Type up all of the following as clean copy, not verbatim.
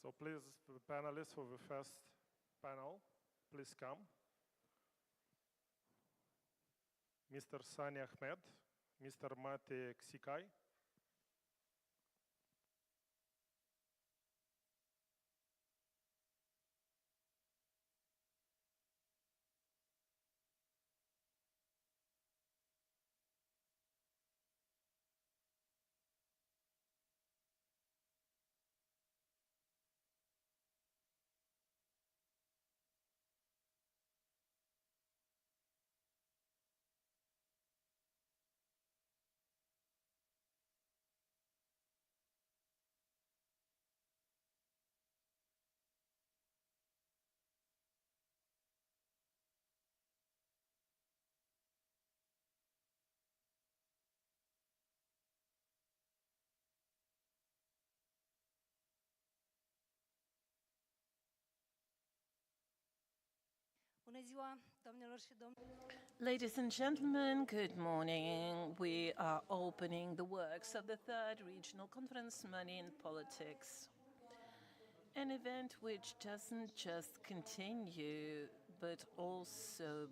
So please, the panelists for the first panel, please come. Mr. Sani Ahmed, Mr. Mate Ksikai. Ladies and gentlemen, good morning. We are opening the works of the third regional conference, Money in Politics. An event which doesn't just continue, but also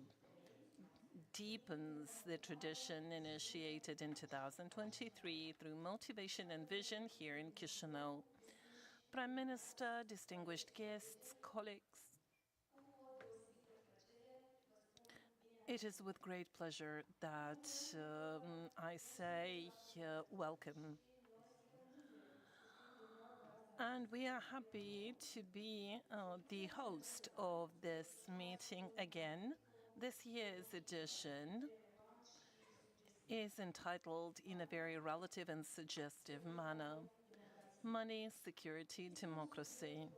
deepens the tradition initiated in 2023 through Motivation and Vision here in Chisinau. Prime Minister, distinguished guests, colleagues, it is with great pleasure that I say welcome. And we are happy to be the host of this meeting again. This year's edition is entitled in a very relative and suggestive manner, Money, Security, Democracy.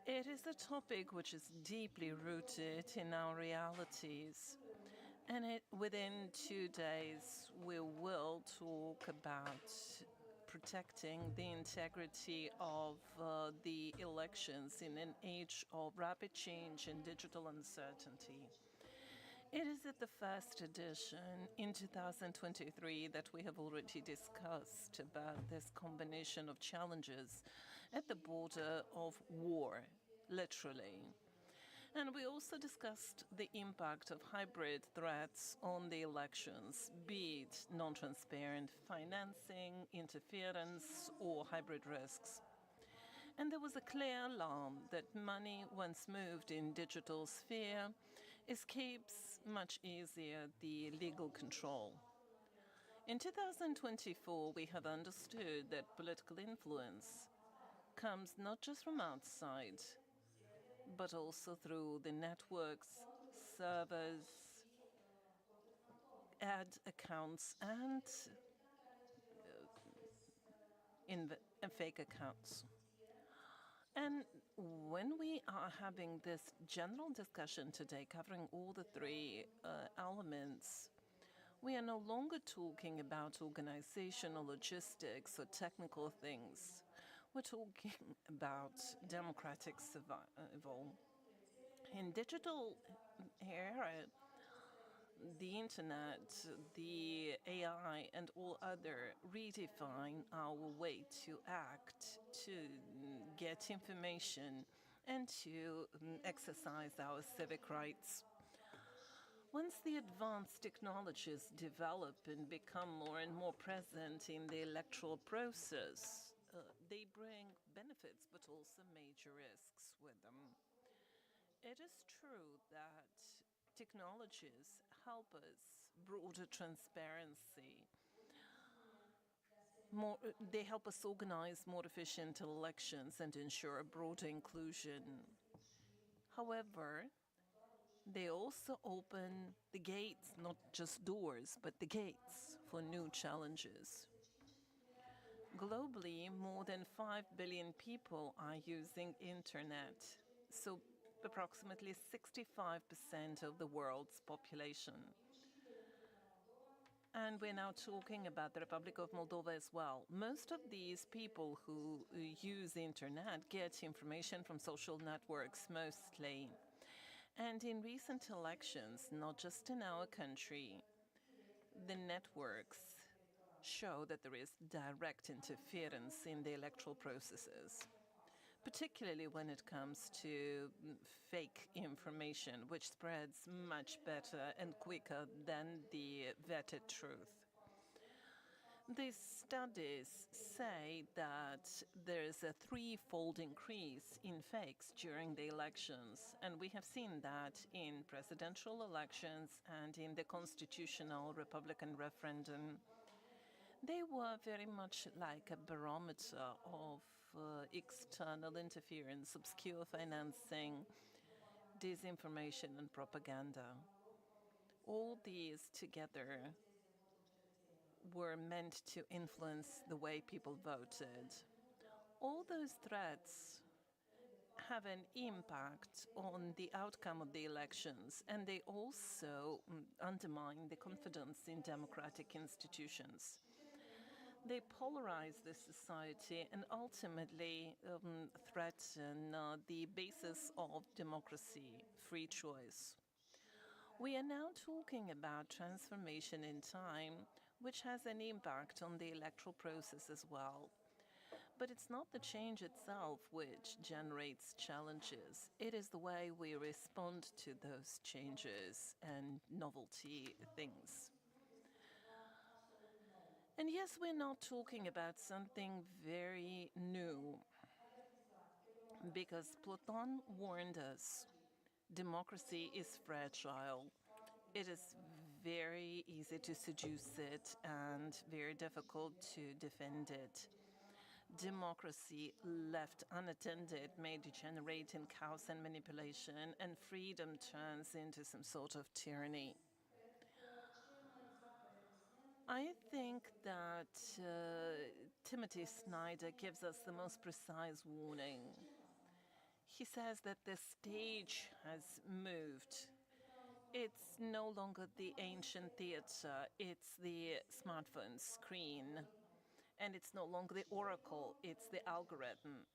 It is a topic which is deeply rooted in our realities. And within 2 days, we will talk about protecting the integrity of the elections in an age of rapid change and digital uncertainty. It is at the first edition in 2023 that we have already discussed about this combination of challenges at the border of war, literally. And we also discussed the impact of hybrid threats on the elections, be it non-transparent financing, interference, or hybrid risks. And there was a clear alarm that money, once moved in digital sphere, escapes much easier the legal control. In 2024, we have understood that political influence comes not just from outside, but also through the networks, servers, ad accounts, and fake accounts. And when we are having this general discussion today, covering all the three elements, we are no longer talking about organizational logistics or technical things. We're talking about democratic survival. In digital era, the internet, the AI, and all other redefine our way to act, to get information, and to exercise our civic rights. Once the advanced technologies develop and become more and more present in the electoral process, they bring benefits but also major risks with them. It is true that technologies help us broader transparency. They help us organize more efficient elections and ensure a broader inclusion. However, they also open the gates, not just doors, but the gates for new challenges. Globally, more than 5 billion people are using internet, so approximately 65% of the world's population. And we're now talking about the Republic of Moldova as well. Most of these people who use the internet get information from social networks mostly. And in recent elections, not just in our country, the networks show that there is direct interference in the electoral processes. particularly when it comes to fake information, which spreads much better and quicker than the vetted truth. These studies say that there's a threefold increase in fakes during the elections, and we have seen that in presidential elections and in the constitutional Republican referendum. They were very much like a barometer of external interference, obscure financing, disinformation, and propaganda. All these together were meant to influence the way people voted. All those threats have an impact on the outcome of the elections, and they also undermine the confidence in democratic institutions. They polarize the society and ultimately threaten the basis of democracy, free choice. We are now talking about transformation in time, which has an impact on the electoral process as well. But it's not the change itself which generates challenges. It is the way we respond to those changes and novelty things. And yes, we're not talking about something very new, because Platon warned us democracy is fragile. It is very easy to seduce it and very difficult to defend it. Democracy left unattended may degenerate in chaos and manipulation, and freedom turns into some sort of tyranny. I think that Timothy Snyder gives us the most precise warning. He says that the stage has moved. It's no longer the ancient theater, it's the smartphone screen. And it's no longer the oracle, it's the algorithm.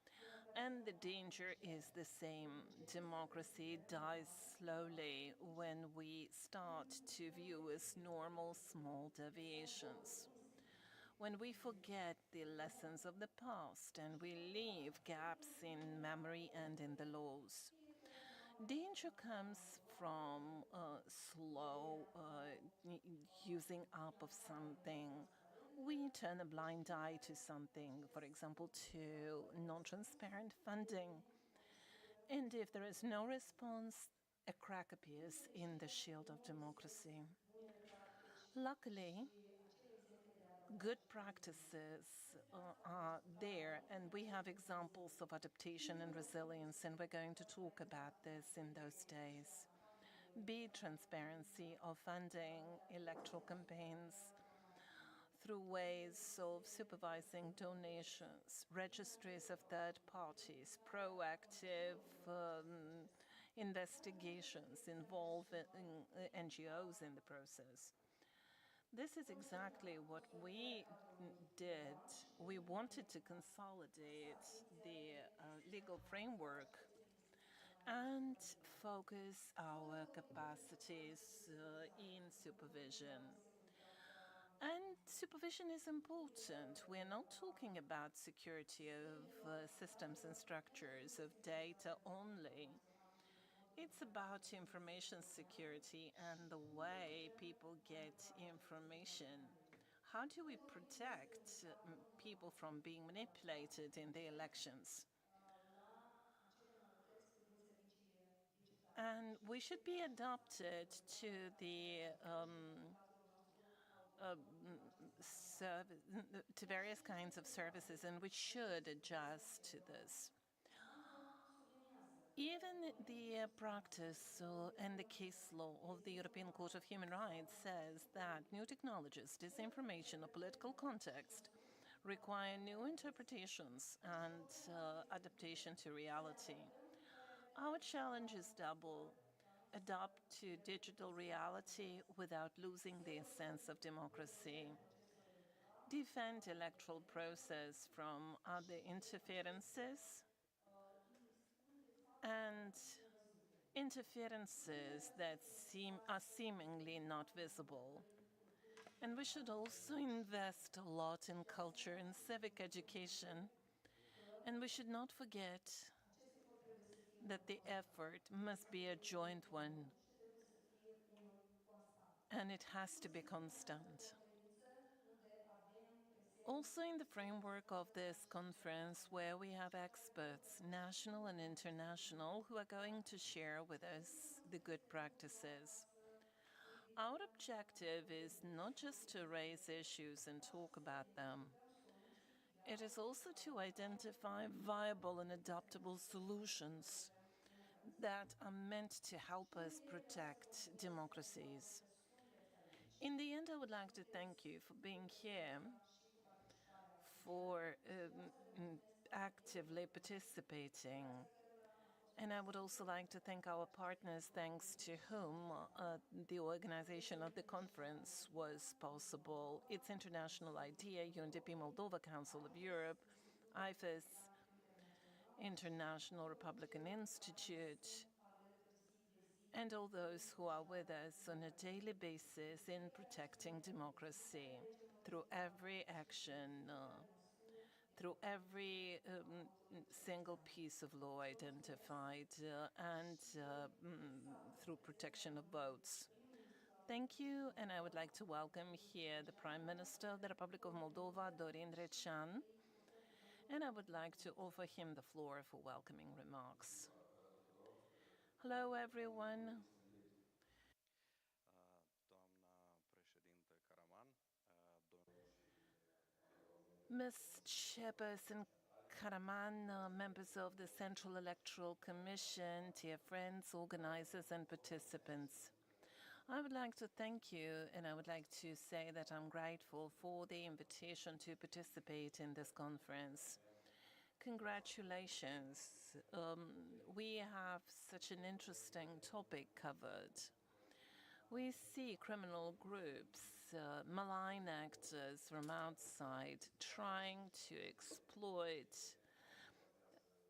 And the danger is the same. Democracy dies slowly when we start to view as normal small deviations. When we forget the lessons of the past and we leave gaps in memory and in the laws. Danger comes from slow using up of something. We turn a blind eye to something, for example, to non-transparent funding. And if there is no response, a crack appears in the shield of democracy. Luckily, good practices are there, and we have examples of adaptation and resilience, and we're going to talk about this in those days. Be transparency of funding electoral campaigns through ways of supervising donations, registries of third parties, proactive investigations involving NGOs in the process. This is exactly what we did. We wanted to consolidate the legal framework and focus our capacities in supervision. And supervision is important. We're not talking about security of systems and structures, of data only. It's about information security and the way people get information. How do we protect people from being manipulated in the elections? And we should be adapted to the to various kinds of services, and we should adjust to this. Even the practice and the case law of the European Court of Human Rights says that new technologies, disinformation, or political context require new interpretations and adaptation to reality. Our challenge is double. Adapt to digital reality without losing the essence of democracy. Defend electoral process from other interferences and interferences that are seemingly not visible. And we should also invest a lot in culture and civic education. And we should not forget that the effort must be a joint one and it has to be constant. Also, in the framework of this conference, where we have experts, national and international, who are going to share with us the good practices. Our objective is not just to raise issues and talk about them. It is also to identify viable and adaptable solutions that are meant to help us protect democracies. In the end, I would like to thank you for being here, for actively participating. And I would also like to thank our partners, thanks to whom the organization of the conference was possible. Its international idea, UNDP Moldova, Council of Europe, IFES, International Republican Institute, and all those who are with us on a daily basis in protecting democracy through every action, through every single piece of law identified, and through protection of votes. Thank you, and I would like to welcome here the Prime Minister of the Republic of Moldova, Dorin Recean, and I would like to offer him the floor for welcoming remarks. Hello, everyone. Ms. Chairperson Karaman, members of the Central Electoral Commission, dear friends, organizers, and participants. I would like to thank you, and I would like to say that I'm grateful for the invitation to participate in this conference. Congratulations. We have such an interesting topic covered. We see criminal groups, malign actors from outside trying to exploit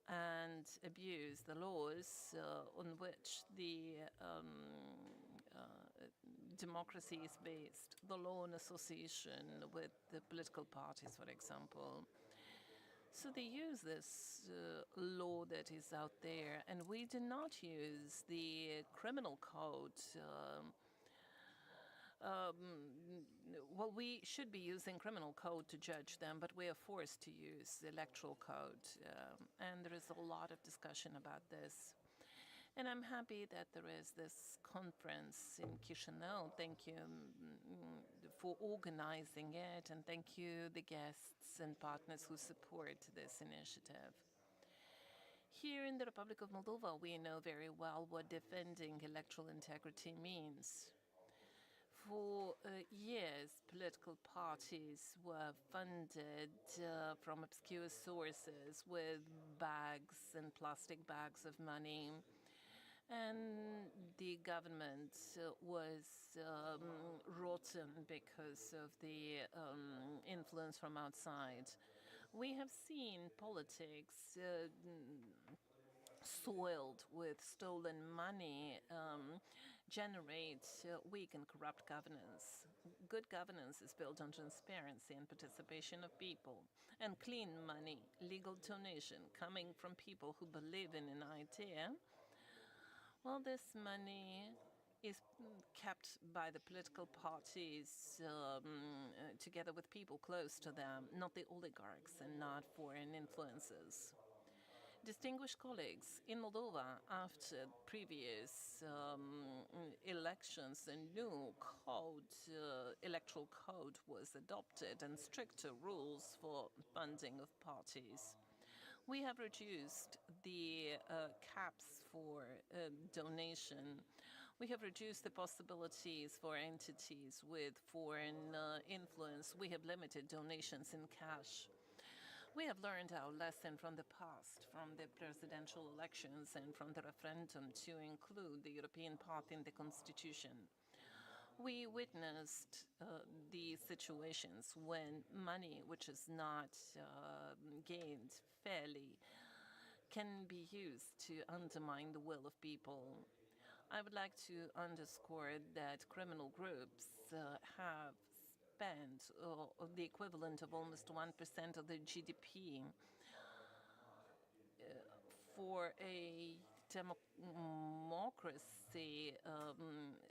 and abuse the laws on which the democracy is based, the law in association with the political parties, for example. So they use this law that is out there, and we do not use the criminal code. Well, we should be using criminal code to judge them, but we are forced to use the electoral code, and there is a lot of discussion about this. And I'm happy that there is this conference in Chisinau. Thank you for organizing it, and thank you, the guests and partners who support this initiative. Here in the Republic of Moldova, we know very well what defending electoral integrity means. For years, political parties were funded from obscure sources with bags and plastic bags of money. And the government was rotten because of the influence from outside. We have seen politics soiled with stolen money generate weak and corrupt governance. Good governance is built on transparency and participation of people, and clean money, legal donation coming from people who believe in an idea. Well, this money is kept by the political parties together with people close to them, not the oligarchs and not foreign influences. Distinguished colleagues, in Moldova, after previous elections, a new code, electoral code was adopted and stricter rules for funding of parties. We have reduced the caps for donation. We have reduced the possibilities for entities with foreign influence. We have limited donations in cash. We have learned our lesson from the past, from the presidential elections and from the referendum to include the European path in the constitution. We witnessed the situations when money which is not gained fairly can be used to undermine the will of people. I would like to underscore that criminal groups have spent the equivalent of almost 1% of the GDP for a democracy,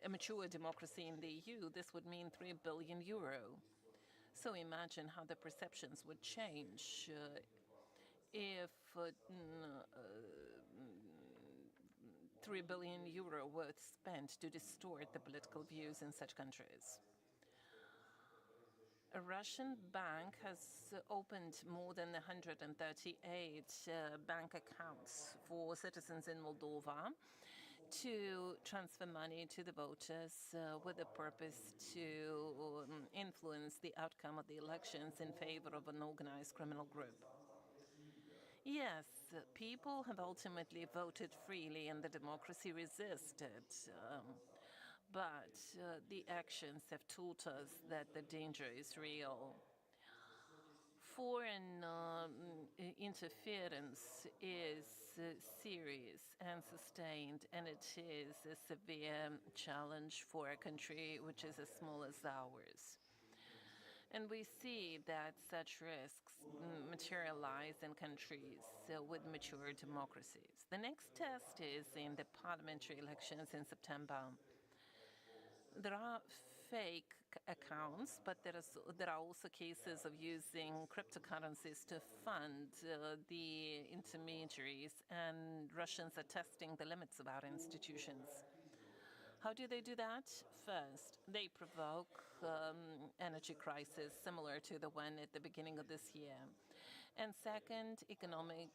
a mature democracy in the EU, this would mean 3 billion euro. So imagine how the perceptions would change if 3 billion euro were spent to distort the political views in such countries. A Russian bank has opened more than 138 bank accounts for citizens in Moldova to transfer money to the voters with the purpose to influence the outcome of the elections in favor of an organized criminal group. Yes, people have ultimately voted freely and the democracy resisted. But the actions have taught us that the danger is real. Foreign interference is serious and sustained, and it is a severe challenge for a country which is as small as ours. And we see that such risks materialize in countries with mature democracies. The next test is in the parliamentary elections in September. There are fake accounts, but there are also cases of using cryptocurrencies to fund the intermediaries, and Russians are testing the limits of our institutions. How do they do that? First, they provoke energy crisis similar to the one at the beginning of this year. And second, economic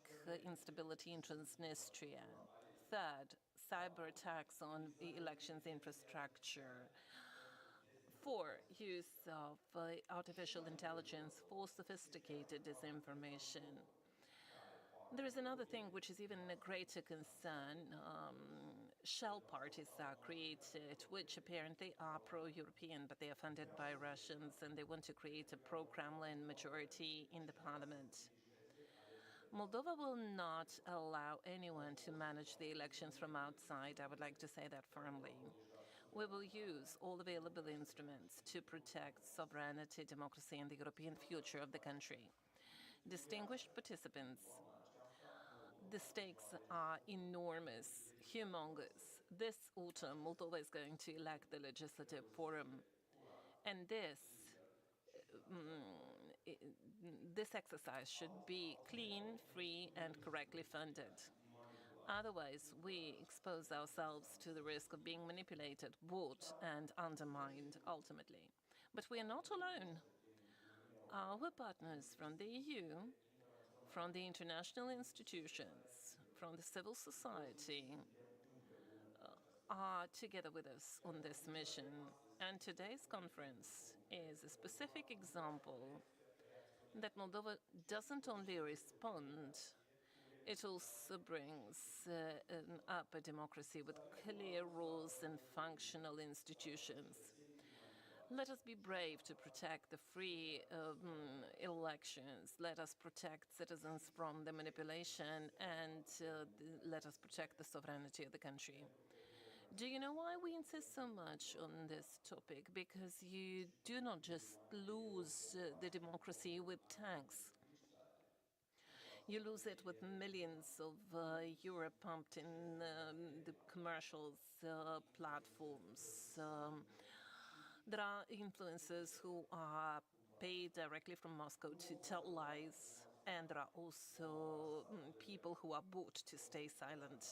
instability in Transnistria. Third, cyber attacks on the elections infrastructure. Four, use of artificial intelligence for sophisticated disinformation. There is another thing which is even a greater concern. Shell parties are created, which apparently are pro-European, but they are funded by Russians, and they want to create a pro-Kremlin majority in the parliament. Moldova will not allow anyone to manage the elections from outside. I would like to say that firmly. We will use all available instruments to protect sovereignty, democracy, and the European future of the country. Distinguished participants, the stakes are enormous, humongous. This autumn, Moldova is going to elect the Legislative Forum. And this exercise should be clean, free, and correctly funded. Otherwise, we expose ourselves to the risk of being manipulated, bought, and undermined ultimately. But we are not alone. Our partners from the EU, from the international institutions, from the civil society, are together with us on this mission. And today's conference is a specific example that Moldova doesn't only respond, it also brings up a democracy with clear rules and functional institutions. Let us be brave to protect the free elections. Let us protect citizens from the manipulation, and let us protect the sovereignty of the country. Do you know why we insist so much on this topic? Because you do not just lose the democracy with tanks. You lose it with millions of euro pumped in the commercials, platforms. There are influencers who are paid directly from Moscow to tell lies, and there are also people who are bought to stay silent.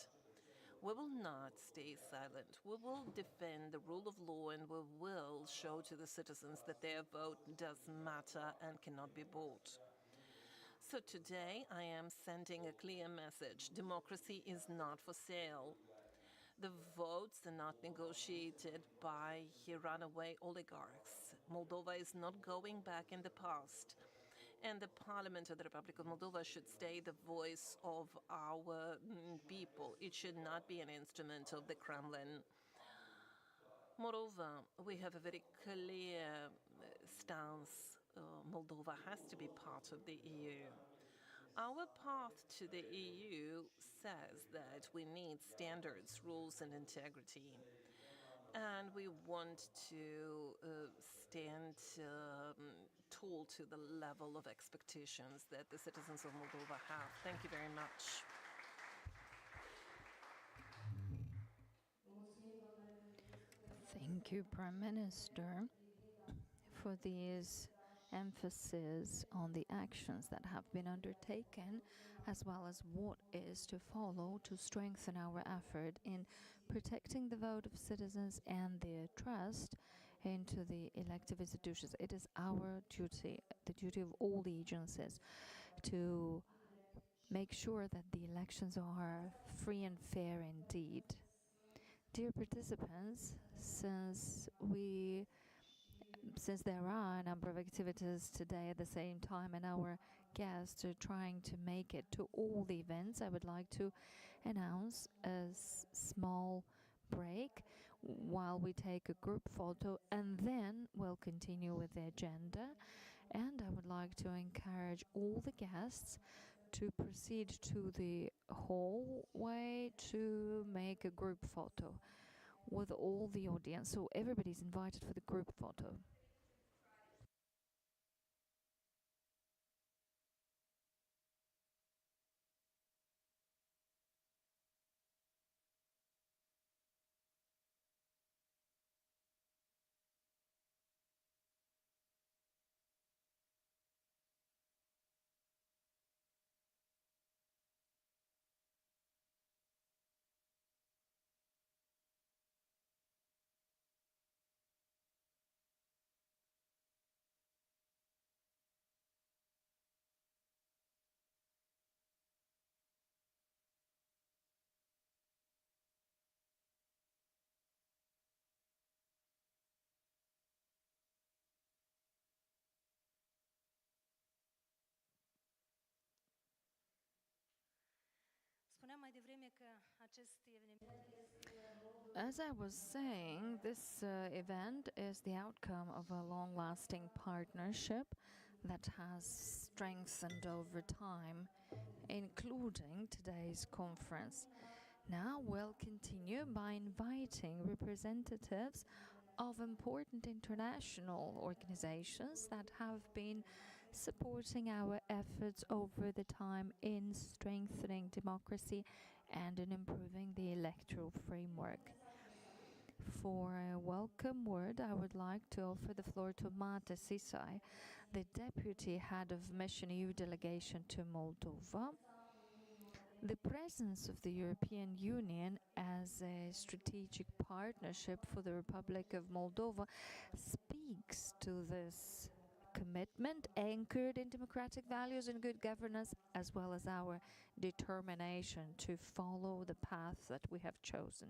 We will not stay silent. We will defend the rule of law, and we will show to the citizens that their vote does matter and cannot be bought. So today I am sending a clear message. Democracy is not for sale. The votes are not negotiated by runaway oligarchs. Moldova is not going back in the past. And the Parliament of the Republic of Moldova should stay the voice of our people. It should not be an instrument of the Kremlin. Moreover, we have a very clear stance. Moldova has to be part of the EU. Our path to the EU says that we need standards, rules, and integrity. And we want to stand tall to the level of expectations that the citizens of Moldova have. Thank you very much. Thank you, Prime Minister, for these emphasis on the actions that have been undertaken, as well as what is to follow to strengthen our effort in protecting the vote of citizens and their trust into the elective institutions. It is our duty, the duty of all the agencies, to make sure that the elections are free and fair indeed. Dear participants, since there are a number of activities today at the same time and our guests are trying to make it to all the events, I would like to announce a small break while we take a group photo, and then we'll continue with the agenda. And I would like to encourage all the guests to proceed to the hallway to make a group photo with all the audience. So everybody's invited for the group photo. As I was saying, this event is the outcome of a long-lasting partnership that has strengthened over time, including today's conference. Now we'll continue by inviting representatives of important international organizations that have been supporting our efforts over the time in strengthening democracy and in improving the electoral framework. For a welcome word, I would like to offer the floor to Mate Sisay, the Deputy Head of Mission EU Delegation to Moldova. The presence of the European Union as a strategic partnership for the Republic of Moldova speaks to this commitment anchored in democratic values and good governance, as well as our determination to follow the path that we have chosen.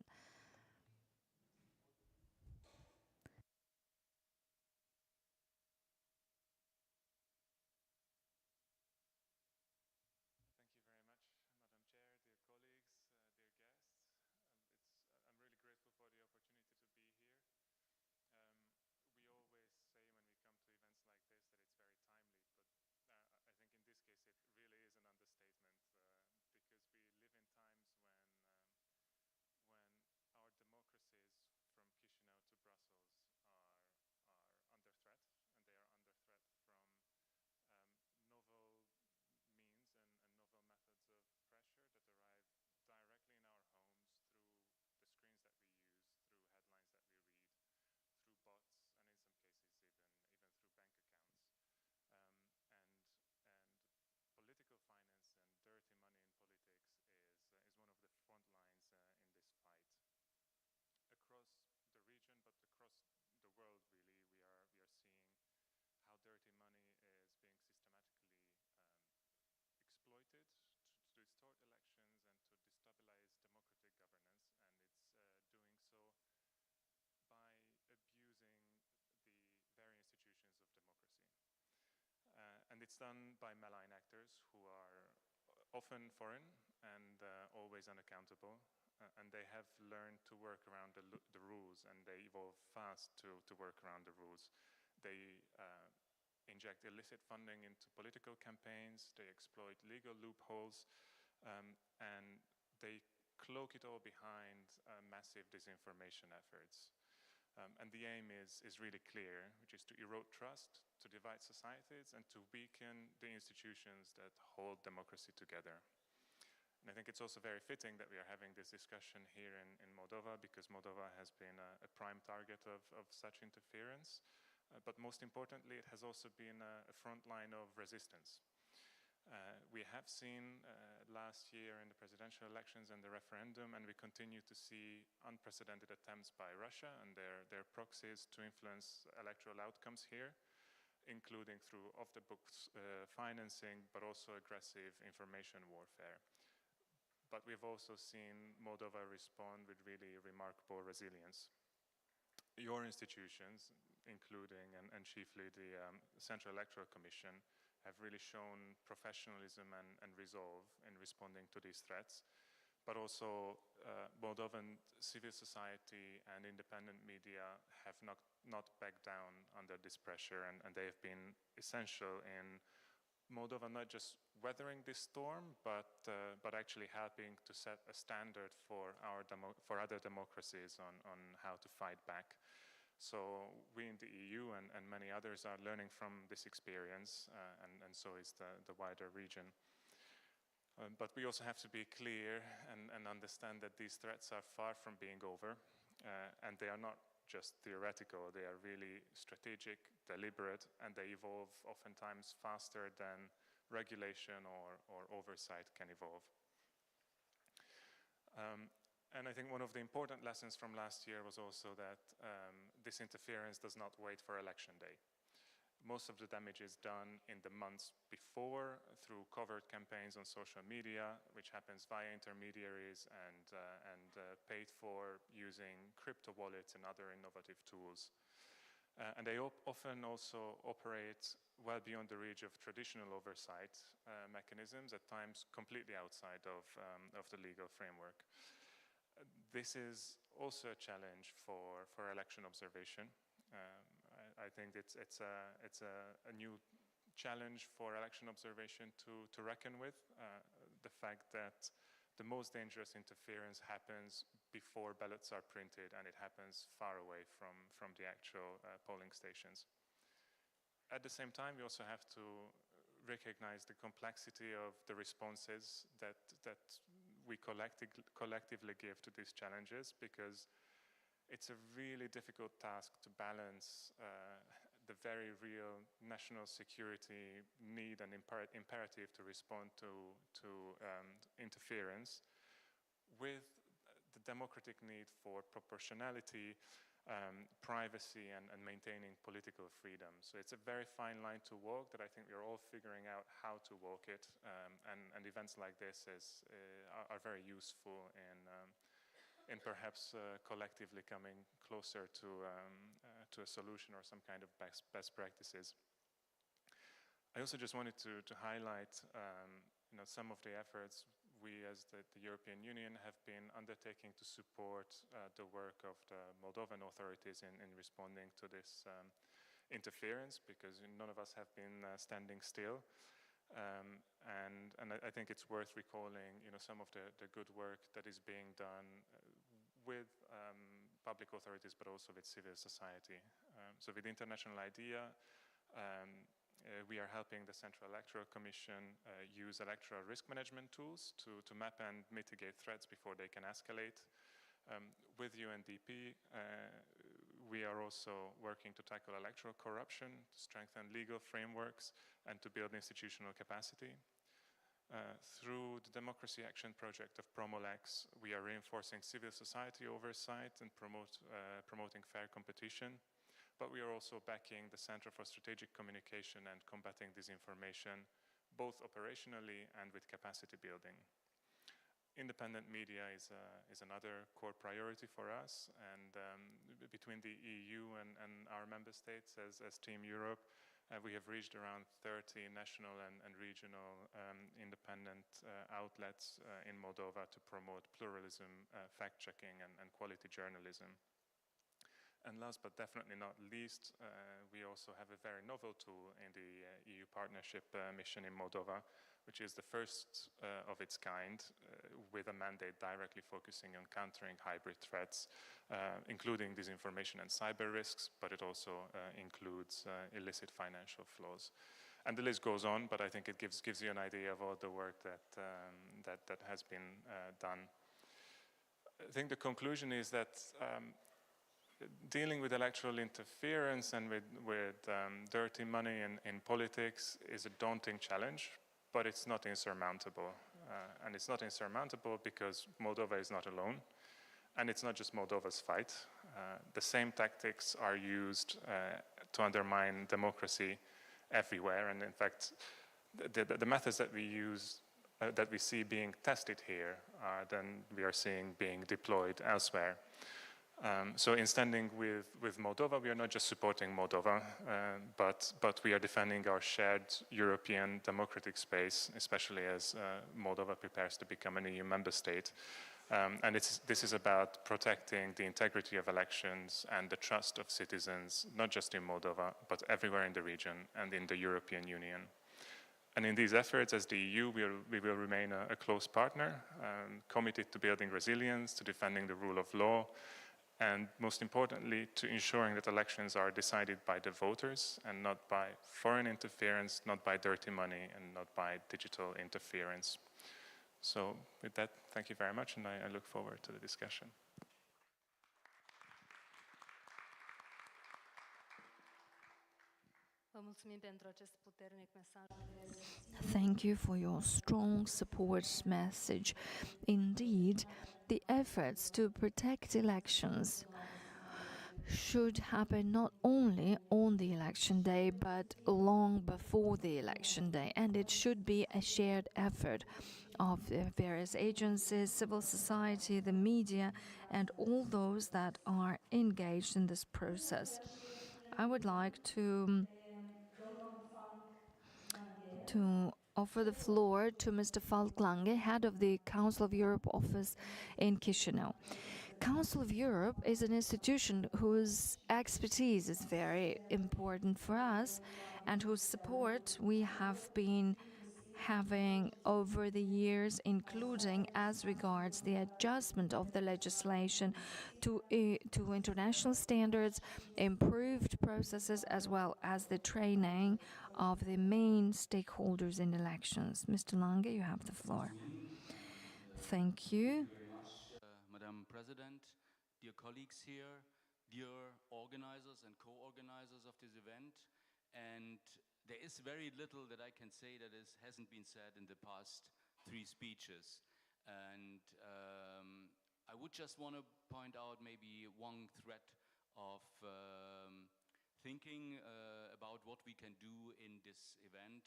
And it's done by malign actors who are often foreign and always unaccountable. And they have learned to work around the rules, and they evolve fast to work around the rules. They inject illicit funding into political campaigns, they exploit legal loopholes, and they cloak it all behind massive disinformation efforts. And the aim is really clear, which is to erode trust, to divide societies, and to weaken the institutions that hold democracy together. And I think it's also very fitting that we are having this discussion here in Moldova, because Moldova has been a prime target of such interference. But most importantly, it has also been a front line of resistance. We have seen last year in the presidential elections and the referendum, and we continue to see unprecedented attempts by Russia and their proxies to influence electoral outcomes here, including through off-the-books financing, but also aggressive information warfare. But we've also seen Moldova respond with really remarkable resilience. Your institutions, including and chiefly the Central Electoral Commission, have really shown professionalism and resolve in responding to these threats. But also Moldovan civil society and independent media have not backed down under this pressure, and they have been essential in Moldova not just weathering this storm, but actually helping to set a standard for other democracies on how to fight back. So we in the EU and many others are learning from this experience, and so is the wider region. But we also have to be clear and understand that these threats are far from being over, and they are not just theoretical. They are really strategic, deliberate, and they evolve oftentimes faster than regulation or oversight can evolve. And I think one of the important lessons from last year was also that this interference does not wait for election day. Most of the damage is done in the months before through covert campaigns on social media, which happens via intermediaries and paid for using crypto wallets and other innovative tools. And they often also operate well beyond the reach of traditional oversight mechanisms, at times completely outside of the legal framework. This is also a challenge for election observation. I think it's a new challenge for election observation to reckon with. The fact that the most dangerous interference happens before ballots are printed, and it happens far away from the actual polling stations. At the same time, we also have to recognize the complexity of the responses that we collectively give to these challenges, because it's a really difficult task to balance the very real national security need and imperative to respond to interference with the democratic need for proportionality, privacy, and maintaining political freedom. So it's a very fine line to walk that I think we're all figuring out how to walk it, and events like this are very useful in perhaps collectively coming closer to a solution or some kind of best practices. I also just wanted to highlight some of the efforts we as the European Union have been undertaking to support the work of the Moldovan authorities in responding to this interference, because none of us have been standing still. And I think it's worth recalling some of the good work that is being done with public authorities, but also with civil society. So with the International IDEA, we are helping the Central Electoral Commission use electoral risk management tools to map and mitigate threats before they can escalate. With UNDP, we are also working to tackle electoral corruption, to strengthen legal frameworks, and to build institutional capacity. Through the Democracy Action Project of Promolex, we are reinforcing civil society oversight and promoting fair competition. But we are also backing the Center for Strategic Communication and combating disinformation, both operationally and with capacity building. Independent media is another core priority for us, and between the EU and our member states as Team Europe, we have reached around 30 national and regional independent outlets in Moldova to promote pluralism, fact-checking, and quality journalism. And last but definitely not least, we also have a very novel tool in the EU partnership mission in Moldova, which is the first of its kind, with a mandate directly focusing on countering hybrid threats, including disinformation and cyber risks, but it also includes illicit financial flows. And the list goes on, but I think it gives you an idea of all the work that has been done. I think the conclusion is that dealing with electoral interference and with dirty money in politics is a daunting challenge, but it's not insurmountable. And it's not insurmountable because Moldova is not alone. And it's not just Moldova's fight. The same tactics are used to undermine democracy everywhere. And in fact, the methods that we use, that we see being tested here, then we are seeing being deployed elsewhere. So in standing with Moldova, we are not just supporting Moldova, but we are defending our shared European democratic space, especially as Moldova prepares to become an EU member state. And this is about protecting the integrity of elections and the trust of citizens, not just in Moldova, but everywhere in the region and in the European Union. And in these efforts, as the EU, we will remain a close partner, committed to building resilience, to defending the rule of law, and most importantly, to ensuring that elections are decided by the voters and not by foreign interference, not by dirty money, and not by digital interference. So with that, thank you very much, and I look forward to the discussion. Thank you for your strong support message. Indeed, the efforts to protect elections should happen not only on the election day, but long before the election day. And it should be a shared effort of the various agencies, civil society, the media, and all those that are engaged in this process. I would like to offer the floor to Mr. Falk Lange, head of the Council of Europe office in Chisinau. Council of Europe is an institution whose expertise is very important for us and whose support we have been having over the years, including as regards the adjustment of the legislation to international standards, improved processes, as well as the training of the main stakeholders in elections. Mr. Lange, you have the floor. Thank you. Very much, Madam President, dear colleagues here, dear organizers and co-organizers of this event. And there is very little that I can say that hasn't been said in the past 3 speeches. And I would just want to point out maybe one thread of thinking about what we can do in this event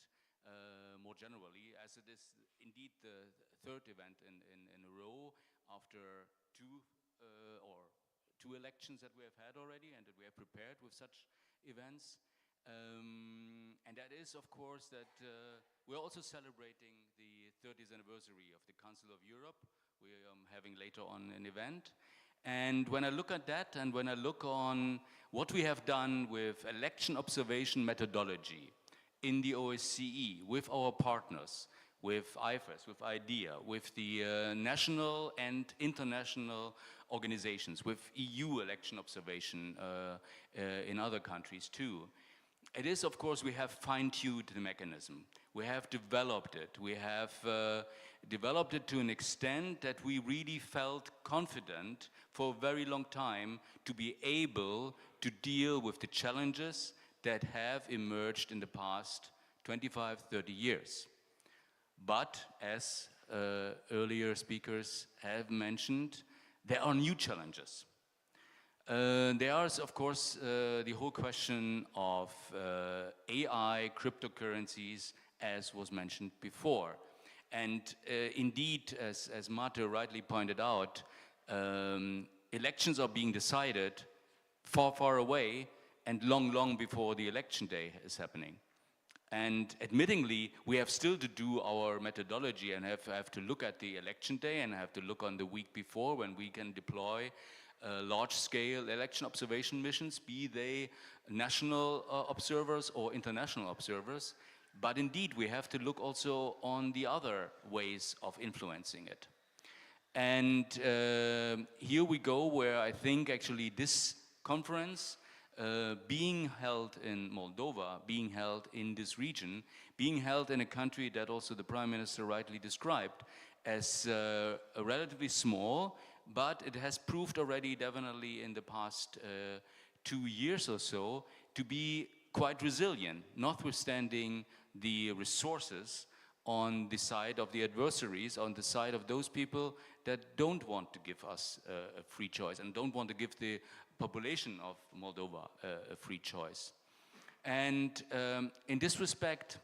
more generally, as it is indeed the 3rd event in a row after two elections that we have had already and that we have prepared with such events. And that is, of course, that we're also celebrating the 30th anniversary of the Council of Europe. We're having later on an event. And when I look at that and when I look on what we have done with election observation methodology in the OSCE, with our partners, with IFES, with IDEA, with the national and international organizations, with EU election observation in other countries too. It is, of course, we have fine-tuned the mechanism. We have developed it. We have developed it to an extent that we really felt confident for a very long time to be able to deal with the challenges that have emerged in the past 25, 30 years. But as earlier speakers have mentioned, there are new challenges. There is, of course, the whole question of AI, cryptocurrencies, as was mentioned before. And indeed, as Mate rightly pointed out, elections are being decided far, far away and long, long before the election day is happening. And admittingly, we have still to do our methodology and have to look at the election day and have to look on the week before when we can deploy large-scale election observation missions, be they national observers or international observers. But indeed, we have to look also on the other ways of influencing it. And here we go, where I think actually this conference being held in Moldova, being held in this region, being held in a country that also the Prime Minister rightly described as relatively small, but it has proved already definitely in the past 2 years or so to be quite resilient, notwithstanding the resources on the side of the adversaries, on the side of those people that don't want to give us a free choice and don't want to give the population of Moldova a free choice. And in this respect,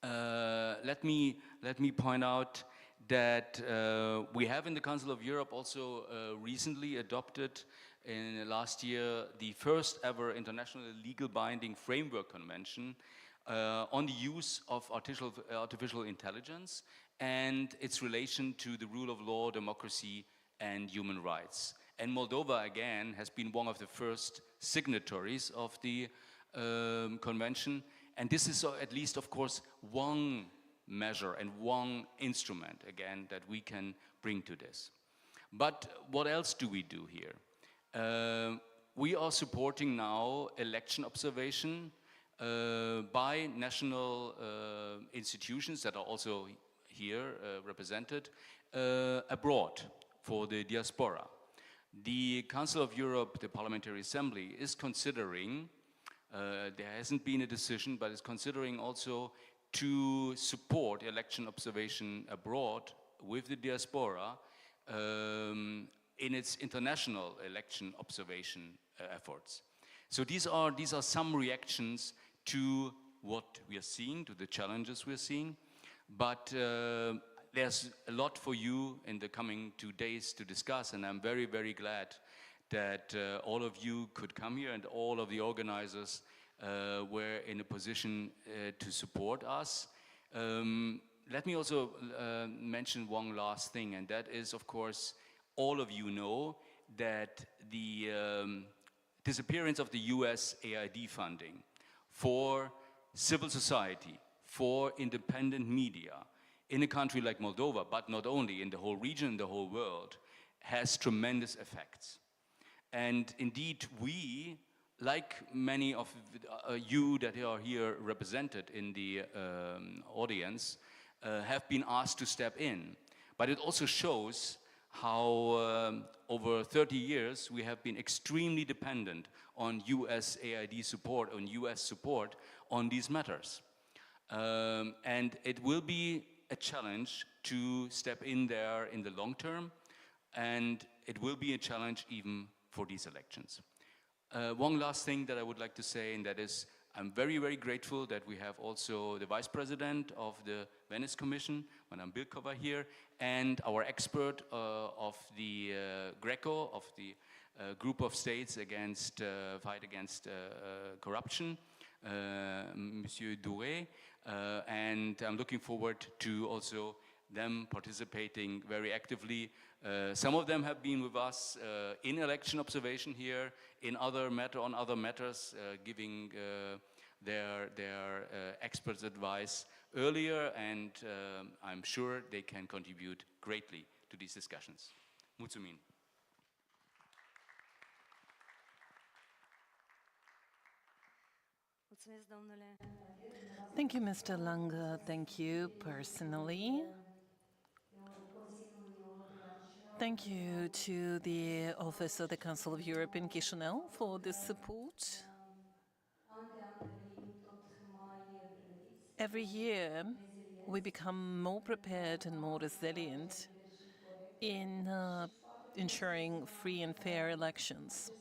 let me point out that we have in the Council of Europe also recently adopted in last year the first ever international legal binding framework convention on the use of artificial intelligence and its relation to the rule of law, democracy, and human rights. And Moldova, again, has been one of the first signatories of the convention. And this is at least, of course, one measure and one instrument, again, that we can bring to this. But what else do we do here? We are supporting now election observation by national institutions that are also here represented abroad for the diaspora. The Council of Europe, the Parliamentary Assembly, is considering, there hasn't been a decision, but is considering also to support election observation abroad with the diaspora in its international election observation efforts. So these are some reactions to what we are seeing, to the challenges we're seeing, but there's a lot for you in the coming 2 days to discuss, and I'm very, very glad that all of you could come here and all of the organizers were in a position to support us. Let me also mention one last thing, and that is, of course, all of you know that the disappearance of the US AID funding for civil society, for independent media in a country like Moldova, but not only, in the whole region, in the whole world, has tremendous effects. And indeed, we, like many of you that are here represented in the audience, have been asked to step in. But it also shows how over 30 years we have been extremely dependent on US AID support, on US support on these matters. And it will be a challenge to step in there in the long term, and it will be a challenge even for these elections. One last thing that I would like to say, and that is I'm very, very grateful that we have also the Vice President of the Venice Commission, Madame Bilkova here, and our expert of the GRECO, of the group of states against fight against corruption, Monsieur Doué, and I'm looking forward to also them participating very actively. Some of them have been with us in election observation here, on other matters, giving their experts' advice earlier, and I'm sure they can contribute greatly to these discussions. Mulțumim. Thank you, Mr. Lange. Thank you personally. Thank you to the Office of the Council of Europe in Chișinău for this support. Every year, we become more prepared and more resilient in ensuring free and fair elections.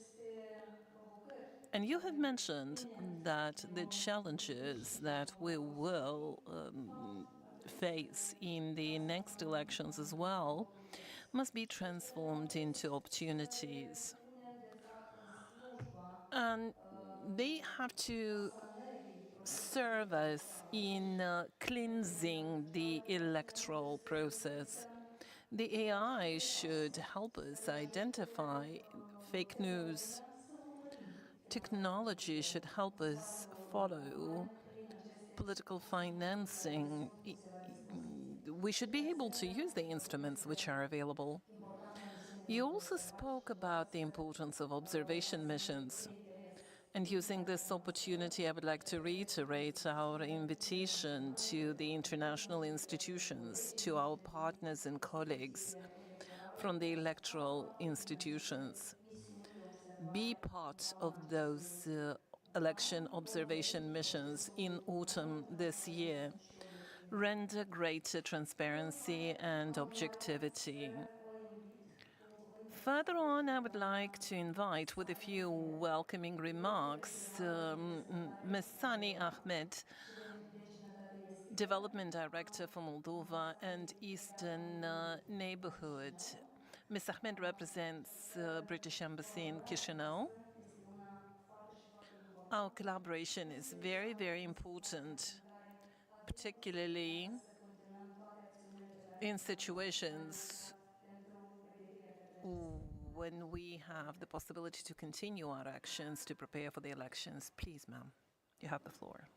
And you have mentioned that the challenges that we will face in the next elections as well must be transformed into opportunities. And they have to serve us in cleansing the electoral process. The AI should help us identify fake news. Technology should help us follow political financing. We should be able to use the instruments which are available. You also spoke about the importance of observation missions. And using this opportunity, I would like to reiterate our invitation to the international institutions, to our partners and colleagues from the electoral institutions. Be part of those election observation missions in autumn this year. Render greater transparency and objectivity. Further on, I would like to invite, with a few welcoming remarks, Ms. Sani Ahmed, Development Director for Moldova and Eastern Neighborhood. Ms. Ahmed represents British Embassy in Chisinau. Our collaboration is very, very important, particularly in situations when we have the possibility to continue our actions to prepare for the elections. Please, ma'am, you have the floor.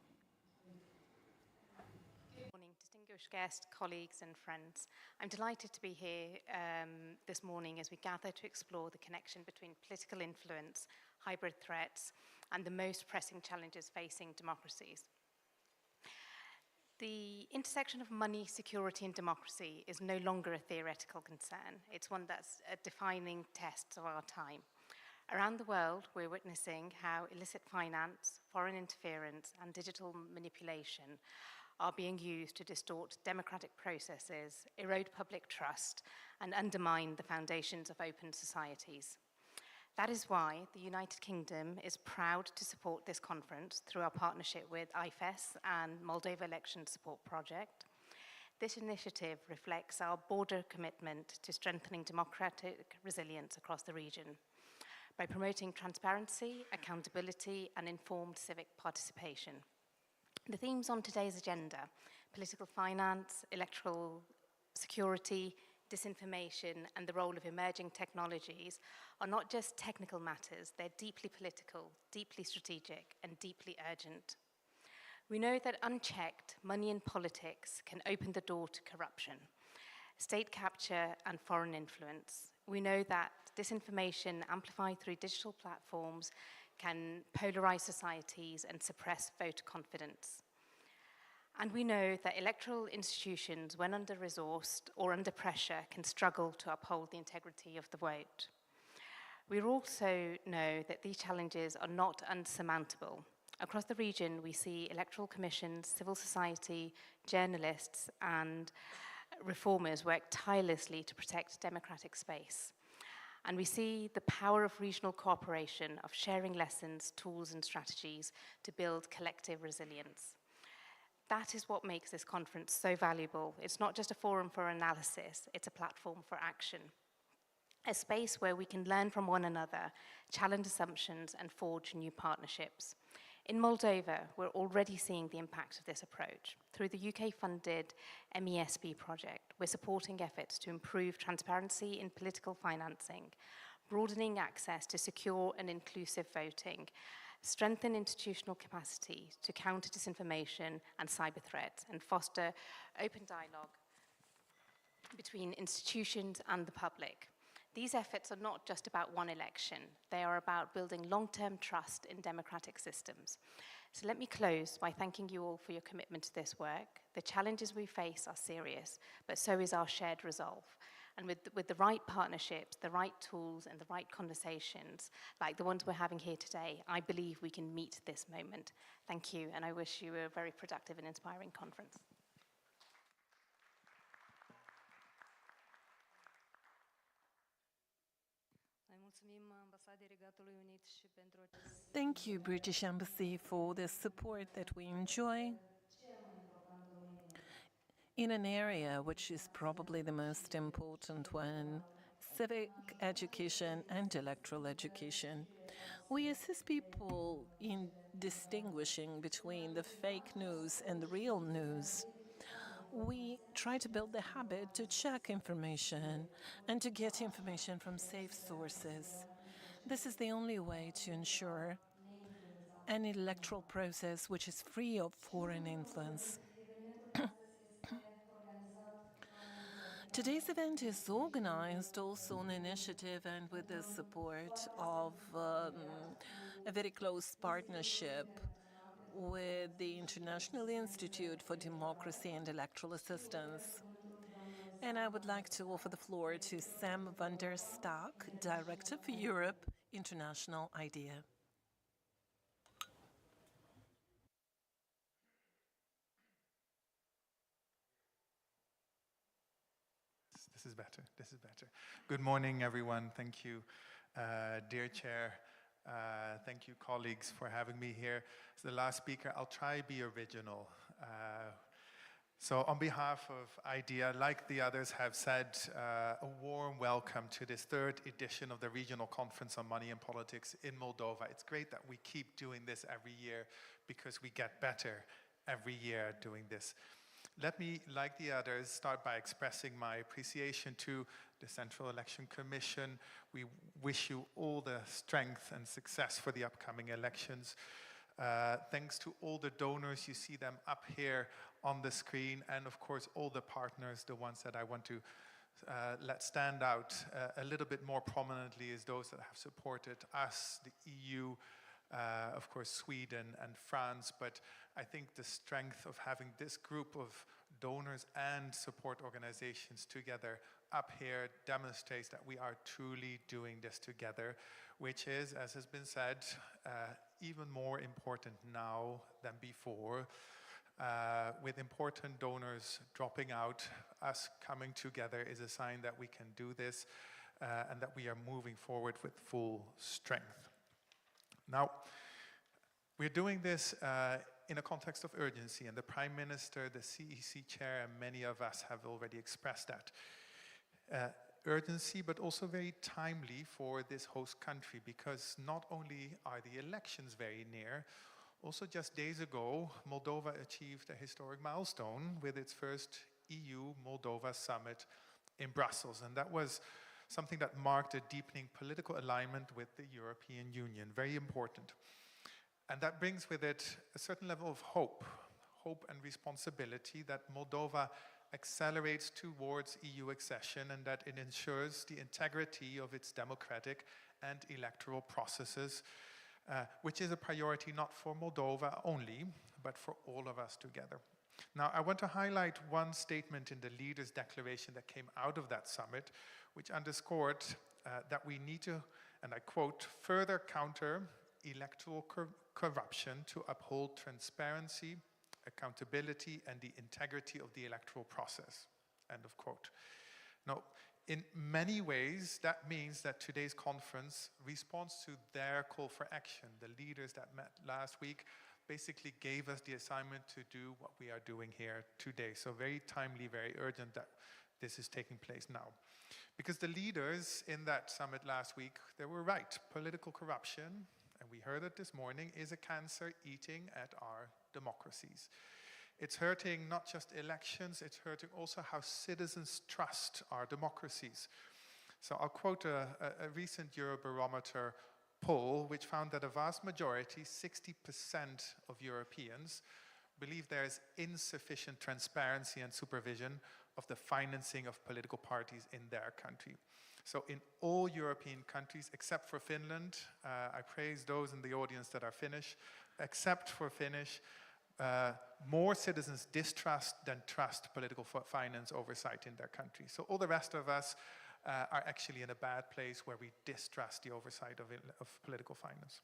Good morning, distinguished guests, colleagues and friends. I'm delighted to be here this morning as we gather to explore the connection between political influence, hybrid threats, and the most pressing challenges facing democracies. The intersection of money, security, and democracy is no longer a theoretical concern. It's one that's a defining test of our time. Around the world, we're witnessing how illicit finance, foreign interference, and digital manipulation are being used to distort democratic processes, erode public trust, and undermine the foundations of open societies. That is why the United Kingdom is proud to support this conference through our partnership with IFES and Moldova Election Support Project. This initiative reflects our broader commitment to strengthening democratic resilience across the region by promoting transparency, accountability, and informed civic participation. The themes on today's agenda: political finance, electoral security, disinformation, and the role of emerging technologies are not just technical matters, they're deeply political, deeply strategic, and deeply urgent. We know that unchecked, money in politics can open the door to corruption, state capture, and foreign influence. We know that disinformation amplified through digital platforms can polarize societies and suppress voter confidence. And we know that electoral institutions, when under-resourced or under pressure, can struggle to uphold the integrity of the vote. We also know that these challenges are not unsurmountable. Across the region, we see electoral commissions, civil society, journalists, and reformers work tirelessly to protect democratic space. And we see the power of regional cooperation, of sharing lessons, tools, and strategies to build collective resilience. That is what makes this conference so valuable. It's not just a forum for analysis, it's a platform for action. A space where we can learn from one another, challenge assumptions, and forge new partnerships. In Moldova, we're already seeing the impact of this approach. Through the UK-funded MESB project, we're supporting efforts to improve transparency in political financing, broadening access to secure and inclusive voting, strengthen institutional capacity to counter disinformation and cyber threats, and foster open dialogue between institutions and the public. These efforts are not just about one election. They are about building long-term trust in democratic systems. So let me close by thanking you all for your commitment to this work. The challenges we face are serious, but so is our shared resolve. And with the right partnerships, the right tools, and the right conversations, like the ones we're having here today, I believe we can meet this moment. Thank you, and I wish you a very productive and inspiring conference. Thank you, British Embassy, for the support that we enjoy in an area which is probably the most important one: civic education and electoral education. We assist people in distinguishing between the fake news and the real news. We try to build the habit to check information and to get information from safe sources. This is the only way to ensure an electoral process which is free of foreign influence. Today's event is organized also on initiative and with the support of a very close partnership with the International Institute for Democracy and Electoral Assistance. And I would like to offer the floor to Sam van der Staak, Director for Europe International IDEA. This is better. This is better. Good morning, everyone. Thank you, dear Chair. Thank you, colleagues, for having me here. As the last speaker, I'll try to be original. So on behalf of IDEA, like the others have said, a warm welcome to this third edition of the Regional Conference on Money and Politics in Moldova. It's great that we keep doing this every year because we get better every year doing this. Let me, like the others, start by expressing my appreciation to the Central Election Commission. We wish you all the strength and success for the upcoming elections. Thanks to all the donors, you see them up here on the screen, and of course all the partners, the ones that I want to let stand out a little bit more prominently is those that have supported us, the EU, of course Sweden and France, but I think the strength of having this group of donors and support organizations together up here demonstrates that we are truly doing this together, which is, as has been said, even more important now than before. With important donors dropping out, us coming together is a sign that we can do this and that we are moving forward with full strength. Now, we're doing this in a context of urgency, and the Prime Minister, the CEC Chair, and many of us have already expressed that. Urgency, but also very timely for this host country, because not only are the elections very near, also just days ago, Moldova achieved a historic milestone with its first EU-Moldova summit in Brussels, and that was something that marked a deepening political alignment with the European Union, very important. And that brings with it a certain level of hope and responsibility that Moldova accelerates towards EU accession and that it ensures the integrity of its democratic and electoral processes, which is a priority not for Moldova only, but for all of us together. Now, I want to highlight one statement in the leaders' declaration that came out of that summit, which underscored that we need to, and I quote, further counter electoral corruption to uphold transparency, accountability, and the integrity of the electoral process, end of quote. Now, in many ways, that means that today's conference responds to their call for action. The leaders that met last week basically gave us the assignment to do what we are doing here today. So very timely, very urgent that this is taking place now. Because the leaders in that summit last week, they were right. Political corruption, and we heard it this morning, is a cancer eating at our democracies. It's hurting not just elections, it's hurting also how citizens trust our democracies. So I'll quote a recent Eurobarometer poll, which found that a vast majority, 60% of Europeans, believe there is insufficient transparency and supervision of the financing of political parties in their country. So in all European countries, except for Finland, I praise those in the audience that are Finnish, except for Finnish, more citizens distrust than trust political finance oversight in their country. So all the rest of us are actually in a bad place where we distrust the oversight of political finance.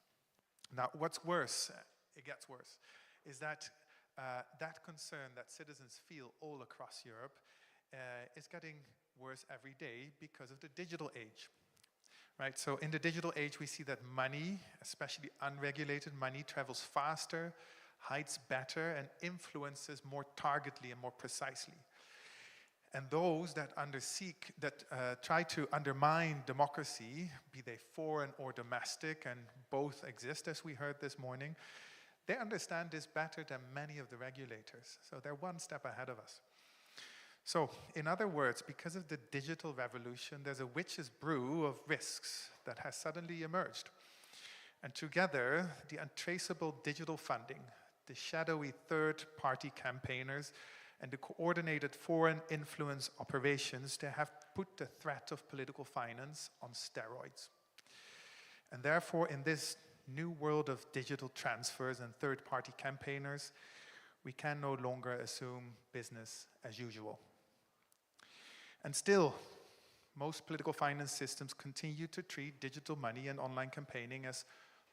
Now, what's worse, it gets worse, is that that concern that citizens feel all across Europe is getting worse every day because of the digital age. Right? So in the digital age, we see that money, especially unregulated money, travels faster, hides better, and influences more targetedly and more precisely. And those that try to undermine democracy, be they foreign or domestic, and both exist as we heard this morning, they understand this better than many of the regulators. So they're one step ahead of us. So, in other words, because of the digital revolution, there's a witch's brew of risks that has suddenly emerged. And together, the untraceable digital funding, the shadowy third-party campaigners, and the coordinated foreign influence operations, they have put the threat of political finance on steroids. And therefore, in this new world of digital transfers and third-party campaigners, we can no longer assume business as usual. And still, most political finance systems continue to treat digital money and online campaigning as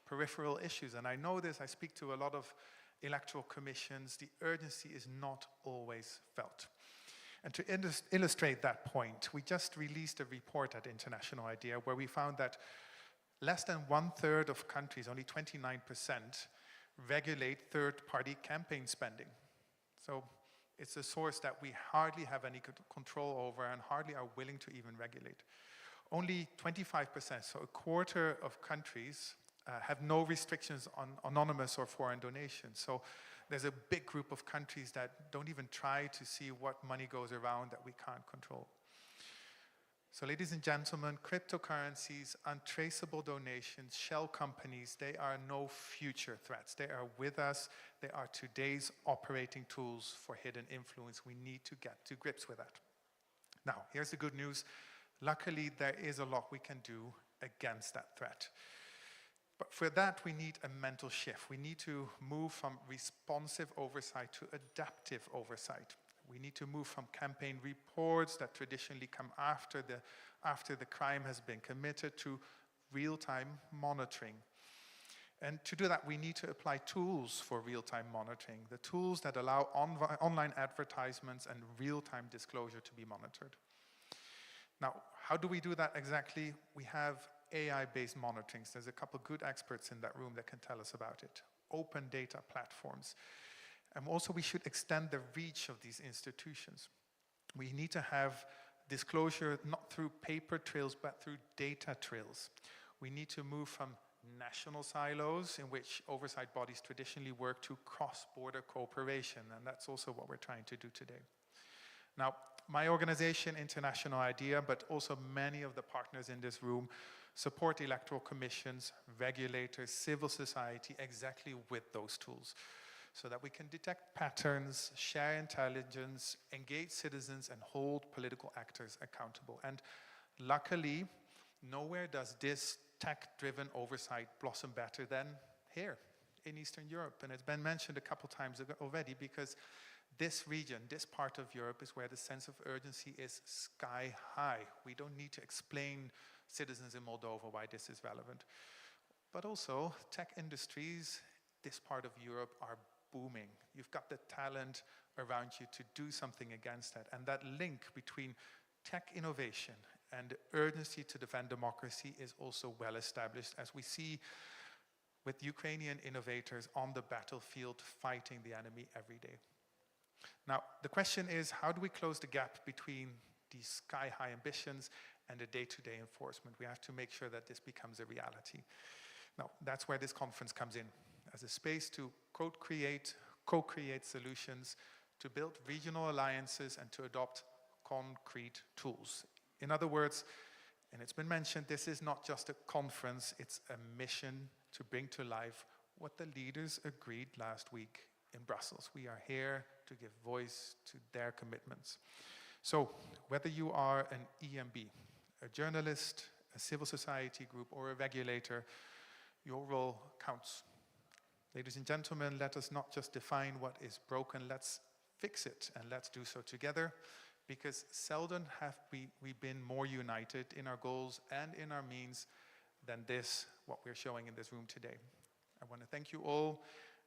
peripheral issues. And I know this, I speak to a lot of electoral commissions, the urgency is not always felt. And to illustrate that point, we just released a report at International IDEA where we found that less than 1/3 of countries, only 29%, regulate third-party campaign spending. So it's a source that we hardly have any control over and hardly are willing to even regulate. Only 25%, so a quarter of countries, have no restrictions on anonymous or foreign donations. So there's a big group of countries that don't even try to see what money goes around that we can't control. So ladies and gentlemen, cryptocurrencies, untraceable donations, shell companies, they are no future threats. They are with us. They are today's operating tools for hidden influence. We need to get to grips with that. Now, here's the good news. Luckily, there is a lot we can do against that threat. But for that, we need a mental shift. We need to move from responsive oversight to adaptive oversight. We need to move from campaign reports that traditionally come after the crime has been committed to real-time monitoring. And to do that, we need to apply tools for real-time monitoring, the tools that allow online advertisements and real-time disclosure to be monitored. Now, how do we do that exactly? We have AI-based monitorings. There's a couple good experts in that room that can tell us about it. Open data platforms. And also we should extend the reach of these institutions. We need to have disclosure not through paper trails, but through data trails. We need to move from national silos in which oversight bodies traditionally work to cross-border cooperation, and that's also what we're trying to do today. Now, my organization, International IDEA, but also many of the partners in this room, support electoral commissions, regulators, civil society exactly with those tools so that we can detect patterns, share intelligence, engage citizens, and hold political actors accountable. And luckily, nowhere does this tech-driven oversight blossom better than here in Eastern Europe. And it's been mentioned a couple times already because this region, this part of Europe is where the sense of urgency is sky high. We don't need to explain citizens in Moldova why this is relevant. But also, tech industries, this part of Europe, are booming. You've got the talent around you to do something against that. And that link between tech innovation and urgency to defend democracy is also well established, as we see with Ukrainian innovators on the battlefield fighting the enemy every day. Now, the question is, how do we close the gap between these sky-high ambitions and the day-to-day enforcement? We have to make sure that this becomes a reality. Now, that's where this conference comes in, as a space to co-create solutions, to build regional alliances, and to adopt concrete tools. In other words, and it's been mentioned, this is not just a conference, it's a mission to bring to life what the leaders agreed last week in Brussels. We are here to give voice to their commitments. So, whether you are an EMB, a journalist, a civil society group, or a regulator, your role counts. Ladies and gentlemen, let us not just define what is broken, let's fix it, and let's do so together, because seldom have we been more united in our goals and in our means than this, what we're showing in this room today. I want to thank you all,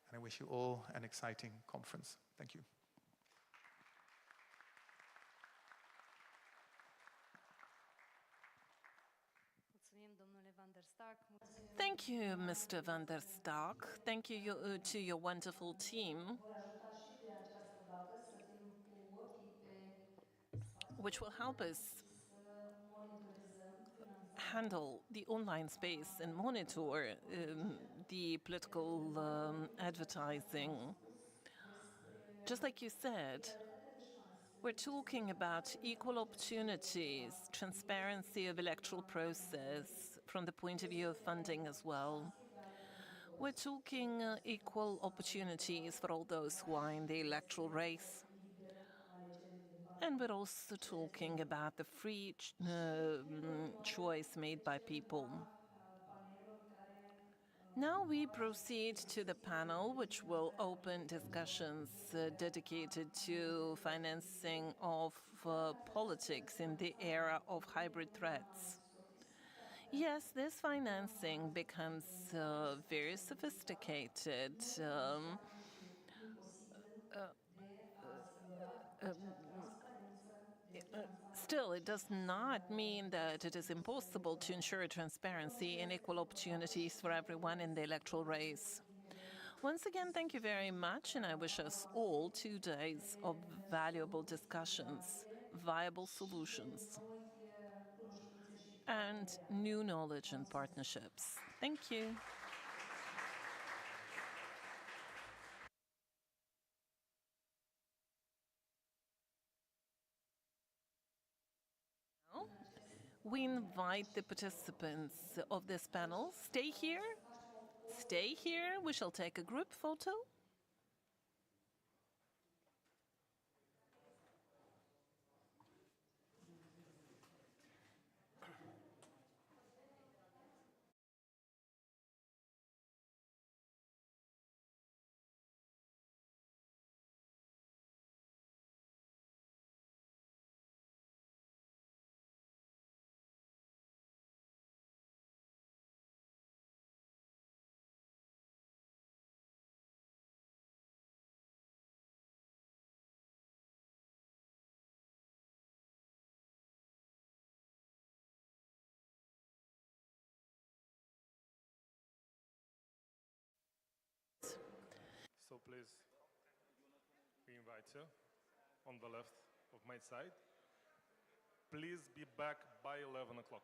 and I wish you all an exciting conference. Thank you. Thank you, Mr. van der Stark. Thank you to your wonderful team, which will help us handle the online space and monitor the political advertising. Just like you said, we're talking about equal opportunities, transparency of electoral process from the point of view of funding as well. We're talking equal opportunities for all those who are in the electoral race. And we're also talking about the free choice made by people. Now we proceed to the panel, which will open discussions dedicated to financing of politics in the era of hybrid threats. Yes, this financing becomes very sophisticated. Still, it does not mean that it is impossible to ensure transparency and equal opportunities for everyone in the electoral race. Once again, thank you very much, and I wish us all 2 days of valuable discussions, viable solutions, and new knowledge and partnerships. Thank you. We invite the participants of this panel. Stay here. Stay here. We shall take a group photo. So please, we invite you on the left of my side. Please be back by 11 o'clock.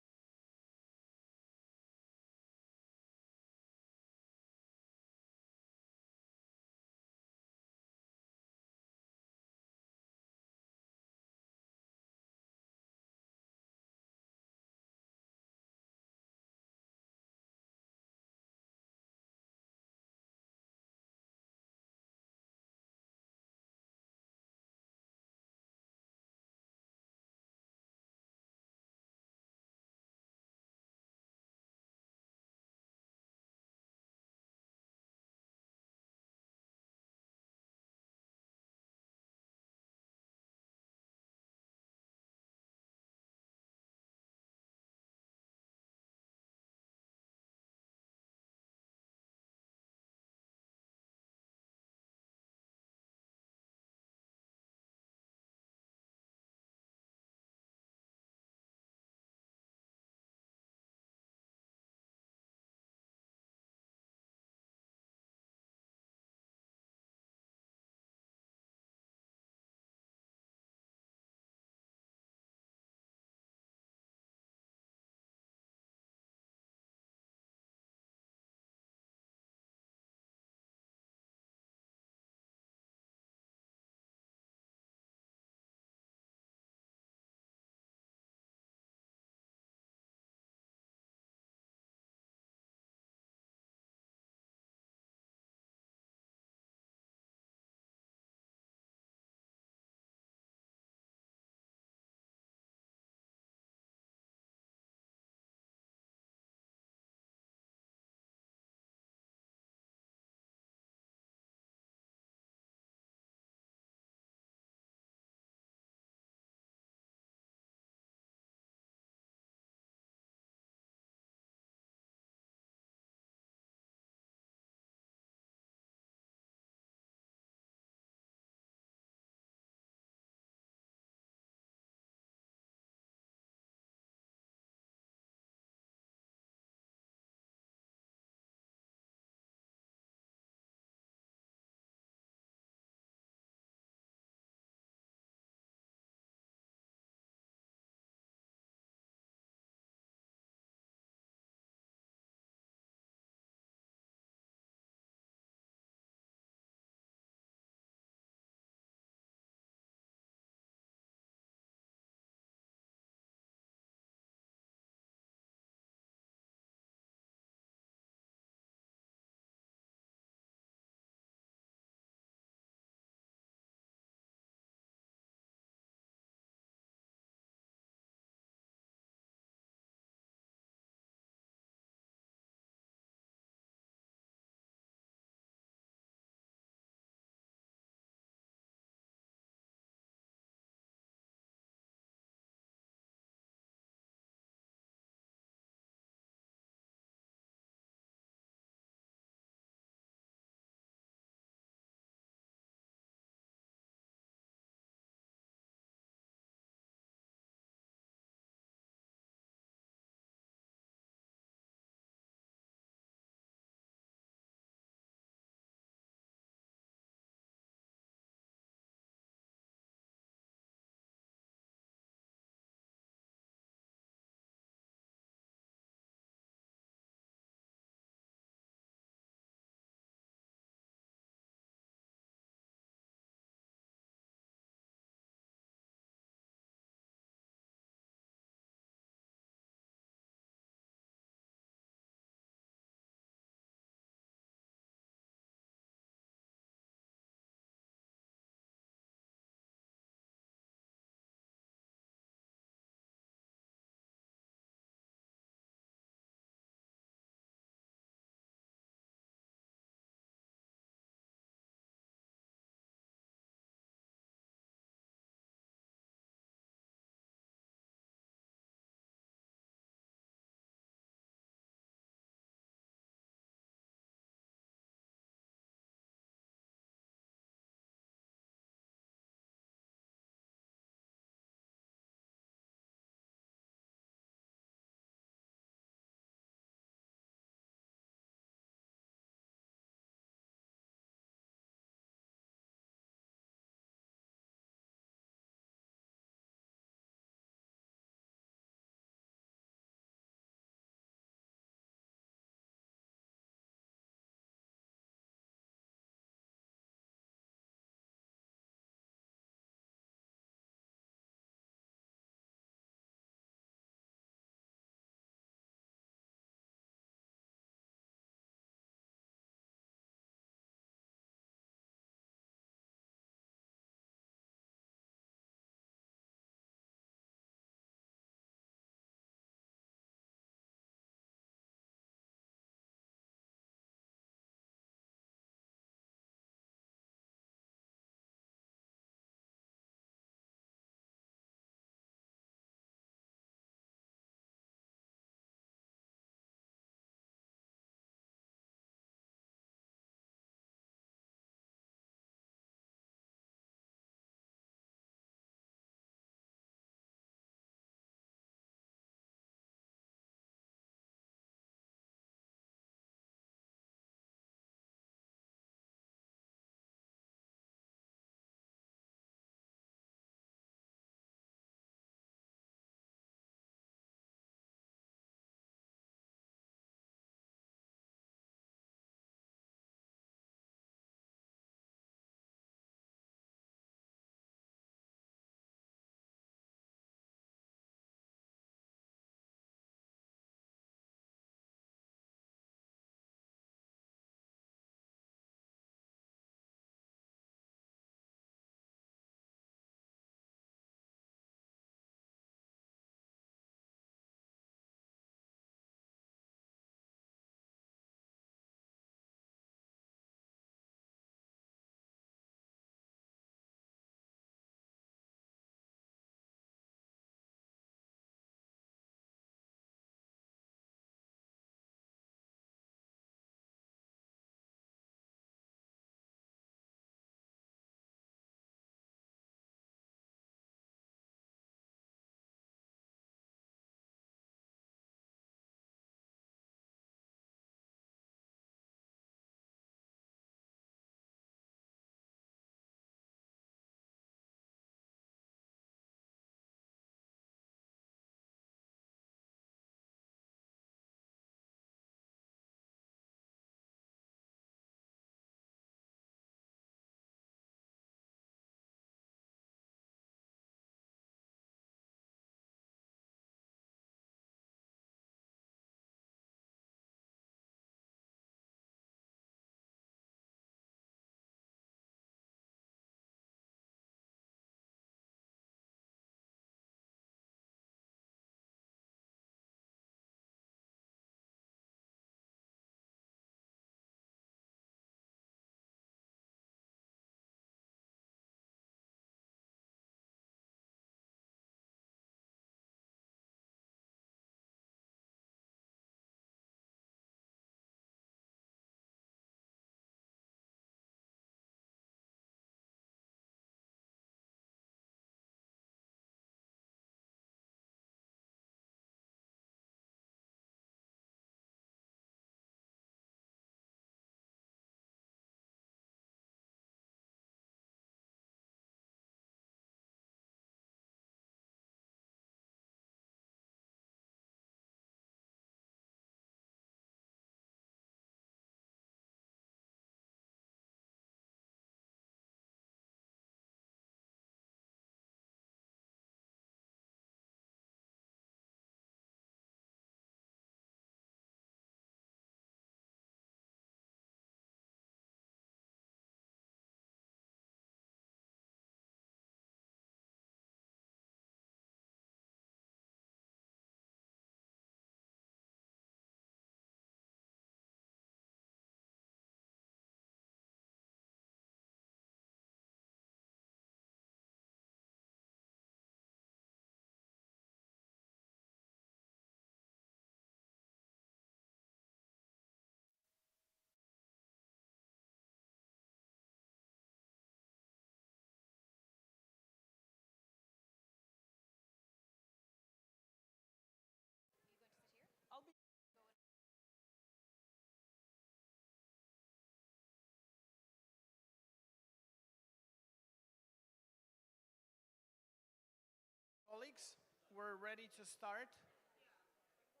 colleagues, we're ready to start. Did you send one in? I did, but I don't have to use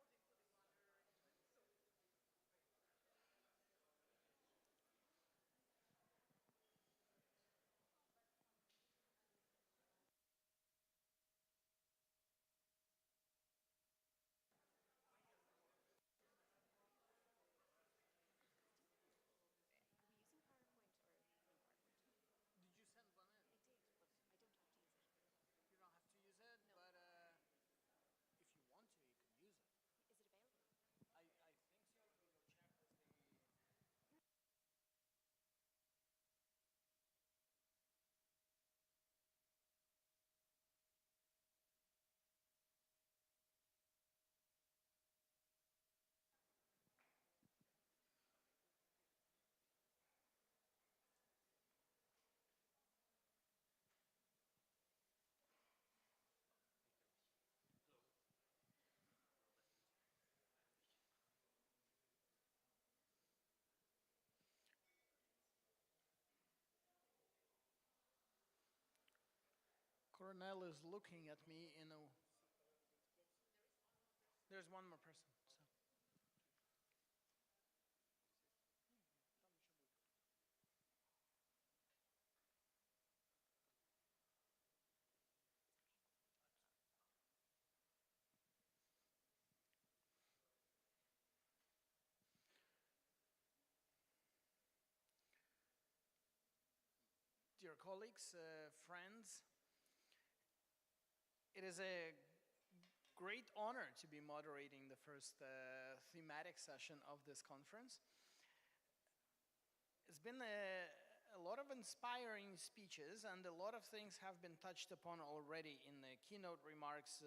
it. You don't have to use it, no. But if you want to, you can use it. Is it available? I think so. Let me go check with the... Coronel is looking at me in a... There's one more person. So. Dear colleagues, friends, it is a great honor to be moderating the first thematic session of this conference. It's been a lot of inspiring speeches, and a lot of things have been touched upon already in the keynote remarks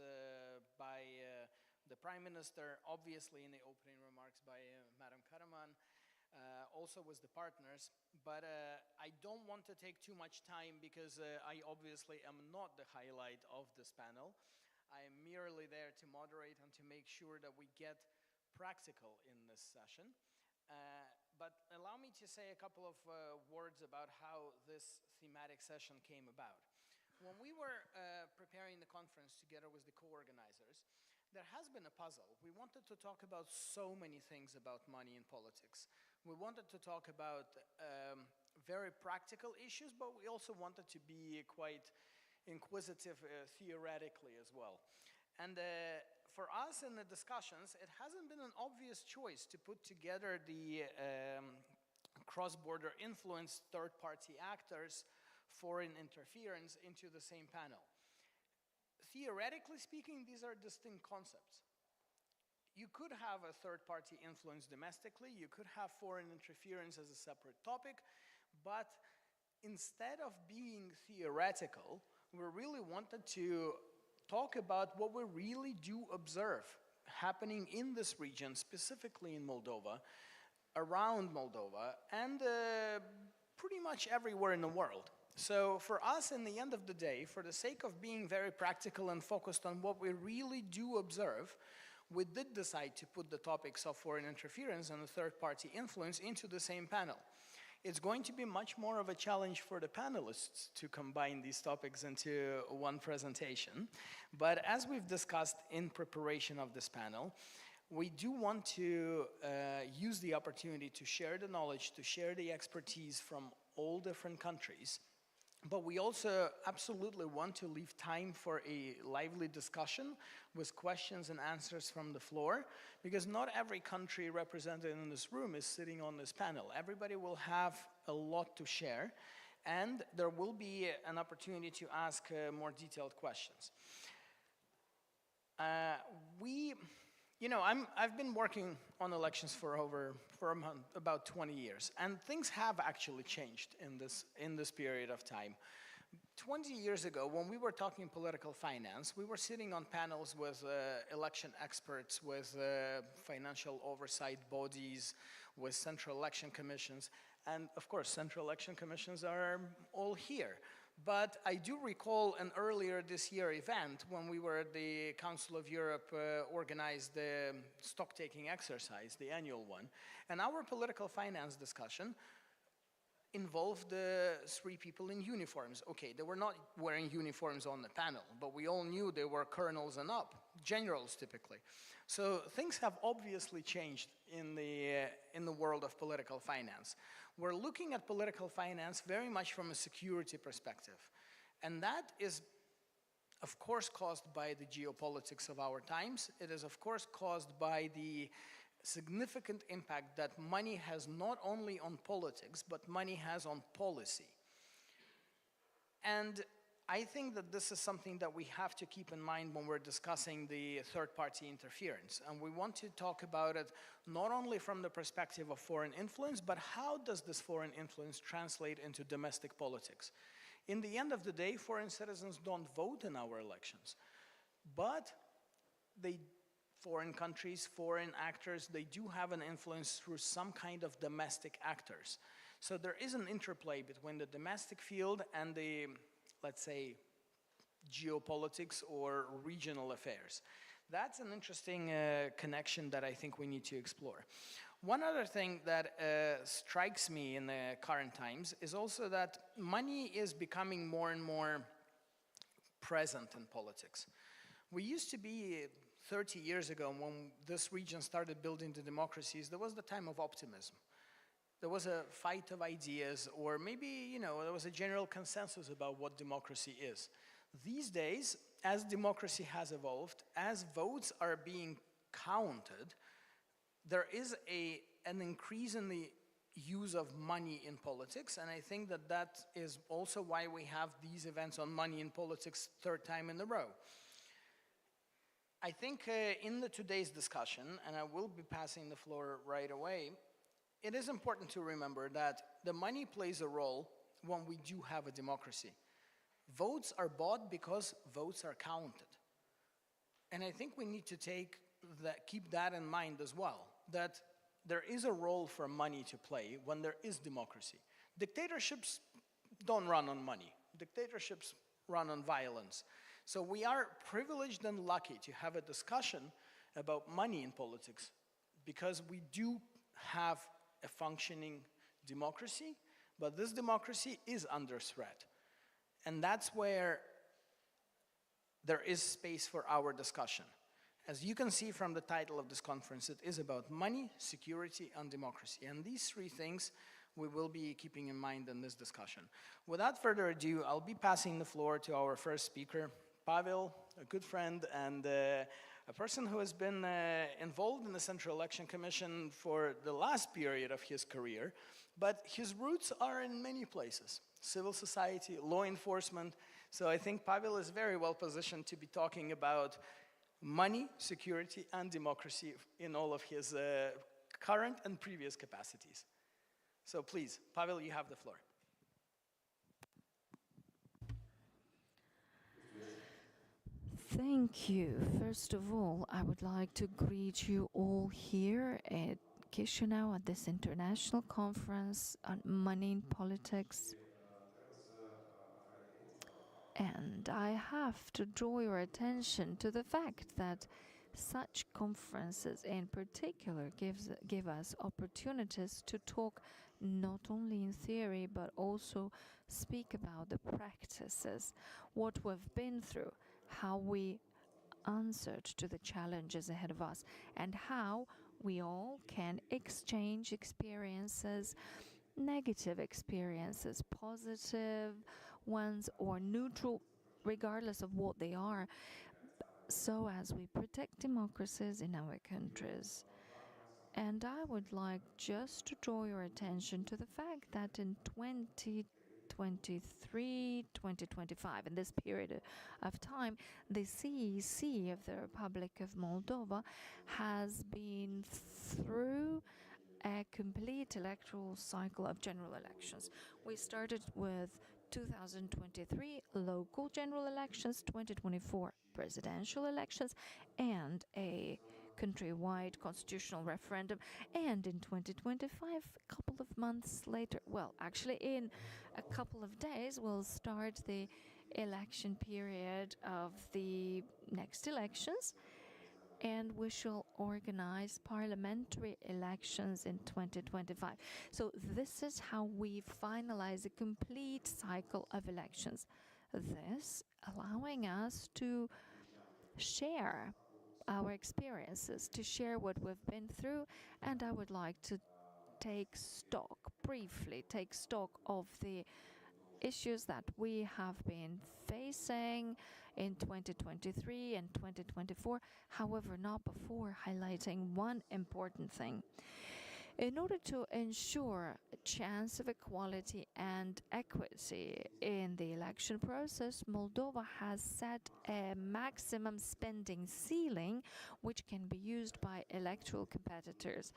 by the Prime Minister, obviously in the opening remarks by Madam Karaman, also with the partners. But I don't want to take too much time because I obviously am not the highlight of this panel. I am merely there to moderate and to make sure that we get practical in this session. But allow me to say a couple of words about how this thematic session came about. When we were preparing the conference together with the co-organizers, there has been a puzzle. We wanted to talk about so many things about money in politics. We wanted to talk about very practical issues, but we also wanted to be quite inquisitive theoretically as well. And for us in the discussions, it hasn't been an obvious choice to put together the cross-border influence, third-party actors, foreign interference into the same panel. Theoretically speaking, these are distinct concepts. You could have a third-party influence domestically, you could have foreign interference as a separate topic, but instead of being theoretical, we really wanted to talk about what we really do observe happening in this region, specifically in Moldova, around Moldova, and pretty much everywhere in the world. So for us, in the end of the day, for the sake of being very practical and focused on what we really do observe, we did decide to put the topics of foreign interference and third-party influence into the same panel. It's going to be much more of a challenge for the panelists to combine these topics into one presentation. But as we've discussed in preparation of this panel, we do want to use the opportunity to share the knowledge, to share the expertise from all different countries. But we also absolutely want to leave time for a lively discussion with questions and answers from the floor, because not every country represented in this room is sitting on this panel. Everybody will have a lot to share, and there will be an opportunity to ask more detailed questions. I've been working on elections for about 20 years, and things have actually changed in this period of time. 20 years ago, when we were talking political finance, we were sitting on panels with election experts, with financial oversight bodies, with central election commissions, and of course, central election commissions are all here. But I do recall an earlier this year event when we were at the Council of Europe organized the stock-taking exercise, the annual one. And our political finance discussion involved three people in uniforms. Okay, they were not wearing uniforms on the panel, but we all knew they were colonels and up, generals typically. So things have obviously changed in the world of political finance. We're looking at political finance very much from a security perspective. And that is, of course, caused by the geopolitics of our times. It is, of course, caused by the significant impact that money has not only on politics, but money has on policy. And I think that this is something that we have to keep in mind when we're discussing the third-party interference. And we want to talk about it not only from the perspective of foreign influence, but how does this foreign influence translate into domestic politics? In the end of the day, foreign citizens don't vote in our elections, but foreign countries, foreign actors, they do have an influence through some kind of domestic actors. So there is an interplay between the domestic field and the, let's say, geopolitics or regional affairs. That's an interesting connection that I think we need to explore. One other thing that strikes me in the current times is also that money is becoming more and more present in politics. We used to be 30 years ago, when this region started building the democracies, there was the time of optimism. There was a fight of ideas, or maybe, there was a general consensus about what democracy is. These days, as democracy has evolved, as votes are being counted, there is an increase in the use of money in politics, and I think that that is also why we have these events on money in politics third time in a row. I think in today's discussion, and I will be passing the floor right away, it is important to remember that the money plays a role when we do have a democracy. Votes are bought because votes are counted. And I think we need to keep that in mind as well, that there is a role for money to play when there is democracy. Dictatorships don't run on money. Dictatorships run on violence. So we are privileged and lucky to have a discussion about money in politics because we do have a functioning democracy, but this democracy is under threat. And that's where there is space for our discussion. As you can see from the title of this conference, it is about money, security, and democracy. And these three things we will be keeping in mind in this discussion. Without further ado, I'll be passing the floor to our first speaker, Pavel, a good friend and a person who has been involved in the Central Election Commission for the last period of his career, but his roots are in many places: civil society, law enforcement. So I think Pavel is very well positioned to be talking about money, security, and democracy in all of his current and previous capacities. So please, Pavel, you have the floor. Thank you. First of all, I would like to greet you all here at Chisinau at this international conference on money in politics. And I have to draw your attention to the fact that such conferences in particular give us opportunities to talk not only in theory but also speak about the practices, what we've been through, how we answered to the challenges ahead of us, and how we all can exchange experiences, negative experiences, positive ones or neutral, regardless of what they are, so as we protect democracies in our countries. And I would like just to draw your attention to the fact that in 2023, 2025, in this period of time, the CEC of the Republic of Moldova has been through a complete electoral cycle of general elections. We started with 2023 local general elections, 2024 presidential elections, and a countrywide constitutional referendum. And in 2025, a couple of months later, well, actually in a couple of days, we'll start the election period of the next elections. and we shall organize parliamentary elections in 2025. So this is how we finalize a complete cycle of elections. This allowing us to share our experiences, to share what we've been through, and I would like to briefly take stock of the issues that we have been facing in 2023 and 2024, however, not before highlighting one important thing. In order to ensure a chance of equality and equity in the election process, Moldova has set a maximum spending ceiling which can be used by electoral competitors.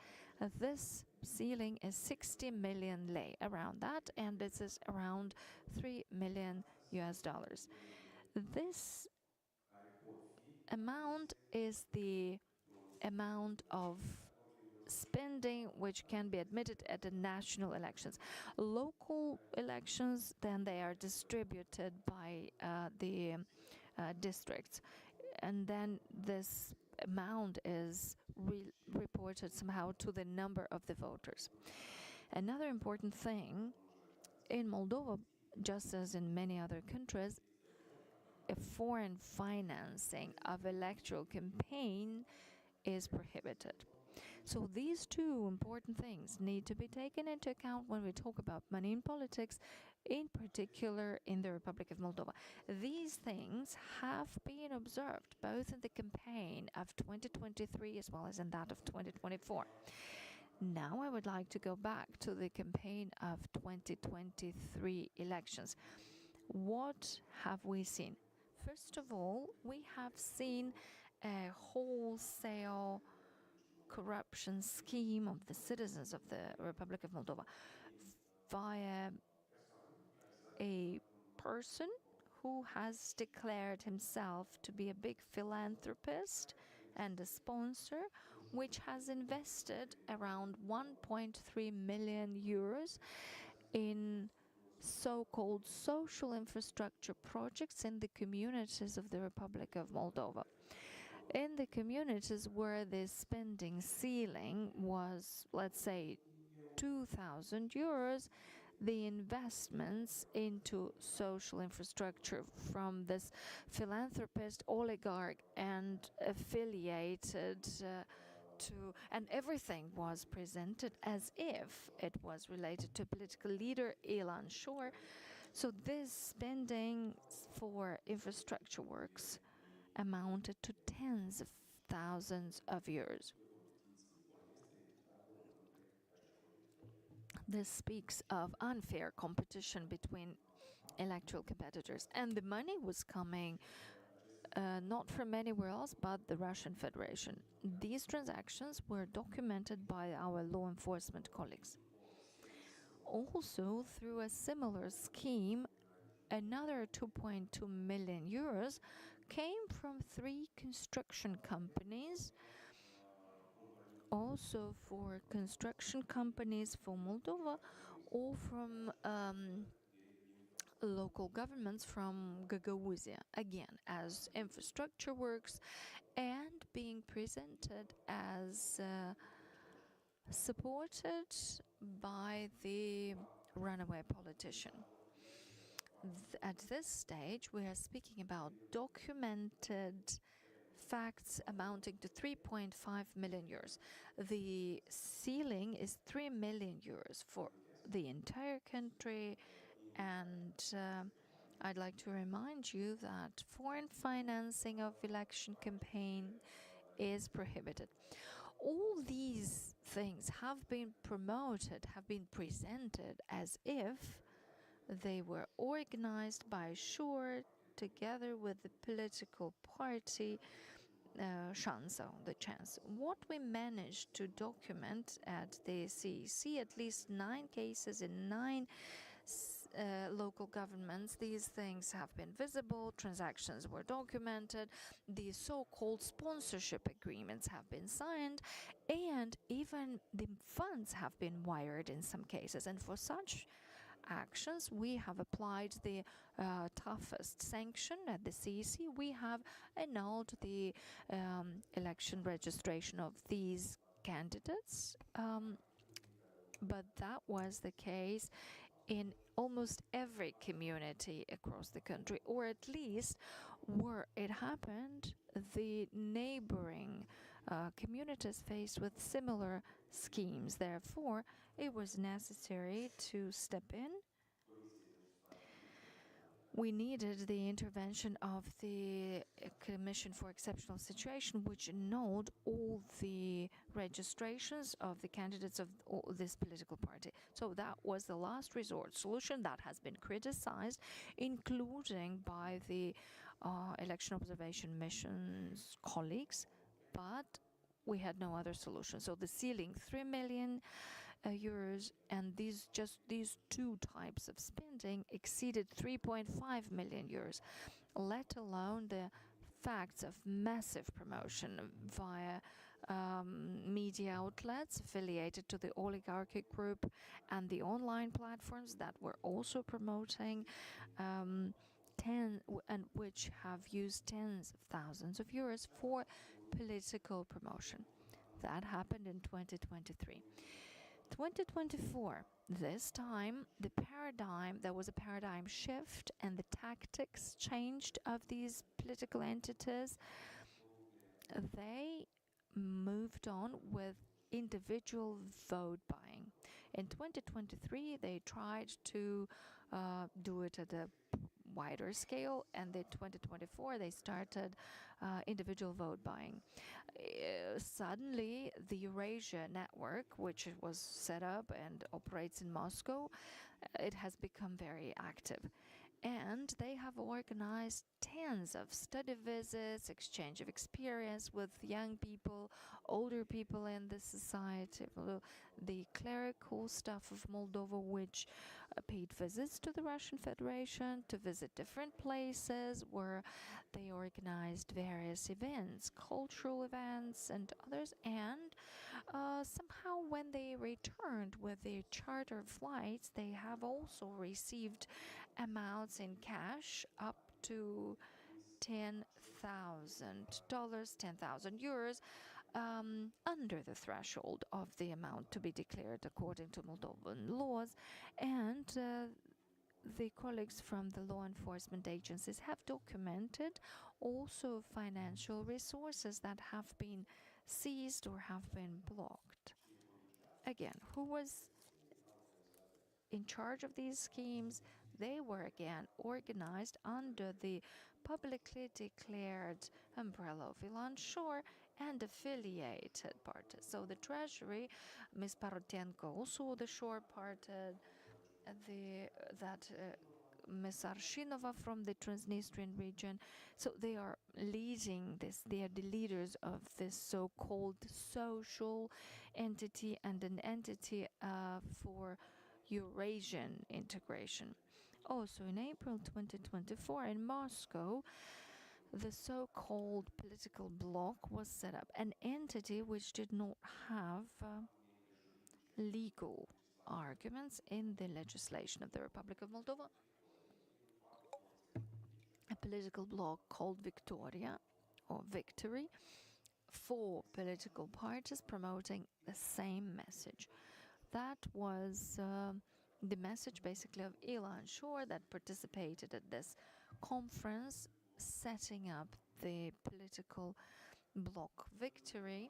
This ceiling is 60 million lei, around that, and this is around 3 million US dollars. This amount is the amount of spending which can be admitted at the national elections. Local elections, then they are distributed by the districts, and then this amount is reported somehow to the number of the voters. Another important thing in Moldova, just as in many other countries, a foreign financing of electoral campaign is prohibited. So these two important things need to be taken into account when we talk about money in politics, in particular in the Republic of Moldova. These things have been observed both in the campaign of 2023 as well as in that of 2024. Now I would like to go back to the campaign of 2023 elections. What have we seen? First of all, we have seen a wholesale corruption scheme of the citizens of the Republic of Moldova via a person who has declared himself to be a big philanthropist and a sponsor, which has invested around 1.3 million euros in so-called social infrastructure projects in the communities of the Republic of Moldova. In the communities where the spending ceiling was, let's say, 2,000 euros, the investments into social infrastructure from this philanthropist, oligarch, and affiliated and everything was presented as if it was related to political leader Ilan Shor. So this spending for infrastructure works amounted to tens of thousands of euros. This speaks of unfair competition between electoral competitors, and the money was coming not from anywhere else but the Russian Federation. These transactions were documented by our law enforcement colleagues. Also, through a similar scheme, another 2.2 million euros came from 3 construction companies, also for construction companies for Moldova, or from local governments from Gagauzia, again as infrastructure works, and being presented as supported by the runaway politician. At this stage, we are speaking about documented facts amounting to 3.5 million euros. The ceiling is 3 million euros for the entire country, and I'd like to remind you that foreign financing of election campaign is prohibited. All these things have been promoted, have been presented as if they were organized by Shor together with the political party the chance. What we managed to document at the CEC, at least 9 cases in 9 local governments, these things have been visible, transactions were documented, the so-called sponsorship agreements have been signed, and even the funds have been wired in some cases. And for such actions. We have applied the toughest sanction at the CEC. We have annulled the election registration of these candidates. But that was the case in almost every community across the country, or at least where it happened, the neighboring communities faced with similar schemes. Therefore, it was necessary to step in. We needed the intervention of the Commission for Exceptional Situation, which annulled all the registrations of the candidates of this political party. So that was the last resort solution that has been criticized, including by the election observation mission's colleagues, but we had no other solution. So the ceiling, 3 million euros, and these two types of spending exceeded 3.5 million euros, let alone the facts of massive promotion via media outlets affiliated to the oligarchic group and the online platforms that were also promoting and which have used tens of thousands of euros for political promotion. That happened in 2023. 2024, this time there was a paradigm shift and the tactics changed of these political entities. They moved on with individual vote buying. In 2023, they tried to do it at a wider scale, and in 2024 they started individual vote buying. Suddenly, the Eurasia network, which was set up and operates in Moscow, it has become very active. And they have organized tens of study visits, exchange of experience with young people, older people in the society, the clerical staff of Moldova, which paid visits to the Russian Federation to visit different places where they organized various events, cultural events and others. And somehow when they returned with their charter flights, they have also received amounts in cash up to $10,000, 10,000 euros, under the threshold of the amount to be declared according to Moldovan laws. And the colleagues from the law enforcement agencies have documented also financial resources that have been seized or have been blocked. Again, who was in charge of these schemes? They were again organized under the publicly declared umbrella of Ilan Shore and affiliated parties. So the Treasury, Ms. Parotenko, also the Shore party, Ms. Arshinova from the Transnistrian region. So they are leading this, they are the leaders of this so-called social entity and an entity for Eurasian integration. Also, in April 2024 in Moscow, the so-called political bloc was set up, an entity which did not have legal arguments in the legislation of the Republic of Moldova. A political bloc called Victoria, or Victory, four political parties promoting the same message. That was the message basically of Ilan Shore that participated at this conference setting up the political bloc Victory,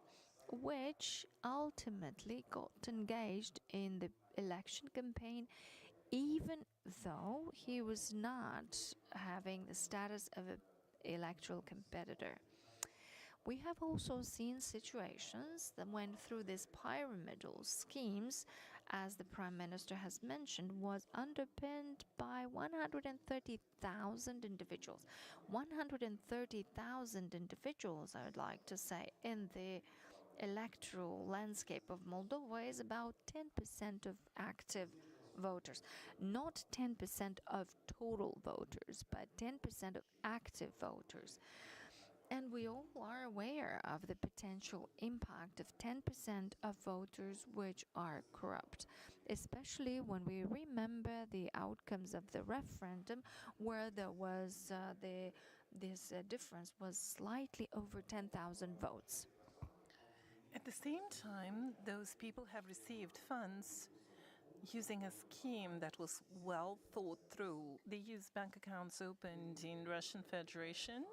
which ultimately got engaged in the election campaign, even though he was not having the status of an electoral competitor. We have also seen situations that went through these pyramidal schemes, as the Prime Minister has mentioned, was underpinned by 130,000 individuals. 130,000 individuals, I would like to say, in the electoral landscape of Moldova is about 10% of active voters. Not 10% of total voters, but 10% of active voters. And we all are aware of the potential impact of 10% of voters which are corrupt, especially when we remember the outcomes of the referendum where there was this difference was slightly over 10,000 votes. At the same time, those people have received funds using a scheme that was well thought through. They used bank accounts opened in Russian Federation,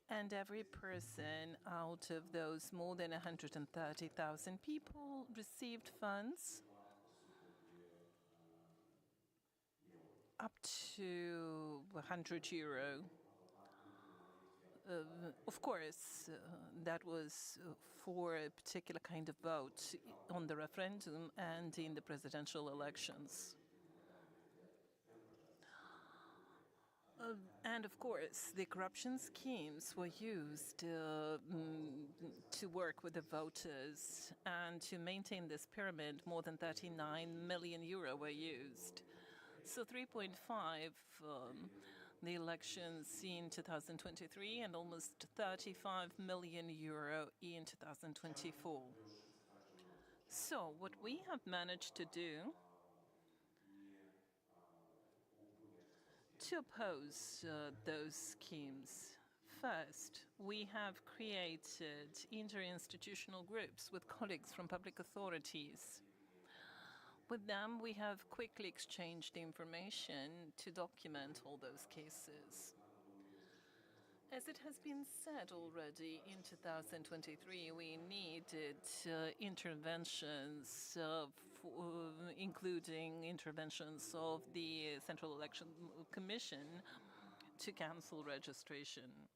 and every person out of those more than 130,000 people received funds up to €100. Of course, that was for a particular kind of vote on the referendum and in the presidential elections. And of course, the corruption schemes were used to work with the voters and to maintain this pyramid. More than €39 million were used. So 3.5 the elections in 2023 and almost €35 million in 2024. So what we have managed to do to oppose those schemes. First, we have created interinstitutional groups with colleagues from public authorities. With them, we have quickly exchanged information to document all those cases. As it has been said already, in 2023, we needed interventions, including interventions of the Central Election Commission to cancel registration.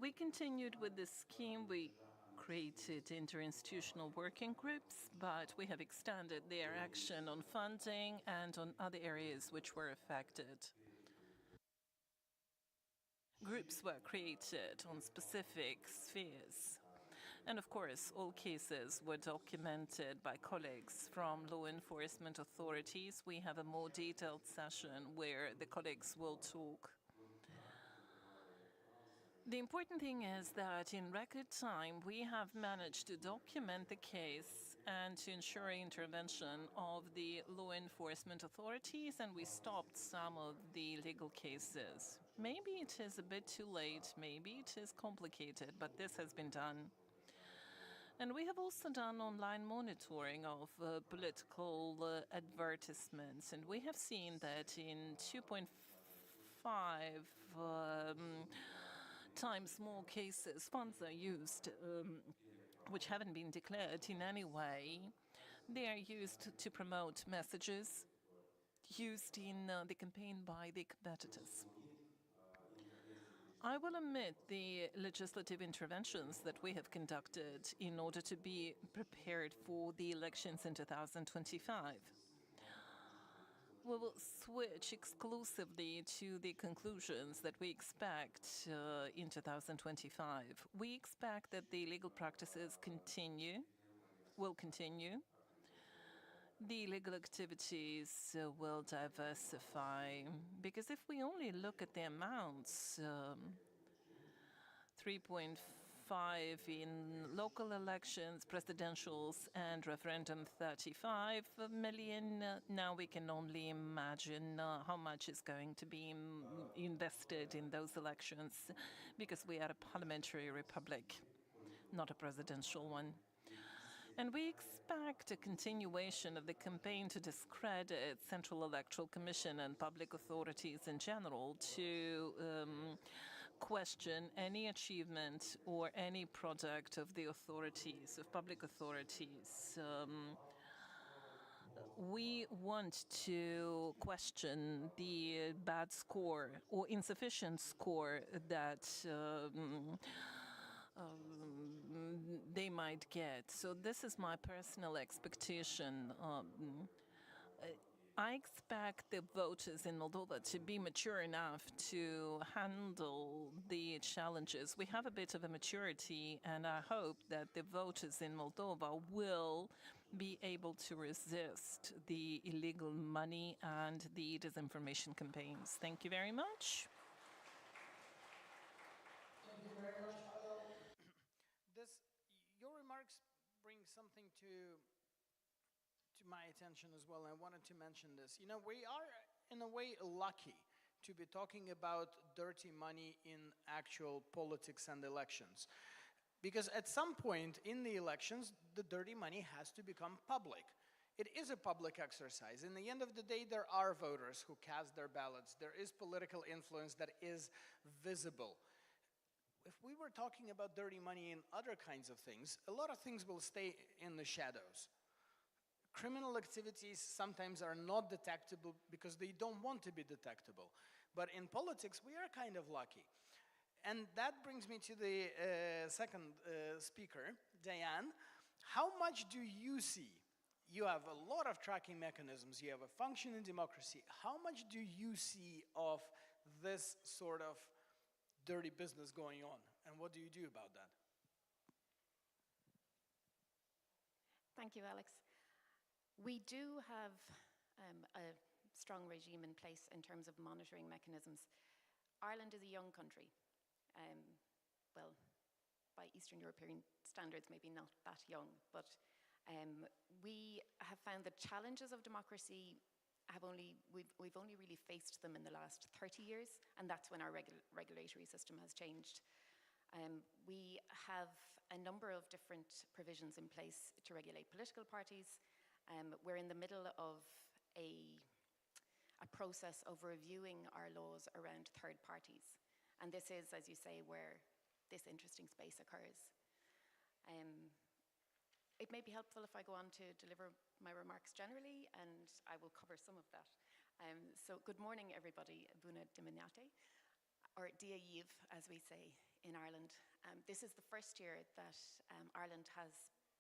We continued with this scheme. We created interinstitutional working groups, but we have extended their action on funding and on other areas which were affected. Groups were created on specific spheres. And of course, all cases were documented by colleagues from law enforcement authorities. We have a more detailed session where the colleagues will talk. The important thing is that in record time, we have managed to document the case and to ensure intervention of the law enforcement authorities, and we stopped some of the legal cases. Maybe it is a bit too late, maybe it is complicated, but this has been done. And we have also done online monitoring of political advertisements, and we have seen that in 2.5 times more cases, funds are used which haven't been declared in any way. They are used to promote messages used in the campaign by the competitors. I will omit the legislative interventions that we have conducted in order to be prepared for the elections in 2025. We will switch exclusively to the conclusions that we expect in 2025. We expect that the legal practices will continue. The legal activities will diversify, because if we only look at the amounts, 3.5 in local elections, presidentials and referendum 35 million. Now we can only imagine how much is going to be invested in those elections, because we are a parliamentary republic, not a presidential one. And we expect a continuation of the campaign to discredit Central Electoral Commission and public authorities in general, to question any achievement or any product of the authorities, of public authorities. We want to question the bad score or insufficient score that they might get. So this is my personal expectation. I expect the voters in Moldova to be mature enough to handle the challenges. We have a bit of a maturity, and I hope that the voters in Moldova will be able to resist the illegal money and the disinformation campaigns. Thank you very much. bring something to my attention as well. I wanted to mention this. You know, we are in a way lucky to be talking about dirty money in actual politics and elections. Because at some point in the elections, the dirty money has to become public. It is a public exercise. In the end of the day, there are voters who cast their ballots. There is political influence that is visible. If we were talking about dirty money in other kinds of things, a lot of things will stay in the shadows. Criminal activities sometimes are not detectable because they don't want to be detectable. But in politics, we are kind of lucky. And that brings me to the second speaker, Diane. How much do you see? You have a lot of tracking mechanisms. You have a functioning democracy. How much do you see of this sort of dirty business going on? And what do you do about that? Thank you, Alex. We do have a strong regime in place in terms of monitoring mechanisms. Ireland is a young country. Well, by Eastern European standards, maybe not that young, but we have found the challenges of democracy we've only really faced them in the last 30 years, and that's when our regulatory system has changed. We have a number of different provisions in place to regulate political parties. We're in the middle of a process of reviewing our laws around third parties. And this is, as you say, where this interesting space occurs. It may be helpful if I go on to deliver my remarks generally, and I will cover some of that. So good morning, everybody. Buna Diminyate, or Dia Yiv, as we say in Ireland. This is the first year that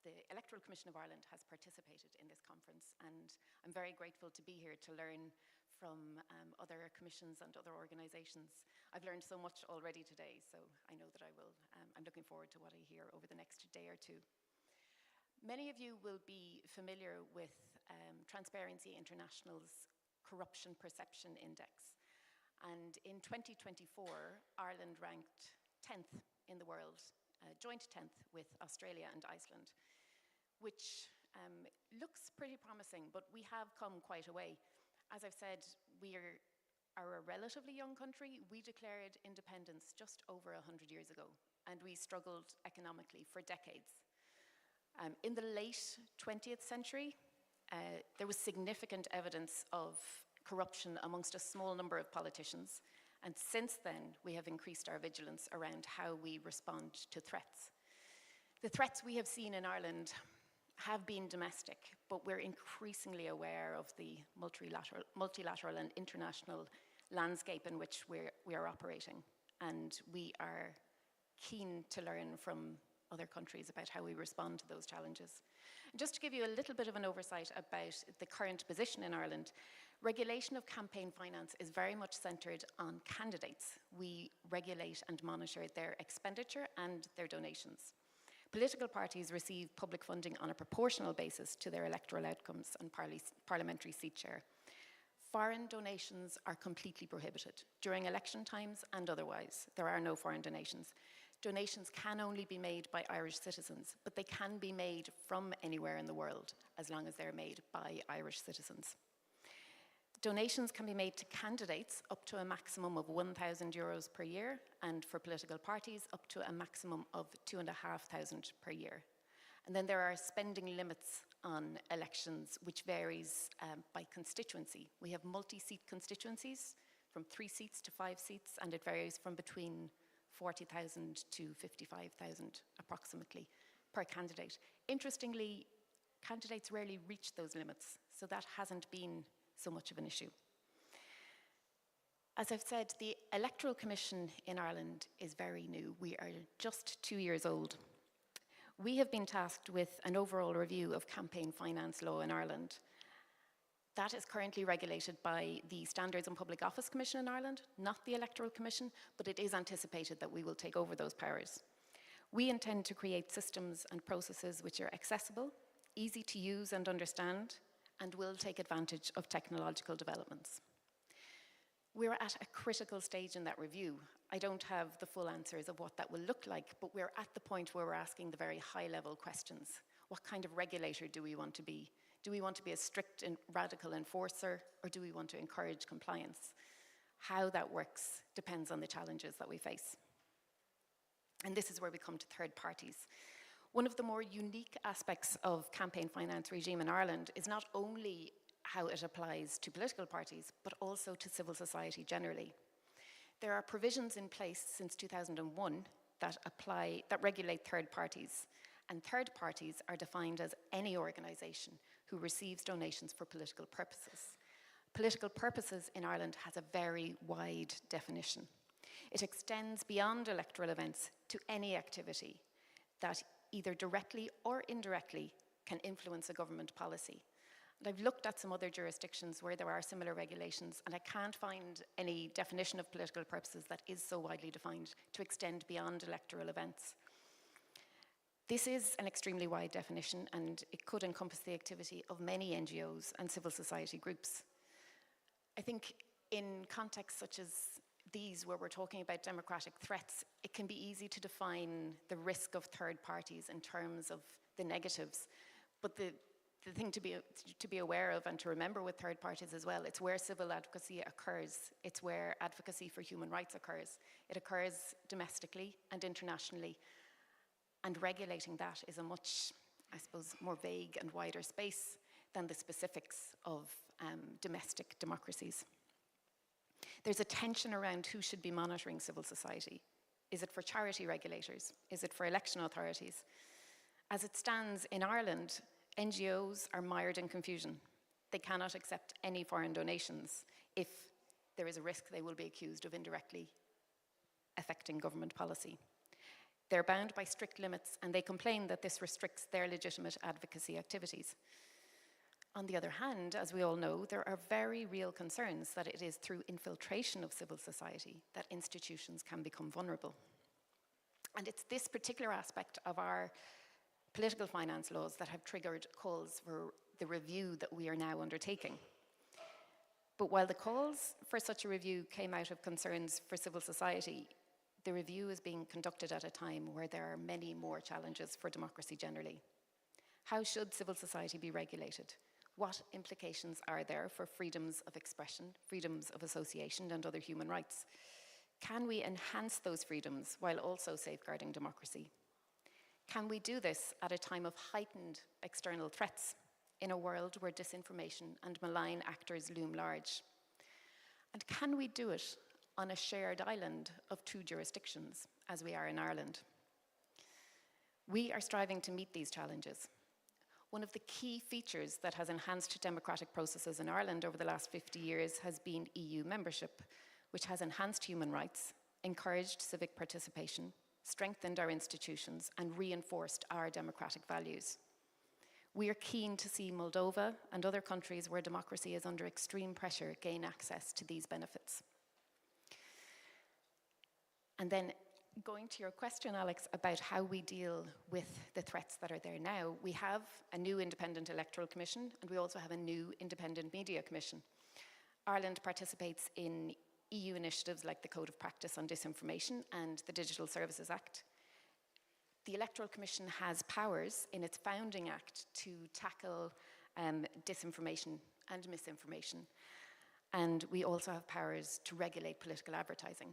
the Electoral Commission of Ireland has participated in this conference, and I'm very grateful to be here to learn from other commissions and other organisations. I've learned so much already today, so I know that I'm looking forward to what I hear over the next day or two. Many of you will be familiar with Transparency International's Corruption Perception Index, and in 2024, Ireland ranked 10th in the world, joint 10th with Australia and Iceland, which looks pretty promising, but we have come quite a way. As I've said, we are a relatively young country. We declared independence just over 100 years ago, and we struggled economically for decades. In the late 20th century, there was significant evidence of corruption amongst a small number of politicians, and since then, we have increased our vigilance around how we respond to threats. The threats we have seen in Ireland have been domestic, but we're increasingly aware of the multilateral and international landscape in which we are operating, and we are keen to learn from other countries about how we respond to those challenges. Just to give you a little bit of an oversight about the current position in Ireland, regulation of campaign finance is very much centred on candidates. We regulate and monitor their expenditure and their donations. Political parties receive public funding on a proportional basis to their electoral outcomes and parliamentary seat share. Foreign donations are completely prohibited during election times and otherwise. There are no foreign donations. Donations can only be made by Irish citizens, but they can be made from anywhere in the world as long as they're made by Irish citizens. Donations can be made to candidates up to a maximum of €1,000 per year, and for political parties up to a maximum of €2,500 per year. And then there are spending limits on elections, which varies by constituency. We have multi-seat constituencies from 3 seats to 5 seats, and it varies from between 40,000 to 55,000 approximately per candidate. Interestingly, candidates rarely reach those limits, so that hasn't been so much of an issue. As I've said, the Electoral Commission in Ireland is very new. We are just 2 years old. We have been tasked with an overall review of campaign finance law in Ireland. That is currently regulated by the Standards and Public Office Commission in Ireland, not the Electoral Commission, but it is anticipated that we will take over those powers. We intend to create systems and processes which are accessible, easy to use and understand, and will take advantage of technological developments. We're at a critical stage in that review. I don't have the full answers of what that will look like, but we're at the point where we're asking the very high-level questions. What kind of regulator do we want to be? Do we want to be a strict and radical enforcer, or do we want to encourage compliance? How that works depends on the challenges that we face. And this is where we come to third parties. One of the more unique aspects of campaign finance regime in Ireland is not only how it applies to political parties, but also to civil society generally. There are provisions in place since 2001 that regulate third parties, and third parties are defined as any organisation who receives donations for political purposes. Political purposes in Ireland has a very wide definition. It extends beyond electoral events to any activity that either directly or indirectly can influence a government policy. And I've looked at some other jurisdictions where there are similar regulations, and I can't find any definition of political purposes that is so widely defined to extend beyond electoral events. This is an extremely wide definition, and it could encompass the activity of many NGOs and civil society groups. I think in contexts such as these, where we're talking about democratic threats, it can be easy to define the risk of third parties in terms of the negatives. But the thing to be aware of and to remember with third parties as well, it's where civil advocacy occurs. It's where advocacy for human rights occurs. It occurs domestically and internationally. And regulating that is a much, I suppose, more vague and wider space than the specifics of domestic democracies. There's a tension around who should be monitoring civil society. Is it for charity regulators? Is it for election authorities? As it stands in Ireland, NGOs are mired in confusion. They cannot accept any foreign donations if there is a risk they will be accused of indirectly affecting government policy. They're bound by strict limits, and they complain that this restricts their legitimate advocacy activities. On the other hand, as we all know, there are very real concerns that it is through infiltration of civil society that institutions can become vulnerable. And it's this particular aspect of our political finance laws that have triggered calls for the review that we are now undertaking. But while the calls for such a review came out of concerns for civil society, the review is being conducted at a time where there are many more challenges for democracy generally. How should civil society be regulated? What implications are there for freedoms of expression, freedoms of association, and other human rights? Can we enhance those freedoms while also safeguarding democracy? Can we do this at a time of heightened external threats in a world where disinformation and malign actors loom large? And can we do it on a shared island of two jurisdictions, as we are in Ireland? We are striving to meet these challenges. One of the key features that has enhanced democratic processes in Ireland over the last 50 years has been EU membership, which has enhanced human rights, encouraged civic participation, strengthened our institutions, and reinforced our democratic values. We are keen to see Moldova and other countries where democracy is under extreme pressure gain access to these benefits. And then, going to your question, Alex, about how we deal with the threats that are there now, we have a new independent electoral commission, and we also have a new independent media commission. Ireland participates in EU initiatives like the Code of Practice on Disinformation and the Digital Services Act. The Electoral Commission has powers in its founding act to tackle disinformation and misinformation. And we also have powers to regulate political advertising.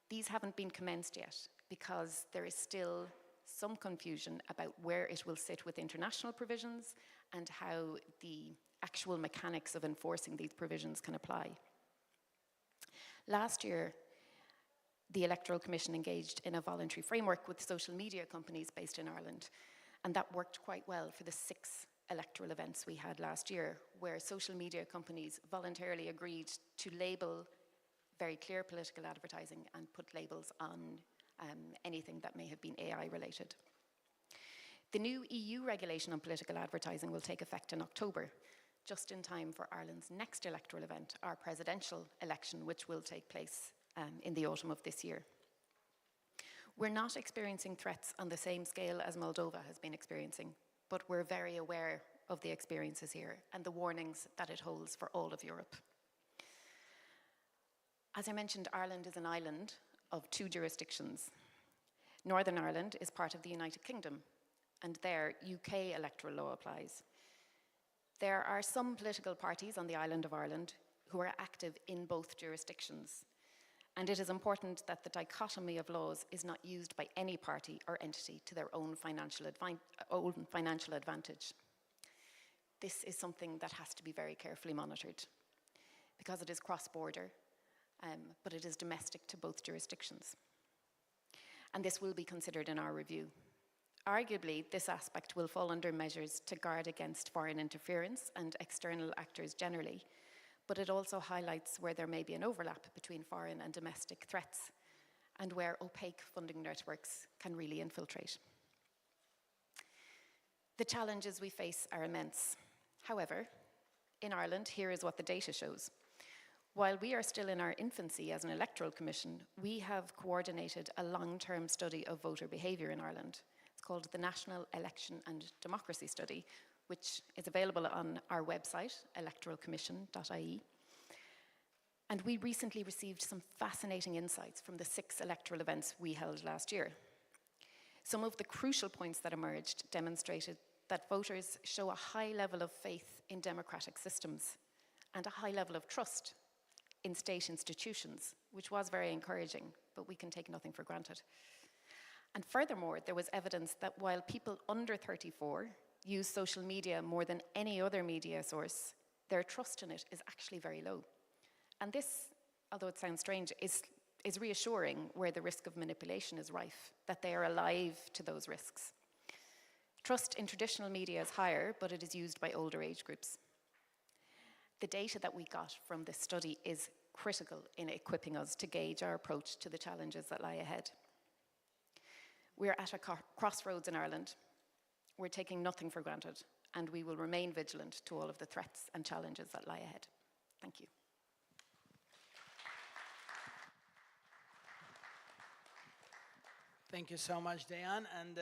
These haven't been commenced yet because there is still some confusion about where it will sit with international provisions and how the actual mechanics of enforcing these provisions can apply. Last year, the Electoral Commission engaged in a voluntary framework with social media companies based in Ireland, and that worked quite well for the 6 electoral events we had last year, where social media companies voluntarily agreed to label very clear political advertising and put labels on anything that may have been AI related. The new EU regulation on political advertising will take effect in October, just in time for Ireland's next electoral event, our presidential election, which will take place in the autumn of this year. We're not experiencing threats on the same scale as Moldova has been experiencing, but we're very aware of the experiences here and the warnings that it holds for all of Europe. As I mentioned, Ireland is an island of 2 jurisdictions. Northern Ireland is part of the United Kingdom, and there UK electoral law applies. There are some political parties on the island of Ireland who are active in both jurisdictions, and it is important that the dichotomy of laws is not used by any party or entity to their own financial advantage. This is something that has to be very carefully monitored because it is cross-border, but it is domestic to both jurisdictions. And this will be considered in our review. Arguably, this aspect will fall under measures to guard against foreign interference and external actors generally, but it also highlights where there may be an overlap between foreign and domestic threats and where opaque funding networks can really infiltrate. The challenges we face are immense. However, in Ireland, here is what the data shows. While we are still in our infancy as an electoral commission, we have coordinated a long-term study of voter behaviour in Ireland. It's called the National Election and Democracy Study, which is available on our website, electoralcommission.ie. And we recently received some fascinating insights from the 6 electoral events we held last year. Some of the crucial points that emerged demonstrated that voters show a high level of faith in democratic systems and a high level of trust in state institutions, which was very encouraging, but we can take nothing for granted. And furthermore, there was evidence that while people under 34 use social media more than any other media source, their trust in it is actually very low. And this, although it sounds strange, is reassuring where the risk of manipulation is rife, that they are alive to those risks. Trust in traditional media is higher, but it is used by older age groups. The data that we got from this study is critical in equipping us to gauge our approach to the challenges that lie ahead. We're at a crossroads in Ireland. We're taking nothing for granted, and we will remain vigilant to all of the threats and challenges that lie ahead. Thank you. Thank you so much, Diane. And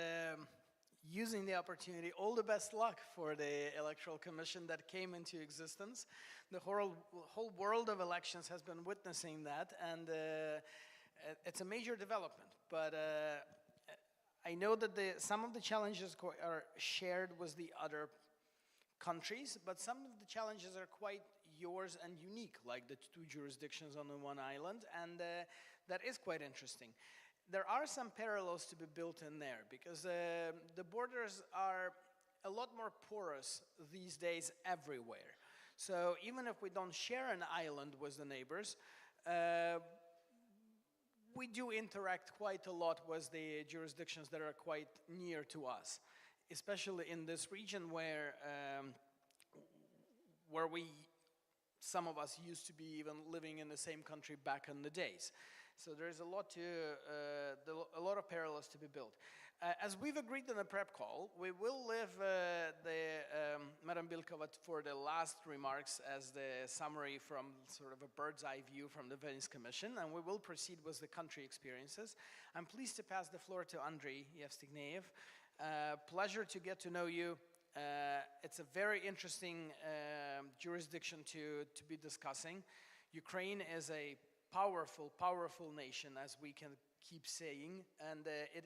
using the opportunity, all the best luck for the Electoral Commission that came into existence. The whole world of elections has been witnessing that, and it's a major development. But I know that some of the challenges are shared with the other countries, but some of the challenges are quite yours and unique, like the 2 jurisdictions on the one island, and that is quite interesting. There are some parallels to be built in there, because the borders are a lot more porous these days everywhere. So even if we don't share an island with the neighbors, we do interact quite a lot with the jurisdictions that are quite near to us, especially in this region where some of us used to be even living in the same country back in the days. So there's a lot of parallels to be built. As we've agreed in the prep call, we will leave Madam Bilkova for the last remarks as the summary from sort of a bird's eye view from the Venice Commission, and we will proceed with the country experiences. I'm pleased to pass the floor to Andrei Yevstigneyev. Pleasure to get to know you. It's a very interesting jurisdiction to be discussing. Ukraine is a powerful, powerful nation, as we can keep saying, and it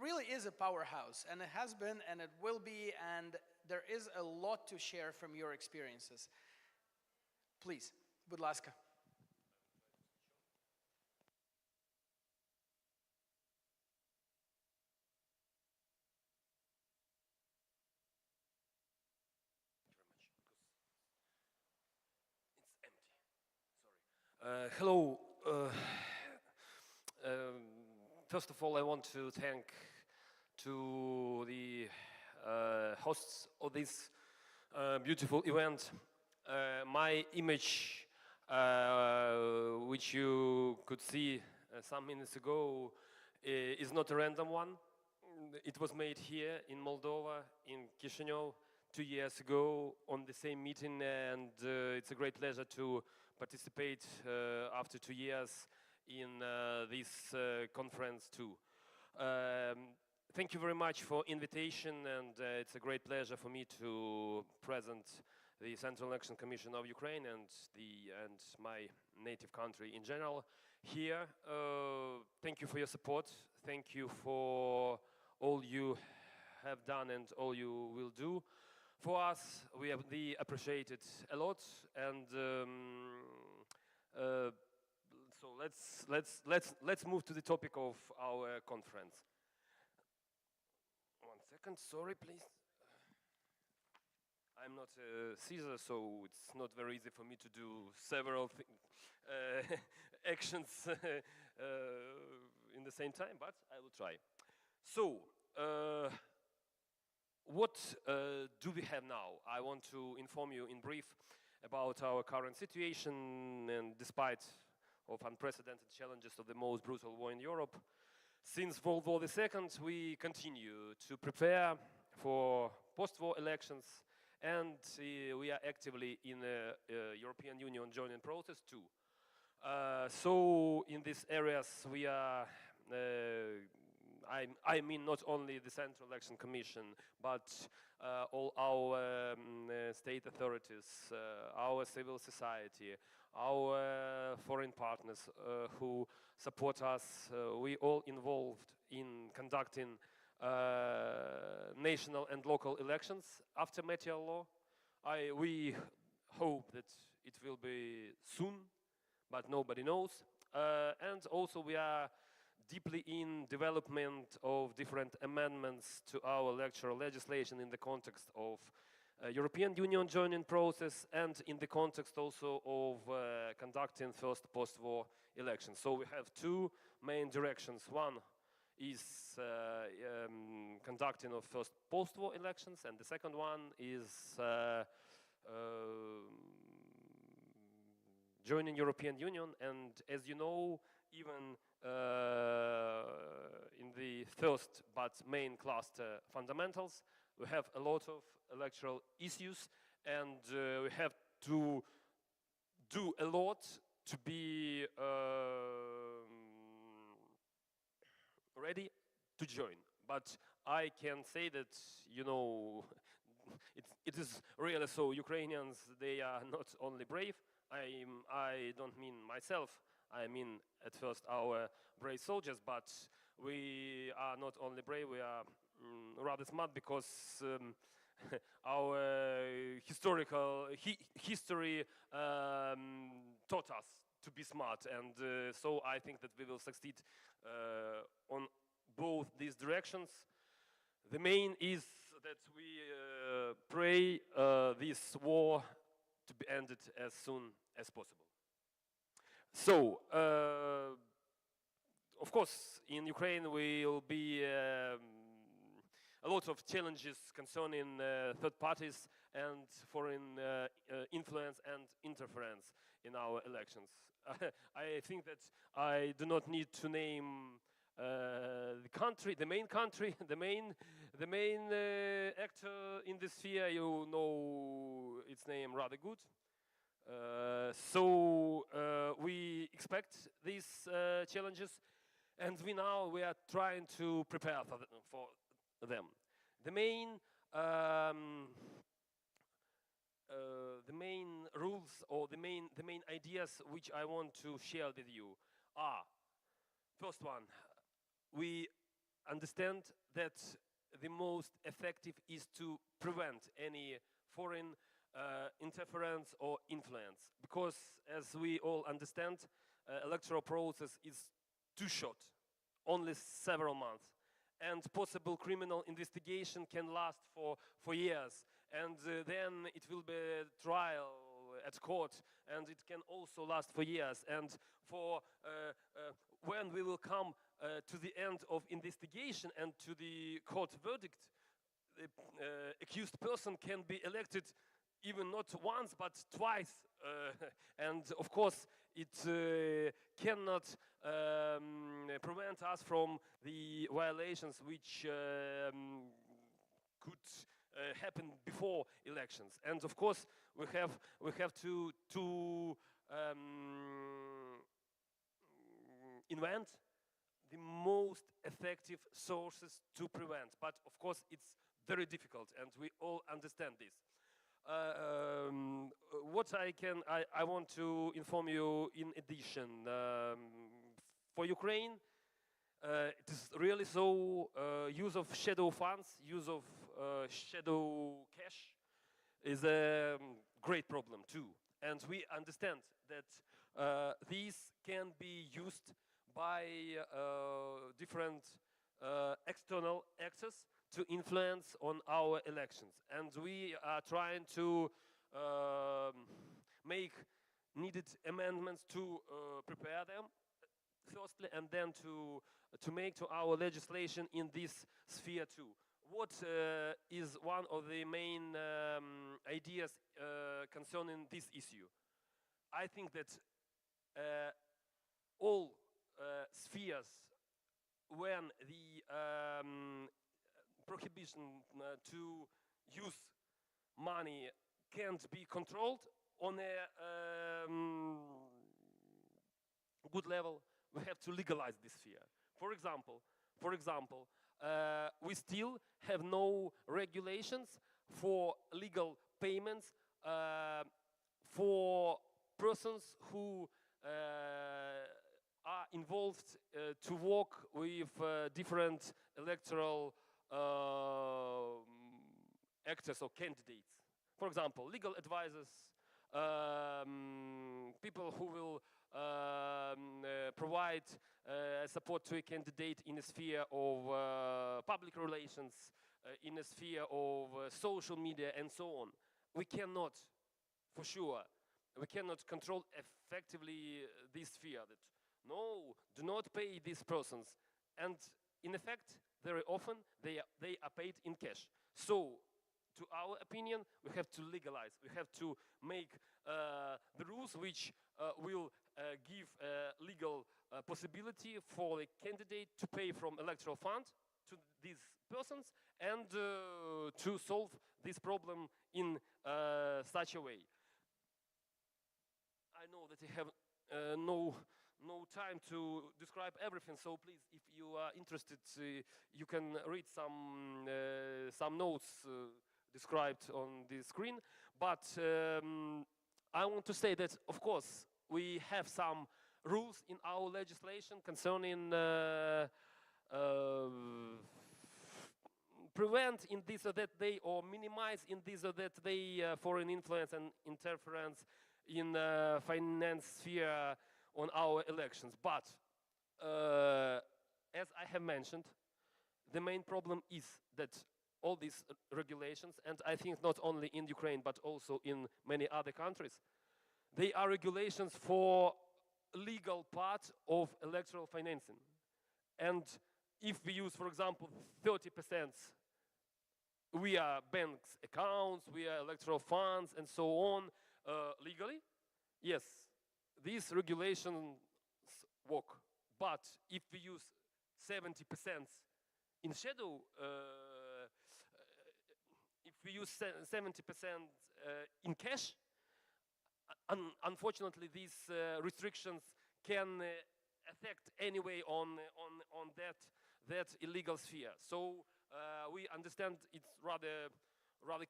really is a powerhouse, and it has been, and it will be, and there is a lot to share from your experiences. Please, будь ласка. Hello. First of all, I want to thank to the hosts of this beautiful event. My image, which you could see some minutes ago, is not a random one. It was made here in Moldova, in Chisinau, 2 years ago on the same meeting, and it's a great pleasure to participate after 2 years in this conference too. Thank you very much for invitation, and it's a great pleasure for me to present the Central Election Commission of Ukraine and my native country in general here. Thank you for your support. Thank you for all you have done and all you will do for us. We appreciate it a lot, and so let's move to the topic of our conference. 1 second, sorry, please. I'm not a Caesar, so it's not very easy for me to do several actions in the same time, but I will try. So, what do we have now? I want to inform you in brief about our current situation, and despite of unprecedented challenges of the most brutal war in Europe, since World War II, we continue to prepare for post-war elections, and we are actively in the European Union joining process too. So in these areas we are, I mean not only the Central Election Commission, but all our state authorities, our civil society, our foreign partners who support us, we all involved in conducting national and local elections after martial law. We hope that it will be soon, but nobody knows. And also we are deeply in development of different amendments to our electoral legislation in the context of European Union joining process and in the context also of conducting first post-war elections. So we have two main directions. One is conducting of first post-war elections, and the second one is joining European Union. And as you know, even in the first but main cluster, fundamentals, we have a lot of electoral issues, and we have to do a lot to be ready to join. But I can say that, you know, it is really so. Ukrainians, they are not only brave. I don't mean myself. I mean at first our brave soldiers, but we are not only brave, we are rather smart, because our history taught us to be smart, and so I think that we will succeed on both these directions. The main is that we pray this war to be ended as soon as possible. So, of course, in Ukraine will be a lot of challenges concerning third parties and foreign influence and interference in our elections. I think that I do not need to name the country, the main actor in this sphere. You know its name rather good. So we expect these challenges, and we are trying to prepare for them. The main rules or the main ideas which I want to share with you are: first one, we understand that the most effective is to prevent any foreign interference or influence, because as we all understand, electoral process is too short, only several months, and possible criminal investigation can last for years, and then it will be a trial at court, and it can also last for years, and for when we will come to the end of investigation and to the court verdict, the accused person can be elected even not once but twice, and of course it cannot prevent us from the violations which could happen before elections. And of course we have to invent the most effective sources to prevent, but of course it's very difficult, and we all understand this. What I want to inform you in addition, for Ukraine, it is really so use of shadow funds, use of shadow cash is a great problem too. And we understand that these can be used by different external actors to influence on our elections. And we are trying to make needed amendments to prepare them firstly, and then to make to our legislation in this sphere too. What is one of the main ideas concerning this issue? I think that all spheres when the prohibition to use money can't be controlled on a good level, we have to legalize this sphere. For example, we still have no regulations for legal payments for persons who are involved to work with different electoral actors or candidates. For example, legal advisors, people who will provide support to a candidate in a sphere of public relations, in a sphere of social media, and so on. We cannot, for sure, we cannot control effectively this sphere that, no, do not pay these persons. And in effect, very often they are paid in cash. So, to our opinion, we have to legalize. We have to make the rules which will give a legal possibility for the candidate to pay from electoral fund to these persons and to solve this problem in such a way. I know that I have no time to describe everything, so please, if you are interested, you can read some notes described on the screen. But I want to say that, of course, we have some rules in our legislation concerning prevent in this or that way, or minimize in this or that way foreign influence and interference in finance sphere on our elections. But as I have mentioned, the main problem is that all these regulations, and I think not only in Ukraine but also in many other countries, they are regulations for legal part of electoral financing. And if we use, for example, 30% via banks accounts, via electoral funds, and so on, legally, yes, these regulations work. But if we use 70% in shadow, if we use 70% in cash, unfortunately, these restrictions can affect anyway on that illegal sphere. So we understand it's rather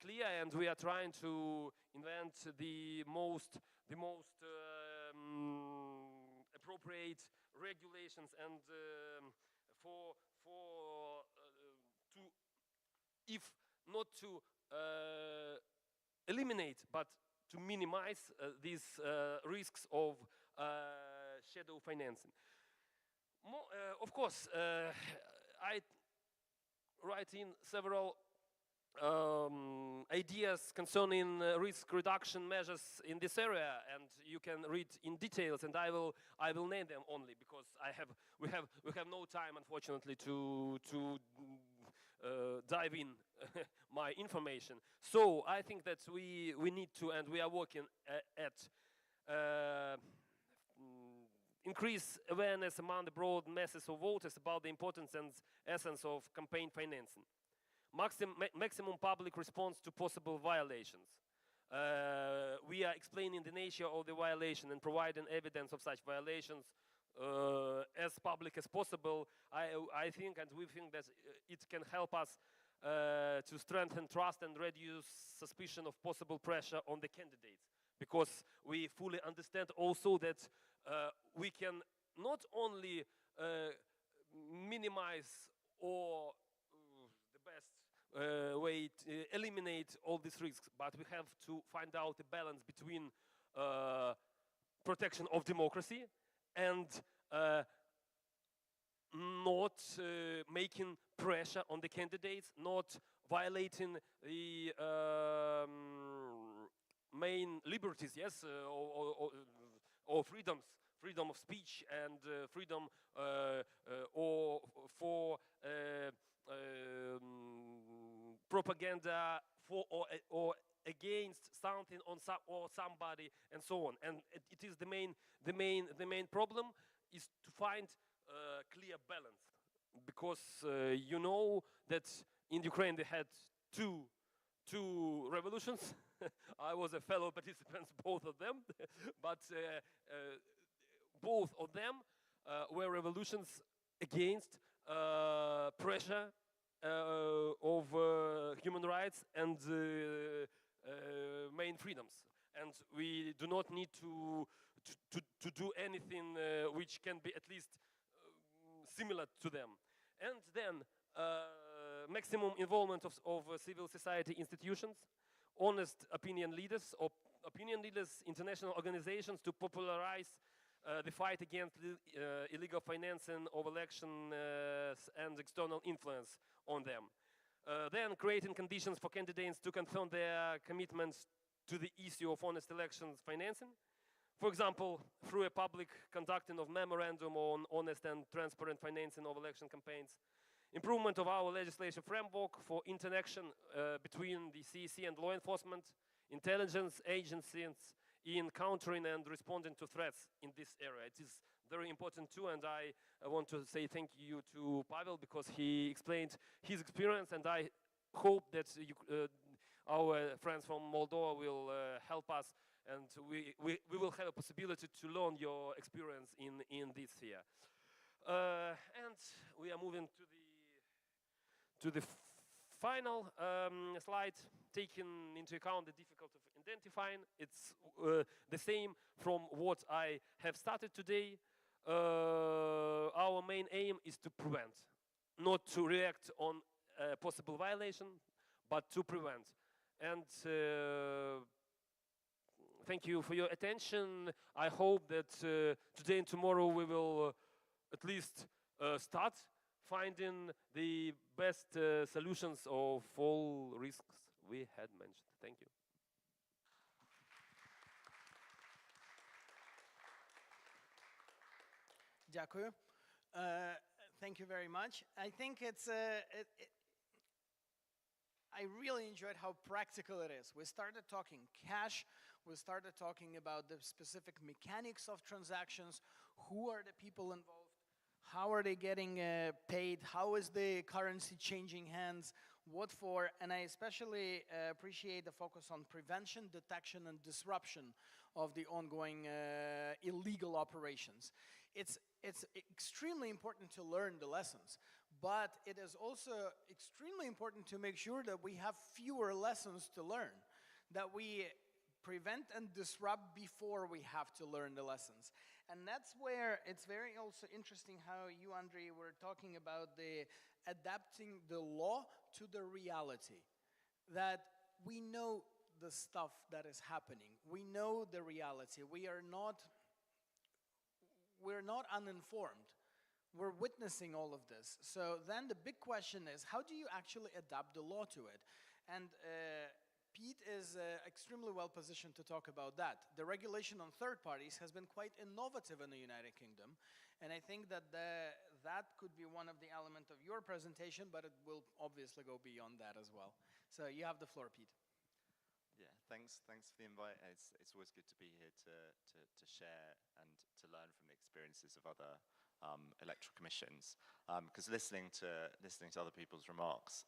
clear, and we are trying to invent the most appropriate regulations and to, if not to eliminate, but to minimize these risks of shadow financing. Of course, I write in several ideas concerning risk reduction measures in this area, and you can read in details, and I will name them only because we have no time, unfortunately, to dive in my information. So I think that we need to, and we are working at increase awareness among the broad masses of voters about the importance and essence of campaign financing. Maximum public response to possible violations. We are explaining the nature of the violation and providing evidence of such violations as public as possible. I think, and we think that it can help us to strengthen trust and reduce suspicion of possible pressure on the candidates. Because we fully understand also that we can not only minimize or the best way to eliminate all these risks, but we have to find out a balance between protection of democracy and not making pressure on the candidates, not violating the main liberties, yes, or freedoms, freedom of speech and freedom or for propaganda for or against something on or somebody and so on. And it is the main problem is to find clear balance, because you know that in Ukraine they had two revolutions. I was a fellow participant both of them, but both of them were revolutions against pressure of human rights and main freedoms. And we do not need to do anything which can be at least similar to them. And then maximum involvement of civil society institutions, honest opinion leaders, international organizations to popularize the fight against illegal financing of elections and external influence on them. Then creating conditions for candidates to confirm their commitments to the issue of honest elections financing. For example, through a public conducting of memorandum on honest and transparent financing of election campaigns. Improvement of our legislation framework for interaction between the CEC and law enforcement, intelligence agencies in countering and responding to threats in this area. It is very important too, and I want to say thank you to Pavel because he explained his experience, and I hope that our friends from Moldova will help us, and we will have a possibility to learn your experience in this sphere. And we are moving to the final slide, taking into account the difficulty of identifying. It's the same from what I have started today. Our main aim is to prevent, not to react on possible violation, but to prevent. And thank you for your attention. I hope that today and tomorrow we will at least start finding the best solutions of all risks we had mentioned. Thank you. Дякую. Thank you very much. I think I really enjoyed how practical it is. We started talking cash. We started talking about the specific mechanics of transactions. Who are the people involved? How are they getting paid? How is the currency changing hands? What for? And I especially appreciate the focus on prevention, detection, and disruption of the ongoing illegal operations. It's extremely important to learn the lessons, but it is also extremely important to make sure that we have fewer lessons to learn, that we prevent and disrupt before we have to learn the lessons. And that's where it's very also interesting how you, Andrei, were talking about the adapting the law to the reality, that we know the stuff that is happening. We know the reality. We're not uninformed. We're witnessing all of this. So then the big question is, how do you actually adapt the law to it? And Pete is extremely well positioned to talk about that. The regulation on third parties has been quite innovative in the United Kingdom, and I think that that could be one of the elements of your presentation, but it will obviously go beyond that as well. So you have the floor, Pete. Yeah, thanks for the invite. It's always good to be here to share and to learn from the experiences of other electoral commissions. Because listening to other people's remarks,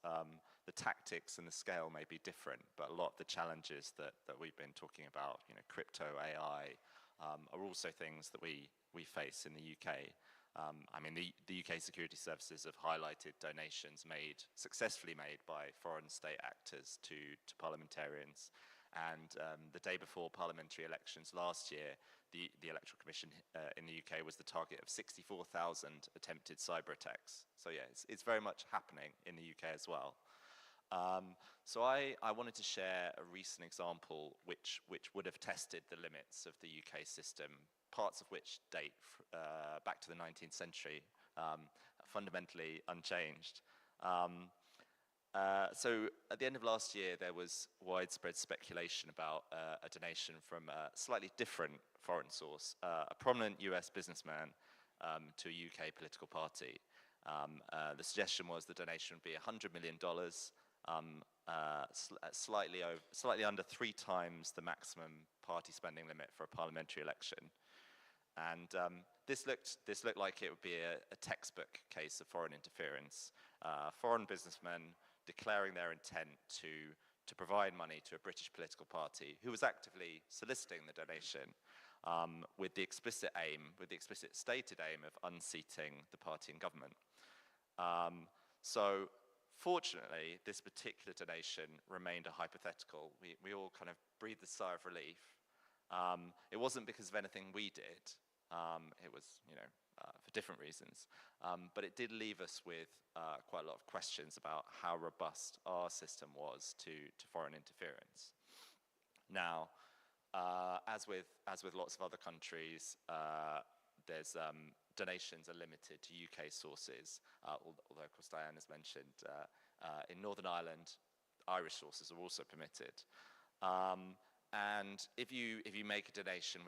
the tactics and the scale may be different, but a lot of the challenges that we've been talking about, crypto, AI, are also things that we face in the UK. I mean, the UK security services have highlighted donations successfully made by foreign state actors to parliamentarians. And the day before parliamentary elections last year, the Electoral Commission in the UK was the target of 64,000 attempted cyber attacks. So yeah, it's very much happening in the UK as well. So I wanted to share a recent example which would have tested the limits of the UK system, parts of which date back to the 19th century, fundamentally unchanged. So at the end of last year, there was widespread speculation about a donation from a slightly different foreign source, a prominent US businessman to a UK political party. The suggestion was the donation would be $100 million, slightly under 3 times the maximum party spending limit for a parliamentary election. And this looked like it would be a textbook case of foreign interference. Foreign businessmen declaring their intent to provide money to a British political party who was actively soliciting the donation with the explicit stated aim of unseating the party in government. So fortunately, this particular donation remained a hypothetical. We all kind of breathed a sigh of relief. It wasn't because of anything we did. It was, for different reasons. But it did leave us with quite a lot of questions about how robust our system was to foreign interference. Now, as with lots of other countries, there's donations are limited to UK sources, although of course Diane has mentioned in Northern Ireland, Irish sources are also permitted. And if you make a donation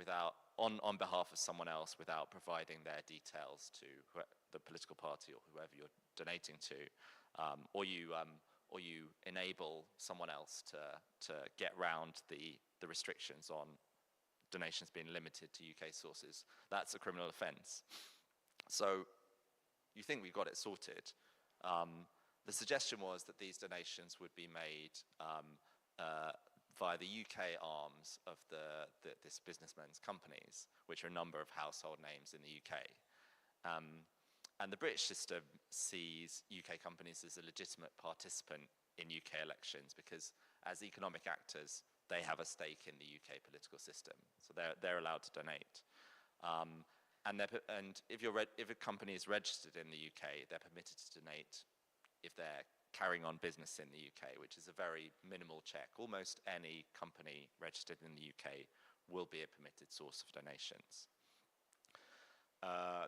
on behalf of someone else without providing their details to the political party or whoever you're donating to, or you enable someone else to get round the restrictions on donations being limited to UK sources, that's a criminal offence. So you think we've got it sorted. The suggestion was that these donations would be made via the UK arms of this businessman's companies, which are a number of household names in the UK. And the British system sees UK companies as a legitimate participant in UK elections because as economic actors, they have a stake in the UK political system. So they're allowed to donate. And if a company is registered in the UK, they're permitted to donate if they're carrying on business in the UK, which is a very minimal check. Almost any company registered in the UK will be a permitted source of donations.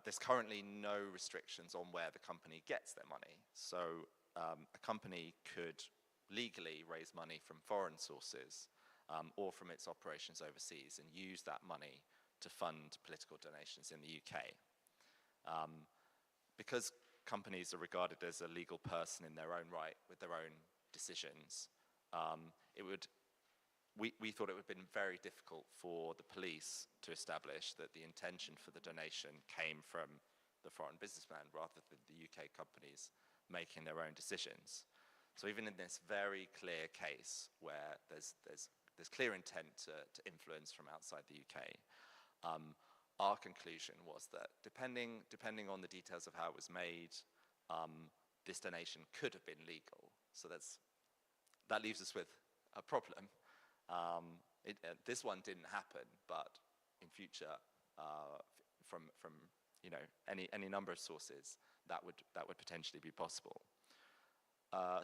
There's currently no restrictions on where the company gets their money. So a company could legally raise money from foreign sources or from its operations overseas and use that money to fund political donations in the UK. Because companies are regarded as a legal person in their own right with their own decisions, we thought it would have been very difficult for the police to establish that the intention for the donation came from the foreign businessman rather than the UK companies making their own decisions. So even in this very clear case where there's clear intent to influence from outside the UK, our conclusion was that depending on the details of how it was made, this donation could have been legal. So that leaves us with a problem. This one didn't happen, but in future, from any number of sources, that would potentially be possible.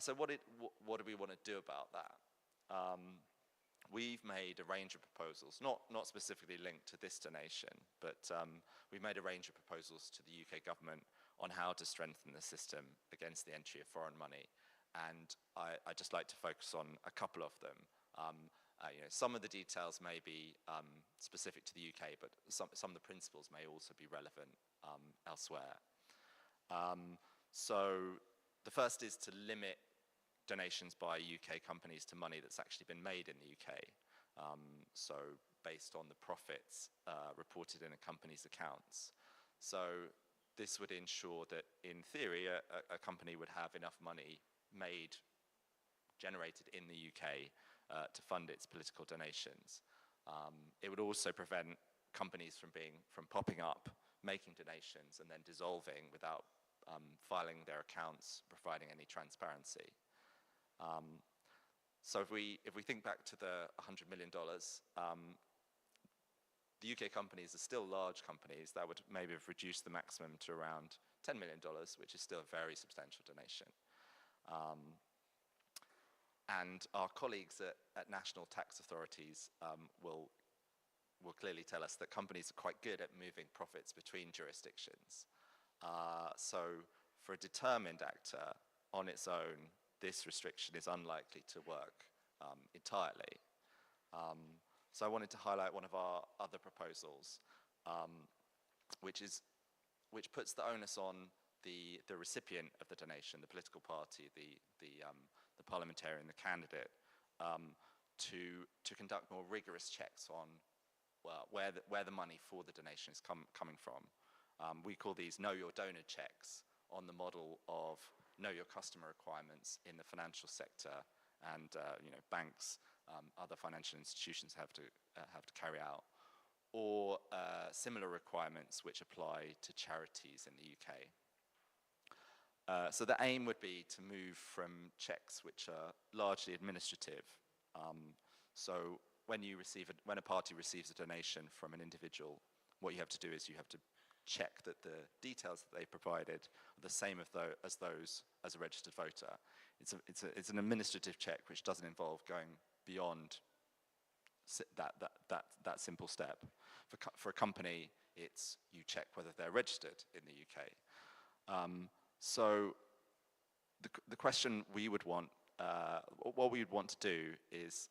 So what do we want to do about that? We've made a range of proposals, not specifically linked to this donation, but we've made a range of proposals to the UK government on how to strengthen the system against the entry of foreign money. And I'd just like to focus on a couple of them. Some of the details may be specific to the UK, but some of the principles may also be relevant elsewhere. So the first is to limit donations by UK companies to money that's actually been made in the UK. So based on the profits reported in a company's accounts. So this would ensure that in theory a company would have enough money generated in the UK to fund its political donations. It would also prevent companies from popping up, making donations and then dissolving without filing their accounts, providing any transparency. So if we think back to the $100 million, the UK companies are still large companies. That would maybe have reduced the maximum to around $10 million, which is still a very substantial donation. And our colleagues at national tax authorities will clearly tell us that companies are quite good at moving profits between jurisdictions. So for a determined actor on its own, this restriction is unlikely to work entirely. So I wanted to highlight one of our other proposals, which puts the onus on the recipient of the donation, the political party, the parliamentarian, the candidate, to conduct more rigorous checks on where the money for the donation is coming from. We call these know your donor checks on the model of know your customer requirements in the financial sector, and banks, other financial institutions have to carry out, or similar requirements which apply to charities in the UK. So the aim would be to move from checks which are largely administrative. So when a party receives a donation from an individual, what you have to do is you have to check that the details that they provided are the same as those as a registered voter. It's an administrative check which doesn't involve going beyond that simple step. For a company, it's you check whether they're registered in the UK. So the question we would want, what we would want to do is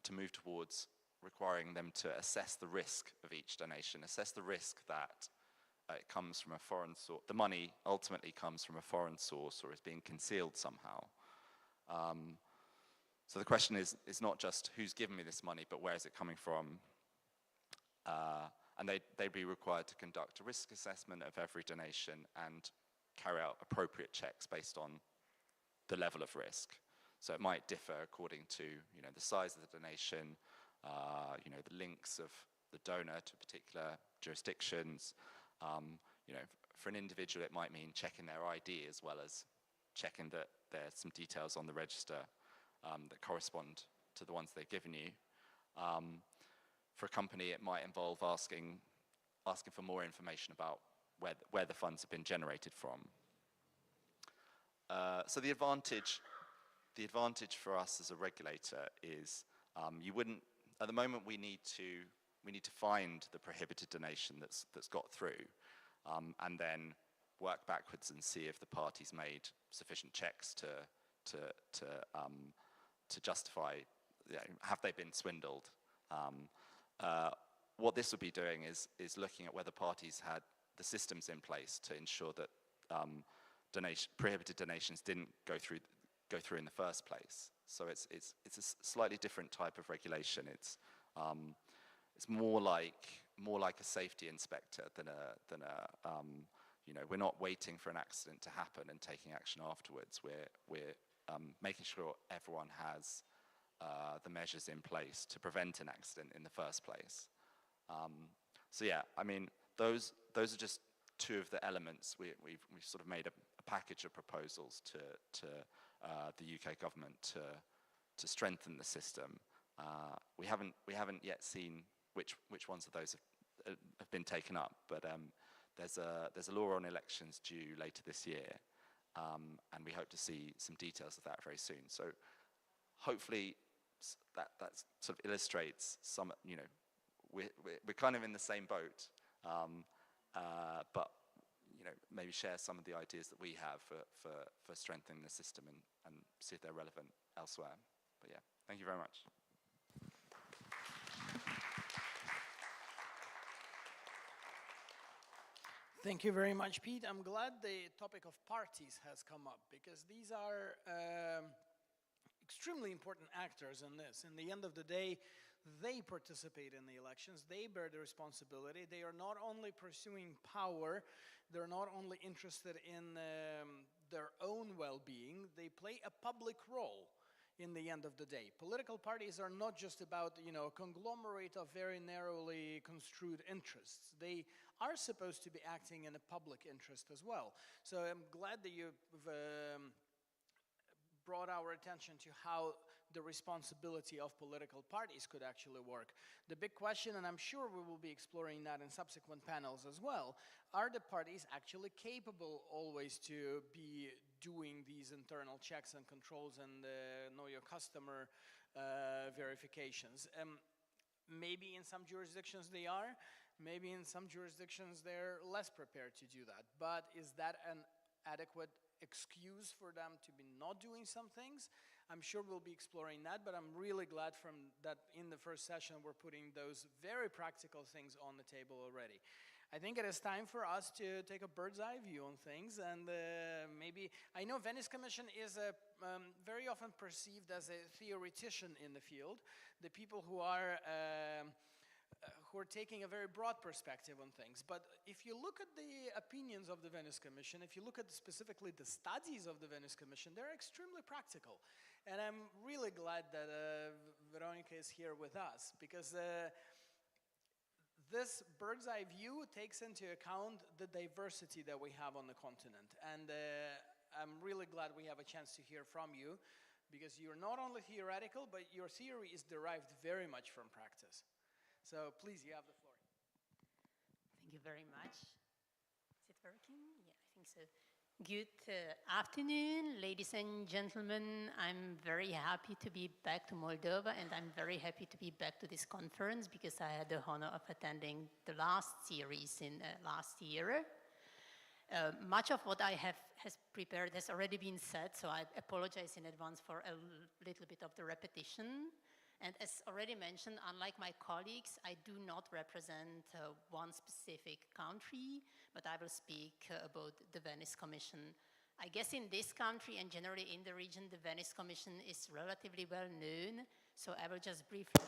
to move towards requiring them to assess the risk of each donation, assess the risk that it comes from a foreign source, the money ultimately comes from a foreign source or is being concealed somehow. So the question is not just who's given me this money, but where is it coming from? And they'd be required to conduct a risk assessment of every donation and carry out appropriate checks based on the level of risk. So it might differ according to the size of the donation, the links of the donor to particular jurisdictions. For an individual, it might mean checking their ID as well as checking that there's some details on the register that correspond to the ones they've given you. For a company, it might involve asking for more information about where the funds have been generated from. So the advantage for us as a regulator is at the moment we need to find the prohibited donation that's got through, and then work backwards and see if the party's made sufficient checks to justify, have they been swindled. What this would be doing is looking at whether parties had the systems in place to ensure that prohibited donations didn't go through in the first place. So it's a slightly different type of regulation. It's more like a safety inspector than we're not waiting for an accident to happen and taking action afterwards. We're making sure everyone has the measures in place to prevent an accident in the first place. So yeah, I mean, those are just two of the elements. We've sort of made a package of proposals to the UK government to strengthen the system. We haven't yet seen which ones of those have been taken up, but there's a law on elections due later this year, and we hope to see some details of that very soon. So hopefully that sort of illustrates some, we're kind of in the same boat, but maybe share some of the ideas that we have for strengthening the system and see if they're relevant elsewhere. But yeah, thank you very much. Thank you very much, Pete. I'm glad the topic of parties has come up, because these are extremely important actors in this. In the end of the day, they participate in the elections, they bear the responsibility, they are not only pursuing power, they're not only interested in their own well-being, they play a public role in the end of the day. Political parties are not just about, a conglomerate of very narrowly construed interests. They are supposed to be acting in a public interest as well. So I'm glad that you've brought our attention to how the responsibility of political parties could actually work. The big question, and I'm sure we will be exploring that in subsequent panels as well, are the parties actually capable always to be doing these internal checks and controls and know your customer verifications? Maybe in some jurisdictions they are, maybe in some jurisdictions they're less prepared to do that. But is that an adequate excuse for them to be not doing some things? I'm sure we'll be exploring that, but I'm really glad that in the first session we're putting those very practical things on the table already. I think it is time for us to take a bird's eye view on things, and maybe, I know Venice Commission is very often perceived as a theoretician in the field, the people who are taking a very broad perspective on things. But if you look at the opinions of the Venice Commission, if you look at specifically the studies of the Venice Commission, they're extremely practical. And I'm really glad that Veronica is here with us, because this bird's eye view takes into account the diversity that we have on the continent. And I'm really glad we have a chance to hear from you, because you're not only theoretical, but your theory is derived very much from practice. So please, you have the floor. Thank you very much. Is it working? Yeah, I think so. Good afternoon, ladies and gentlemen. I'm very happy to be back to Moldova, and I'm very happy to be back to this conference, because I had the honor of attending the last series in last year. Much of what I has prepared has already been said, so I apologize in advance for a little bit of the repetition. And as already mentioned, unlike my colleagues, I do not represent one specific country, but I will speak about the Venice Commission. I guess in this country and generally in the region, the Venice Commission is relatively well known, so I will just briefly...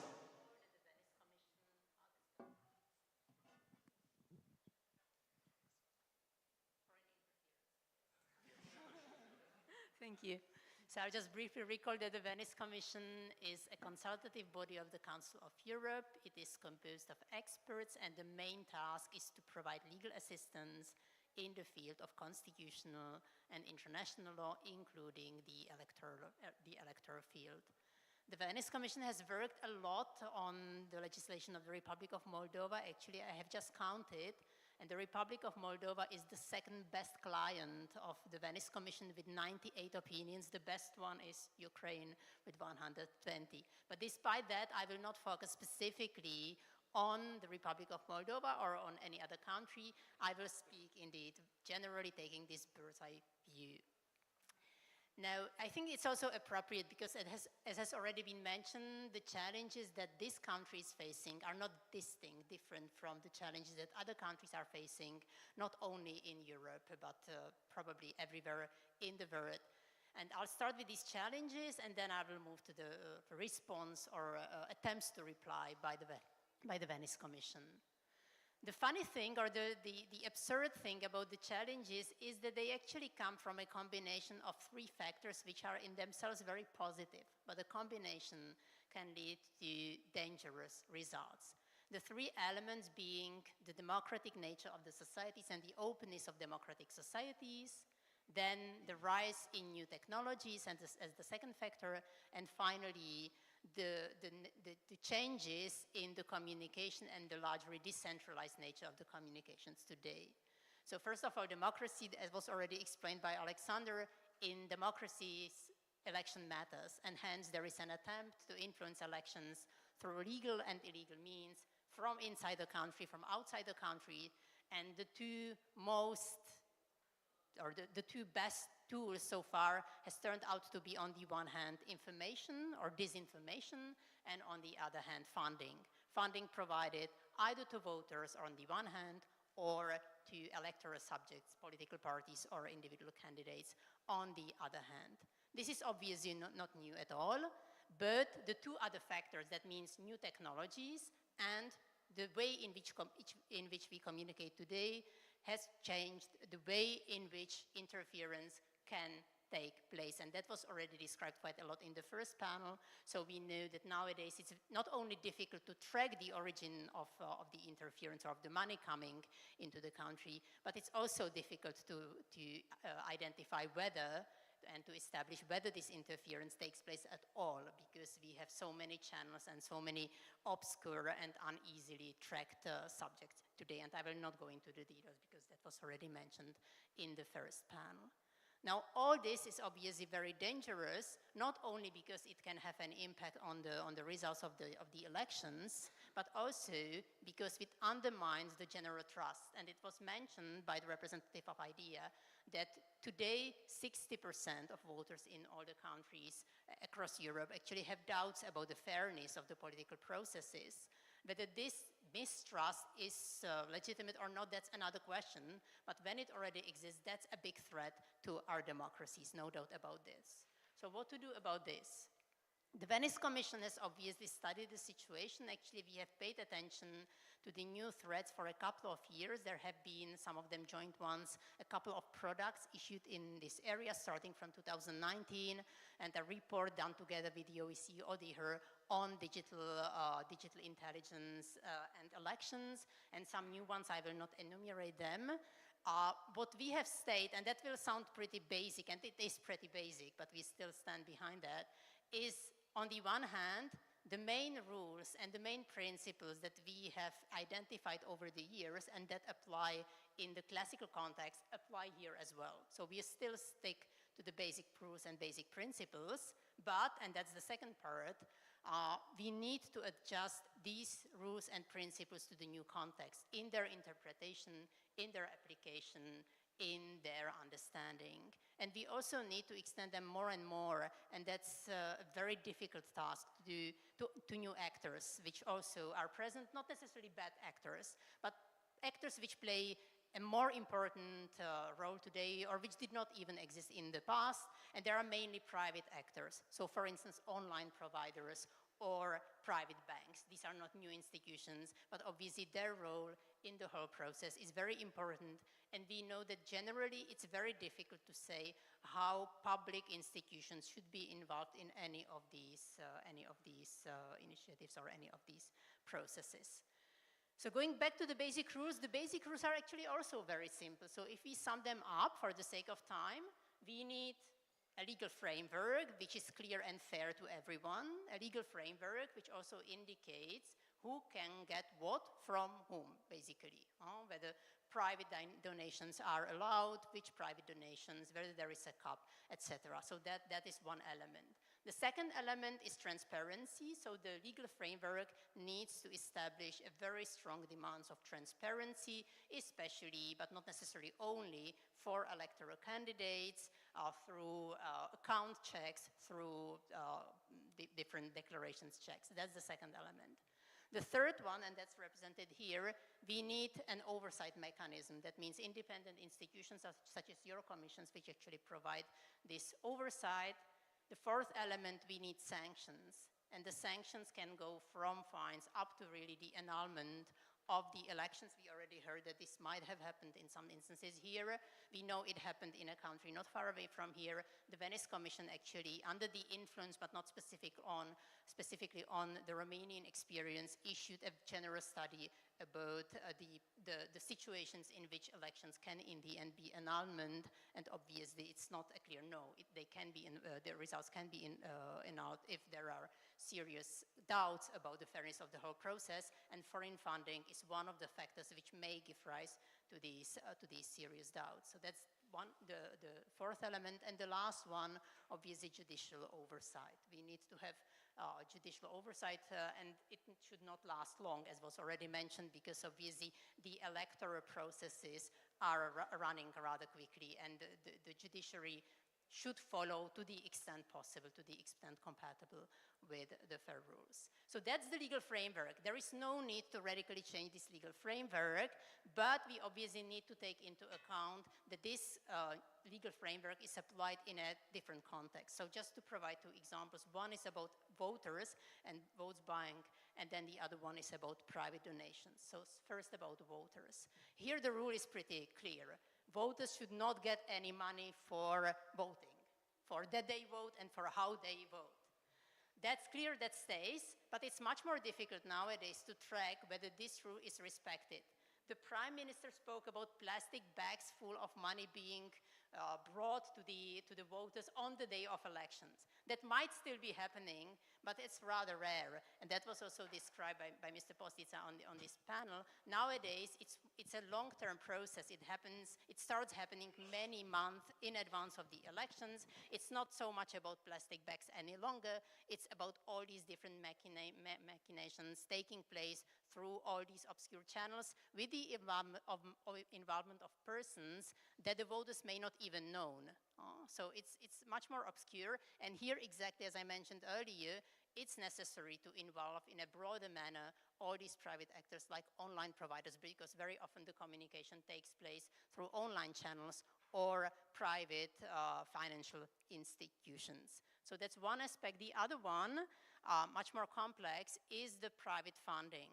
Thank you. So I'll just briefly recall that the Venice Commission is a consultative body of the Council of Europe. It is composed of experts, and the main task is to provide legal assistance in the field of constitutional and international law, including the electoral field. The Venice Commission has worked a lot on the legislation of the Republic of Moldova. Actually, I have just counted, and the Republic of Moldova is the second best client of the Venice Commission with 98 opinions. The best one is Ukraine with 120. But despite that, I will not focus specifically on the Republic of Moldova or on any other country. I will speak indeed generally taking this bird's eye view. Now, I think it's also appropriate because as has already been mentioned, the challenges that this country is facing are not distinct, different from the challenges that other countries are facing, not only in Europe, but probably everywhere in the world. And I'll start with these challenges, and then I will move to the response or attempts to reply by the Venice Commission. The funny thing, or the absurd thing about the challenges is that they actually come from a combination of three factors which are in themselves very positive, but the combination can lead to dangerous results. The three elements being the democratic nature of the societies and the openness of democratic societies, then the rise in new technologies as the second factor, and finally, the changes in the communication and the largely decentralized nature of the communications today. So first of all, democracy, as was already explained by Alexander, in democracies, election matters, and hence there is an attempt to influence elections through legal and illegal means from inside the country, from outside the country, and the two best tools so far has turned out to be, on the one hand, information or disinformation, and on the other hand, funding. Funding provided either to voters on the one hand, or to electoral subjects, political parties or individual candidates on the other hand. This is obviously not new at all, but the two other factors, that means new technologies and the way in which we communicate today, has changed the way in which interference can take place. And that was already described quite a lot in the first panel. So we know that nowadays it's not only difficult to track the origin of the interference or of the money coming into the country, but it's also difficult to identify whether and to establish whether this interference takes place at all, because we have so many channels and so many obscure and uneasily tracked subjects today. And I will not go into the details because that was already mentioned in the first panel. Now, all this is obviously very dangerous, not only because it can have an impact on the results of the elections, but also because it undermines the general trust. And it was mentioned by the representative of IDEA that today 60% of voters in all the countries across Europe actually have doubts about the fairness of the political processes. Whether this mistrust is legitimate or not, that's another question. But when it already exists, that's a big threat to our democracies, no doubt about this. So what to do about this? The Venice Commission has obviously studied the situation. Actually, we have paid attention to the new threats for a couple of years. There have been, some of them joint ones, a couple of products issued in this area starting from 2019, and a report done together with the OEC auditor on digital intelligence and elections, and some new ones. I will not enumerate them. What we have stated, and that will sound pretty basic, and it is pretty basic, but we still stand behind that, is on the one hand, the main rules and the main principles that we have identified over the years and that apply in the classical context apply here as well. So we still stick to the basic rules and basic principles, but, and that's the second part, we need to adjust these rules and principles to the new context in their interpretation, in their application, in their understanding. And we also need to extend them more and more, and that's a very difficult task to do to new actors, which also are present, not necessarily bad actors, but actors which play a more important role today, or which did not even exist in the past, and there are mainly private actors. So for instance, online providers or private banks. These are not new institutions, but obviously their role in the whole process is very important, and we know that generally it's very difficult to say how public institutions should be involved in any of these initiatives or any of these processes. So going back to the basic rules are actually also very simple. So if we sum them up for the sake of time, we need a legal framework which is clear and fair to everyone, a legal framework which also indicates who can get what from whom, basically, whether private donations are allowed, which private donations, whether there is a cap, etc. So that is one element. The second element is transparency. So the legal framework needs to establish a very strong demands of transparency, especially, but not necessarily only, for electoral candidates, through account checks, through different declarations checks. That's the second element. The third one, and that's represented here, we need an oversight mechanism. That means independent institutions such as your commissions, which actually provide this oversight. The fourth element, we need sanctions. And the sanctions can go from fines up to really the annulment of the elections. We already heard that this might have happened in some instances here. We know it happened in a country not far away from here. The Venice Commission actually, under the influence but not specifically on the Romanian experience, issued a general study about the situations in which elections can in the end be annulment, and obviously it's not a clear no. The results can be annulled if there are serious doubts about the fairness of the whole process, and foreign funding is one of the factors which may give rise to these serious doubts. So that's the fourth element. And the last one, obviously, judicial oversight. We need to have judicial oversight, and it should not last long, as was already mentioned, because obviously the electoral processes are running rather quickly, and the judiciary should follow to the extent possible, to the extent compatible with the fair rules. So that's the legal framework. There is no need to radically change this legal framework, but we obviously need to take into account that this legal framework is applied in a different context. So just to provide two examples, one is about voters and votes buying, and then the other one is about private donations. So first about voters. Here the rule is pretty clear. Voters should not get any money for voting, for that they vote and for how they vote. That's clear, that stays, but it's much more difficult nowadays to track whether this rule is respected. The Prime Minister spoke about plastic bags full of money being brought to the voters on the day of elections. That might still be happening, but it's rather rare. And that was also described by Mr. Postica on this panel. Nowadays, it's a long-term process. It starts happening many months in advance of the elections. It's not so much about plastic bags any longer. It's about all these different machinations taking place through all these obscure channels with the involvement of persons that the voters may not even know. So it's much more obscure. And here, exactly as I mentioned earlier, it's necessary to involve in a broader manner all these private actors like online providers, because very often the communication takes place through online channels or private financial institutions. So that's one aspect. The other one, much more complex, is the private funding.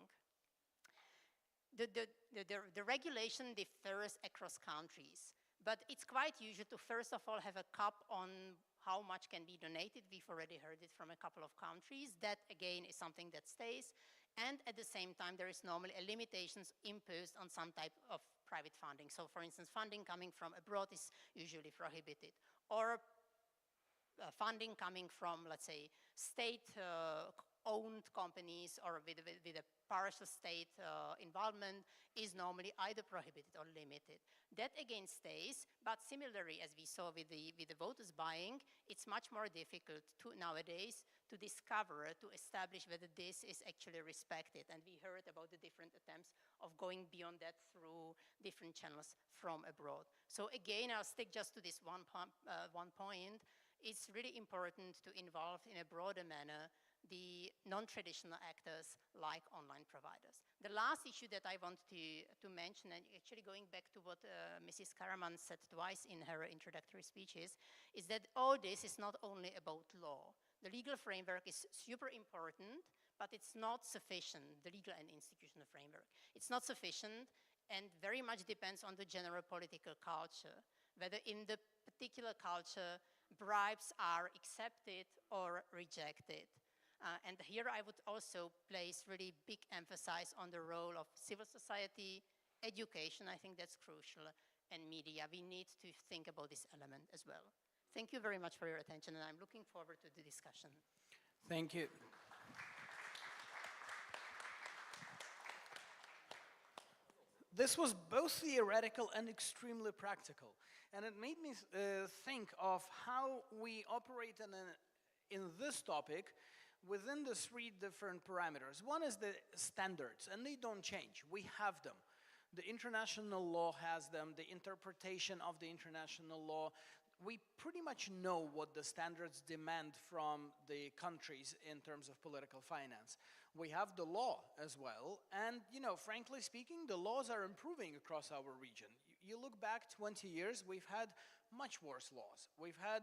The regulation differs across countries, but it's quite usual to first of all have a cap on how much can be donated. We've already heard it from a couple of countries. That again is something that stays. And at the same time, there is normally a limitations imposed on some type of private funding. So for instance, funding coming from abroad is usually prohibited. Or funding coming from, let's say, state-owned companies or with a partial state involvement is normally either prohibited or limited. That again stays, but similarly, as we saw with the voters buying, it's much more difficult nowadays to discover, to establish whether this is actually respected. And we heard about the different attempts of going beyond that through different channels from abroad. So again, I'll stick just to this one point. It's really important to involve in a broader manner the non-traditional actors like online providers. The last issue that I want to mention, and actually going back to what Mrs. Karaman said twice in her introductory speeches, is that all this is not only about law. The legal framework is super important, but it's not sufficient, the legal and institutional framework. It's not sufficient and very much depends on the general political culture, whether in the particular culture bribes are accepted or rejected. And here I would also place really big emphasis on the role of civil society, education, I think that's crucial, and media. We need to think about this element as well. Thank you very much for your attention, and I'm looking forward to the discussion. Thank you. This was both theoretical and extremely practical. And it made me think of how we operate in this topic within the three different parameters. One is the standards, and they don't change. We have them. The international law has them, the interpretation of the international law. We pretty much know what the standards demand from the countries in terms of political finance. We have the law as well, and frankly speaking, the laws are improving across our region. You look back 20 years, we've had much worse laws. We've had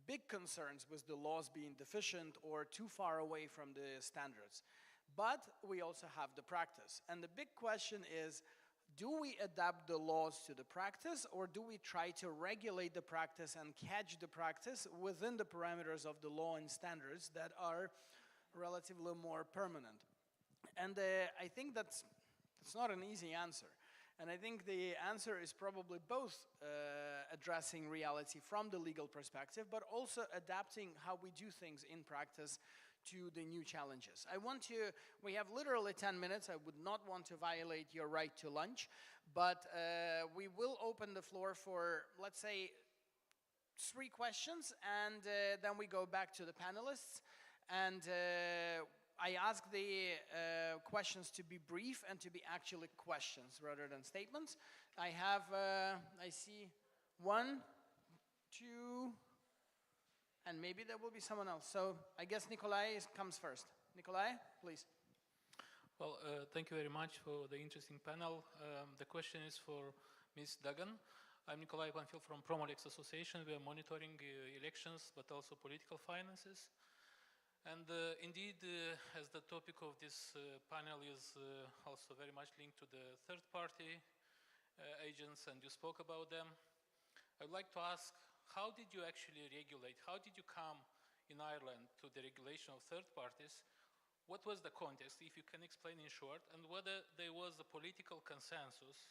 big concerns with the laws being deficient or too far away from the standards. But we also have the practice. And the big question is, do we adapt the laws to the practice, or do we try to regulate the practice and catch the practice within the parameters of the law and standards that are relatively more permanent? And I think that's not an easy answer. And I think the answer is probably both addressing reality from the legal perspective, but also adapting how we do things in practice to the new challenges. We have literally 10 minutes. I would not want to violate your right to lunch, but we will open the floor for, let's say, 3 questions, and then we go back to the panelists. And I ask the questions to be brief and to be actually questions rather than statements. I see 1, 2, and maybe there will be someone else. So I guess Nikolai comes first. Nikolai, please. Well, thank you very much for the interesting panel. The question is for Ms. Dagan. I'm Nikolai Panfil from Promolex Association. We are monitoring elections, but also political finances. And indeed, as the topic of this panel is also very much linked to the third-party agents, and you spoke about them, I'd like to ask, how did you actually regulate? How did you come in Ireland to the regulation of third parties? What was the context, if you can explain in short, and whether there was a political consensus,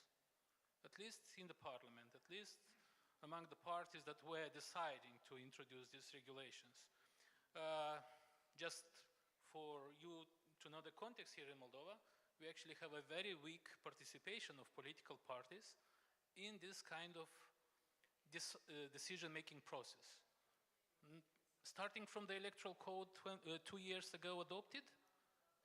at least in the parliament, at least among the parties that were deciding to introduce these regulations. Just for you to know the context here in Moldova, we actually have a very weak participation of political parties in this kind of decision-making process. Starting from the electoral code 2 years ago adopted,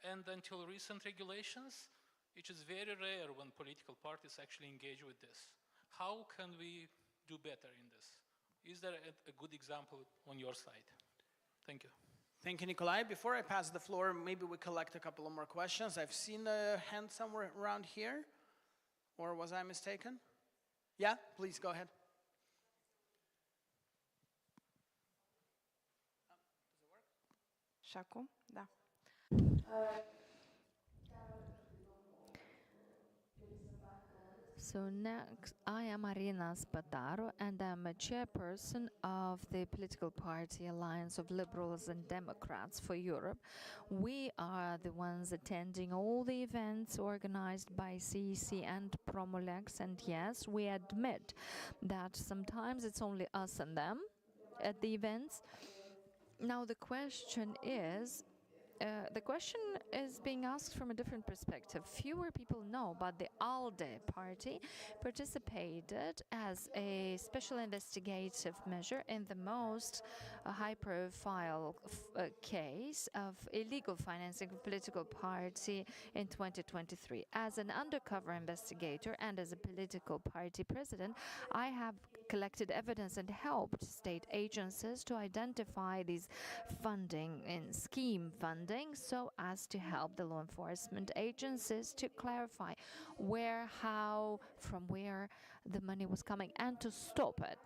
and until recent regulations, it is very rare when political parties actually engage with this. How can we do better in this? Is there a good example on your side? Thank you. Thank you, Nikolai. Before I pass the floor, maybe we collect a couple of more questions. I've seen a hand somewhere around here, or was I mistaken? Yeah, please go ahead. Și acum? Da. So next, I am Arina Spataru, and I'm a chairperson of the political party Alliance of Liberals and Democrats for Europe. We are the ones attending all the events organized by CEC and Promolex, and yes, we admit that sometimes it's only us and them at the events. Now the question is being asked from a different perspective. Fewer people know, but the ALDE party participated as a special investigative measure in the most high-profile case of illegal financing of a political party in 2023. As an undercover investigator and as a political party president, I have collected evidence and helped state agencies to identify these funding and scheme funding so as to help the law enforcement agencies to clarify where, how, from where the money was coming and to stop it.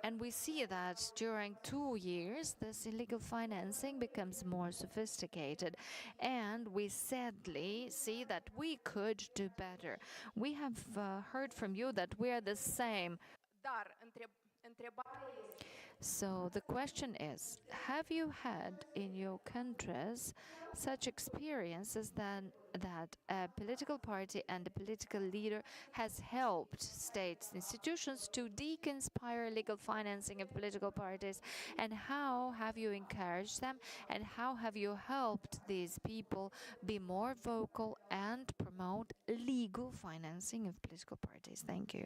And we see that during 2 years, this illegal financing becomes more sophisticated. And we sadly see that we could do better. We have heard from you that we are the same. So the question is, have you had in your countries such experiences that a political party and a political leader has helped state institutions to deconspire illegal financing of political parties? And how have you encouraged them? And how have you helped these people be more vocal and promote legal financing of political parties? Thank you.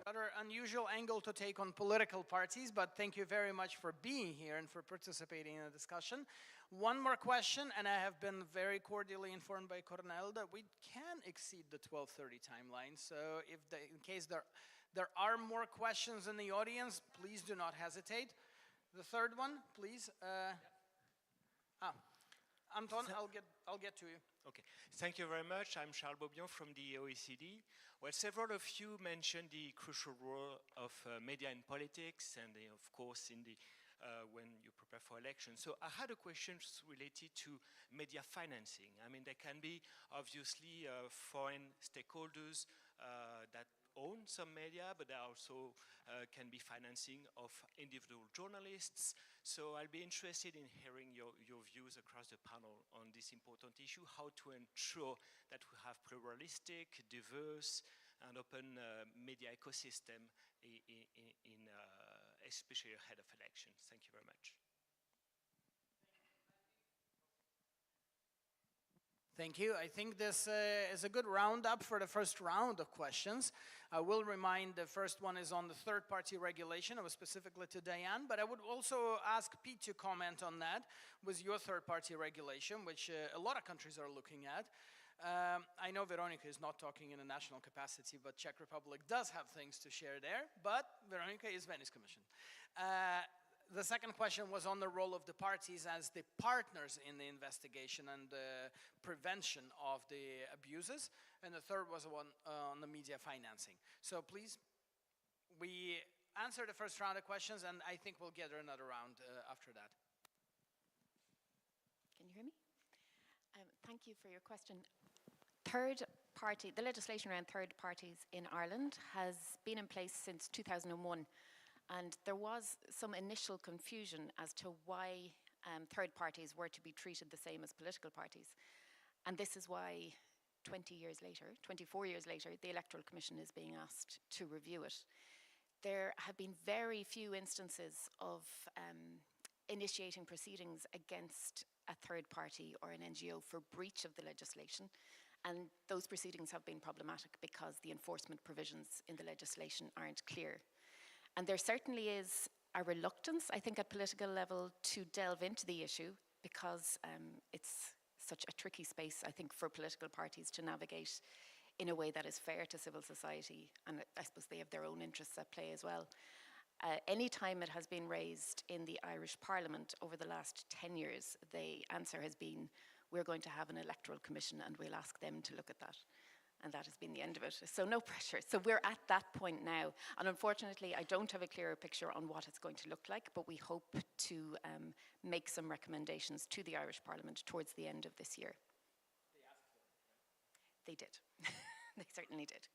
Another unusual angle to take on political parties, but thank you very much for being here and for participating in the discussion. One more question, and I have been very cordially informed by Cornel that we can exceed the 12:30 timeline. So in case there are more questions in the audience, please do not hesitate. The third one, please. Anton, I'll get to you. Okay, thank you very much. I'm Charles Bobion from the OECD. Well, several of you mentioned the crucial role of media in politics and of course in the when you prepare for elections. So I had a question related to media financing. I mean, there can be obviously foreign stakeholders that own some media, but there also can be financing of individual journalists. So I'll be interested in hearing your views across the panel on this important issue, how to ensure that we have pluralistic, diverse, and open media ecosystem, especially ahead of elections. Thank you very much. Thank you. I think this is a good roundup for the first round of questions. I will remind the first one is on the third-party regulation. It was specifically to Diane, but I would also ask Pete to comment on that with your third-party regulation, which a lot of countries are looking at. I know Veronica is not talking in a national capacity, but Czech Republic does have things to share there, but Veronica is Venice Commission. The second question was on the role of the parties as the partners in the investigation and the prevention of the abuses. And the third was on the media financing. So please, we answered the first round of questions, and I think we'll get another round after that. Can you hear me? Thank you for your question. Third party, the legislation around third parties in Ireland has been in place since 2001. And there was some initial confusion as to why third parties were to be treated the same as political parties. And this is why 24 years later, the Electoral Commission is being asked to review it. there have been very few instances of initiating proceedings against a third party or an NGO for breach of the legislation. And those proceedings have been problematic because the enforcement provisions in the legislation aren't clear. And there certainly is a reluctance, I think, at political level to delve into the issue because it's such a tricky space, I think, for political parties to navigate in a way that is fair to civil society. And I suppose they have their own interests at play as well. Any time it has been raised in the Irish Parliament over the last 10 years, the answer has been, we're going to have an electoral commission and we'll ask them to look at that. And that has been the end of it. So no pressure. So we're at that point now. And unfortunately, I don't have a clearer picture on what it's going to look like, but we hope to make some recommendations to the Irish Parliament towards the end of this year. They did. They certainly did.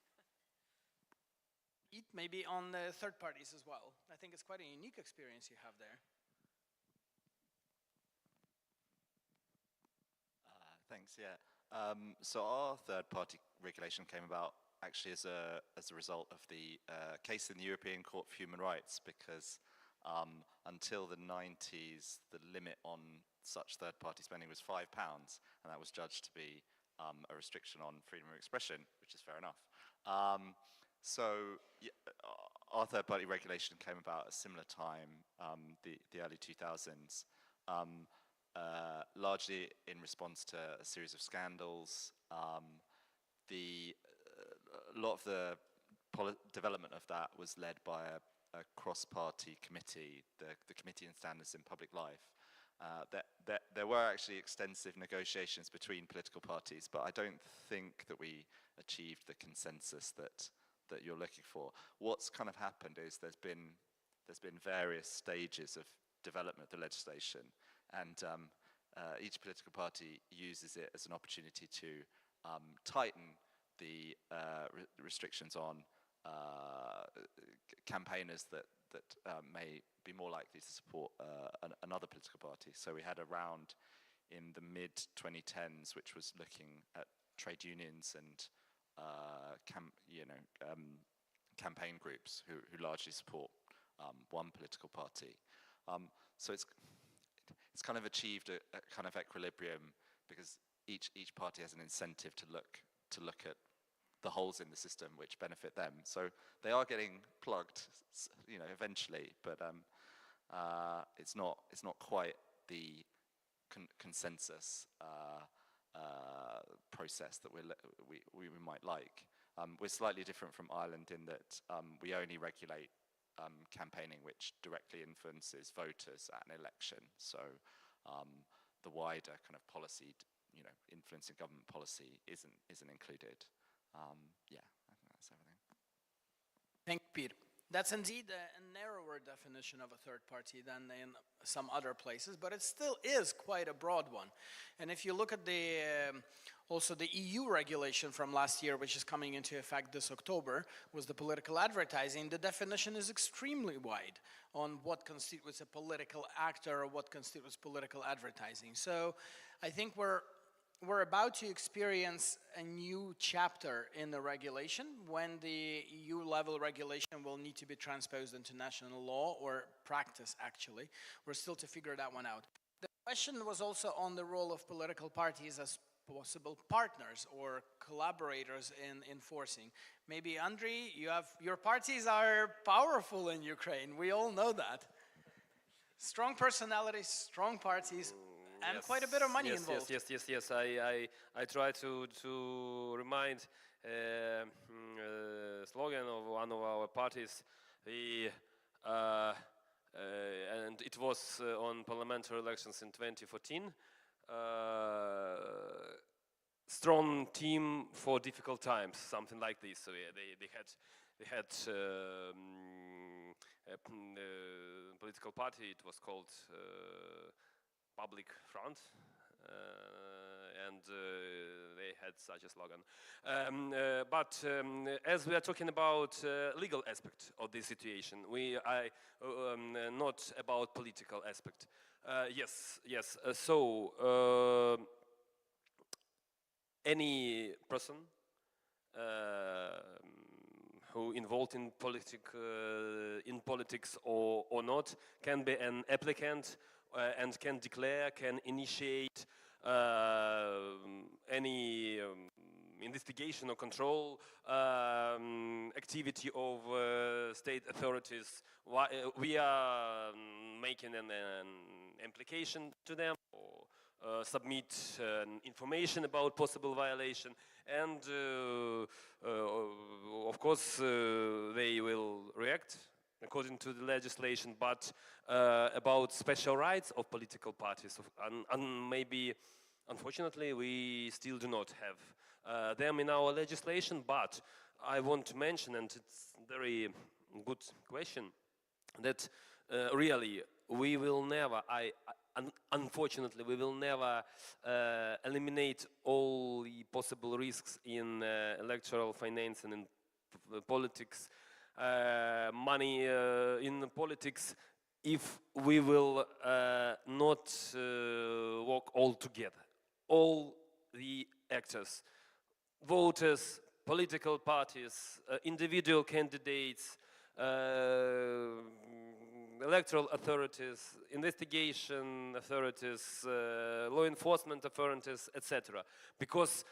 Maybe on the third parties as well. I think it's quite a unique experience you have there. Thanks, yeah. So our third-party regulation came about actually as a result of the case in the European Court for Human Rights, because until the 90s, the limit on such third-party spending was £5, and that was judged to be a restriction on freedom of expression, which is fair enough. So yeah, our third-party regulation came about at a similar time, the early 2000s, largely in response to a series of scandals. A lot of the development of that was led by a cross-party committee, the Committee on Standards in Public Life. There were actually extensive negotiations between political parties, but I don't think that we achieved the consensus that you're looking for. What's kind of happened is there's been various stages of development of the legislation, and each political party uses it as an opportunity to tighten the restrictions on campaigners that may be more likely to support another political party. So we had a round in the mid-2010s, which was looking at trade unions and campaign groups who largely support one political party. So it's kind of achieved a kind of equilibrium because each party has an incentive to look at the holes in the system which benefit them. So they are getting plugged, eventually, but it's not quite the consensus process that we might like. We're slightly different from Ireland in that we only regulate campaigning which directly influences voters at an election. So the wider kind of policy, influencing government policy isn't included. Yeah, I think that's everything. Thank you, Peter. That's indeed a narrower definition of a third party than in some other places, but it still is quite a broad one. And if you look at also the EU regulation from last year, which is coming into effect this October, was the political advertising, the definition is extremely wide on what constitutes a political actor or what constitutes political advertising. So I think we're about to experience a new chapter in the regulation when the EU-level regulation will need to be transposed into national law or practice, actually. We're still to figure that one out. The question was also on the role of political parties as possible partners or collaborators in enforcing. Maybe, Andriy, your parties are powerful in Ukraine. We all know that. Strong personalities, strong parties, and yes, quite a bit of money involved. Yes. I try to remind slogan of one of our parties. And it was on parliamentary elections in 2014. Strong team for difficult times, something like this. So yeah, they had a political party. It was called Public Front, and they had such a slogan. But as we are talking about legal aspect of this situation, not about political aspect. Yes. So any person who involved in politics or not can be an applicant and can declare, can initiate any investigation or control activity of state authorities. We are making an application to them or submit information about possible violation, and of course they will react according to the legislation. But about special rights of political parties, maybe unfortunately we still do not have them in our legislation. But I want to mention, and it's a very good question, that really we will never, unfortunately, we will never eliminate all the possible risks in electoral finance and in politics, money in politics, if we will not work all together. All the actors, voters, political parties, individual candidates, electoral authorities, investigation authorities, law enforcement authorities, etc. Because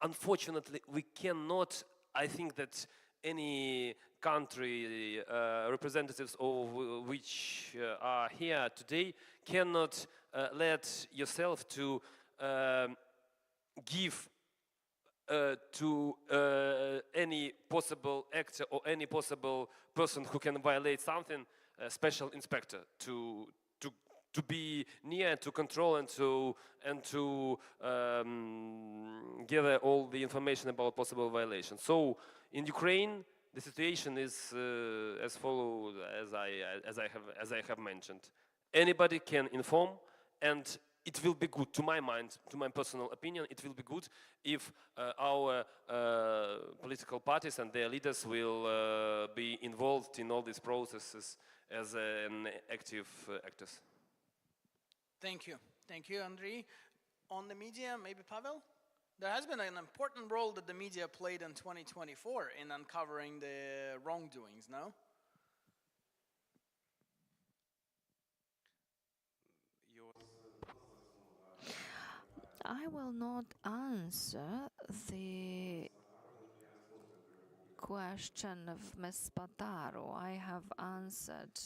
unfortunately we cannot, I think that any country representatives of which are here today cannot let yourself to give to any possible actor or any possible person who can violate something, a special inspector to be near, to control, and to gather all the information about possible violations. So in Ukraine, the situation is as follows, as I have mentioned. Anybody can inform, and it will be good, to my mind, to my personal opinion, it will be good if our political parties and their leaders will be involved in all these processes as an active actors. Thank you. Thank you, Andriy. On the media, maybe Pavel? There has been an important role that the media played in 2024 in uncovering the wrongdoings, no? I will not answer the question of Ms. Spataro. I have answered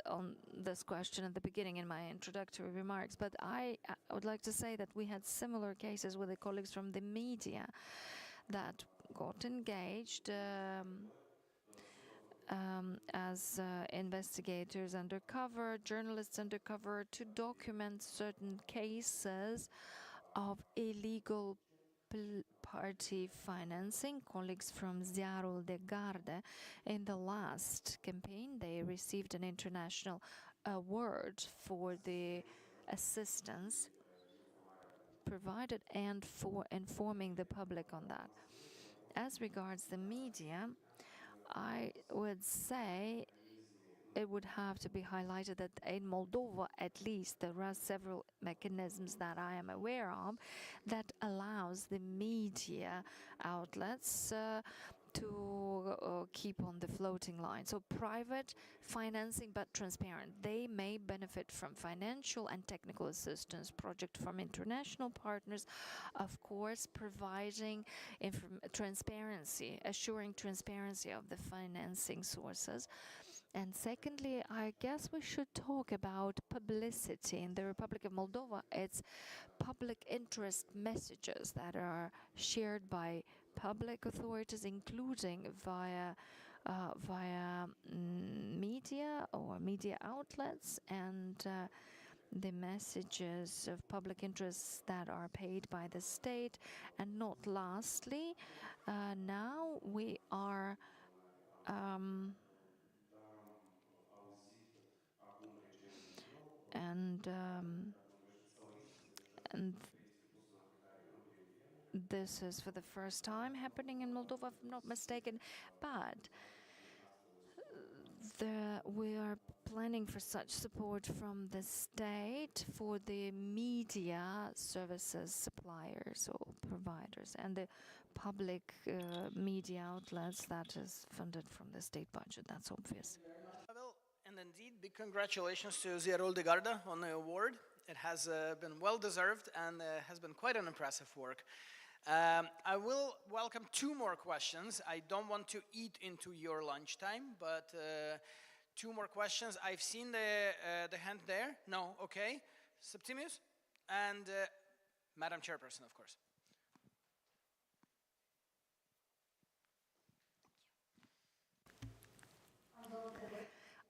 on this question at the beginning in my introductory remarks, but I would like to say that we had similar cases with the colleagues from the media that got engaged as investigators undercover, journalists undercover, to document certain cases of illegal party financing. Colleagues from Ziarul de Garde, in the last campaign, they received an international award for the assistance provided and for informing the public on that. As regards the media, I would say it would have to be highlighted that in Moldova, at least, there are several mechanisms that I am aware of that allows the media outlets to keep on the floating line. So private financing, but transparent. They may benefit from financial and technical assistance project from international partners, of course, providing transparency, assuring transparency of the financing sources. And secondly, I guess we should talk about publicity. In the Republic of Moldova, it's public interest messages that are shared by public authorities, including via media or media outlets, and the messages of public interests that are paid by the state. And not lastly, now we are and this is for the first time happening in Moldova, if I'm not mistaken. But We are planning for such support from the state for the media services suppliers or providers and the public media outlets that is funded from the state budget. That's obvious. And indeed, big congratulations to Zierol de Garda on the award. It has been well deserved and has been quite an impressive work. I will welcome 2 more questions. I don't want to eat into your lunchtime, but 2 more questions. I've seen the hand there. No, okay. Septimius and Madam Chairperson, of course.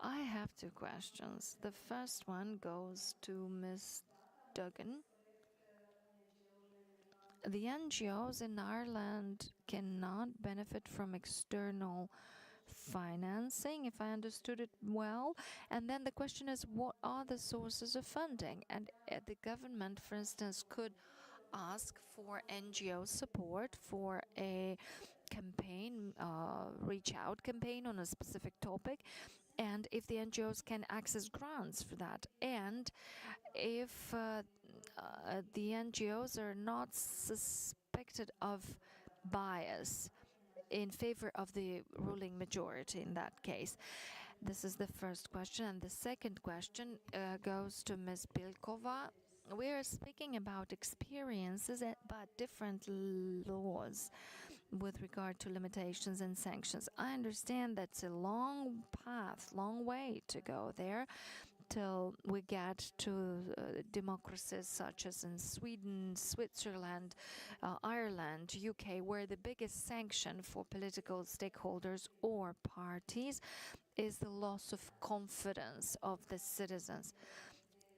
I have 2 questions. The first one goes to Ms. Duggan. The NGOs in Ireland cannot benefit from external financing, if I understood it well. And then the question is, what are the sources of funding? And the government, for instance, could ask for NGO support for a campaign, reach out campaign on a specific topic, and if the NGOs can access grants for that, and if the NGOs are not suspected of bias in favor of the ruling majority in that case. This is the first question. And the second question goes to Ms. Bilkova. We are speaking about experiences but different laws with regard to limitations and sanctions. I understand that's a long path, long way to go there till we get to democracies such as in Sweden, Switzerland, Ireland, UK, where the biggest sanction for political stakeholders or parties is the loss of confidence of the citizens.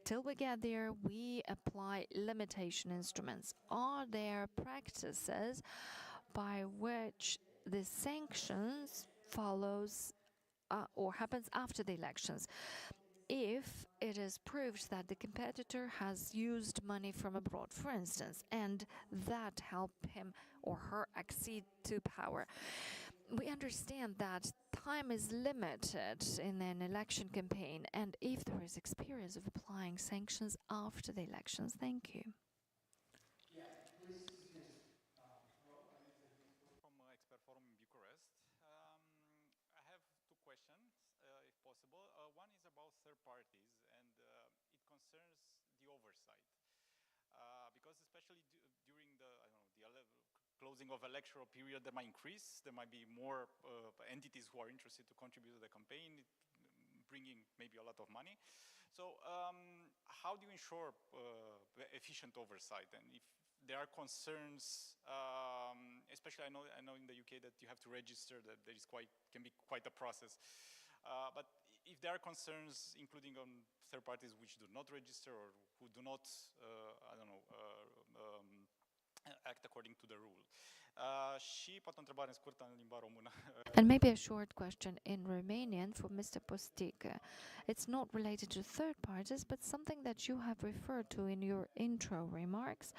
Till we get there, we apply limitation instruments. Are there practices by which the sanctions follows or happens after the elections? If it is proved that the competitor has used money from abroad, for instance, and that helped him or her accede to power. We understand that time is limited in an election campaign, and if there is experience of applying sanctions after the elections. Thank you. From Expert Forum in Bucharest. I have 2 questions, if possible. One is about third parties, and it concerns the oversight. Because especially during the closing of electoral period, there might increase. There might be more entities who are interested to contribute to the campaign, bringing maybe a lot of money. So how do you ensure efficient oversight? And if there are concerns, especially I know in the UK that you have to register, that there is can be quite a process. But if there are concerns, including on third parties which do not register or who do not, act according to the rule. Și poate o întrebare scurtă în limba română. And maybe a short question in Romanian for Mr. Postica. It's not related to third parties, but something that you have referred to in your intro remarks.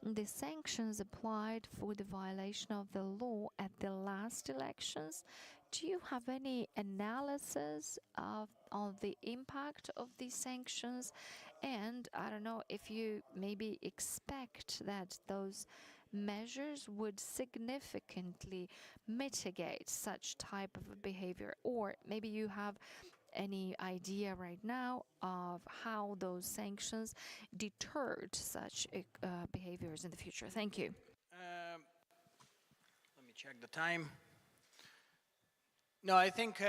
The sanctions applied for the violation of the law at the last elections. Do you have any analysis of the impact of these sanctions? And I don't know if you maybe expect that those measures would significantly mitigate such type of behavior, or maybe you have any idea right now of how those sanctions deterred such behaviors in the future. Thank you. Let me check the time. No, I think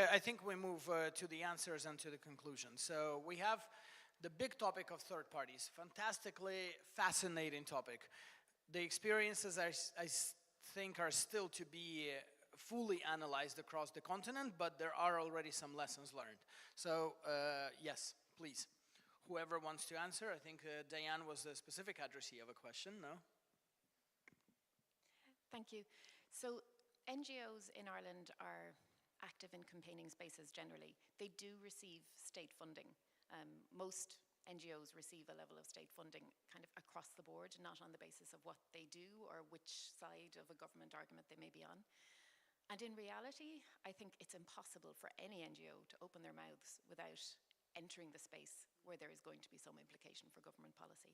we move to the answers and to the conclusion. So we have the big topic of third parties, fantastically fascinating topic. The experiences I think are still to be fully analyzed across the continent, but there are already some lessons learned. So yes, please. Whoever wants to answer, I think Diane was the specific addressee of a question, no? Thank you. So NGOs in Ireland are active in campaigning spaces generally. They do receive state funding. Most NGOs receive a level of state funding kind of across the board, not on the basis of what they do or which side of a government argument they may be on. And in reality, I think it's impossible for any NGO to open their mouths without entering the space where there is going to be some implication for government policy.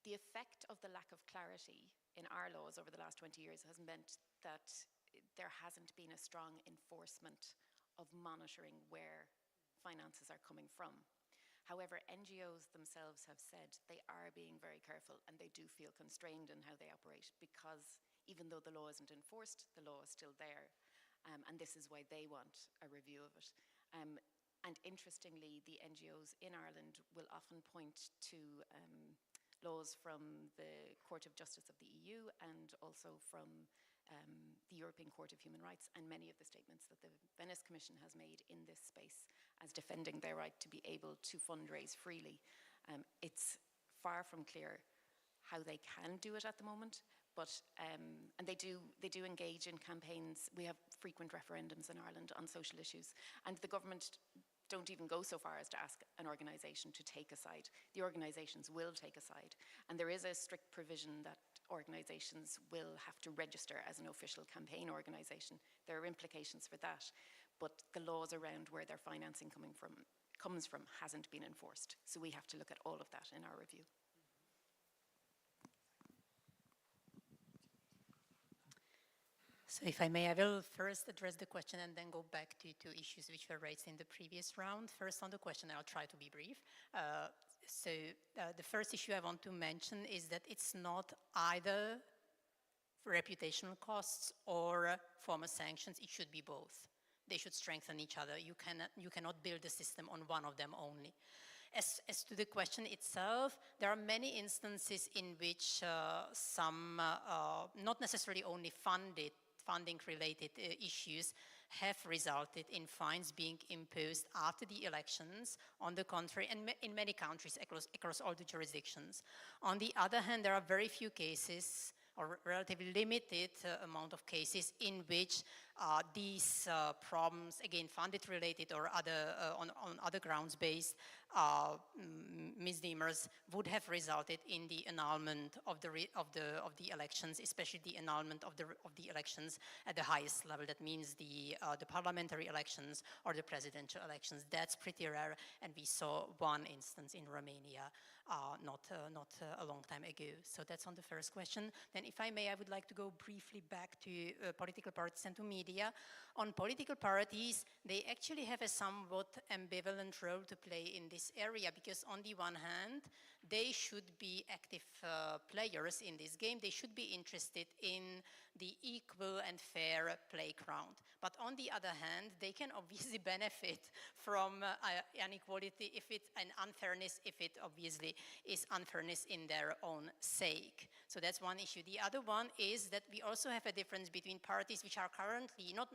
The effect of the lack of clarity in our laws over the last 20 years has meant that there hasn't been a strong enforcement of monitoring where finances are coming from. However, NGOs themselves have said they are being very careful and they do feel constrained in how they operate because even though the law isn't enforced, the law is still there. And this is why they want a review of it. And interestingly, the NGOs in Ireland will often point to laws from the Court of Justice of the EU and also from the European Court of Human Rights, and many of the statements that the Venice Commission has made in this space as defending their right to be able to fundraise freely. It's far from clear how they can do it at the moment, but and they do engage in campaigns. We have frequent referendums in Ireland on social issues, and the government don't even go so far as to ask an organisation to take a side. The organisations will take a side, and there is a strict provision that organisations will have to register as an official campaign organisation. There are implications for that, but the laws around where their financing comes from hasn't been enforced. So we have to look at all of that in our review. So if I may, I will first address the question and then go back to two issues which were raised in the previous round. First on the question, I'll try to be brief. The first issue I want to mention is that it's not either reputational costs or formal sanctions. It should be both. They should strengthen each other. You cannot build a system on one of them only. As to the question itself, there are many instances in which some, not necessarily only funding-related issues have resulted in fines being imposed after the elections, on the contrary, and in many countries across all the jurisdictions. On the other hand, there are very few cases, or relatively limited amount of cases, in which these problems, again, funded-related or on other grounds-based misdemeanors, would have resulted in the annulment of the elections, especially the annulment of the elections at the highest level. That means the parliamentary elections or the presidential elections. That's pretty rare, and we saw one instance in Romania not a long time ago. So that's on the first question. Then, if I may, I would like to go briefly back to political parties and to media. On political parties, they actually have a somewhat ambivalent role to play in this area, because on the one hand, they should be active players in this game. They should be interested in the equal and fair playground. But on the other hand, they can obviously benefit from inequality if it's an unfairness, if it obviously is unfairness in their own sake. So that's one issue. The other one is that we also have a difference between parties which are currently, not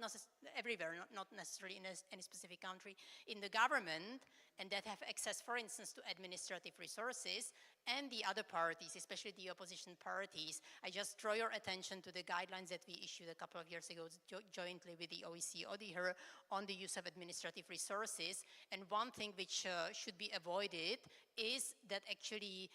everywhere, not necessarily in any specific country, in the government, and that have access, for instance, to administrative resources, and the other parties, especially the opposition parties. I just draw your attention to the guidelines that we issued a couple of years ago jointly with the OECD auditor on the use of administrative resources. And one thing which should be avoided is that actually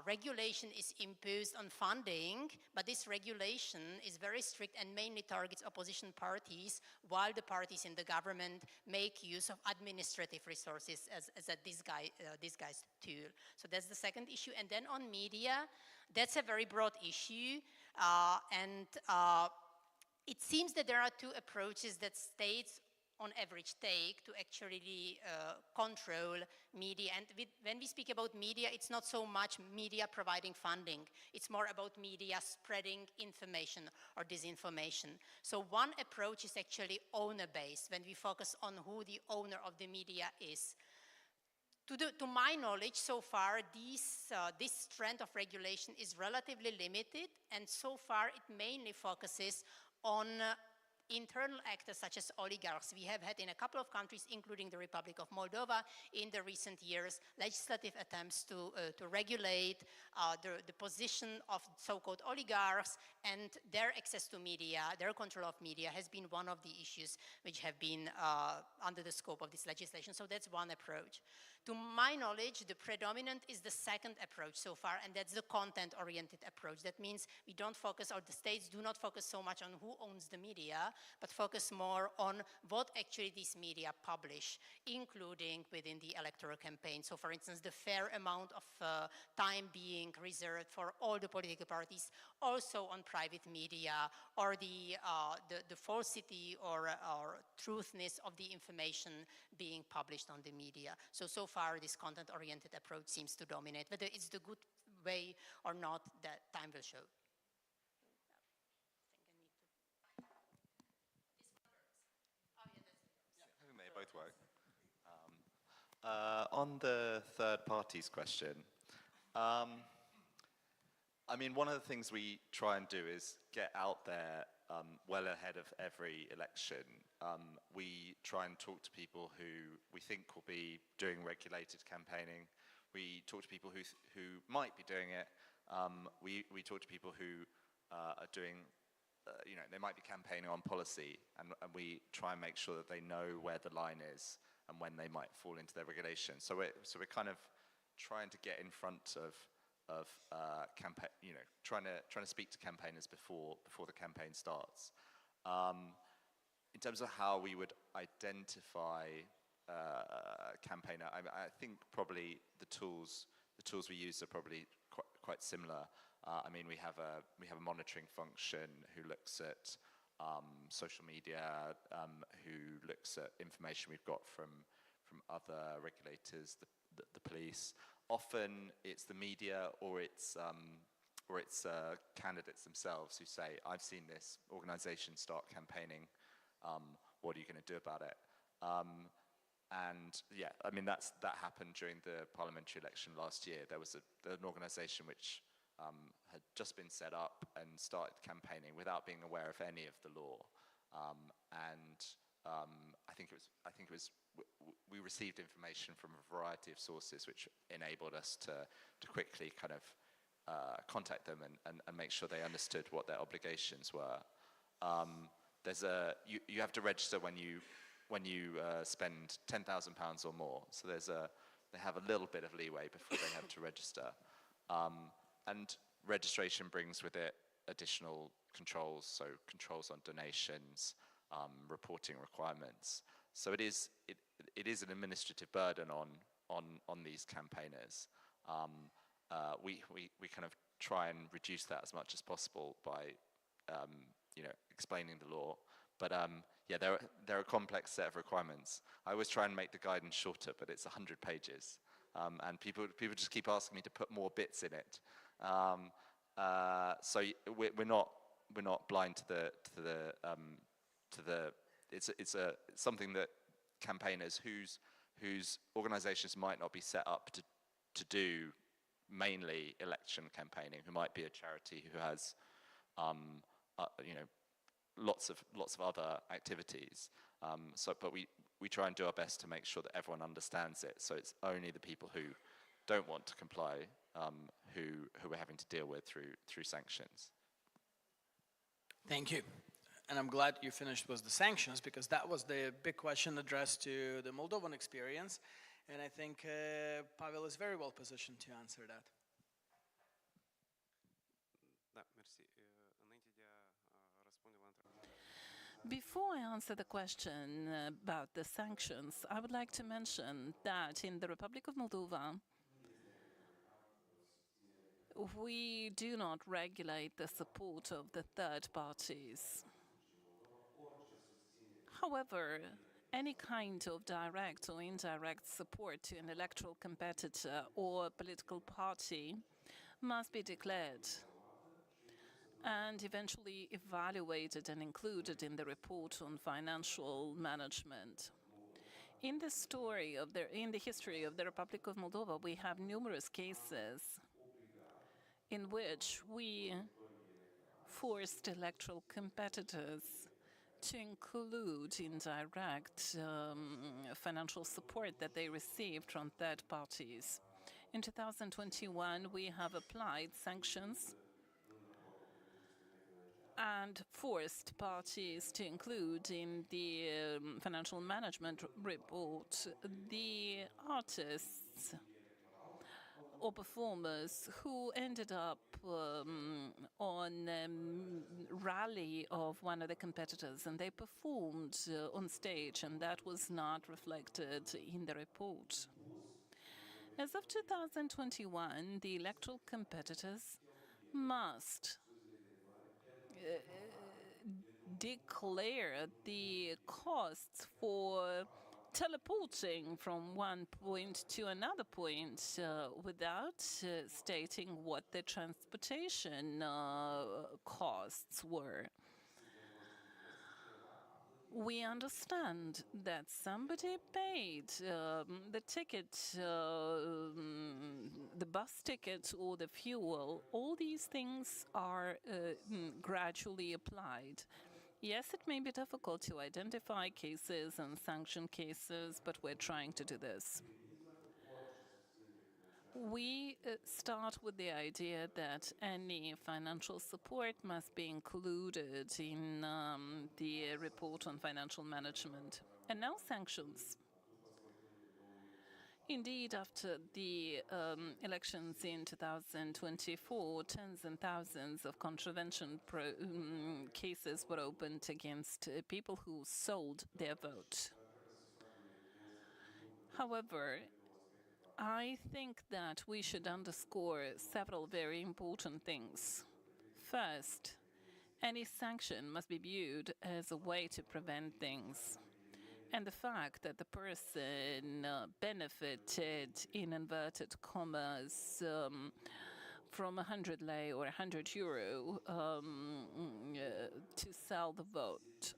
regulation is imposed on funding, but this regulation is very strict and mainly targets opposition parties, while the parties in the government make use of administrative resources as a disguised tool. So that's the second issue. And then on media, that's a very broad issue, and it seems that there are two approaches that states on average take to actually control media. And when we speak about media, it's not so much media providing funding. It's more about media spreading information or disinformation. So one approach is actually owner-based, when we focus on who the owner of the media is. To my knowledge, so far, this trend of regulation is relatively limited, and so far it mainly focuses on internal actors such as oligarchs. We have had in a couple of countries, including the Republic of Moldova, in the recent years, legislative attempts to regulate the position of so-called oligarchs, and their access to media, their control of media has been one of the issues which have been under the scope of this legislation. So that's one approach. To my knowledge, the predominant is the second approach so far, and that's the content-oriented approach. That means we don't focus, or the states do not focus so much on who owns the media, but focus more on what actually these media publish, including within the electoral campaign. So for instance, the fair amount of time being reserved for all the political parties, also on private media, or the falsity or truthness of the information being published on the media. So far, this content-oriented approach seems to dominate. Whether it's the good way or not, that time will show. I think they both work. On the third parties question, I mean, one of the things we try and do is get out there well ahead of every election. We try and talk to people who we think will be doing regulated campaigning. We talk to people who might be doing it. We talk to people who are doing, they might be campaigning on policy, and we try and make sure that they know where the line is and when they might fall into their regulation. So we're kind of trying to get in front of campaign, trying to speak to campaigners before the campaign starts. In terms of how we would identify a campaigner, I think probably the tools we use are probably quite similar. I mean, we have a monitoring function who looks at social media, who looks at information we've got from other regulators, the police. Often it's the media or it's candidates themselves who say, I've seen this organization start campaigning, what are you going to do about it? And yeah, I mean, that happened during the parliamentary election last year. There was an organization which had just been set up and started campaigning without being aware of any of the law. I think it was we received information from a variety of sources which enabled us to quickly kind of contact them and make sure they understood what their obligations were. You have to register when you spend £10,000 or more. So they have a little bit of leeway before they have to register. And registration brings with it additional controls, so controls on donations, reporting requirements. So it is an administrative burden on these campaigners. We kind of try and reduce that as much as possible by explaining the law. But yeah, there are a complex set of requirements. I always try and make the guidance shorter, but it's 100 pages, and people just keep asking me to put more bits in it. So we're not blind to the it's something that campaigners whose organizations might not be set up to do mainly election campaigning, who might be a charity who has lots of other activities. But we try and do our best to make sure that everyone understands it. So it's only the people who don't want to comply who we're having to deal with through sanctions. Thank you. And I'm glad you finished with the sanctions, because that was the big question addressed to the Moldovan experience. And I think Pavel is very well positioned to answer that. Before I answer the question about the sanctions, I would like to mention that in the Republic of Moldova, we do not regulate the support of the third parties. However, any kind of direct or indirect support to an electoral competitor or political party must be declared and eventually evaluated and included in the report on financial management. In the history of the Republic of Moldova, we have numerous cases in which we forced electoral competitors to include indirect financial support that they received from third parties. In 2021, we have applied sanctions and forced parties to include in the financial management report the artists or performers who ended up on rally of one of the competitors, and they performed on stage, and that was not reflected in the report. As of 2021, the electoral competitors must declare the costs for teleporting from one point to another point without stating what the transportation costs were. We understand that somebody paid the ticket, the bus ticket, or the fuel. All these things are gradually applied. Yes, it may be difficult to identify cases and sanction cases, but we're trying to do this. We start with the idea that any financial support must be included in the report on financial management. And now sanctions. Indeed, after the elections in 2024, tens and thousands of contravention cases were opened against people who sold their vote. However, I think that we should underscore several very important things. First, any sanction must be viewed as a way to prevent things. And the fact that the person benefited, in inverted commas, from 100 lei or 100 euro to sell the vote.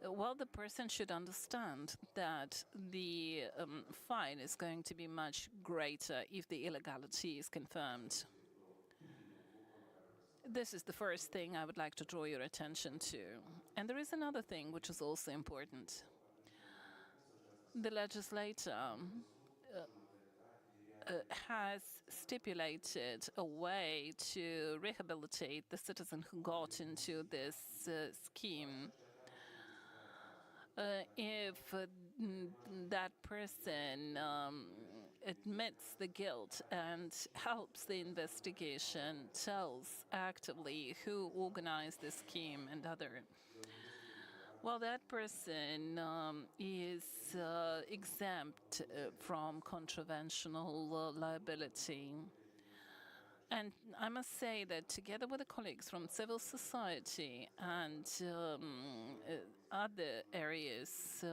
Well, the person should understand that the fine is going to be much greater if the illegality is confirmed. This is the first thing I would like to draw your attention to. And there is another thing which is also important. The legislator has stipulated a way to rehabilitate the citizen who got into this scheme. If that person admits the guilt and helps the investigation, tells actively who organized the scheme and other, well, that person is exempt from contraventional liability. And I must say that together with the colleagues from civil society and other areas,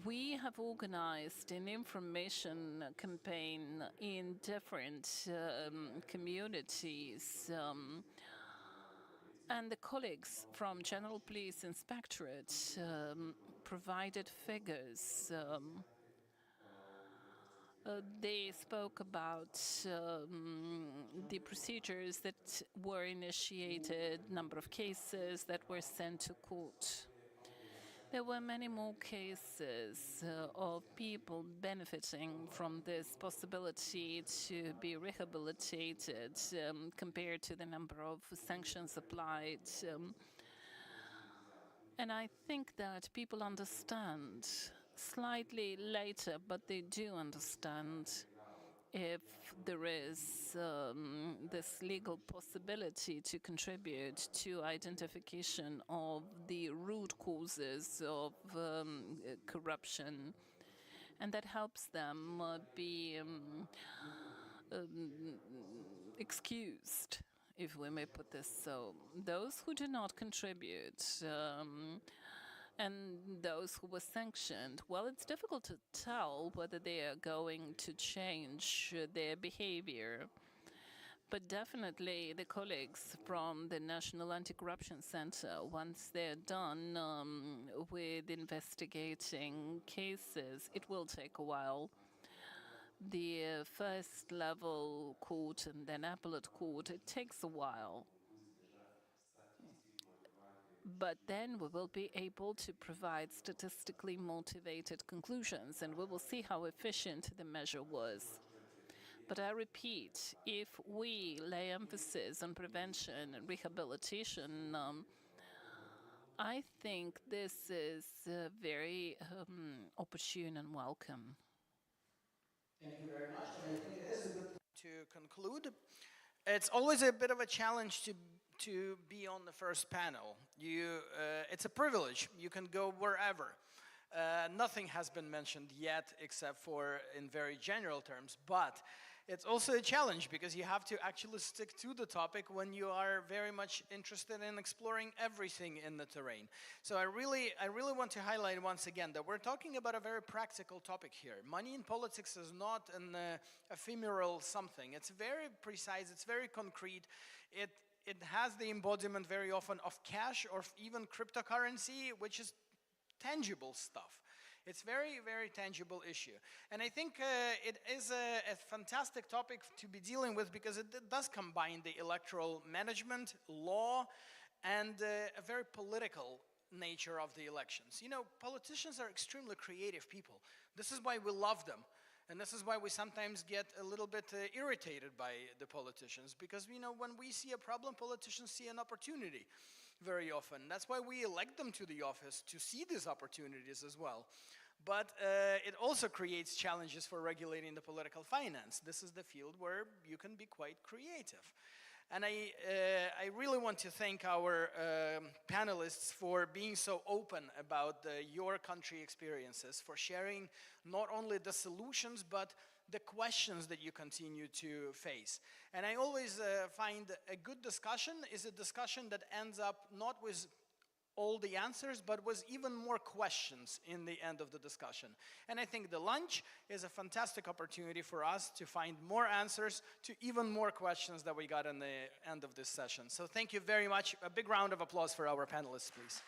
we have organized an information campaign in different communities. And the colleagues from General Police Inspectorate provided figures. They spoke about the procedures that were initiated, number of cases that were sent to court. There were many more cases of people benefiting from this possibility to be rehabilitated compared to the number of sanctions applied. And I think that people understand slightly later, but they do understand if there is this legal possibility to contribute to identification of the root causes of corruption, and that helps them be excused, if we may put this so. Those who do not contribute and those who were sanctioned, well, it's difficult to tell whether they are going to change their behavior. But definitely the colleagues from the National Anti-Corruption Center, once they're done with investigating cases, it will take a while. The first level court and then appellate court, it takes a while. But then we will be able to provide statistically motivated conclusions, and we will see how efficient the measure was. But I repeat, if we lay emphasis on prevention and rehabilitation, I think this is very opportune and welcome. Thank you very much. And I think it is a good to conclude. It's always a bit of a challenge to be on the first panel. It's a privilege. You can go wherever. Nothing has been mentioned yet except for in very general terms, but it's also a challenge because you have to actually stick to the topic when you are very much interested in exploring everything in the terrain. So I really want to highlight once again that we're talking about a very practical topic here. Money in politics is not an ephemeral something. It's very precise, it's very concrete. It has the embodiment very often of cash or even cryptocurrency, which is tangible stuff. It's very, very tangible issue. And I think it is a fantastic topic to be dealing with because it does combine the electoral management, law, and a very political nature of the elections. You know, politicians are extremely creative people. This is why we love them. And this is why we sometimes get a little bit irritated by the politicians because, you know, when we see a problem, politicians see an opportunity very often. That's why we elect them to the office, to see these opportunities as well. But it also creates challenges for regulating the political finance. This is the field where you can be quite creative. And I really want to thank our panelists for being so open about your country experiences, for sharing not only the solutions, but the questions that you continue to face. And I always find a good discussion is a discussion that ends up not with all the answers, but with even more questions in the end of the discussion. And I think the lunch is a fantastic opportunity for us to find more answers to even more questions that we got in the end of this session. So thank you very much. A big round of applause for our panelists, please.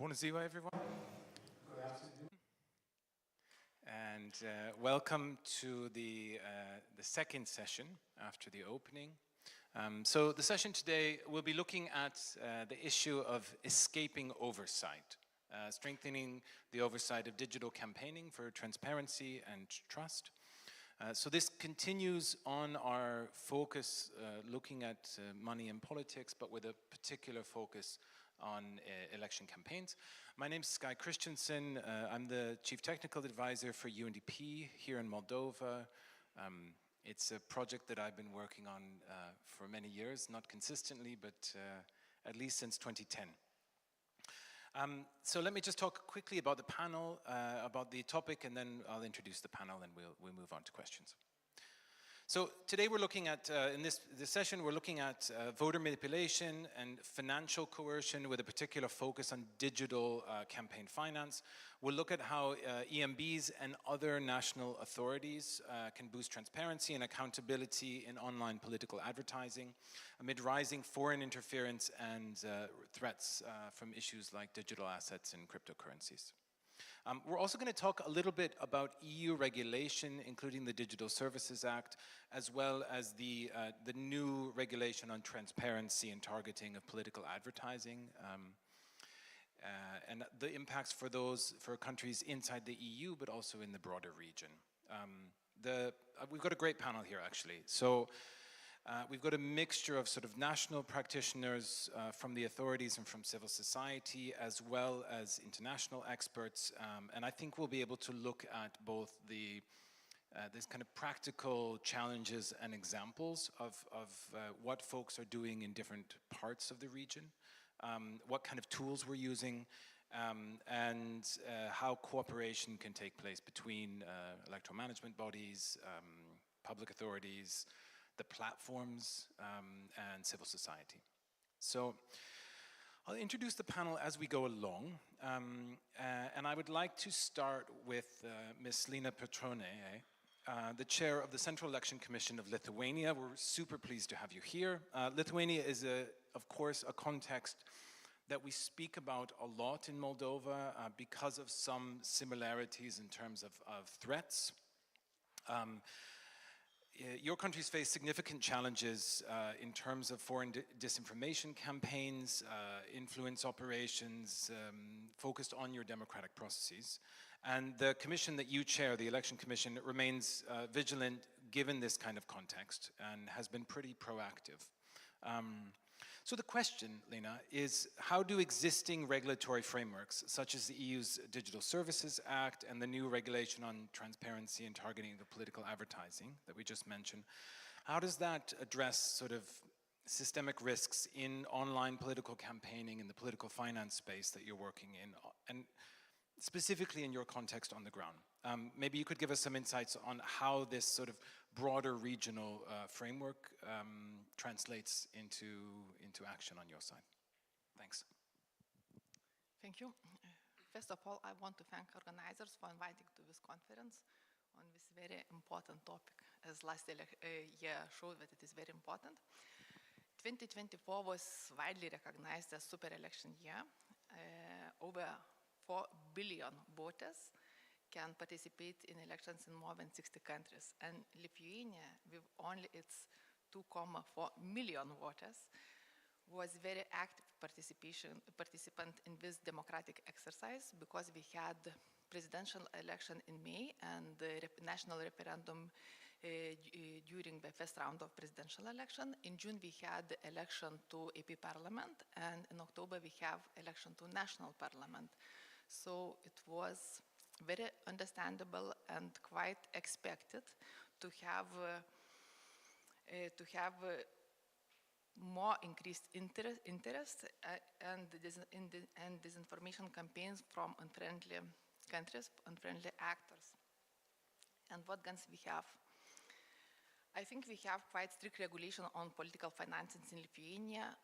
Buonasera, everyone. Good afternoon. And welcome to the second session after the opening. So the session today will be looking at the issue of escaping oversight, strengthening the oversight of digital campaigning for transparency and trust. So this continues on our focus looking at money in politics, but with a particular focus on election campaigns. My name is Sky Christensen. I'm the Chief Technical Advisor for UNDP here in Moldova. It's a project that I've been working on for many years, not consistently, but at least since 2010. So let me just talk quickly about the panel, about the topic, and then I'll introduce the panel and we'll move on to questions. So today we're looking at, in this session, we're looking at voter manipulation and financial coercion with a particular focus on digital campaign finance. We'll look at how EMBs and other national authorities can boost transparency and accountability in online political advertising amid rising foreign interference and threats from issues like digital assets and cryptocurrencies. We're also going to talk a little bit about EU regulation, including the Digital Services Act, as well as the new regulation on transparency and targeting of political advertising, and the impacts for countries inside the EU, but also in the broader region. We've got a great panel here, actually. So we've got a mixture of sort of national practitioners from the authorities and from civil society, as well as international experts. And I think we'll be able to look at both this kind of practical challenges and examples of what folks are doing in different parts of the region, what kind of tools we're using, and how cooperation can take place between electoral management bodies, public authorities, the platforms, and civil society. So I'll introduce the panel as we go along, and I would like to start with Ms. Lina Petrone, the chair of the Central Election Commission of Lithuania. We're super pleased to have you here. Lithuania is, of course, a context that we speak about a lot in Moldova because of some similarities in terms of threats. Your countries face significant challenges in terms of foreign disinformation campaigns, influence operations focused on your democratic processes. And the commission that you chair, the Election Commission, remains vigilant given this kind of context and has been pretty proactive. So the question, Lina, is how do existing regulatory frameworks, such as the EU's Digital Services Act and the new regulation on transparency and targeting of political advertising that we just mentioned, how does that address sort of systemic risks in online political campaigning in the political finance space that you're working in, and specifically in your context on the ground? Maybe you could give us some insights on how this sort of broader regional framework translates into action on your side. Thanks. Thank you. First of all, I want to thank organizers for inviting to this conference on this very important topic, as last year showed that it is very important. 2024 was widely recognized as super election year. Over 4 billion voters can participate in elections in more than 60 countries. And Lithuania, with only its 2.4 million voters, was very active participant in this democratic exercise, because we had presidential election in May and the national referendum during the first round of presidential election. In June we had the election to EP Parliament, and in October we have election to national parliament. So it was very understandable and quite expected to have more increased interest and disinformation campaigns from unfriendly countries, unfriendly actors. And what guns we have? I think we have quite strict regulation on political finances in Lithuania.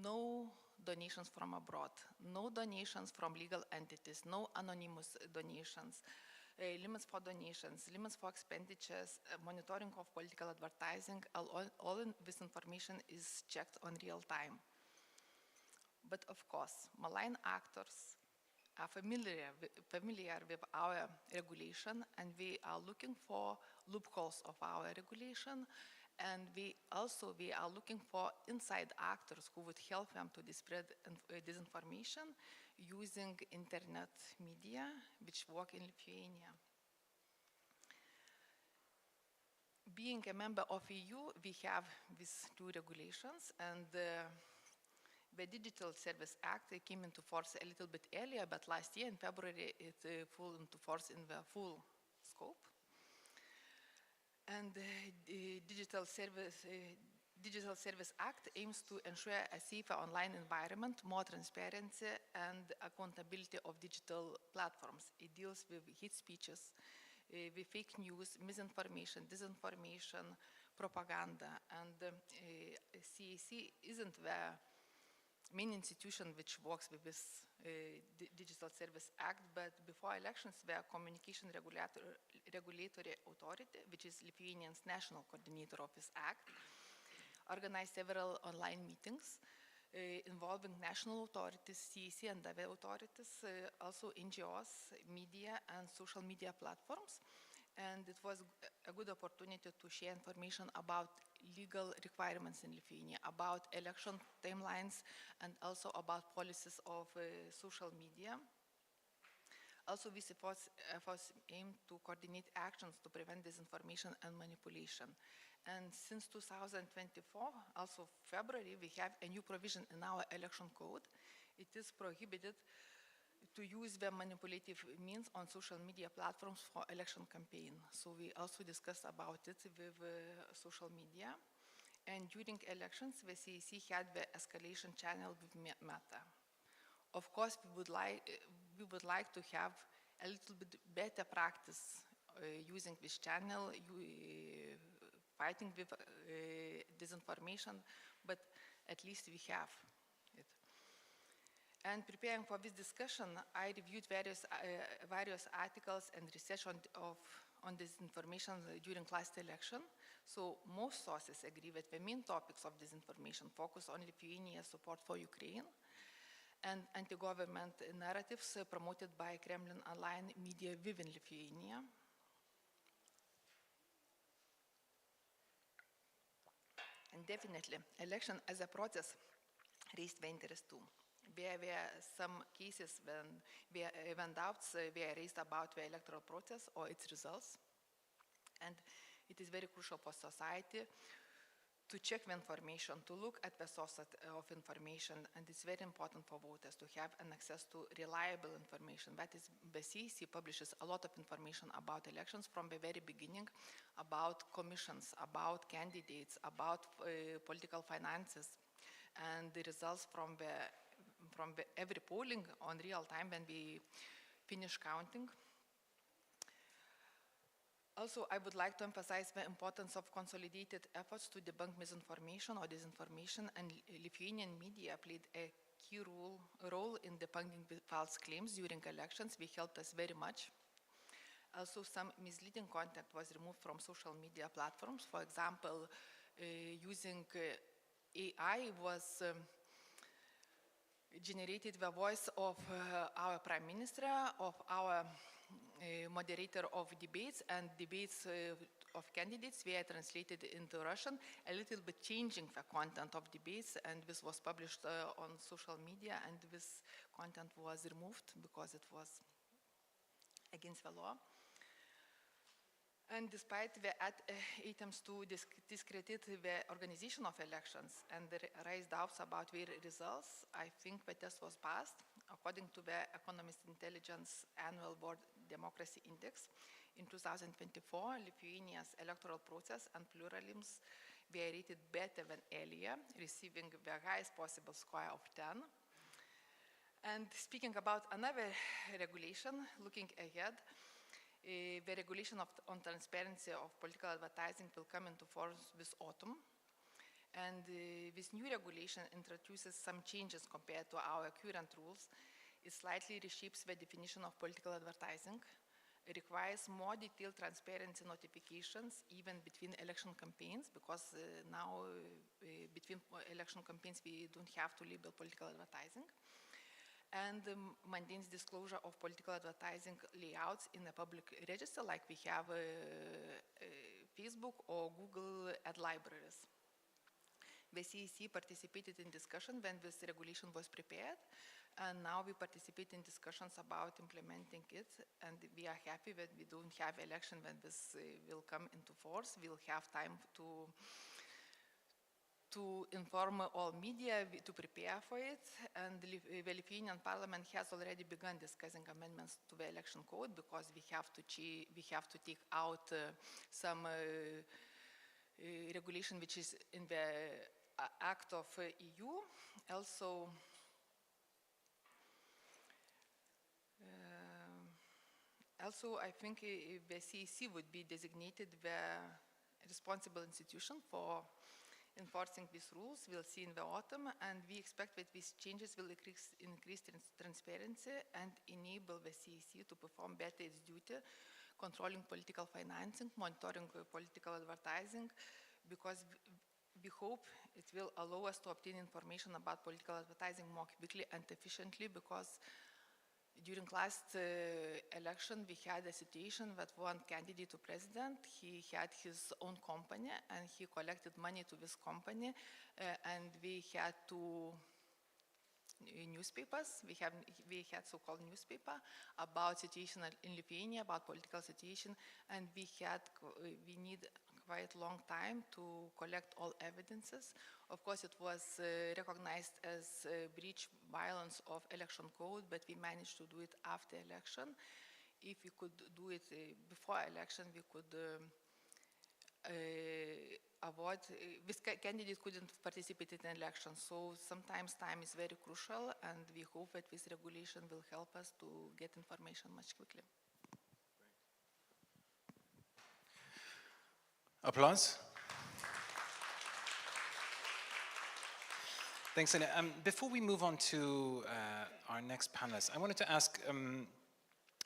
No donations from abroad, no donations from legal entities, no anonymous donations, limits for donations, limits for expenditures, monitoring of political advertising. All this information is checked on real time. But of course, malign actors are familiar with our regulation, and we are looking for loopholes of our regulation. And we are looking for inside actors who would help them to spread disinformation using internet media, which work in Lithuania. Being a member of EU, we have these two regulations, and the Digital Service Act came into force a little bit earlier, but last year in February it fell into force in the full scope. And the Digital Service Act aims to ensure a safer online environment, more transparency and accountability of digital platforms. It deals with hate speeches, with fake news, misinformation, disinformation, propaganda. And CAC isn't the main institution which works with this Digital Service Act, but before elections, the Communication Regulatory Authority, which is Lithuania's national coordinator of this act, organized several online meetings involving national authorities, CAC and other authorities, also NGOs, media and social media platforms. And it was a good opportunity to share information about legal requirements in Lithuania, about election timelines, and also about policies of social media. Also, these efforts aim to coordinate actions to prevent disinformation and manipulation. And since 2024, also February, we have a new provision in our election code. It is prohibited to use the manipulative means on social media platforms for election campaign. So we also discussed about it with social media. And during elections, the CAC had the escalation channel with Meta. Of course, we would like to have a little bit better practice using this channel, fighting with disinformation, but at least we have it. And preparing for this discussion, I reviewed various articles and research on disinformation during last election. So most sources agree that the main topics of disinformation focus on Lithuania's support for Ukraine and anti-government narratives promoted by Kremlin online media within Lithuania. And definitely, election as a process raised the interest too. There were some cases when doubts were raised about the electoral process or its results. And it is very crucial for society to check the information, to look at the source of information, and it's very important for voters to have an access to reliable information. That is, the CAC publishes a lot of information about elections from the very beginning, about commissions, about candidates, about political finances, and the results from every polling on real time when we finish counting. Also, I would like to emphasize the importance of consolidated efforts to debunk misinformation or disinformation, and Lithuanian media played a key role in debunking the false claims during elections. They helped us very much. Also, some misleading content was removed from social media platforms. For example, using AI was generated the voice of our Prime Minister, of our moderator of debates, and debates of candidates were translated into Russian, a little bit changing the content of debates, and this was published on social media, and this content was removed because it was against the law. And despite the attempts to discredit the organization of elections and raise doubts about their results, I think the test was passed. According to the Economist Intelligence Annual Board Democracy Index, in 2024, Lithuania's electoral process and pluralism were rated better than earlier, receiving the highest possible score of 10. And speaking about another regulation, looking ahead, the regulation on transparency of political advertising will come into force this autumn. And this new regulation introduces some changes compared to our current rules. It slightly reshapes the definition of political advertising. It requires more detailed transparency notifications, even between election campaigns, because now between election campaigns we don't have to label political advertising. And maintains disclosure of political advertising layouts in a public register, like we have Facebook or Google ad libraries. The CEC participated in discussion when this regulation was prepared, and now we participate in discussions about implementing it, and we are happy that we don't have election when this will come into force. We'll have time to inform all media, to prepare for it, and the Lithuanian Parliament has already begun discussing amendments to the election code, because we have to take out some regulation which is in the Act of EU. Also, I think the CEC would be designated the responsible institution for enforcing these rules. We'll see in the autumn, and we expect that these changes will increase transparency and enable the CEC to perform better its duty, controlling political financing, monitoring political advertising, because we hope it will allow us to obtain information about political advertising more quickly and efficiently, because during last election, we had a situation that one candidate to president, he had his own company, and he collected money to this company, and we had two newspapers. We had so-called newspaper about situation in Lithuania, about political situation, and we need quite long time to collect all evidences. Of course, it was recognized as breach violence of election code, but we managed to do it after election. If we could do it before election, we could avoid, this candidate couldn't participate in elections. So sometimes time is very crucial, and we hope that this regulation will help us to get information much quickly. Applause. Thanks, Anna. Before we move on to our next panelist, I wanted to ask,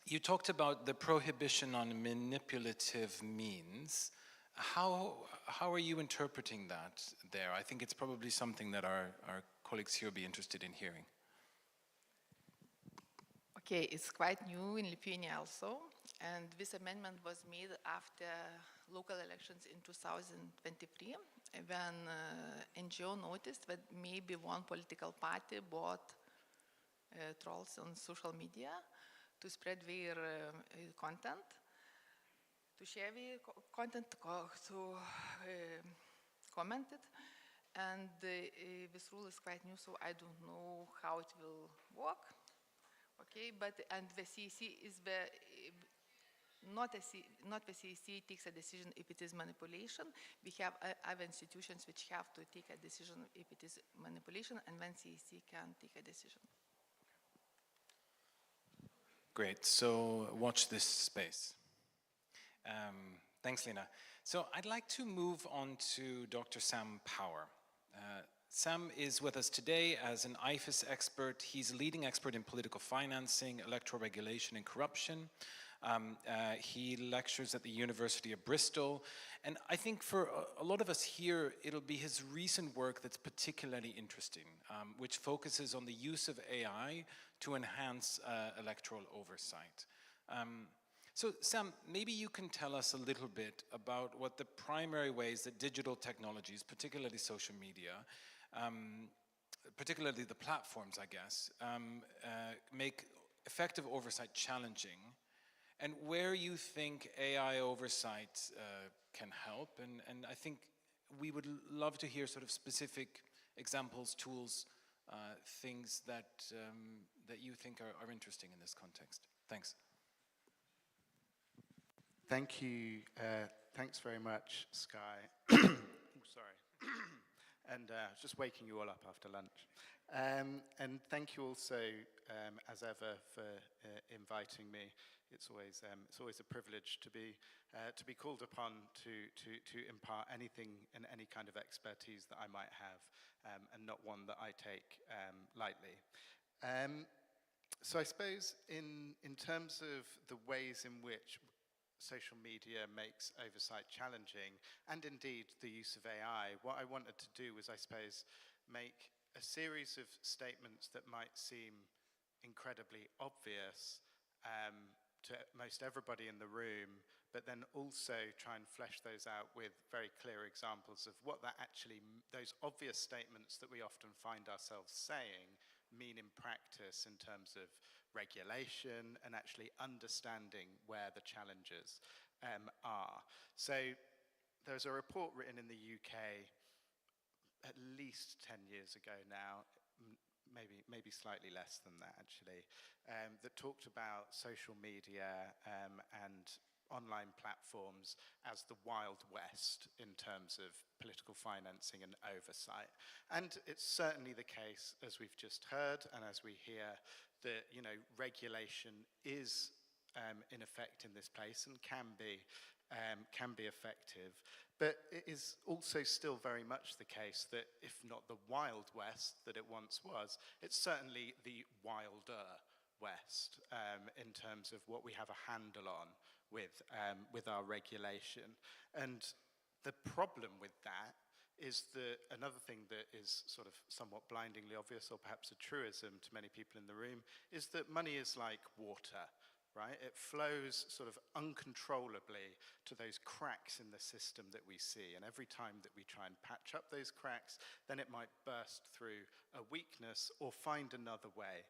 you talked about the prohibition on manipulative means. How are you interpreting that there? I think it's probably something that our colleagues here will be interested in hearing. Okay, it's quite new in Lithuania also, and this amendment was made after local elections in 2023, when NGO noticed that maybe one political party bought trolls on social media to spread their content, to share their content, to comment it. And this rule is quite new, so I don't know how it will work. Okay, and the CEC is not the CEC takes a decision if it is manipulation. We have other institutions which have to take a decision if it is manipulation, and then CEC can take a decision. Great, so watch this space. Thanks, Lena. So I'd like to move on to Dr. Sam Power. Sam is with us today as an IFES expert. He's a leading expert in political financing, electoral regulation, and corruption. He lectures at the University of Bristol. And I think for a lot of us here, it'll be his recent work that's particularly interesting, which focuses on the use of AI to enhance electoral oversight. So Sam, maybe you can tell us a little bit about what the primary ways that digital technologies, particularly social media, particularly the platforms, I guess, make effective oversight challenging, and where you think AI oversight can help. And I think we would love to hear sort of specific examples, tools, things that, that you think are interesting in this context. Thanks. Thank you. Thanks very much, Sky. Oh, sorry. And just waking you all up after lunch. And thank you also, as ever, for inviting me. It's always a privilege to be called upon to impart anything and any kind of expertise that I might have, and not one that I take lightly. So I suppose in terms of the ways in which social media makes oversight challenging, and indeed the use of AI, what I wanted to do was, I suppose, make a series of statements that might seem incredibly obvious to most everybody in the room, but then also try and flesh those out with very clear examples of what that actually, those obvious statements that we often find ourselves saying, mean in practice in terms of regulation and actually understanding where the challenges are. So there's a report written in the UK at least 10 years ago now, maybe slightly less than that actually, that talked about social media and online platforms as the Wild West in terms of political financing and oversight. And it's certainly the case, as we've just heard, and as we hear, that regulation is in effect in this place and can be effective. But it is also still very much the case that if not the Wild West that it once was, it's certainly the wilder West in terms of what we have a handle on with our regulation. And the problem with that is that another thing that is sort of somewhat blindingly obvious, or perhaps a truism to many people in the room, is that money is like water, right? It flows sort of uncontrollably to those cracks in the system that we see. And every time that we try and patch up those cracks, then it might burst through a weakness or find another way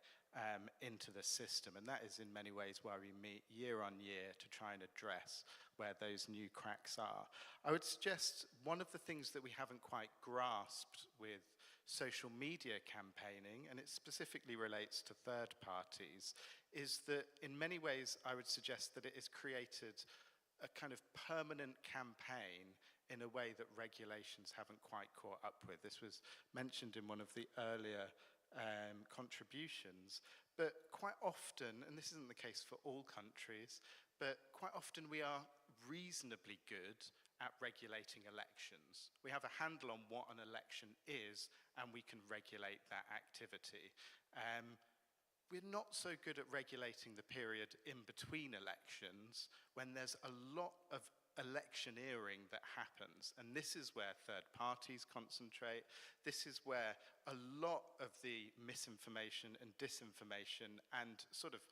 into the system. And that is in many ways why we meet year on year to try and address where those new cracks are. I would suggest one of the things that we haven't quite grasped with social media campaigning, and it specifically relates to third parties, is that in many ways I would suggest that it has created a kind of permanent campaign in a way that regulations haven't quite caught up with. This was mentioned in one of the earlier contributions, but quite often, and this isn't the case for all countries, but quite often we are reasonably good at regulating elections. We have a handle on what an election is, and we can regulate that activity. We're not so good at regulating the period in between elections when there's a lot of electioneering that happens. And this is where third parties concentrate. This is where a lot of the misinformation and disinformation and sort of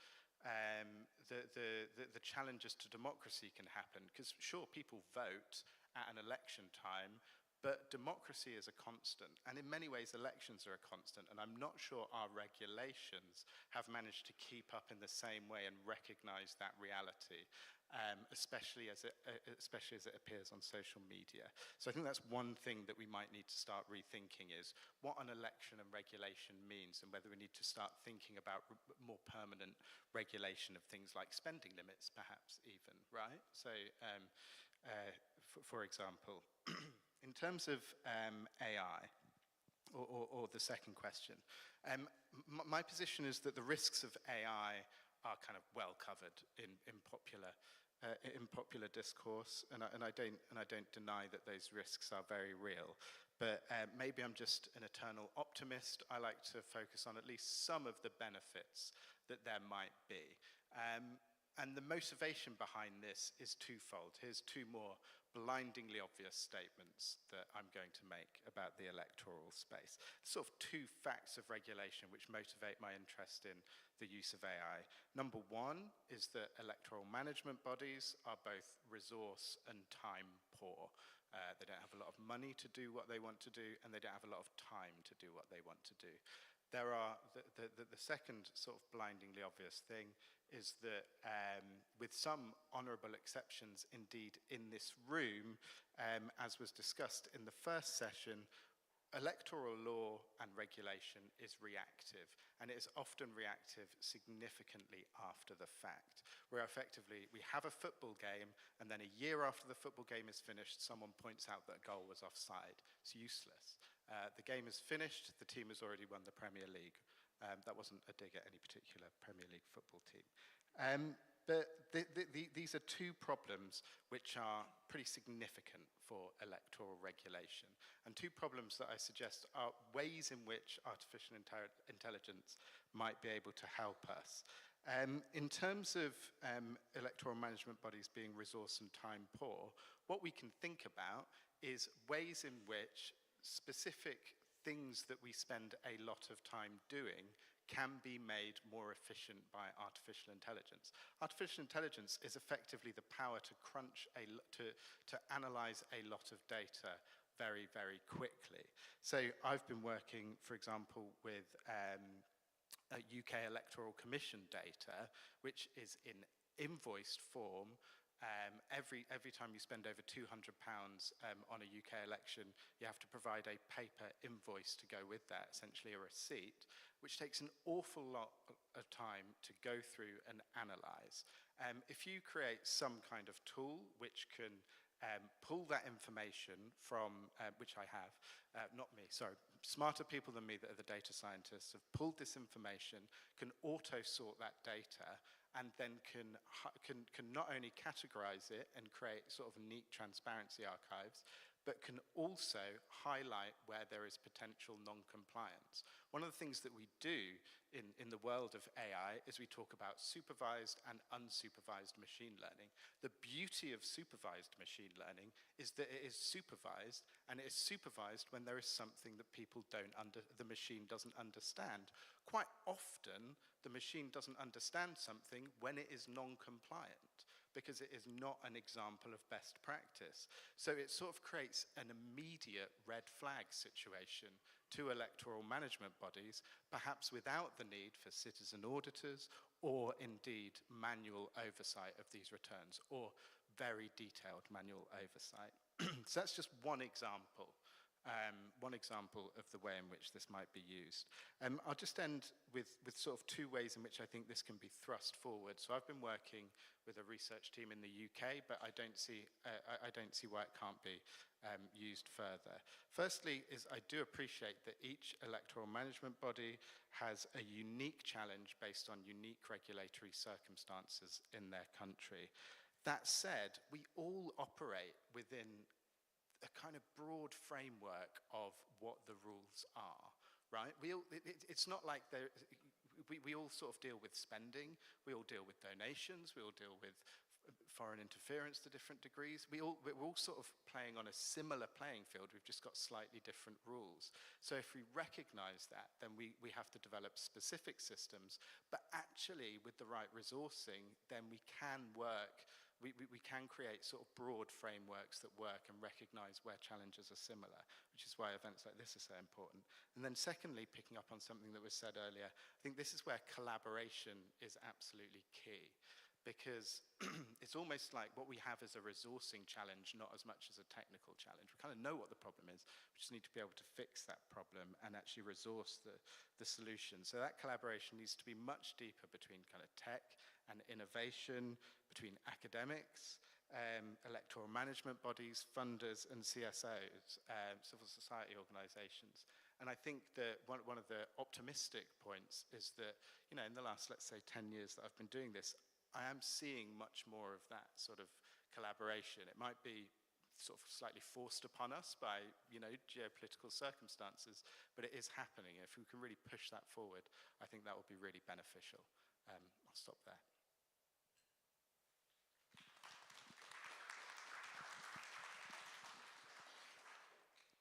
the challenges to democracy can happen. Because sure, people vote at an election time, but democracy is a constant. And in many ways, elections are a constant. And I'm not sure our regulations have managed to keep up in the same way and recognize that reality, especially as it appears on social media. So I think that's one thing that we might need to start rethinking, is what an election and regulation means, and whether we need to start thinking about more permanent regulation of things like spending limits, perhaps even, right? So, for example, in terms of AI, or the second question, my position is that the risks of AI are kind of well covered in popular discourse, and I don't deny that those risks are very real. But maybe I'm just an eternal optimist. I like to focus on at least some of the benefits that there might be. And the motivation behind this is twofold. Here's two more blindingly obvious statements that I'm going to make about the electoral space. Sort of two facts of regulation which motivate my interest in the use of AI. Number one is that electoral management bodies are both resource and time poor. They don't have a lot of money to do what they want to do, and they don't have a lot of time to do what they want to do. There are the second sort of blindingly obvious thing is that with some honourable exceptions indeed in this room, as was discussed in the first session, electoral law and regulation is reactive, and it is often reactive significantly after the fact, where effectively we have a football game, and then a year after the football game is finished, someone points out that a goal was offside. It's useless. The game is finished, the team has already won the Premier League. That wasn't a dig at any particular Premier League football team. But these are two problems which are pretty significant for electoral regulation, and two problems that I suggest are ways in which artificial intelligence might be able to help us. In terms of electoral management bodies being resource and time poor, what we can think about is ways in which specific things that we spend a lot of time doing can be made more efficient by artificial intelligence. Artificial intelligence is effectively the power to crunch, to analyze a lot of data very, very quickly. So I've been working, for example, with UK Electoral Commission data, which is in invoiced form. Every time you spend over £200 on a UK election, you have to provide a paper invoice to go with that, essentially a receipt, which takes an awful lot of time to go through and analyze. If you create some kind of tool which can pull that information from, which I have, not me, sorry, smarter people than me that are the data scientists have pulled this information, can auto-sort that data, and then can not only categorize it and create sort of neat transparency archives, but can also highlight where there is potential non-compliance. One of the things that we do in the world of AI is we talk about supervised and unsupervised machine learning. The beauty of supervised machine learning is that it is supervised, and it is supervised when there is something that the machine doesn't understand. Quite often, the machine doesn't understand something when it is non-compliant, because it is not an example of best practice. So it sort of creates an immediate red flag situation to electoral management bodies, perhaps without the need for citizen auditors or indeed manual oversight of these returns, or very detailed manual oversight. So that's just one example of the way in which this might be used. I'll just end with sort of two ways in which I think this can be thrust forward. So I've been working with a research team in the UK, but I don't see why it can't be used further. Firstly, I do appreciate that each electoral management body has a unique challenge based on unique regulatory circumstances in their country. That said, we all operate within a kind of broad framework of what the rules are, right? It's not like we all sort of deal with spending, we all deal with donations, we all deal with foreign interference to different degrees. We're all sort of playing on a similar playing field, we've just got slightly different rules. So if we recognize that, then we have to develop specific systems, but actually with the right resourcing, then we can work. We can create sort of broad frameworks that work and recognize where challenges are similar, which is why events like this are so important. And then secondly, picking up on something that was said earlier, I think this is where collaboration is absolutely key, because it's almost like what we have is a resourcing challenge, not as much as a technical challenge. We kind of know what the problem is, we just need to be able to fix that problem and actually resource the solution. So that collaboration needs to be much deeper between kind of tech and innovation, between academics, electoral management bodies, funders, and CSOs, civil society organizations. And I think that one of the optimistic points is that, you know, in the last, let's say, 10 years that I've been doing this, I am seeing much more of that sort of collaboration. It might be sort of slightly forced upon us by, you know, geopolitical circumstances, but it is happening. If we can really push that forward, I think that will be really beneficial. I'll stop there.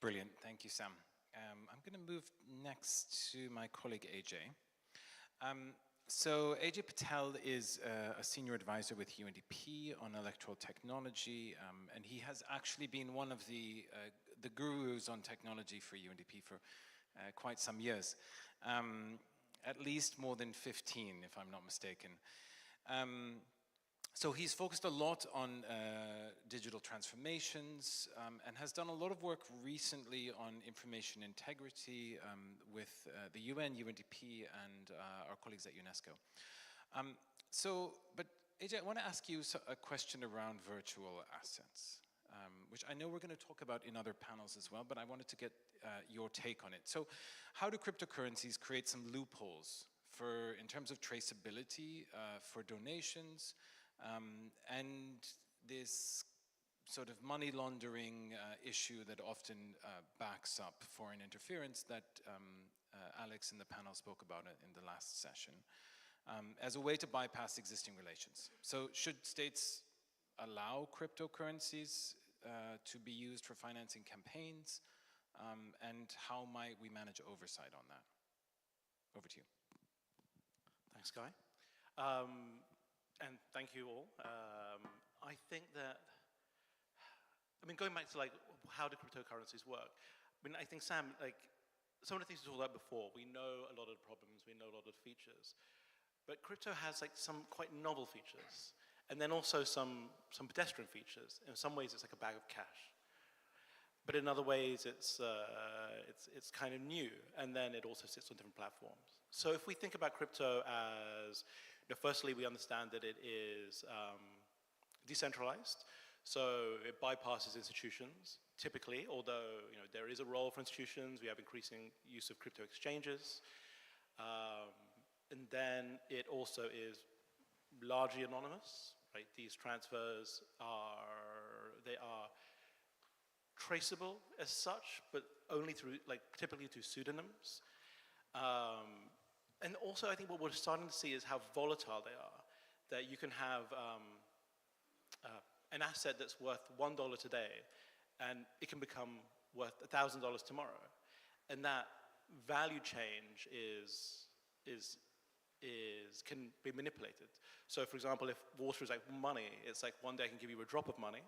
Brilliant, thank you, Sam. I'm going to move next to my colleague AJ. So AJ Patel is a senior advisor with UNDP on electoral technology, and he has actually been one of the gurus on technology for UNDP for quite some years, at least more than 15, if I'm not mistaken. So he's focused a lot on digital transformations and has done a lot of work recently on information integrity with the UN, UNDP, and our colleagues at UNESCO. But AJ, I want to ask you a question around virtual assets, which I know we're going to talk about in other panels as well, but I wanted to get your take on it. So how do cryptocurrencies create some loopholes in terms of traceability for donations, and this sort of money laundering issue that often backs up foreign interference that Alex in the panel spoke about it in the last session, as a way to bypass existing relations? So should states allow cryptocurrencies to be used for financing campaigns, and how might we manage oversight on that? Over to you. Thanks, Guy. And thank you all. I think that, going back to like, how do cryptocurrencies work? I think Sam, like, some of the things we talked about before, we know a lot of the problems, we know a lot of the features, but crypto has like some quite novel features, and then also some pedestrian features. In some ways, it's like a bag of cash, but in other ways, it's kind of new, and then it also sits on different platforms. So if we think about crypto as, firstly, we understand that it is decentralized, so it bypasses institutions, typically, although there is a role for institutions. We have increasing use of crypto exchanges. And then it also is largely anonymous, right? These transfers are traceable as such, but only through, typically through pseudonyms. And also, I think what we're starting to see is how volatile they are. That you can have an asset that's worth $1 today, and it can become worth $1,000 tomorrow. And that value change can be manipulated. So, for example, if water is like money, it's like one day I can give you a drop of money.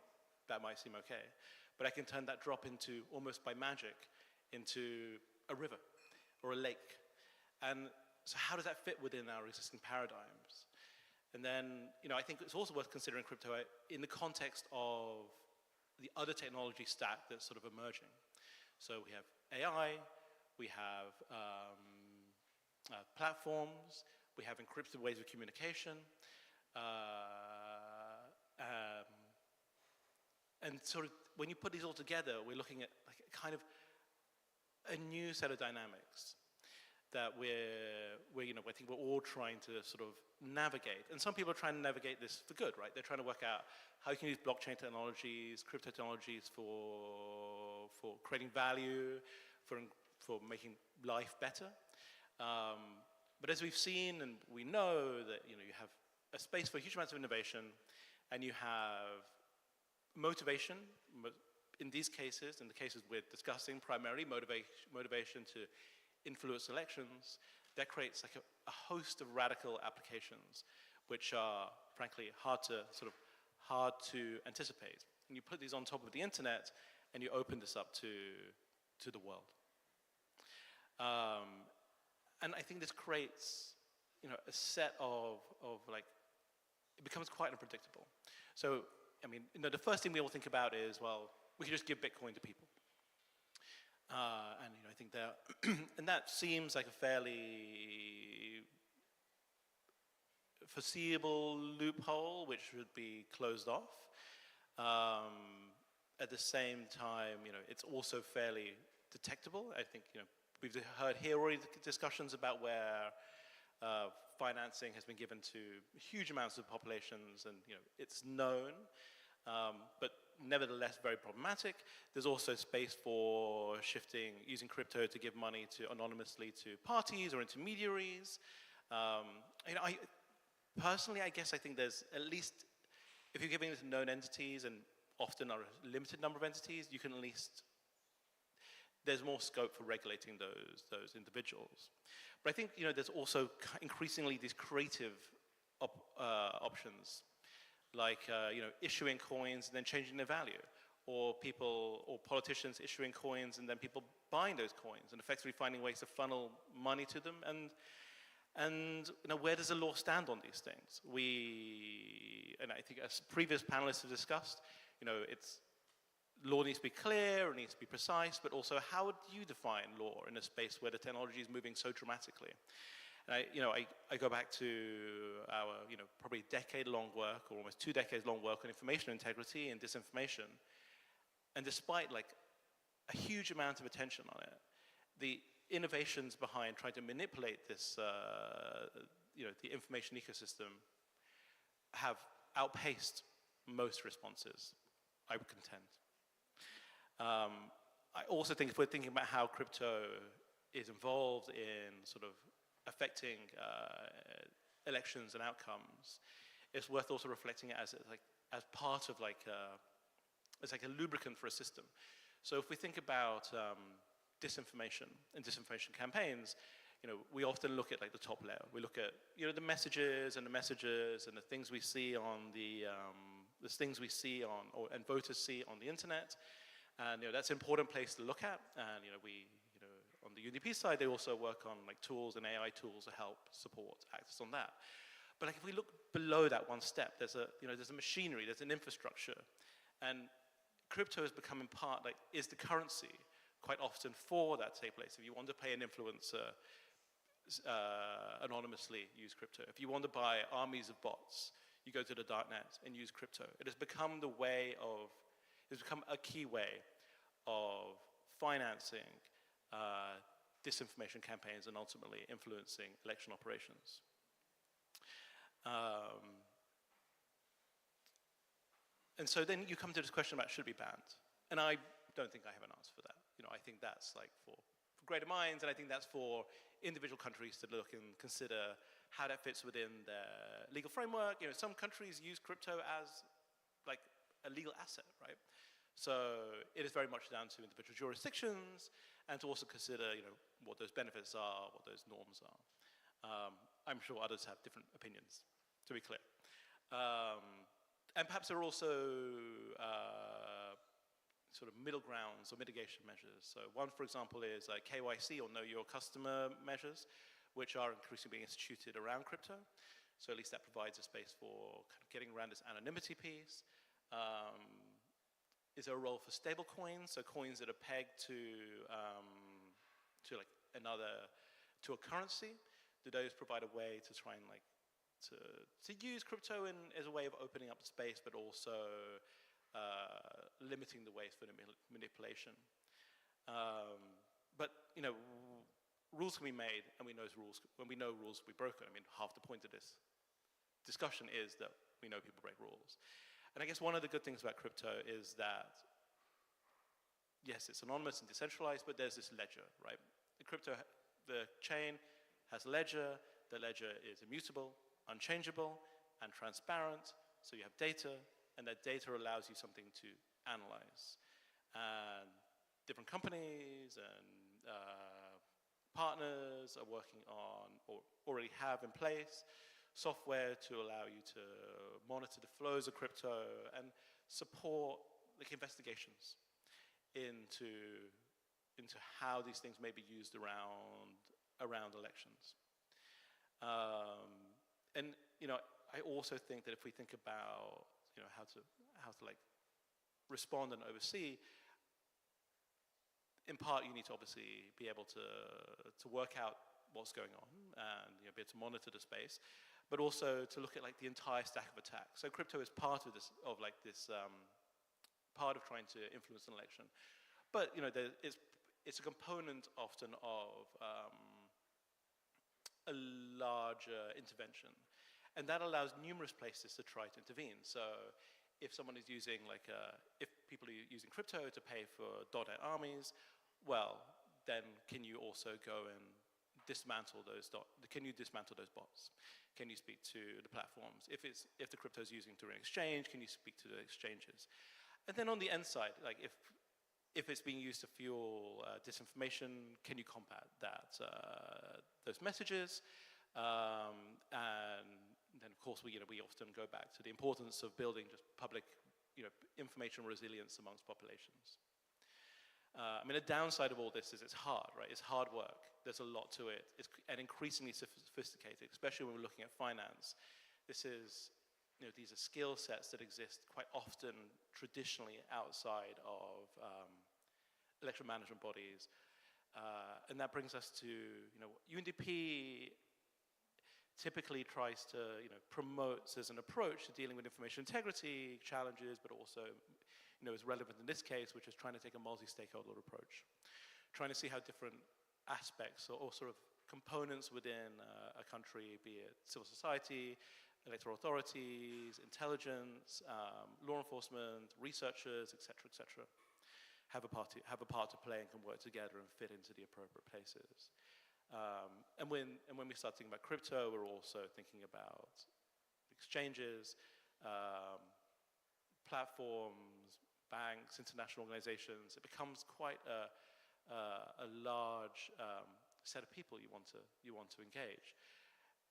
That might seem okay. But I can turn that drop into, almost by magic, into a river or a lake. And so how does that fit within our existing paradigms? And then, I think it's also worth considering crypto in the context of the other technology stack that's sort of emerging. So we have AI, we have platforms, we have encrypted ways of communication, and sort of when you put these all together, we're looking at like kind of a new set of dynamics that I think we're all trying to sort of navigate. And some people are trying to navigate this for good, right? They're trying to work out how you can use blockchain technologies, crypto technologies for creating value, for making life better. But as we've seen, and we know that you have a space for huge amounts of innovation, and you have motivation. In these cases, in the cases we're discussing, primarily motivation to influence elections, that creates like a host of radical applications, which are frankly hard to anticipate. And you put these on top of the internet, and you open this up to the world. And I think this creates, a set of like, it becomes quite unpredictable. So, the first thing we all think about is, well, we can just give Bitcoin to people. And I think and that seems like a fairly foreseeable loophole which should be closed off. At the same time, it's also fairly detectable. I think we've heard here already discussions about where financing has been given to huge amounts of populations, and it's known, but nevertheless very problematic. There's also space for using crypto to give money anonymously to parties or intermediaries. Personally, I guess I think there's at least, if you're giving it to known entities, and often are a limited number of entities, you can at least, there's more scope for regulating those individuals. But I think there's also increasingly these creative options, like issuing coins and then changing their value, or politicians issuing coins and then people buying those coins and effectively finding ways to funnel money to them. And where does the law stand on these things? And I think as previous panelists have discussed, law needs to be clear, it needs to be precise, but also how do you define law in a space where the technology is moving so dramatically? And I go back to our probably decade-long work, or almost 2 decades-long work on information integrity and disinformation. And despite a huge amount of attention on it, the innovations behind trying to manipulate this, the information ecosystem have outpaced most responses, I would contend. I also think if we're thinking about how crypto is involved in sort of affecting elections and outcomes, it's worth also reflecting it as part of as a lubricant for a system. So if we think about disinformation and disinformation campaigns, we often look at the top layer. We look at the messages and the things we see on and voters see on the internet, and that's an important place to look at. And on the UNDP side, they also work on tools and AI tools to help support access on that. But if we look below that one step, there's a machinery, there's an infrastructure, and crypto has become in part is the currency quite often for that to take place. If you want to pay an influencer anonymously, use crypto. If you want to buy armies of bots, you go to the darknet and use crypto. It has become a key way of financing disinformation campaigns and ultimately influencing election operations. And so then you come to this question about should it be banned? And I don't think I have an answer for that. I think that's for greater minds, and I think that's for individual countries to look and consider how that fits within their legal framework. Some countries use crypto as a legal asset, right? So it is very much down to individual jurisdictions, and to also consider what those benefits are, what those norms are. I'm sure others have different opinions, to be clear. And perhaps there are also sort of middle grounds or mitigation measures. So one, for example, is KYC, or Know Your Customer measures, which are increasingly being instituted around crypto. So at least that provides a space for kind of getting around this anonymity piece. Is there a role for stable coins, so coins that are pegged to a currency? Do those provide a way to try and to use crypto as a way of opening up the space, but also limiting the ways for the manipulation? But rules can be made, and when we know rules can be broken. I mean, half the point of this discussion is that we know people break rules. And I guess one of the good things about crypto is that, yes, it's anonymous and decentralized, but there's this ledger, right? The chain has a ledger. The ledger is immutable, unchangeable, and transparent. So you have data, and that data allows you something to analyze. And different companies and partners are working on, or already have in place, software to allow you to monitor the flows of crypto and support investigations into how these things may be used around elections. And I also think that if we think about how to respond and oversee, in part you need to obviously be able to work out what's going on and be able to monitor the space, but also to look at the entire stack of attacks. So crypto is part of this part of trying to influence an election. But it's a component often of a larger intervention. And that allows numerous places to try to intervene. So if someone is using if people are using crypto to pay for .NET armies, well, then can you also go and dismantle those bots? Can you speak to the platforms? If the crypto is using to an exchange, can you speak to the exchanges? And then on the end side, like if it's being used to fuel disinformation, can you combat that those messages? And then, of course, we often go back to the importance of building just public, information resilience amongst populations. I mean, the downside of all this is it's hard, right? It's hard work. There's a lot to it. And increasingly sophisticated, especially when we're looking at finance. These are skill sets that exist quite often traditionally outside of electoral management bodies. And that brings us to, UNDP typically tries to, promotes as an approach to dealing with information integrity challenges, but also, is relevant in this case, which is trying to take a multi-stakeholder approach, trying to see how different aspects or sort of components within a country, be it civil society, electoral authorities, intelligence, law enforcement, researchers, et cetera, have a part to play and can work together and fit into the appropriate places. And when we start thinking about crypto, we're also thinking about exchanges, platforms, banks, international organizations. It becomes quite a large set of people you want to engage.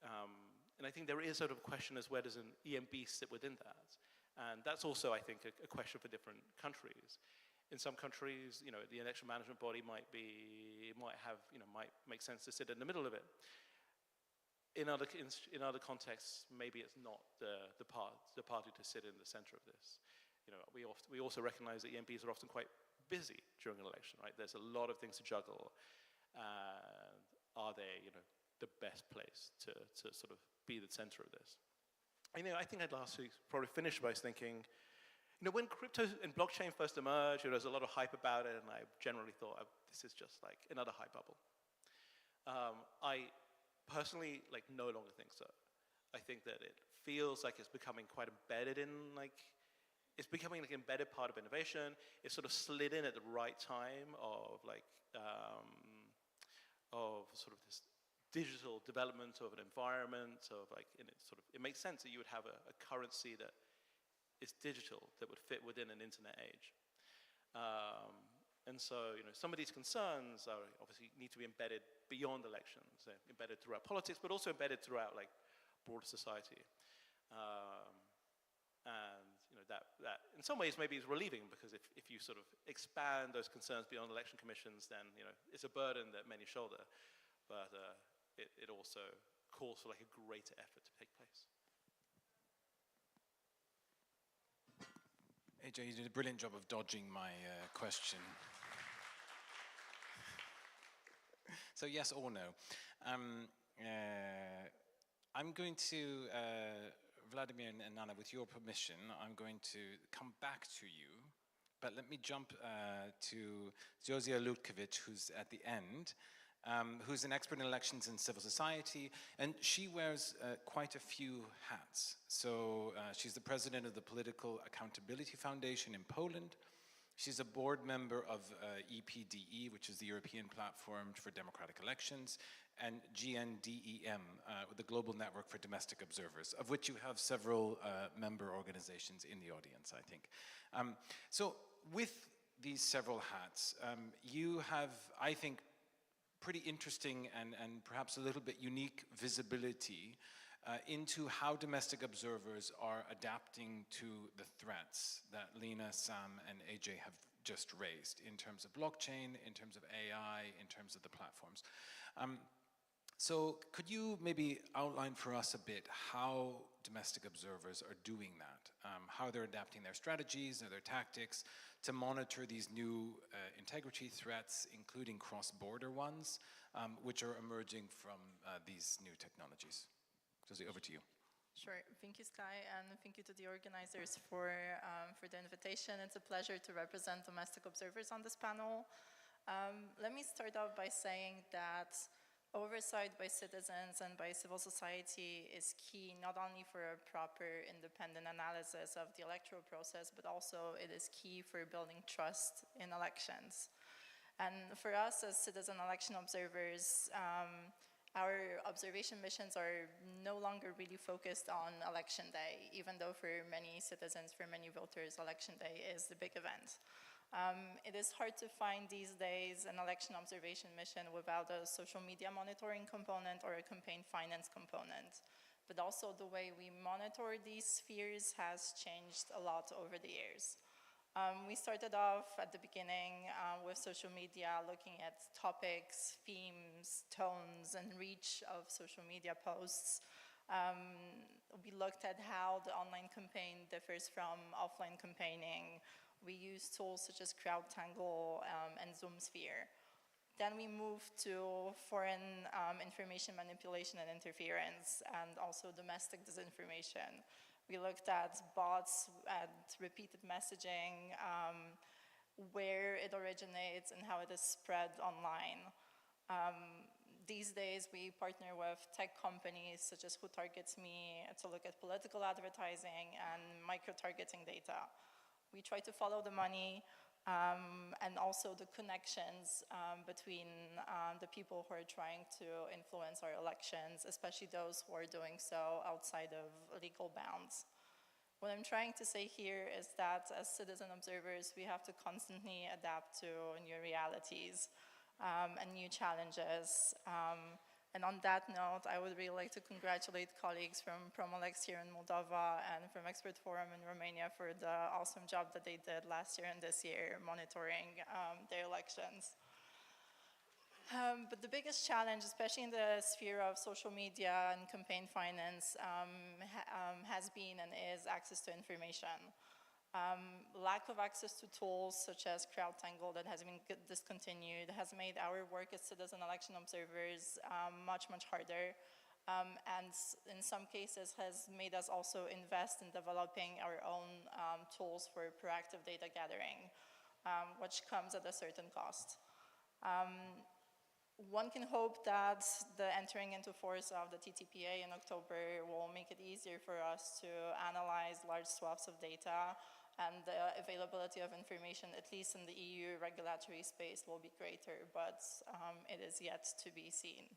And I think there is sort of a question as where does an EMB sit within that? And that's also, I think, a question for different countries. In some countries, the election management body might make sense to sit in the middle of it. In other contexts, maybe it's not the party to sit in the center of this. We also recognize that EMPs are often quite busy during an election, right? There's a lot of things to juggle. And are they, the best place to sort of be the center of this? I think I'd lastly probably finish by thinking, when crypto and blockchain first emerged, there was a lot of hype about it, and I generally thought, this is just like another hype bubble. I personally no longer think so. I think that it feels like it's becoming quite embedded in it's becoming an embedded part of innovation. It sort of slid in at the right time of sort of this digital development of an environment it makes sense that you would have a currency that is digital that would fit within an internet age. And so, some of these concerns are obviously need to be embedded beyond elections, embedded throughout politics, but also embedded throughout broader society. And that in some ways maybe is relieving, because if you sort of expand those concerns beyond election commissions, then it's a burden that many shoulder, but it also calls for a greater effort to take place. AJ, you did a brilliant job of dodging my question. So yes or no? I'm going to, Vladimir and Nana, with your permission, I'm going to come back to you, but let me jump to Zsuzsa Lutkevics, who's at the end, who's an expert in elections and civil society, and she wears quite a few hats. So she's the president of the Political Accountability Foundation in Poland. She's a board member of EPDE, which is the European Platform for Democratic Elections, and GNDEM, the Global Network for Domestic Observers, of which you have several member organizations in the audience, I think. So with these several hats, you have, I think, pretty interesting and perhaps a little bit unique visibility into how domestic observers are adapting to the threats that Lena, Sam, and AJ have just raised in terms of blockchain, in terms of AI, in terms of the platforms. So could you maybe outline for us a bit how domestic observers are doing that, how they're adapting their strategies or their tactics to monitor these new integrity threats, including cross-border ones, which are emerging from these new technologies? Josie, over to you. Sure. Thank you, Sky, and thank you to the organizers for the invitation. It's a pleasure to represent domestic observers on this panel. Let me start off by saying that oversight by citizens and by civil society is key not only for a proper independent analysis of the electoral process, but also it is key for building trust in elections. And for us as citizen election observers, our observation missions are no longer really focused on election day, even though for many citizens, for many voters, election day is the big event. It is hard to find these days an election observation mission without a social media monitoring component or a campaign finance component. But also the way we monitor these spheres has changed a lot over the years. We started off at the beginning with social media, looking at topics, themes, tones, and reach of social media posts. We looked at how the online campaign differs from offline campaigning. We use tools such as CrowdTangle and ZoomSphere. Then we moved to foreign information manipulation and interference, and also domestic disinformation. We looked at bots, at repeated messaging, where it originates and how it is spread online. These days, we partner with tech companies such as Who Targets Me to look at political advertising and micro-targeting data. We try to follow the money and also the connections between the people who are trying to influence our elections, especially those who are doing so outside of legal bounds. What I'm trying to say here is that as citizen observers, we have to constantly adapt to new realities and new challenges. And on that note, I would really like to congratulate colleagues from Promolex here in Moldova and from Expert Forum in Romania for the awesome job that they did last year and this year monitoring their elections. But the biggest challenge, especially in the sphere of social media and campaign finance, has been and is access to information. Lack of access to tools such as CrowdTangle that has been discontinued has made our work as citizen election observers much, much harder. And in some cases has made us also invest in developing our own tools for proactive data gathering, which comes at a certain cost. One can hope that the entering into force of the TTPA in October will make it easier for us to analyze large swaths of data, and the availability of information, at least in the EU regulatory space, will be greater, but it is yet to be seen.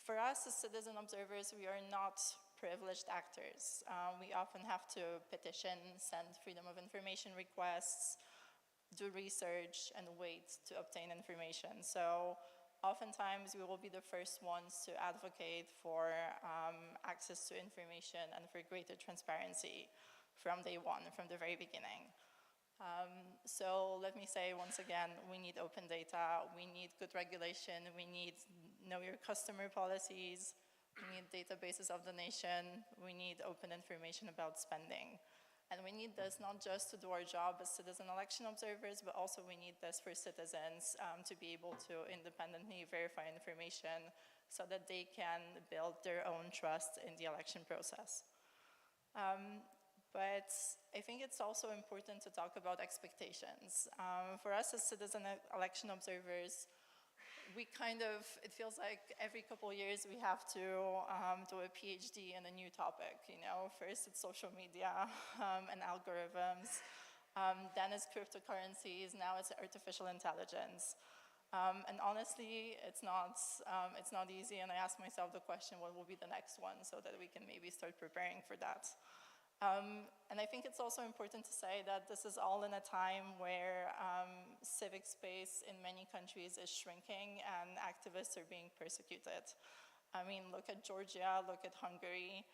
For us as citizen observers, we are not privileged actors. We often have to petition, send freedom of information requests, do research, and wait to obtain information. So oftentimes we will be the first ones to advocate for access to information and for greater transparency from day one, from the very beginning. So let me say once again, we need open data, we need good regulation, we need know your customer policies, we need databases of the nation, we need open information about spending. And we need this not just to do our job as citizen election observers, but also we need this for citizens to be able to independently verify information so that they can build their own trust in the election process. But I think it's also important to talk about expectations. For us as citizen election observers, it feels like every couple of years we have to do a PhD in a new topic, you know. First it's social media and algorithms, then it's cryptocurrencies, now it's artificial intelligence. And honestly, it's not easy, and I ask myself the question, what will be the next one, so that we can maybe start preparing for that. And I think it's also important to say that this is all in a time where civic space in many countries is shrinking and activists are being persecuted. I mean, look at Georgia, look at Hungary,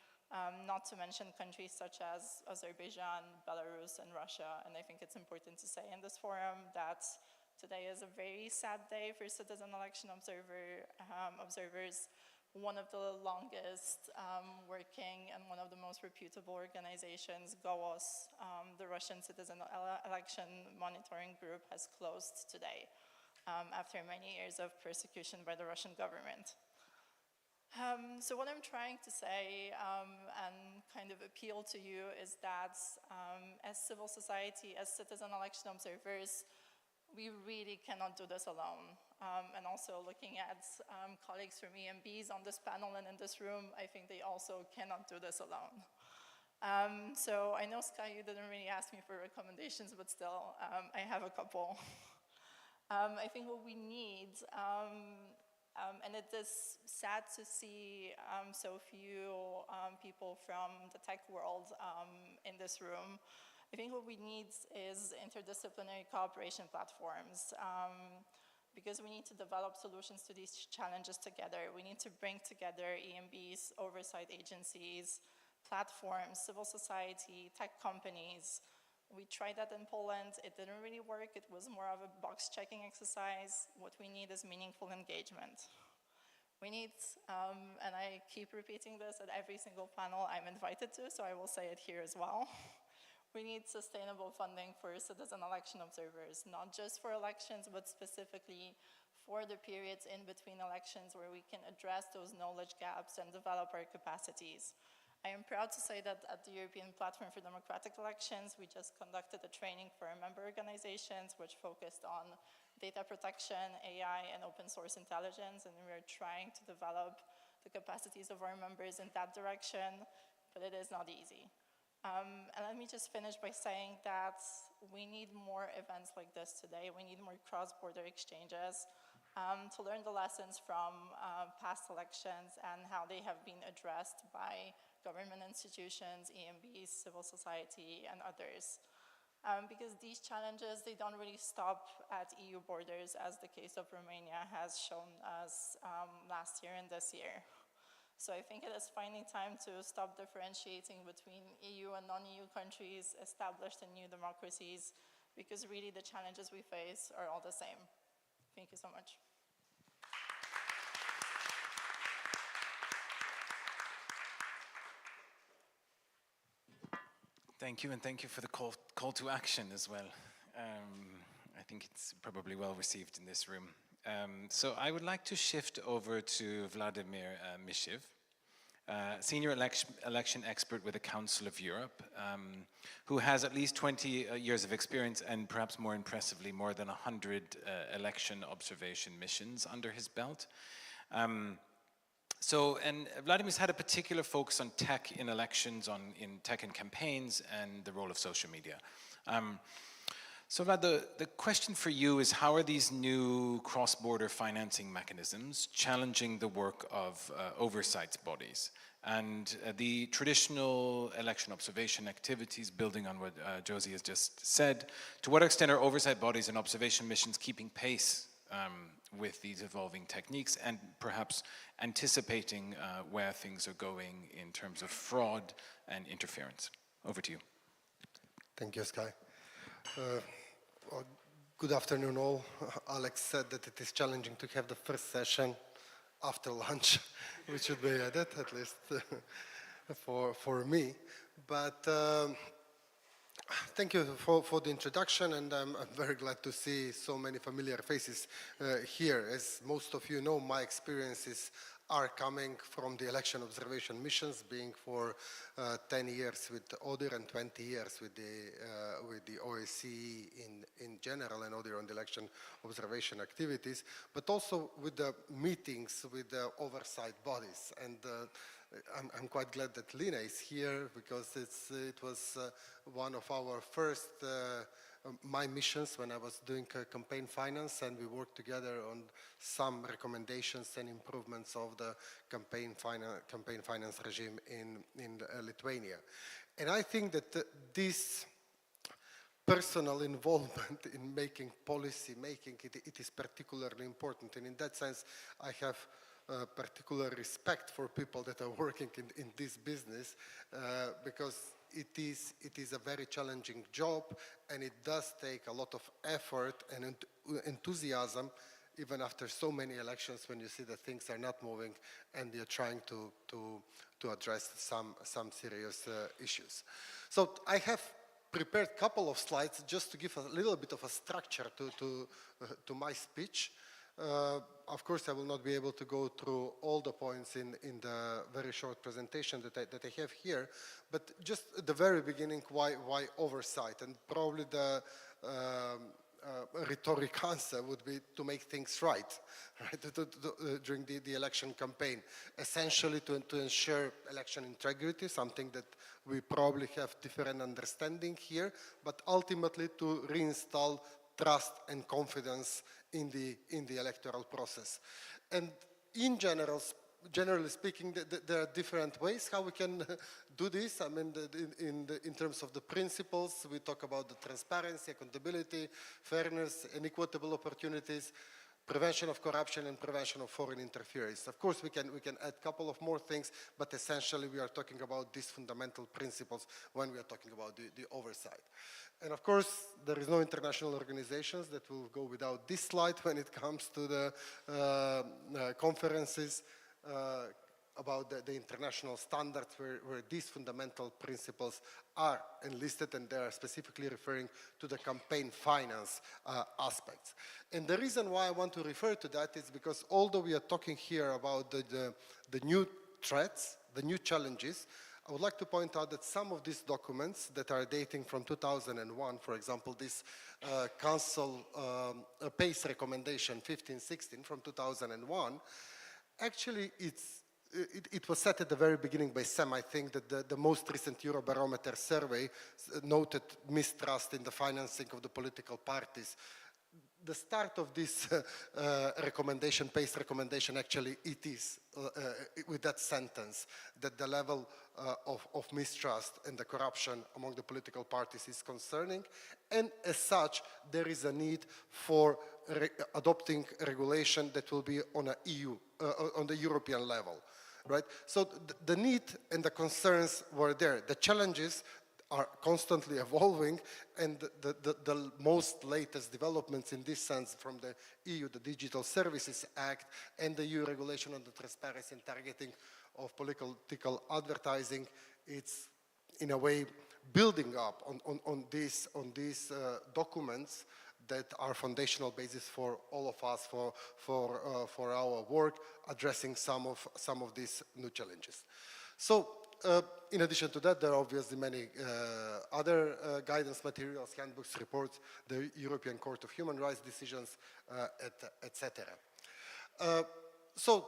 not to mention countries such as Azerbaijan, Belarus, and Russia. And I think it's important to say in this forum that today is a very sad day for citizen election observers. One of the longest working and one of the most reputable organizations, GOOS, the Russian Citizen Election Monitoring Group, has closed today after many years of persecution by the Russian government. So what I'm trying to say and kind of appeal to you is that as civil society, as citizen election observers, we really cannot do this alone. And also looking at colleagues from EMBs on this panel and in this room, I think they also cannot do this alone. So I know, Sky, you didn't really ask me for recommendations, but still, I have a couple. I think what we need, and it is sad to see so few people from the tech world in this room. I think what we need is interdisciplinary cooperation platforms. Because we need to develop solutions to these challenges together. We need to bring together EMBs, oversight agencies, platforms, civil society, tech companies. We tried that in Poland. It didn't really work. It was more of a box-checking exercise. What we need is meaningful engagement. We need, and I keep repeating this at every single panel I'm invited to, so I will say it here as well. We need sustainable funding for citizen election observers, not just for elections, but specifically for the periods in between elections where we can address those knowledge gaps and develop our capacities. I am proud to say that at the European Platform for Democratic Elections, we just conducted a training for our member organizations, which focused on data protection, AI, and open source intelligence, and we're trying to develop the capacities of our members in that direction, but it is not easy. And let me just finish by saying that we need more events like this today. We need more cross-border exchanges to learn the lessons from past elections and how they have been addressed by government institutions, EMBs, civil society, and others. Because these challenges, they don't really stop at EU borders, as the case of Romania has shown us last year and this year. So I think it is finally time to stop differentiating between EU and non-EU countries, established and new democracies, because really the challenges we face are all the same. Thank you so much. Thank you, and thank you for the call to action as well. I think it's probably well received in this room. So I would like to shift over to Vladimir Mishev, senior election expert with the Council of Europe, who has at least 20 years of experience and perhaps more impressively, more than 100 election observation missions under his belt. And Vladimir's had a particular focus on tech in elections, in tech and campaigns, and the role of social media. So Vlad, the question for you is, how are these new cross-border financing mechanisms challenging the work of oversight bodies? And the traditional election observation activities, building on what Josie has just said, to what extent are oversight bodies and observation missions keeping pace with these evolving techniques and perhaps anticipating where things are going in terms of fraud and interference? Over to you. Thank you, Sky. Well, good afternoon all. Alex said that it is challenging to have the first session after lunch, which should be added, at least for me. But thank you for the introduction, and I'm very glad to see so many familiar faces here. As most of you know, my experiences are coming from the election observation missions, being for 10 years with ODIHR and 20 years with the OSCE in general and ODIHR on the election observation activities, but also with the meetings with the oversight bodies. And I'm quite glad that Lina is here, because it was one of our first my missions when I was doing campaign finance, and we worked together on some recommendations and improvements of the campaign finance regime in Lithuania. And I think that this personal involvement in making policy making, it is particularly important. And in that sense, I have particular respect for people that are working in this business, because it is a very challenging job, and it does take a lot of effort and enthusiasm, even after so many elections, when you see that things are not moving and you're trying to address some serious issues. So I have prepared a couple of slides just to give a little bit of a structure to my speech. Of course, I will not be able to go through all the points in the very short presentation that I have here, but just at the very beginning, why oversight? And probably rhetoric answer would be to make things right, during the election campaign. Essentially to ensure election integrity, something that we probably have different understanding here, but ultimately to reinstall trust and confidence in the electoral process. And in generally speaking, there are different ways how we can do this. I mean, in terms of the principles, we talk about the transparency, accountability, fairness, and equitable opportunities, prevention of corruption, and prevention of foreign interference. Of course, we can add a couple of more things, but essentially we are talking about these fundamental principles when we are talking about the oversight. And of course, there is no international organizations that will go without this slide when it comes to the conferences about the international standards where these fundamental principles are enlisted, and they are specifically referring to the campaign finance aspects. And the reason why I want to refer to that is because although we are talking here about the new threats, the new challenges, I would like to point out that some of these documents that are dating from 2001, for example, this Council PACE recommendation 1516 from 2001, actually it was set at the very beginning by Sam. I think that the most recent Eurobarometer survey noted mistrust in the financing of the political parties. The start of this recommendation, PACE recommendation, actually it is with that sentence that the level of mistrust and the corruption among the political parties is concerning, and as such there is a need for adopting regulation that will be on a on the European level, right? So the need and the concerns were there. The challenges are constantly evolving, and the most latest developments in this sense from the EU, the Digital Services Act, and the EU regulation on the transparency and targeting of political advertising, it's in a way building up on these documents that are foundational basis for all of us, for our work, addressing some of these new challenges. So, in addition to that, there are obviously many other guidance materials, handbooks, reports, the European Court of Human Rights decisions, etc. So,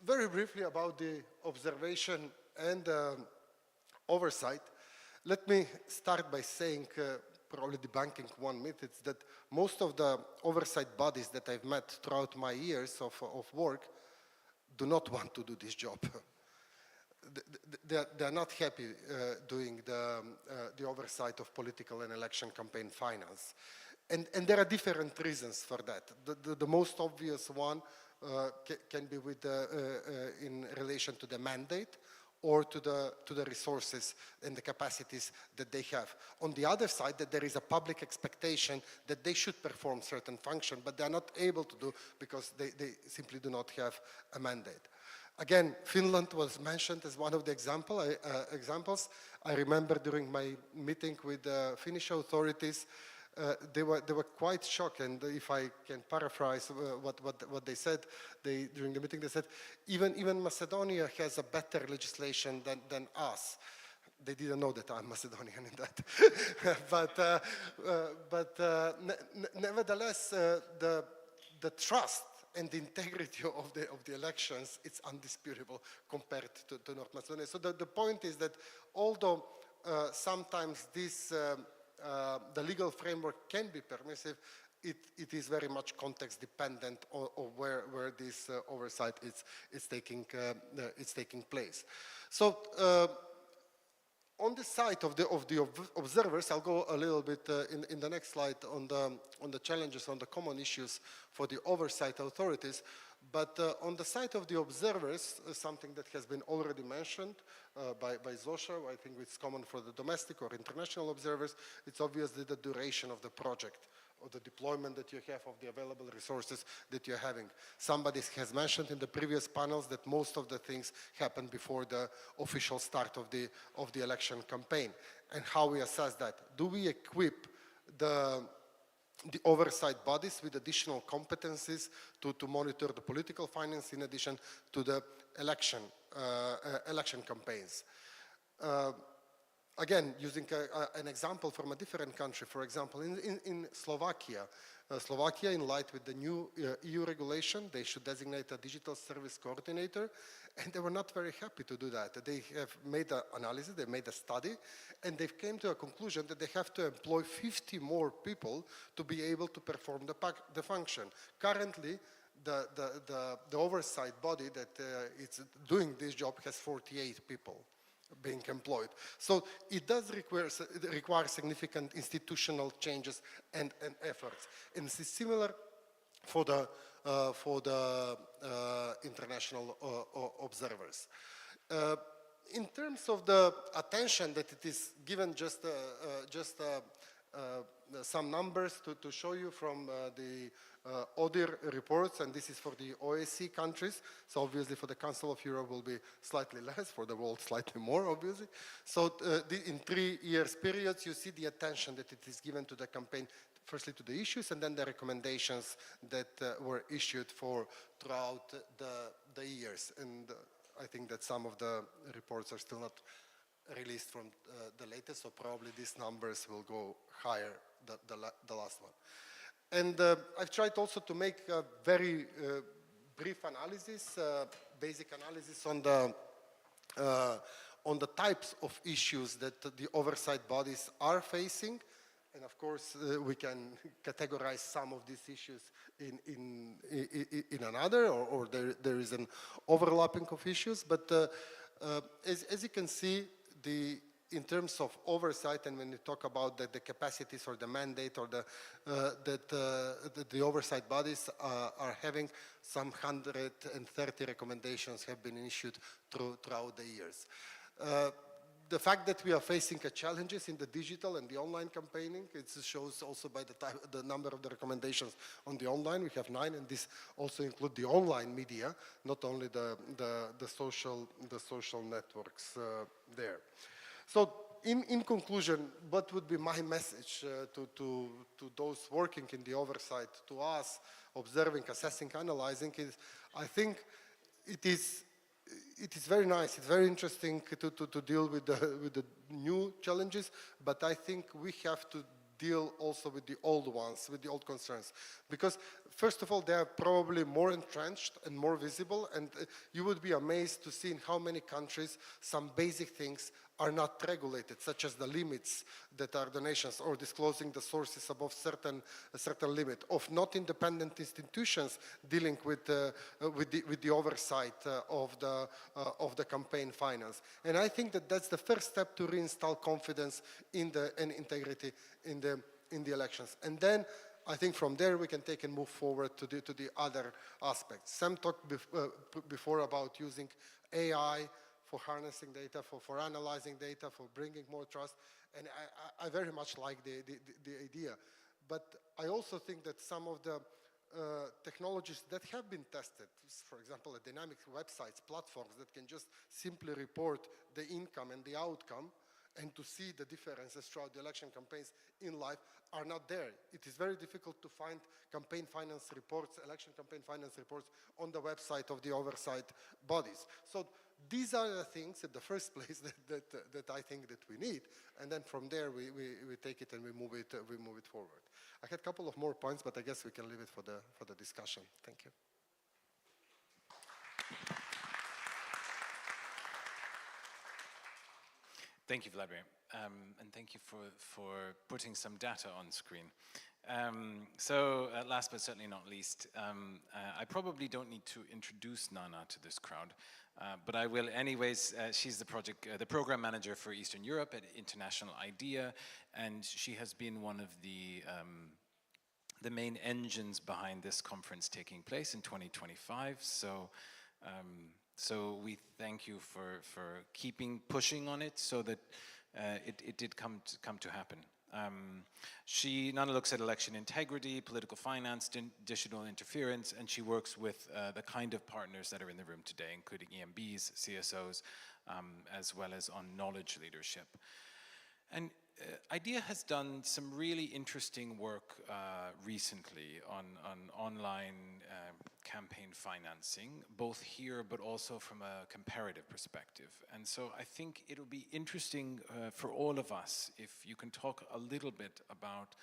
very briefly about the observation and oversight, let me start by saying, probably debunking one myth, it's that most of the oversight bodies that I've met throughout my years of work do not want to do this job. They are not happy doing the oversight of political and election campaign finance. And there are different reasons for that. The most obvious one can be in relation to the mandate or to the resources and the capacities that they have. On the other side, that there is a public expectation that they should perform certain function, but they are not able to do because they simply do not have a mandate. Again, Finland was mentioned as one of the examples. I remember during my meeting with the Finnish authorities, they were quite shocked, and if I can paraphrase what they said, during the meeting they said, even Macedonia has a better legislation than us. They didn't know that I'm Macedonian in that. Nevertheless, the trust and the integrity of the elections, it's undisputable compared to North Macedonia. So the point is that although sometimes the legal framework can be permissive, it is very much context dependent on where this oversight is taking place. So on the side of the observers, I'll go a little bit in the next slide on the challenges, on the common issues for the oversight authorities. But on the side of the observers, something that has been already mentioned by Zosha, I think it's common for the domestic or international observers, it's obviously the duration of the project, or the deployment that you have of the available resources that you're having. Somebody has mentioned in the previous panels that most of the things happen before the official start of the election campaign. And how we assess that? Do we equip the oversight bodies with additional competencies to monitor the political finance in addition to the election campaigns? again, using an example from a different country, for example, in Slovakia, Slovakia, in light with the new EU regulation, they should designate a digital service coordinator, and they were not very happy to do that. They have made an analysis, they made a study, and they came to a conclusion that they have to employ 50 more people to be able to perform the function. Currently, the oversight body that is doing this job has 48 people being employed. So it does require significant institutional changes and efforts. And this is similar for the international observers. In terms of the attention that it is given, just some numbers to show you from the ODIHR reports, and this is for the OSCE countries. So obviously for the Council of Europe will be slightly less, for the world slightly more, obviously. So in 3 years periods, you see the attention that it is given to the campaign, firstly to the issues, and then the recommendations that were issued throughout the years. And I think that some of the reports are still not released from the latest, so probably these numbers will go higher, the last one. And I've tried also to make a very brief analysis, basic analysis on the types of issues that the oversight bodies are facing. And of course, we can categorize some of these issues in another, or there is an overlapping of issues. But as you can see, in terms of oversight, and when you talk about the capacities or the mandate or that the oversight bodies are having, some 130 recommendations have been issued throughout the years. The fact that we are facing challenges in the digital and the online campaigning, it shows also by the number of the recommendations on the online. We have 9, and this also includes the online media, not only the social networks there. So in conclusion, what would be my message to those working in the oversight, to us observing, assessing, analyzing, is I think it is very nice, it's very interesting to deal with the new challenges, but I think we have to deal also with the old ones, with the old concerns. Because first of all, they are probably more entrenched and more visible, and you would be amazed to see in how many countries some basic things are not regulated, such as the limits that are donations, or disclosing the sources above a certain limit, of not independent institutions dealing with the oversight of the campaign finance. And I think that that's the first step to reinstall confidence and integrity in the elections. And then I think from there we can take and move forward to the other aspects. Sam talked before about using AI for harnessing data, for analyzing data, for bringing more trust, and I very much like the idea. But I also think that some of the technologies that have been tested, for example, dynamic websites, platforms that can just simply report the income and the outcome, and to see the differences throughout the election campaigns in life, are not there. It is very difficult to find campaign finance reports, election campaign finance reports on the website of the oversight bodies. So these are the things at the first place that I think that we need, and then from there we take it and we move it forward. I had a couple of more points, but I guess we can leave it for the discussion. Thank you. Thank you, Vladimir, and thank you for putting some data on screen. Last but certainly not least, I probably don't need to introduce Nana to this crowd, but I will anyways. She's the program manager for Eastern Europe at International IDEA, and she has been one of the main engines behind this conference taking place in 2025. So we thank you for pushing on it so that it did come to happen. Nana looks at election integrity, political finance, digital interference, and she works with the kind of partners that are in the room today, including EMBs, CSOs, as well as on knowledge leadership. And IDEA has done some really interesting work recently on online campaign financing, both here but also from a comparative perspective. And so I think it'll be interesting for all of us if you can talk a little bit about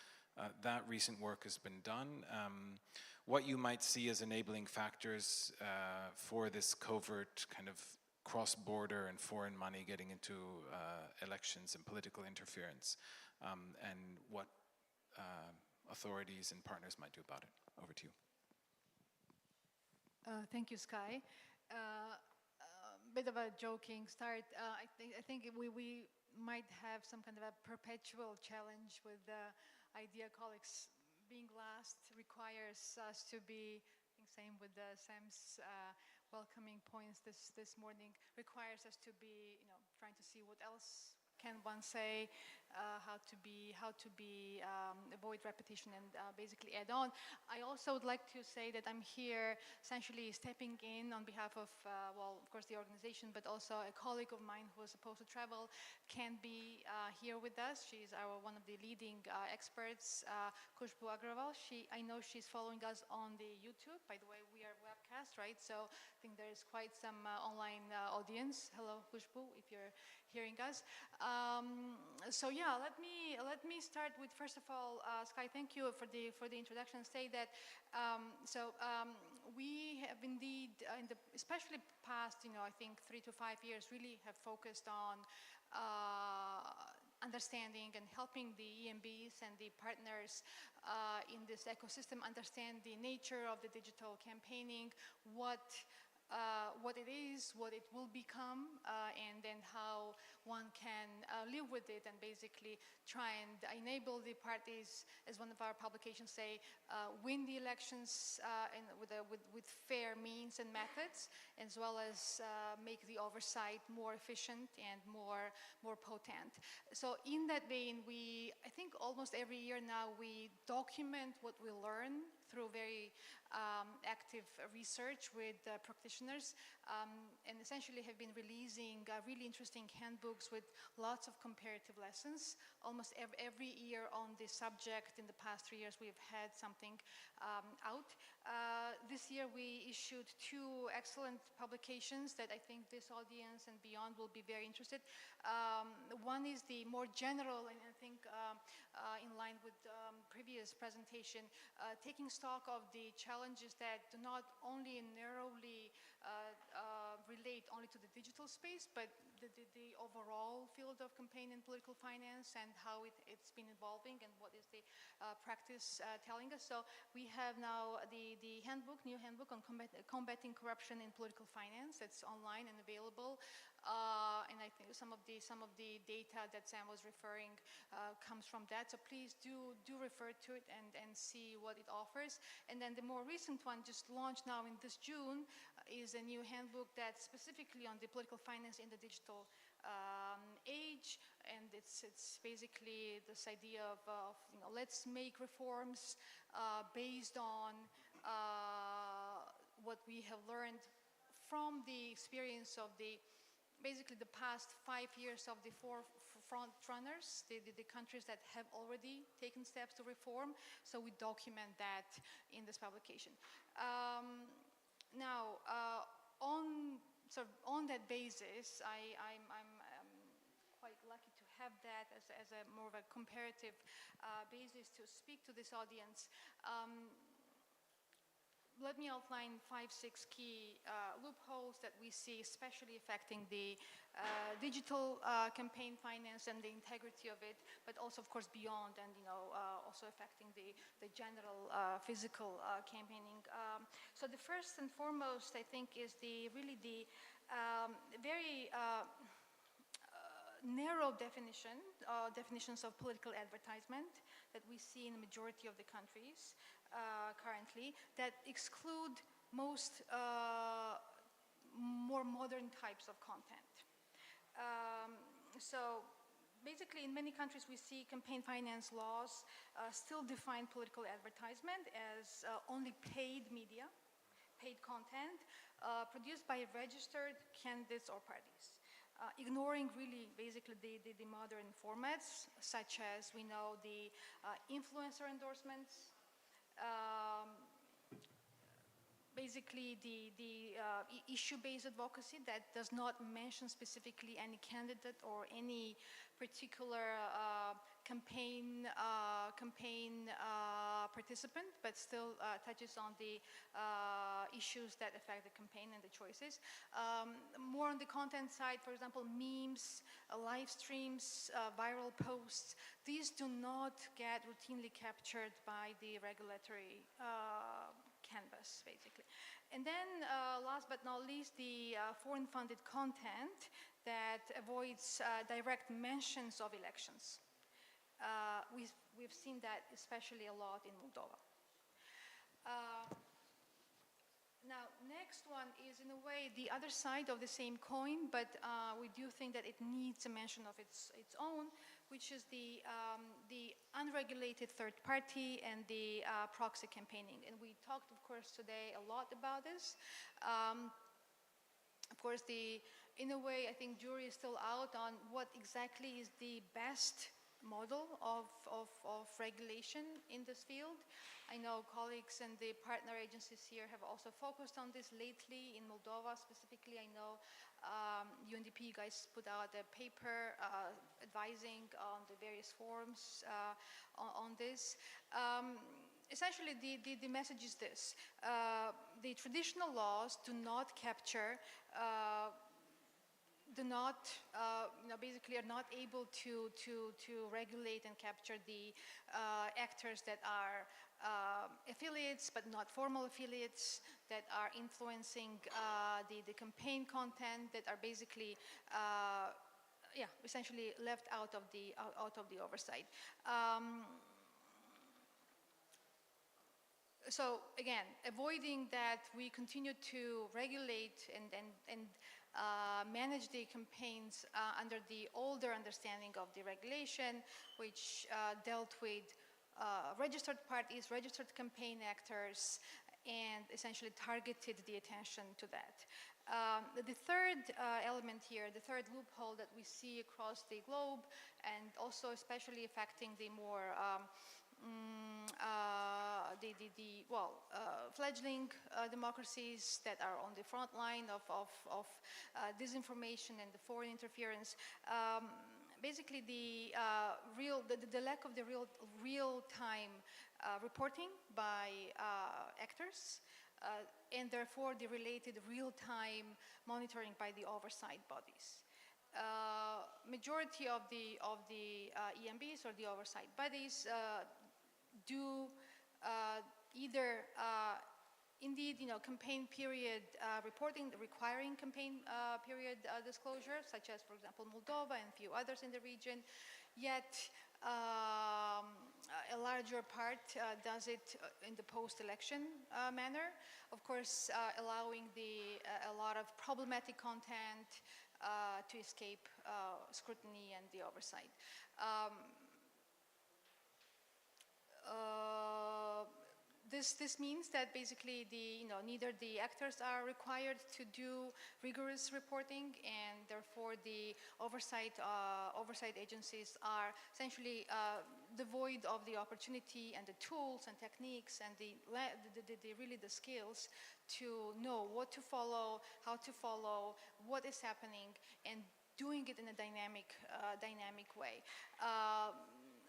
that recent work has been done, what you might see as enabling factors for this covert kind of cross-border and foreign money getting into elections and political interference, and what authorities and partners might do about it. Over to you. Thank you, Sky. Bit of a joking start. I think we might have some kind of a perpetual challenge with IDEA colleagues. Being last requires us to be, I think same with Sam's welcoming points this morning, requires us to be, trying to see what else can one say, how to avoid repetition and basically add on. I also would like to say that I'm here essentially stepping in on behalf of, well, of course the organization, but also a colleague of mine who was supposed to travel can't be here with us. She's one of the leading experts, Khushbu Agrawal. I know she's following us on the YouTube. By the way, we are webcast, right? So I think there's quite some online audience. Hello, Khushbu, if you're hearing us. So yeah, let me start with, first of all, Sky, thank you for the introduction. Say that we have indeed, especially past, I think 3 to 5 years, really have focused on understanding and helping the EMBs and the partners in this ecosystem understand the nature of the digital campaigning, what it is, what it will become, and then how one can live with it and basically try and enable the parties, as one of our publications say, win the elections with fair means and methods, as well as make the oversight more efficient and more potent. So in that vein, I think almost every year now we document what we learn through very active research with practitioners, and essentially have been releasing really interesting handbooks with lots of comparative lessons. Almost every year on this subject in the past 3 years we've had something out. This year we issued 2 excellent publications that I think this audience and beyond will be very interested. One is the more general, and I think in line with previous presentation, taking stock of the challenges that do not only narrowly relate only to the digital space, but the overall field of campaign and political finance and how it's been evolving and what is the practice telling us. So we have now the new handbook on combating corruption in political finance. It's online and available. And I think some of the data that Sam was referring comes from that. So please do refer to it and see what it offers. And then the more recent one, just launched now in this June, is a new handbook that's specifically on the political finance in the digital age. And it's basically this idea of let's make reforms based on what we have learned from the experience of basically the past 5 years of the 4 front runners, the countries that have already taken steps to reform. So we document that in this publication. Now, on that basis, I'm quite lucky to have that as a more of a comparative basis to speak to this audience. Let me outline 5, 6 key loopholes that we see, especially affecting the digital campaign finance and the integrity of it, but also, of course, beyond, and also affecting the general physical campaigning. So the first and foremost, I think, is really the very narrow definitions of political advertisement that we see in the majority of the countries currently, that exclude most more modern types of content. So basically in many countries we see campaign finance laws still define political advertisement as only paid media, paid content produced by registered candidates or parties. ignoring really basically the modern formats, such as we know the influencer endorsements, basically the issue-based advocacy that does not mention specifically any candidate or any particular campaign participant, but still touches on the issues that affect the campaign and the choices. More on the content side, for example, memes, live streams, viral posts, these do not get routinely captured by the regulatory canvas, basically. And then, last but not least, the foreign-funded content that avoids direct mentions of elections. We've seen that especially a lot in Moldova. Now, next one is in a way the other side of the same coin, but we do think that it needs a mention of its own, which is the unregulated third party and the proxy campaigning. And we talked, of course, today a lot about this. Of course, in a way, I think jury is still out on what exactly is the best model of regulation in this field. I know colleagues and the partner agencies here have also focused on this lately in Moldova specifically. I know UNDP guys put out a paper advising on the various forums on this. Essentially, the message is this. The traditional laws do not capture basically are not able to regulate and capture the actors that are affiliates but not formal affiliates, that are influencing the campaign content, that are basically essentially left out of the oversight. So again, avoiding that, we continue to regulate and manage the campaigns under the older understanding of the regulation, which dealt with registered parties, registered campaign actors, and essentially targeted the attention to that. The third element here, the third loophole that we see across the globe, and also especially affecting the more fledgling democracies that are on the front line of disinformation and the foreign interference. Basically, the lack of the real-time reporting by actors, and therefore the related real-time monitoring by the oversight bodies. Majority of the EMBs or the oversight bodies do either indeed, campaign period reporting, requiring campaign period disclosure, such as, for example, Moldova and a few others in the region, yet a larger part does it in the post-election manner, of course, allowing a lot of problematic content to escape scrutiny and the oversight. This means that basically neither the actors are required to do rigorous reporting, and therefore the oversight agencies are essentially devoid of the opportunity and the tools and techniques and really the skills to know what to follow, how to follow, what is happening, and doing it in a dynamic way.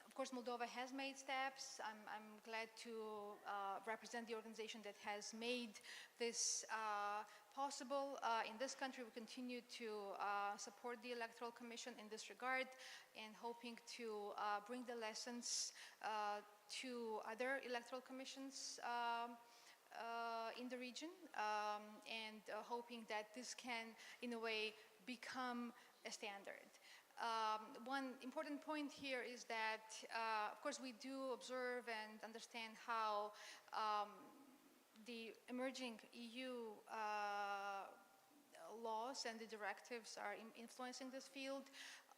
Of course, Moldova has made steps. I'm glad to represent the organization that has made this possible. In this country, we continue to support the Electoral Commission in this regard, and hoping to bring the lessons to other electoral commissions in the region, and hoping that this can, in a way, become a standard. One important point here is that, of course, we do observe and understand how the emerging EU laws and the directives are influencing this field.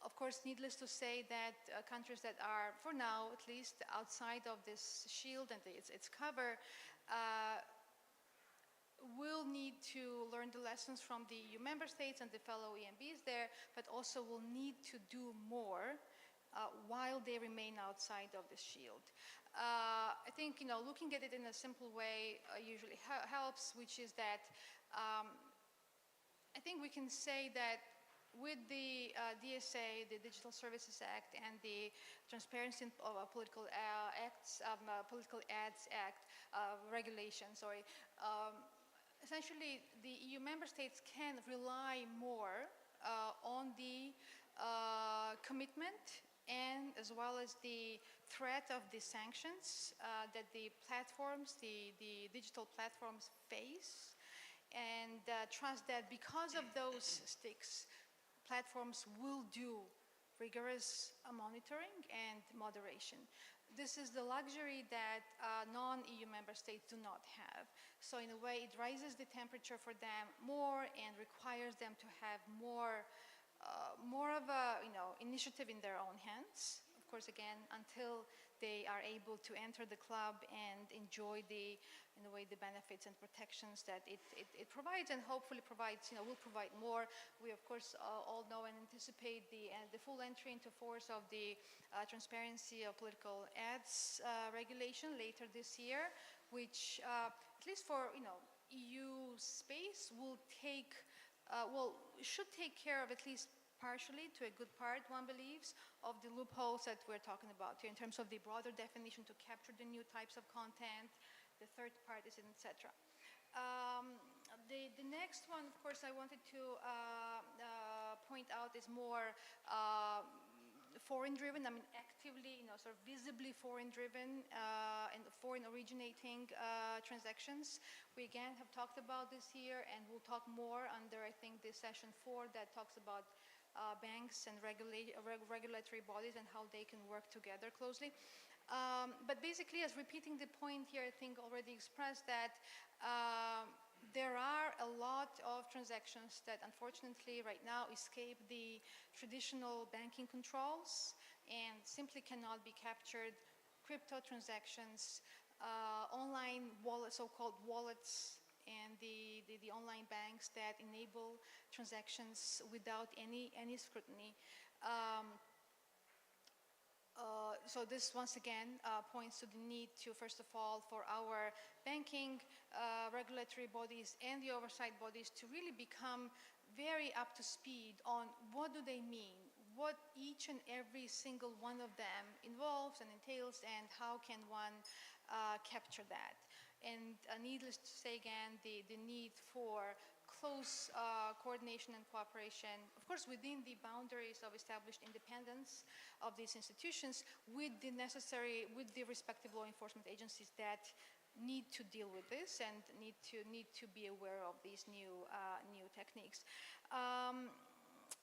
Of course, needless to say that countries that are, for now at least, outside of this shield and its cover, will need to learn the lessons from the EU member states and the fellow EMBs there, but also will need to do more while they remain outside of the shield. I think, looking at it in a simple way usually helps, which is that I think we can say that with the DSA, the Digital Services Act, and the Transparency of Political Acts, Political Ads Act regulation, essentially the EU member states can rely more on the commitment and as well as the threat of the sanctions that the platforms, the digital platforms face, and trust that because of those sticks, platforms will do rigorous monitoring and moderation. This is the luxury that non-EU member states do not have. So in a way, it raises the temperature for them more and requires them to have more of a initiative in their own hands. Of course, again, until they are able to enter the club and enjoy in a way, the benefits and protections that it provides, and hopefully provides, will provide more. We, of course, all know and anticipate the full entry into force of the Transparency of Political Ads regulation later this year, which, at least for EU space, will take, should take care of at least partially, to a good part, one believes, of the loopholes that we're talking about here in terms of the broader definition to capture the new types of content, the third parties, etc. The next one, of course, I wanted to point out is more foreign-driven. I mean, actively, sort of visibly foreign-driven and foreign-originating transactions. We again have talked about this here, and we'll talk more under, I think, the session 4 that talks about banks and regulatory bodies and how they can work together closely. But basically, as repeating the point here, I think already expressed that there are a lot of transactions that unfortunately right now escape the traditional banking controls and simply cannot be captured. Crypto transactions, online wallets, so-called wallets, and the online banks that enable transactions without any scrutiny. So this once again points to the need to, first of all, for our banking regulatory bodies and the oversight bodies to really become very up to speed on what do they mean, what each and every single one of them involves and entails, and how can one capture that. And needless to say again, the need for close coordination and cooperation, of course, within the boundaries of established independence of these institutions, with the respective law enforcement agencies that need to deal with this and need to be aware of these new techniques.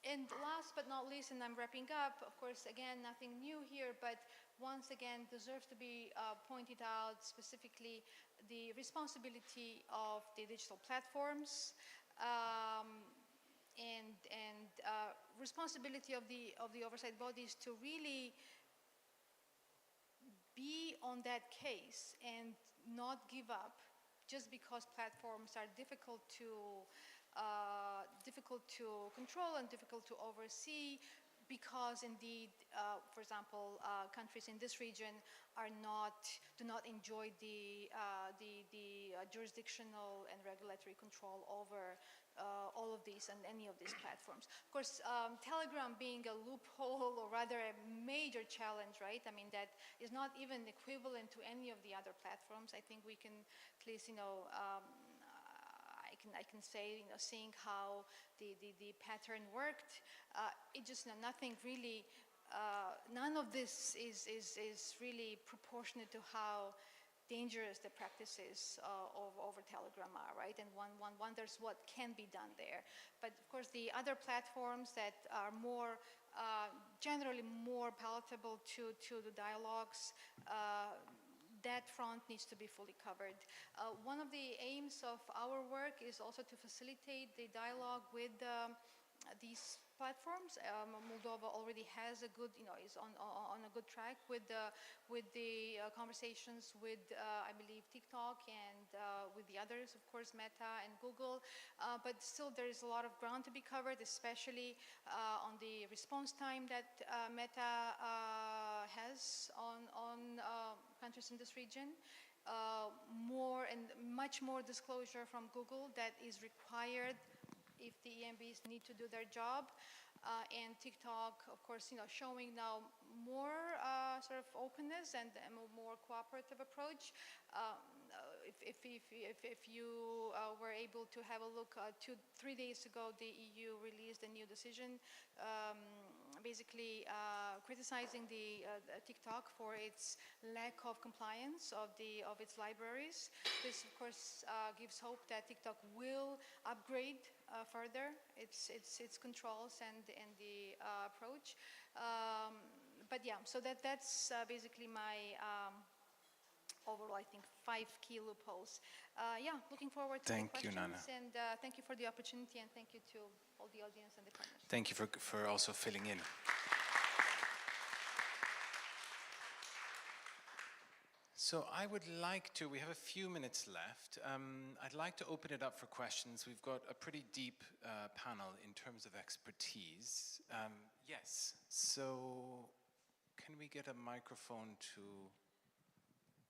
And last but not least, and I'm wrapping up, of course, again, nothing new here, but once again deserves to be pointed out specifically the responsibility of the digital platforms and responsibility of the oversight bodies to really be on that case and not give up just because platforms are difficult to control and difficult to oversee, because indeed, for example, countries in this region do not enjoy the jurisdictional and regulatory control over all of these and any of these platforms. Of course, Telegram being a loophole, or rather a major challenge, right? I mean, that is not even equivalent to any of the other platforms. I think we can at least, I can say, seeing how the pattern worked, it just, nothing really, none of this is really proportionate to how dangerous the practices over Telegram are, right? And one wonders what can be done there. But of course, the other platforms that are more, generally more palatable to the dialogues, that front needs to be fully covered. One of the aims of our work is also to facilitate the dialogue with these platforms. Moldova already has a good, is on a good track with the conversations with, I believe, TikTok and with the others, of course, Meta and Google. But still, there is a lot of ground to be covered, especially on the response time that Meta has on countries in this region. More and much more disclosure from Google that is required if the EMBs need to do their job. And TikTok, of course, showing now more sort of openness and a more cooperative approach. If you were able to have a look, 3 days ago, the EU released a new decision basically criticizing the TikTok for its lack of compliance of its libraries. This, of course, gives hope that TikTok will upgrade further its controls and the approach. But yeah, so that's basically my overall, I think, 5 key loopholes. Yeah, looking forward to the questions. Nana. And thank you for the opportunity, and thank you to all the audience and the partners. Thank you for also filling in. So I would like to, we have a few minutes left. I'd like to open it up for questions. We've got a pretty deep panel in terms of expertise. Yes, so can we get a microphone to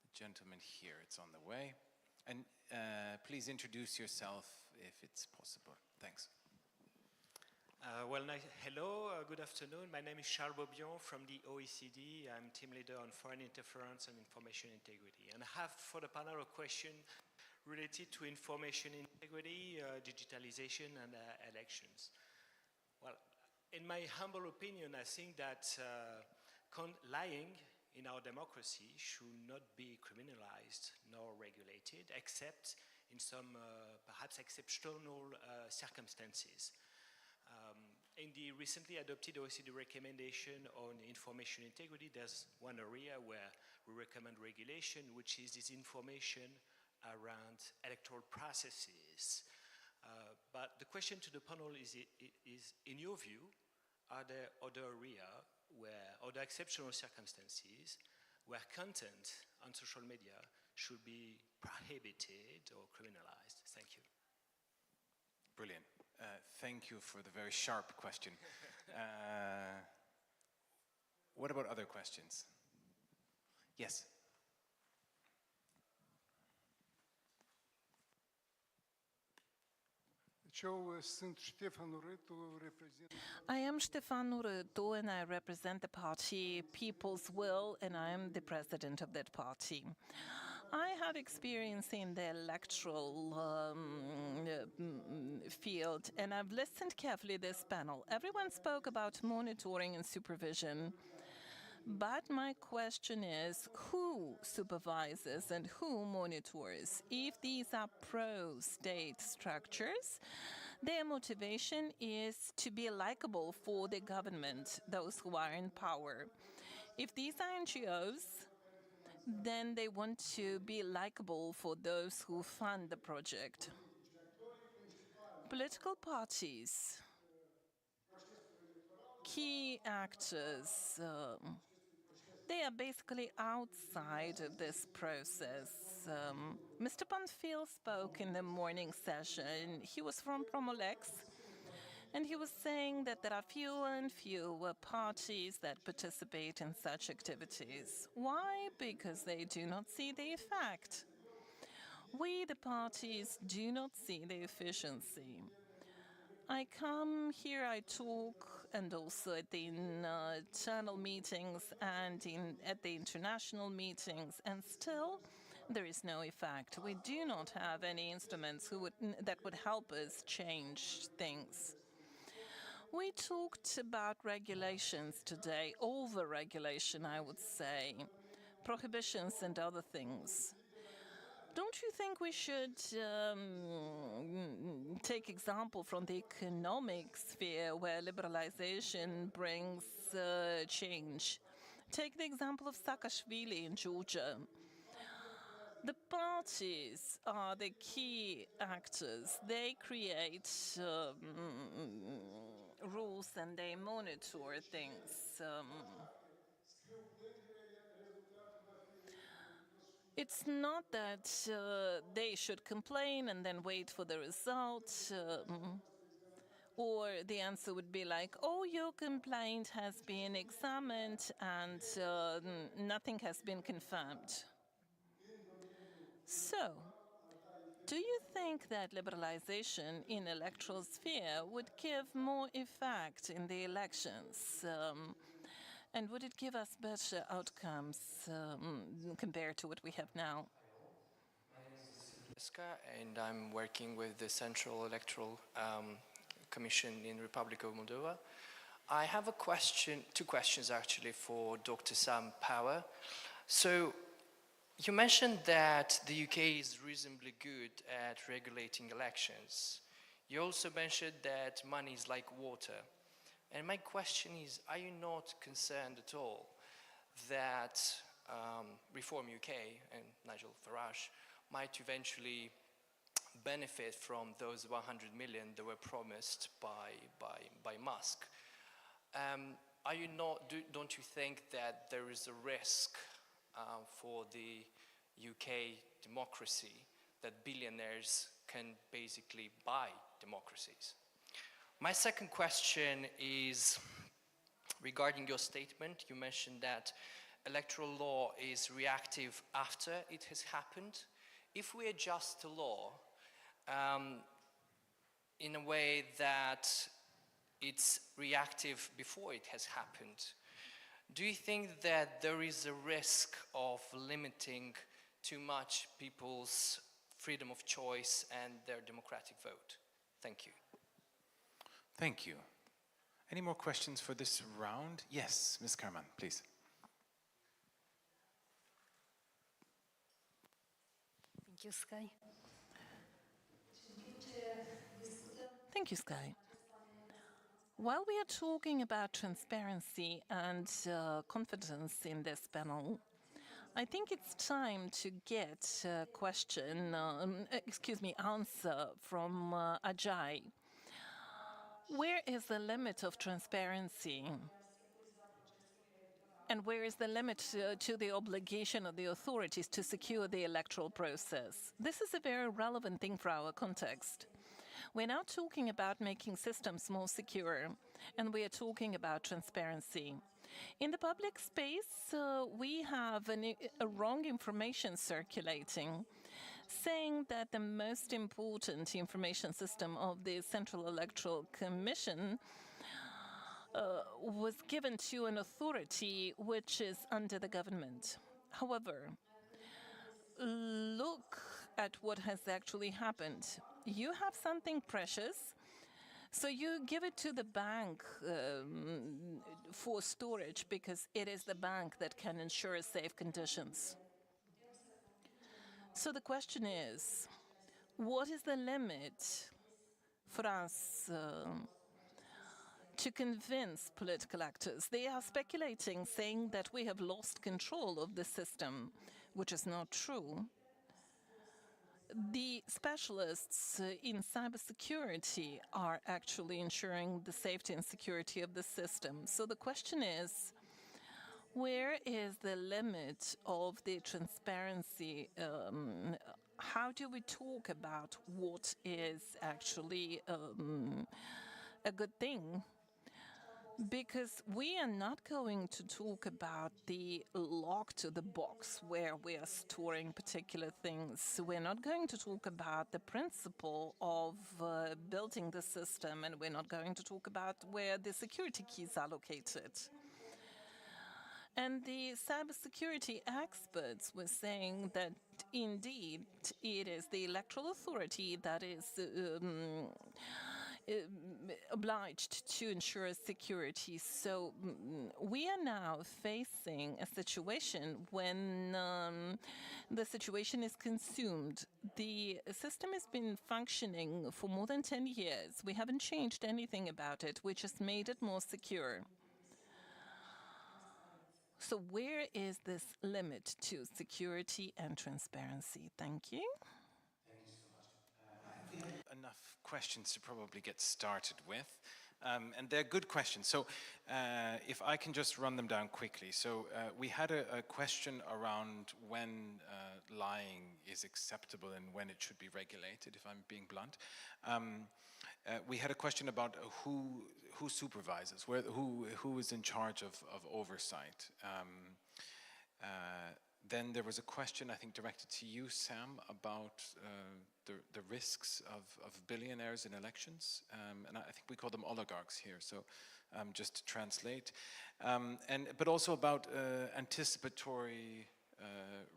the gentleman here? It's on the way. And please introduce yourself if it's possible. Thanks. Hello, good afternoon. My name is Charles Bobion from the OECD. I'm team leader on foreign interference and information integrity. And I have for the panel a question related to information integrity, digitalization, and elections. Well, in my humble opinion, I think that lying in our democracy should not be criminalized nor regulated, except in some perhaps exceptional circumstances. In the recently adopted OECD recommendation on information integrity, there's one area where we recommend regulation, which is disinformation around electoral processes. But the question to the panel is, in your view, are there other areas where, other exceptional circumstances, where content on social media should be prohibited or criminalized? Thank you. Brilliant. Thank you for the very sharp question. What about other questions? Yes. I am Stefano Râtu, and I represent the party People's Will, and I am the president of that party. I have experience in the electoral field, and I've listened carefully to this panel. Everyone spoke about monitoring and supervision, but my question is, who supervises and who monitors? If these are pro-state structures, their motivation is to be likable for the government, those who are in power. If these are NGOs, then they want to be likable for those who fund the project. Political parties, key actors, they are basically outside of this process. Mr. Panfil spoke in the morning session. He was from Promolex, and he was saying that there are fewer and fewer parties that participate in such activities. Why? Because they do not see the effect. We, the parties, do not see the efficiency. I come here, I talk, and also at the internal meetings and at the international meetings, and still there is no effect. We do not have any instruments that would help us change things. We talked about regulations today, over-regulation, I would say, prohibitions and other things. Don't you think we should take example from the economic sphere where liberalization brings change? Take the example of Saakashvili in Georgia. The parties are the key actors. They create rules and they monitor things. It's not that they should complain and then wait for the result, or the answer would be like, oh, your complaint has been examined and nothing has been confirmed. So, do you think that liberalization in electoral sphere would give more effect in the elections? And would it give us better outcomes compared to what we have now? And I'm working with the Central Electoral Commission in Republic of Moldova. I have a question, two questions actually for Dr. Sam Power. So you mentioned that the UK is reasonably good at regulating elections. You also mentioned that money is like water. And my question is, are you not concerned at all that Reform UK and Nigel Farage might eventually benefit from those 100 million that were promised by Musk? Are you not, don't you think that there is a risk for the UK democracy that billionaires can basically buy democracies? My second question is regarding your statement. You mentioned that electoral law is reactive after it has happened. If we adjust the law in a way that it's reactive before it has happened, do you think that there is a risk of limiting too much people's freedom of choice and their democratic vote? Thank you. Thank you. Any more questions for this round? Yes, Ms. Karman, please. Thank you, Sky. Thank you, Sky. While we are talking about transparency and confidence in this panel, I think it's time to get a question, answer from Ajay. Where is the limit of transparency? And where is the limit to the obligation of the authorities to secure the electoral process? This is a very relevant thing for our context. We're now talking about making systems more secure, and we are talking about transparency. In the public space, we have a wrong information circulating, saying that the most important information system of the Central Electoral Commission was given to an authority which is under the government. However, look at what has actually happened. You have something precious, so you give it to the bank for storage because it is the bank that can ensure safe conditions. So the question is, what is the limit for us to convince political actors? They are speculating, saying that we have lost control of the system, which is not true. The specialists in cybersecurity are actually ensuring the safety and security of the system. So the question is, where is the limit of the transparency? How do we talk about what is actually a good thing? Because we are not going to talk about the lock to the box where we are storing particular things. We're not going to talk about the principle of building the system, and we're not going to talk about where the security keys are located. And the cybersecurity experts were saying that indeed it is the electoral authority that is obliged to ensure security. So we are now facing a situation when the situation is consumed. The system has been functioning for more than 10 years. We haven't changed anything about it. We just made it more secure. So where is this limit to security and transparency? Thank you. Thank you so much. I think we have enough questions to probably get started with. And they're good questions. So if I can just run them down quickly. So we had a question around when lying is acceptable and when it should be regulated, if I'm being blunt. We had a question about who supervises, who is in charge of oversight. Then there was a question, I think, directed to you, Sam, about the risks of billionaires in elections. And I think we call them oligarchs here, so just to translate. But also about anticipatory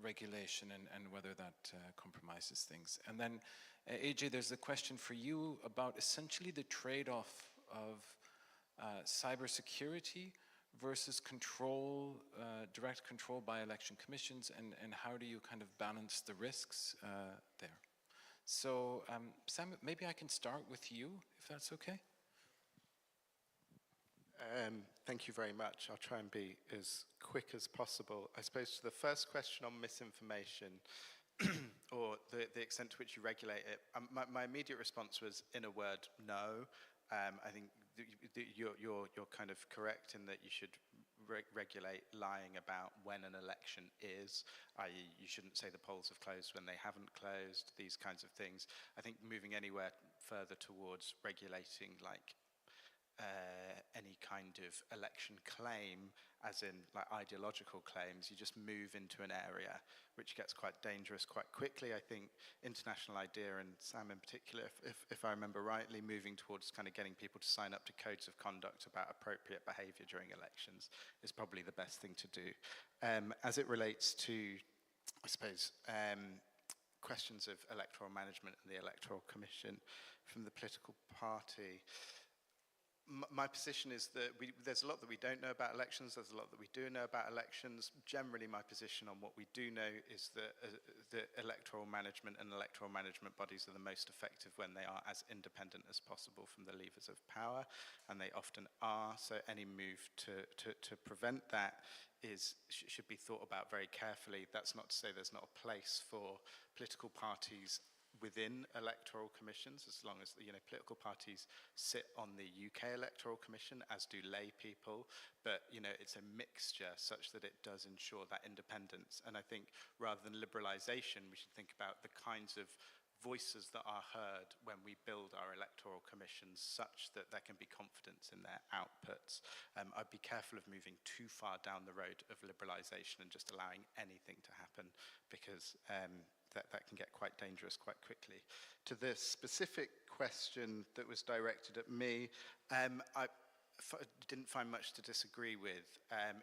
regulation and whether that compromises things. And then, AJ, there's a question for you about essentially the trade-off of cybersecurity versus control, direct control by election commissions, and how do you kind of balance the risks there? So, Sam, maybe I can start with you, if that's okay. Thank you very much. I'll try and be as quick as possible. I suppose to the first question on misinformation, or the extent to which you regulate it, my immediate response was, in a word, no. I think you're kind of correct in that you should regulate lying about when an election is, i.e. you shouldn't say the polls have closed when they haven't closed, these kinds of things. I think moving anywhere further towards regulating like any kind of election claim, as in like ideological claims, you just move into an area which gets quite dangerous quite quickly. I think International IDEA, and Sam in particular, if I remember rightly, moving towards kind of getting people to sign up to codes of conduct about appropriate behavior during elections is probably the best thing to do. As it relates to, I suppose, questions of electoral management and the Electoral Commission from the political party, my position is that there's a lot that we don't know about elections, there's a lot that we do know about elections. Generally, my position on what we do know is that the electoral management and electoral management bodies are the most effective when they are as independent as possible from the levers of power, and they often are. So any move to prevent that should be thought about very carefully. That's not to say there's not a place for political parties within electoral commissions, as long as political parties sit on the UK Electoral Commission, as do lay people, but it's a mixture such that it does ensure that independence. And I think rather than liberalisation, we should think about the kinds of voices that are heard when we build our electoral commissions such that there can be confidence in their outputs. I'd be careful of moving too far down the road of liberalisation and just allowing anything to happen, because that can get quite dangerous quite quickly. To the specific question that was directed at me, I didn't find much to disagree with.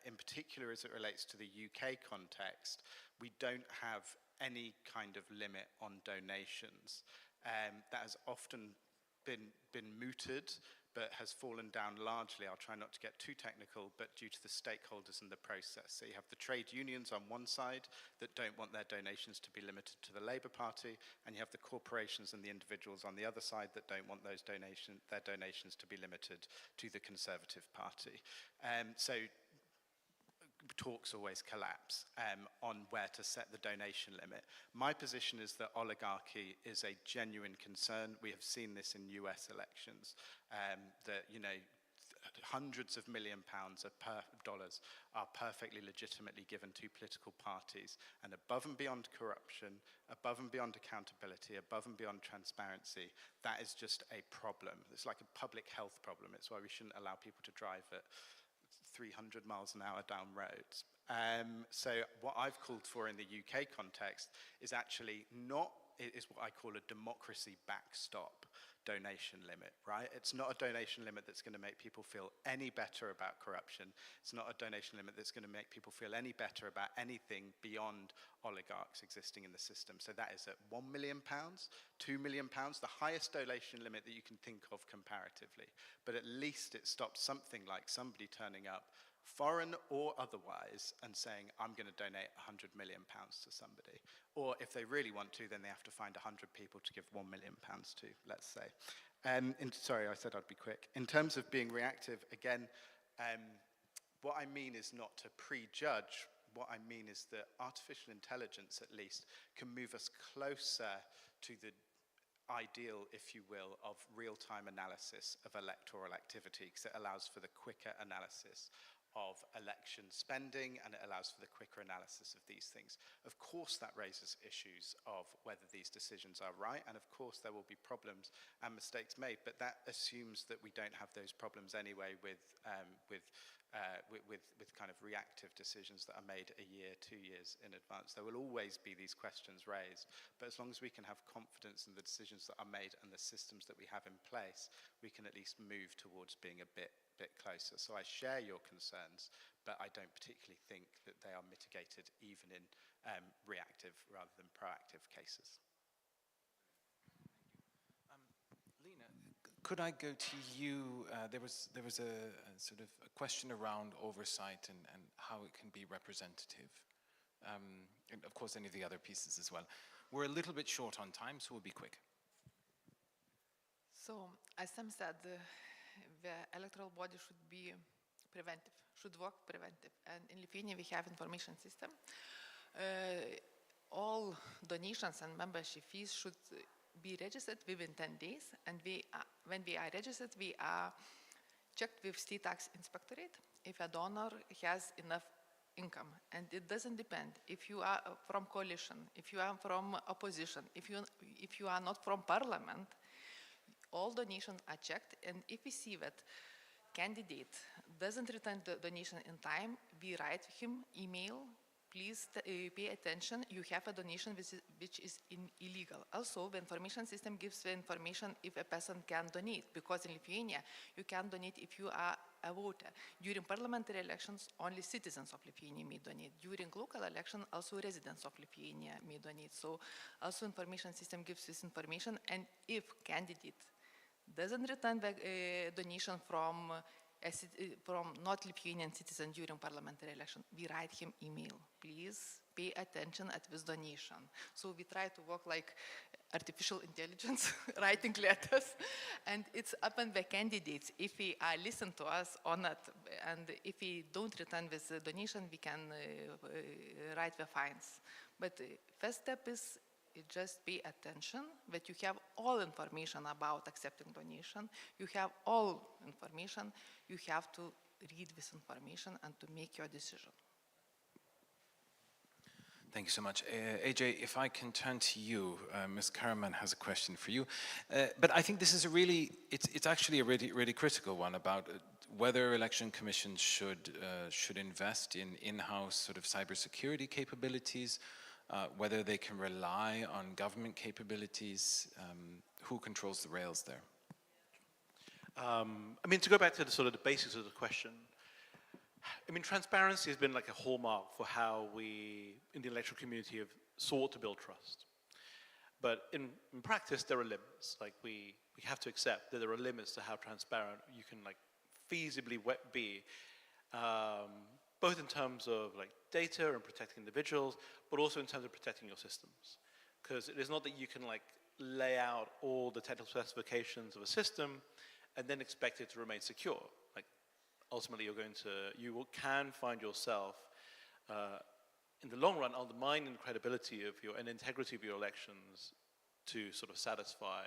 In particular, as it relates to the UK context, we don't have any kind of limit on donations. That has often been mooted, but has fallen down largely, I'll try not to get too technical, but due to the stakeholders in the process. So you have the trade unions on one side that don't want their donations to be limited to the Labour Party, and you have the corporations and the individuals on the other side that don't want their donations to be limited to the Conservative Party. So talks always collapse on where to set the donation limit. My position is that oligarchy is a genuine concern. We have seen this in US elections, that hundreds of £1 million dollars are perfectly legitimately given to political parties, and above and beyond corruption, above and beyond accountability, above and beyond transparency, that is just a problem. It's like a public health problem. It's why we shouldn't allow people to drive at 300 miles an hour down roads. So what I've called for in the UK context is actually what I call a democracy backstop donation limit, right? It's not a donation limit that's going to make people feel any better about corruption. It's not a donation limit that's going to make people feel any better about anything beyond oligarchs existing in the system. So that is at £1 million, £2 million, the highest donation limit that you can think of comparatively. But at least it stops something like somebody turning up, foreign or otherwise, and saying, I'm going to donate £100 million to somebody. Or if they really want to, then they have to find 100 people to give £1 million to, let's say. Sorry, I said I'd be quick. In terms of being reactive, again, what I mean is not to prejudge. What I mean is that artificial intelligence, at least, can move us closer to the ideal, if you will, of real-time analysis of electoral activity, because it allows for the quicker analysis of election spending, and it allows for the quicker analysis of these things. Of course, that raises issues of whether these decisions are right, and of course there will be problems and mistakes made, but that assumes that we don't have those problems anyway with kind of reactive decisions that are made a year, 2 years in advance. There will always be these questions raised, but as long as we can have confidence in the decisions that are made and the systems that we have in place, we can at least move towards being a bit closer. So I share your concerns, but I don't particularly think that they are mitigated even in reactive rather than proactive cases. Lena, could I go to you? There was a sort of a question around oversight and how it can be representative. And of course, any of the other pieces as well. We're a little bit short on time, so we'll be quick. So, as Sam said, the electoral body should be preventive, should work preventive. And in Lithuania, we have information system. All donations and membership fees should be registered within 10 days. And when we are registered, we are checked with State Tax Inspectorate if a donor has enough income. And it doesn't depend if you are from coalition, if you are from opposition, if you are not from parliament. All donations are checked, and if we see that candidate doesn't return the donation in time, we write him email, please pay attention, you have a donation which is illegal. Also, the information system gives the information if a person can donate, because in Lithuania, you can donate if you are a voter. During parliamentary elections, only citizens of Lithuania may donate. During local election, also residents of Lithuania may donate. So also information system gives this information, and if candidate doesn't return the donation from not Lithuanian citizen during parliamentary election, we write him email. Please pay attention at this donation. So we try to work like artificial intelligence, writing letters, and it's up on the candidates if he listen to us or not. And if we don't return this donation, we can write the fines. But first step is just pay attention that you have all information about accepting donation. You have all information. You have to read this information and to make your decision. Thank you so much. AJ, if I can turn to you, Ms. Karaman has a question for you. But I think this is it's actually a really critical one about whether election commissions should invest in in-house sort of cybersecurity capabilities, whether they can rely on government capabilities, who controls the rails there? I mean, to go back to the sort of the basics of the question, I mean, transparency has been like a hallmark for how we, in the electoral community, have sought to build trust. But in practice, there are limits. Like we have to accept that there are limits to how transparent you can like feasibly be, both in terms of like data and protecting individuals, but also in terms of protecting your systems. Because it is not that you can like lay out all the technical specifications of a system and then expect it to remain secure. Like ultimately you can find yourself in the long run undermining the credibility of and integrity of your elections to sort of satisfy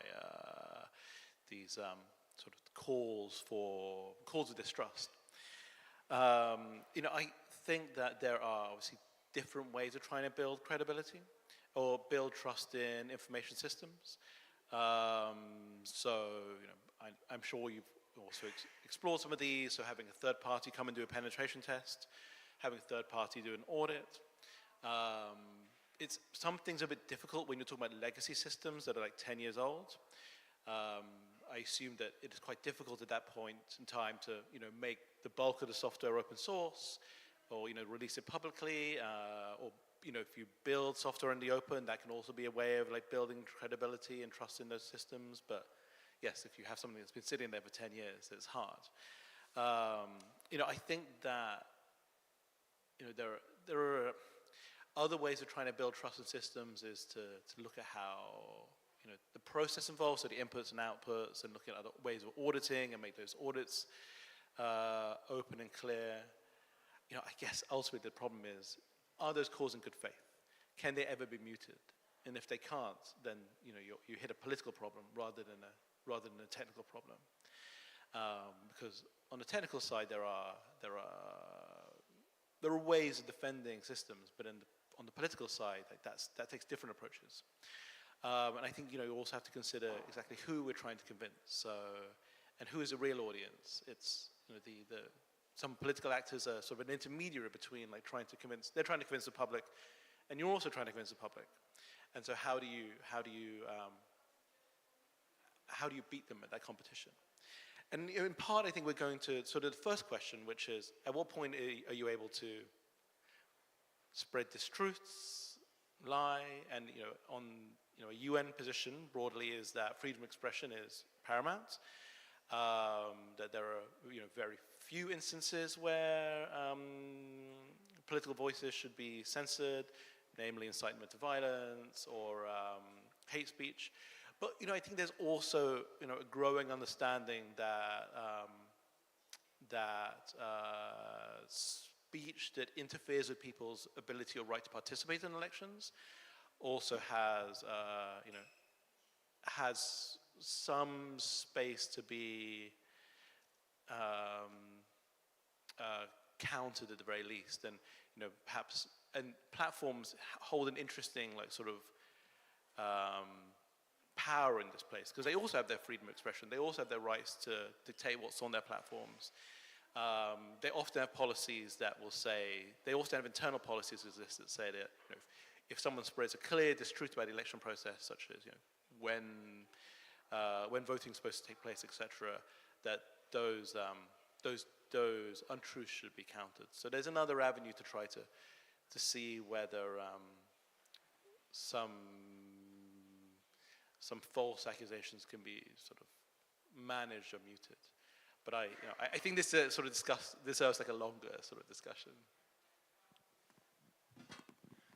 these sort of calls of distrust. You know, I think that there are obviously different ways of trying to build credibility or build trust in information systems. So, you know, I'm sure you've also explored some of these. So having a third party come and do a penetration test, having a third party do an audit. It's some things are a bit difficult when you're talking about legacy systems that are like 10 years old. I assume that it is quite difficult at that point in time to, you know, make the bulk of the software open source, or, you know, release it publicly, or, you know, if you build software in the open, that can also be a way of like building credibility and trust in those systems. But yes, if you have something that's been sitting there for 10 years, it's hard. You know, I think that, you know, there are other ways of trying to build trust in systems is to look at how, you know, the process involved, so the inputs and outputs, and looking at other ways of auditing and make those audits open and clear. You know, I guess ultimately the problem is, are those calls in good faith? Can they ever be muted? And if they can't, then you hit a political problem rather than a technical problem. Because on the technical side, there are ways of defending systems, but on the political side, that takes different approaches. And I think you also have to consider exactly who we're trying to convince, and who is the real audience. It's some political actors are sort of an intermediary between they're trying to convince the public, and you're also trying to convince the public. And so how do you beat them at that competition? And in part, I think we're going to sort of the first question, which is, at what point are you able to spread distruths, lie, and on a UN position broadly is that freedom of expression is paramount. That there are very few instances where political voices should be censored, namely incitement to violence or hate speech. But I think there's also a growing understanding that speech that interferes with people's ability or right to participate in elections also has some space to be countered at the very least, and perhaps platforms hold an interesting power in this place, because they also have their freedom of expression. They also have their rights to dictate what's on their platforms. They often have policies that will say, they also have internal policies that say that if someone spreads a clear distruth about the election process, such as when voting is supposed to take place, etc., that those untruths should be countered. So there's another avenue to try to see whether some false accusations can be sort of managed or muted. But I think this deserves like a longer sort of discussion.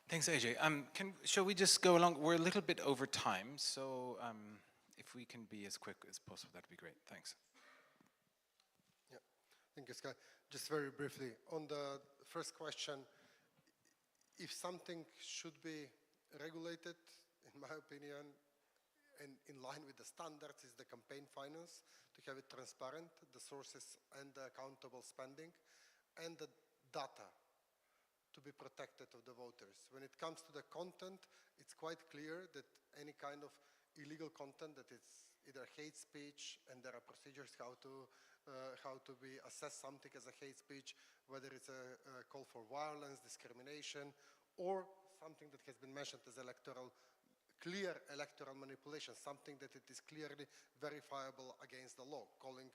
Thanks, AJ. Shall we just go along? We're a little bit over time, so if we can be as quick as possible, that'd be great. Thanks. Yeah, thank you, Sky. Just very briefly, on the first question, if something should be regulated, in my opinion, and in line with the standards, is the campaign finance, to have it transparent, the sources and the accountable spending, and the data to be protected of the voters. When it comes to the content, it's quite clear that any kind of illegal content that is either hate speech, and there are procedures how to be assess something as a hate speech, whether it's a call for violence, discrimination, or something that has been mentioned as clear electoral manipulation, something that it is clearly verifiable against the law, calling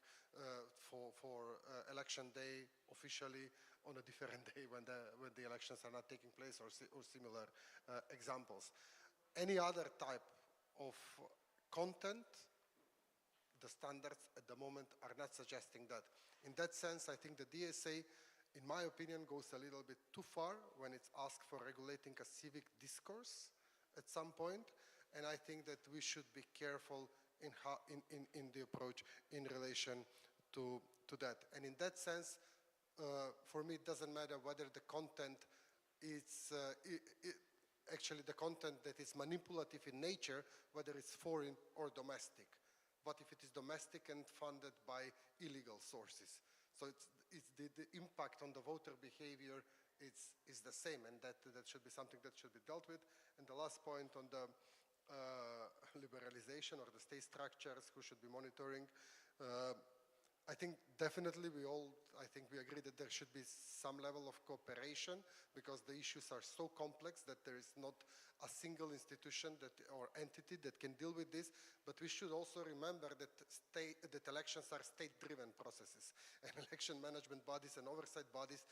for election day officially on a different day when the elections are not taking place, or similar examples. Any other type of content, the standards at the moment are not suggesting that. In that sense, I think the DSA, in my opinion, goes a little bit too far when it's asked for regulating a civic discourse at some point, and I think that we should be careful in the approach in relation to that. And in that sense, for me, it doesn't matter whether the content is actually the content that is manipulative in nature, whether it's foreign or domestic. What if it is domestic and funded by illegal sources? So it's the impact on the voter behavior is the same, and that should be something that should be dealt with. And the last point on the liberalization or the state structures, who should be monitoring, I think definitely we agree that there should be some level of cooperation, because the issues are so complex that there is not a single institution or entity that can deal with this. But we should also remember that elections are state-driven processes, and election management bodies and oversight bodies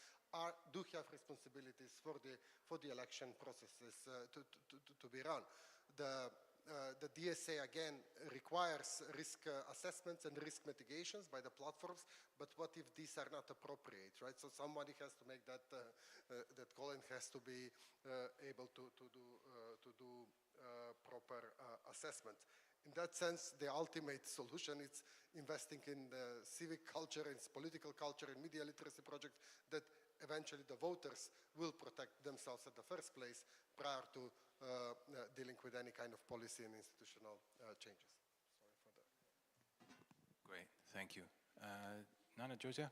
do have responsibilities for the election processes to be run. The DSA, again, requires risk assessments and risk mitigations by the platforms, but what if these are not appropriate, right? So somebody has to make that call and has to be able to do proper assessments. In that sense, the ultimate solution is investing in the civic culture, in political culture, and media literacy projects that eventually the voters will protect themselves at the first place prior to dealing with any kind of policy and institutional changes. Sorry for that. Great, thank you. Nana, Georgia?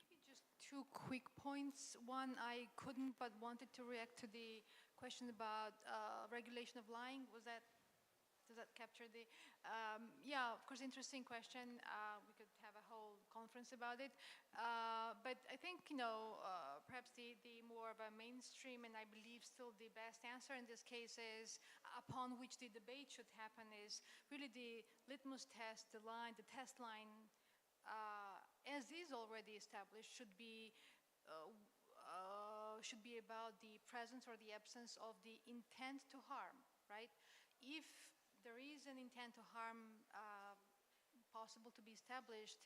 Maybe just two quick points. One, I couldn't but wanted to react to the question about regulation of lying. Does that capture the, yeah, of course, interesting question. We could have a whole conference about it. But I think, perhaps the more of a mainstream and I believe still the best answer in this case is, upon which the debate should happen, is really the litmus test, the test line, as is already established, should be about the presence or the absence of the intent to harm, right? If there is an intent to harm possible to be established,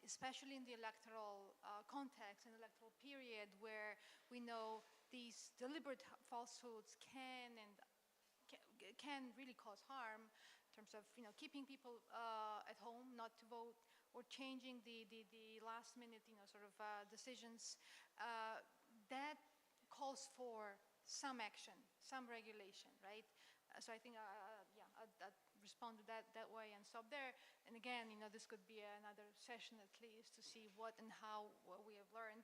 especially in the electoral context, in the electoral period, where we know these deliberate falsehoods can really cause harm in terms of keeping people at home not to vote, or changing the last minute decisions. That calls for some action, some regulation, right? So I think, yeah, I'd respond to that way and stop there. And again, this could be another session at least to see what and how we have learned.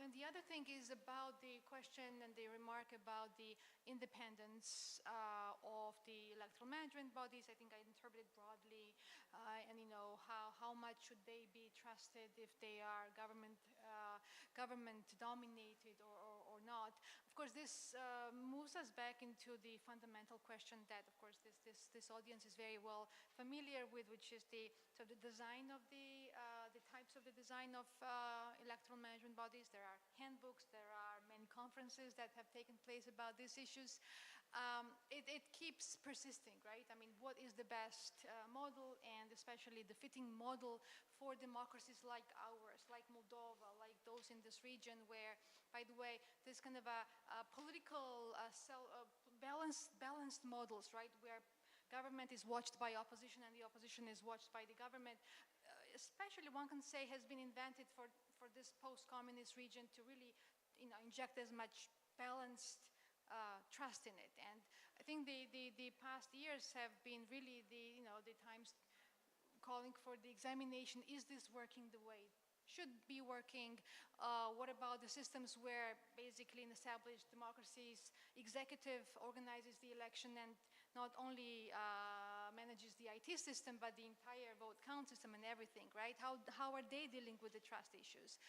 And the other thing is about the question and the remark about the independence of the electoral management bodies. I think I interpreted broadly, and how much should they be trusted if they are government dominated or not. Of course, this moves us back into the fundamental question that, of course, this audience is very well familiar with, which is the design of the types of the design of electoral management bodies. There are handbooks, there are many conferences that have taken place about these issues. It keeps persisting, right? I mean, what is the best model, and especially the fitting model for democracies like ours, like Moldova, like those in this region, where, by the way, this kind of a political balanced models, right, where government is watched by opposition and the opposition is watched by the government, especially one can say has been invented for this post-communist region to really inject as much balanced trust in it. And I think the past years have been really the times calling for the examination: is this working the way it should be working? What about the systems where basically in established democracies, executive organizes the election and not only manages the IT system, but the entire vote count system and everything, right? How are they dealing with the trust issues?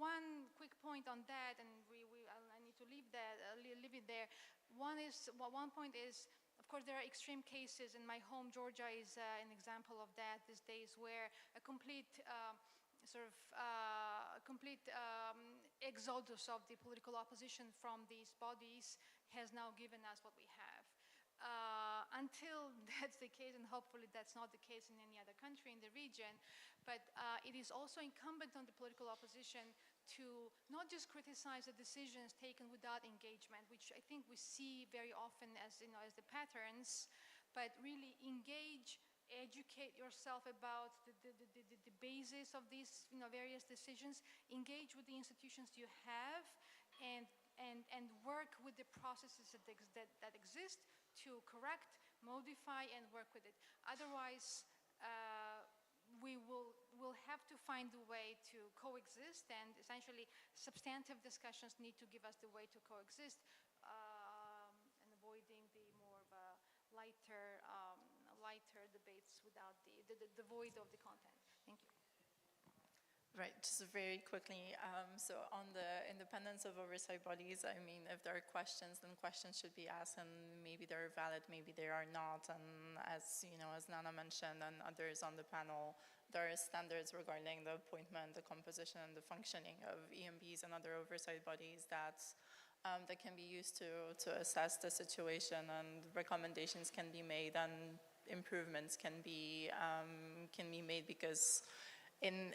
One quick point on that, and I need to leave it there. One point is, of course, there are extreme cases, and my home, Georgia, is an example of that these days, where a complete exodus of the political opposition from these bodies has now given us what we have. Until that's the case, and hopefully that's not the case in any other country in the region, but it is also incumbent on the political opposition to not just criticize the decisions taken without engagement, which I think we see very often as the patterns, but really engage, educate yourself about the basis of these various decisions, engage with the institutions you have, and work with the processes that exist to correct, modify, and work with it. Otherwise, we'll have to find a way to coexist, and essentially substantive discussions need to give us the way to coexist, and avoiding the more of a lighter debates without the void of the content. Thank you. Right, just very quickly, so on the independence of oversight bodies, I mean, if there are questions, then questions should be asked, and maybe they're valid, maybe they are not, and as Nana mentioned, and others on the panel, there are standards regarding the appointment, the composition, and the functioning of EMBs and other oversight bodies that can be used to assess the situation, and recommendations can be made, and improvements can be made, because in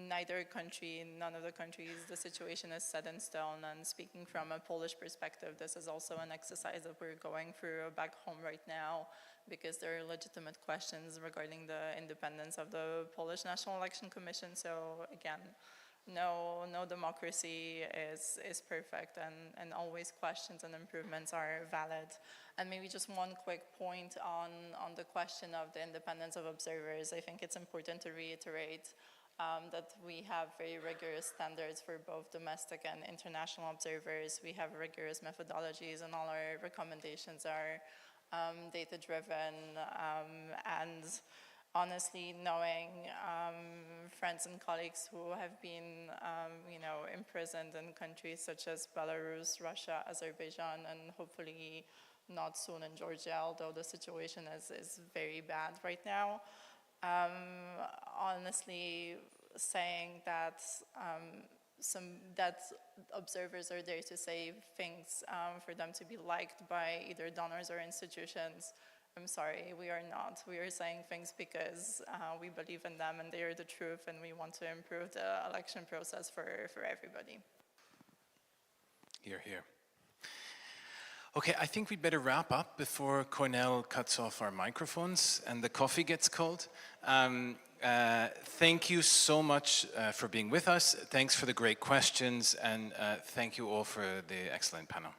neither country, in none of the countries, the situation is set in stone. And speaking from a Polish perspective, this is also an exercise that we're going through back home right now, because there are legitimate questions regarding the independence of the Polish National Election Commission. So again, no democracy is perfect, and always questions and improvements are valid. And maybe just one quick point on the question of the independence of observers. I think it's important to reiterate that we have very rigorous standards for both domestic and international observers. We have rigorous methodologies, and all our recommendations are data-driven, and honestly, knowing friends and colleagues who have been, imprisoned in countries such as Belarus, Russia, Azerbaijan, and hopefully not soon in Georgia, although the situation is very bad right now. Honestly, saying that that observers are there to say things for them to be liked by either donors or institutions, I'm sorry, we are not. We are saying things because we believe in them and they are the truth, and we want to improve the election process for everybody. Hear, hear. Okay, I think we'd better wrap up before Cornell cuts off our microphones and the coffee gets cold. Thank you so much for being with us. Thanks for the great questions, and thank you all for the excellent panel.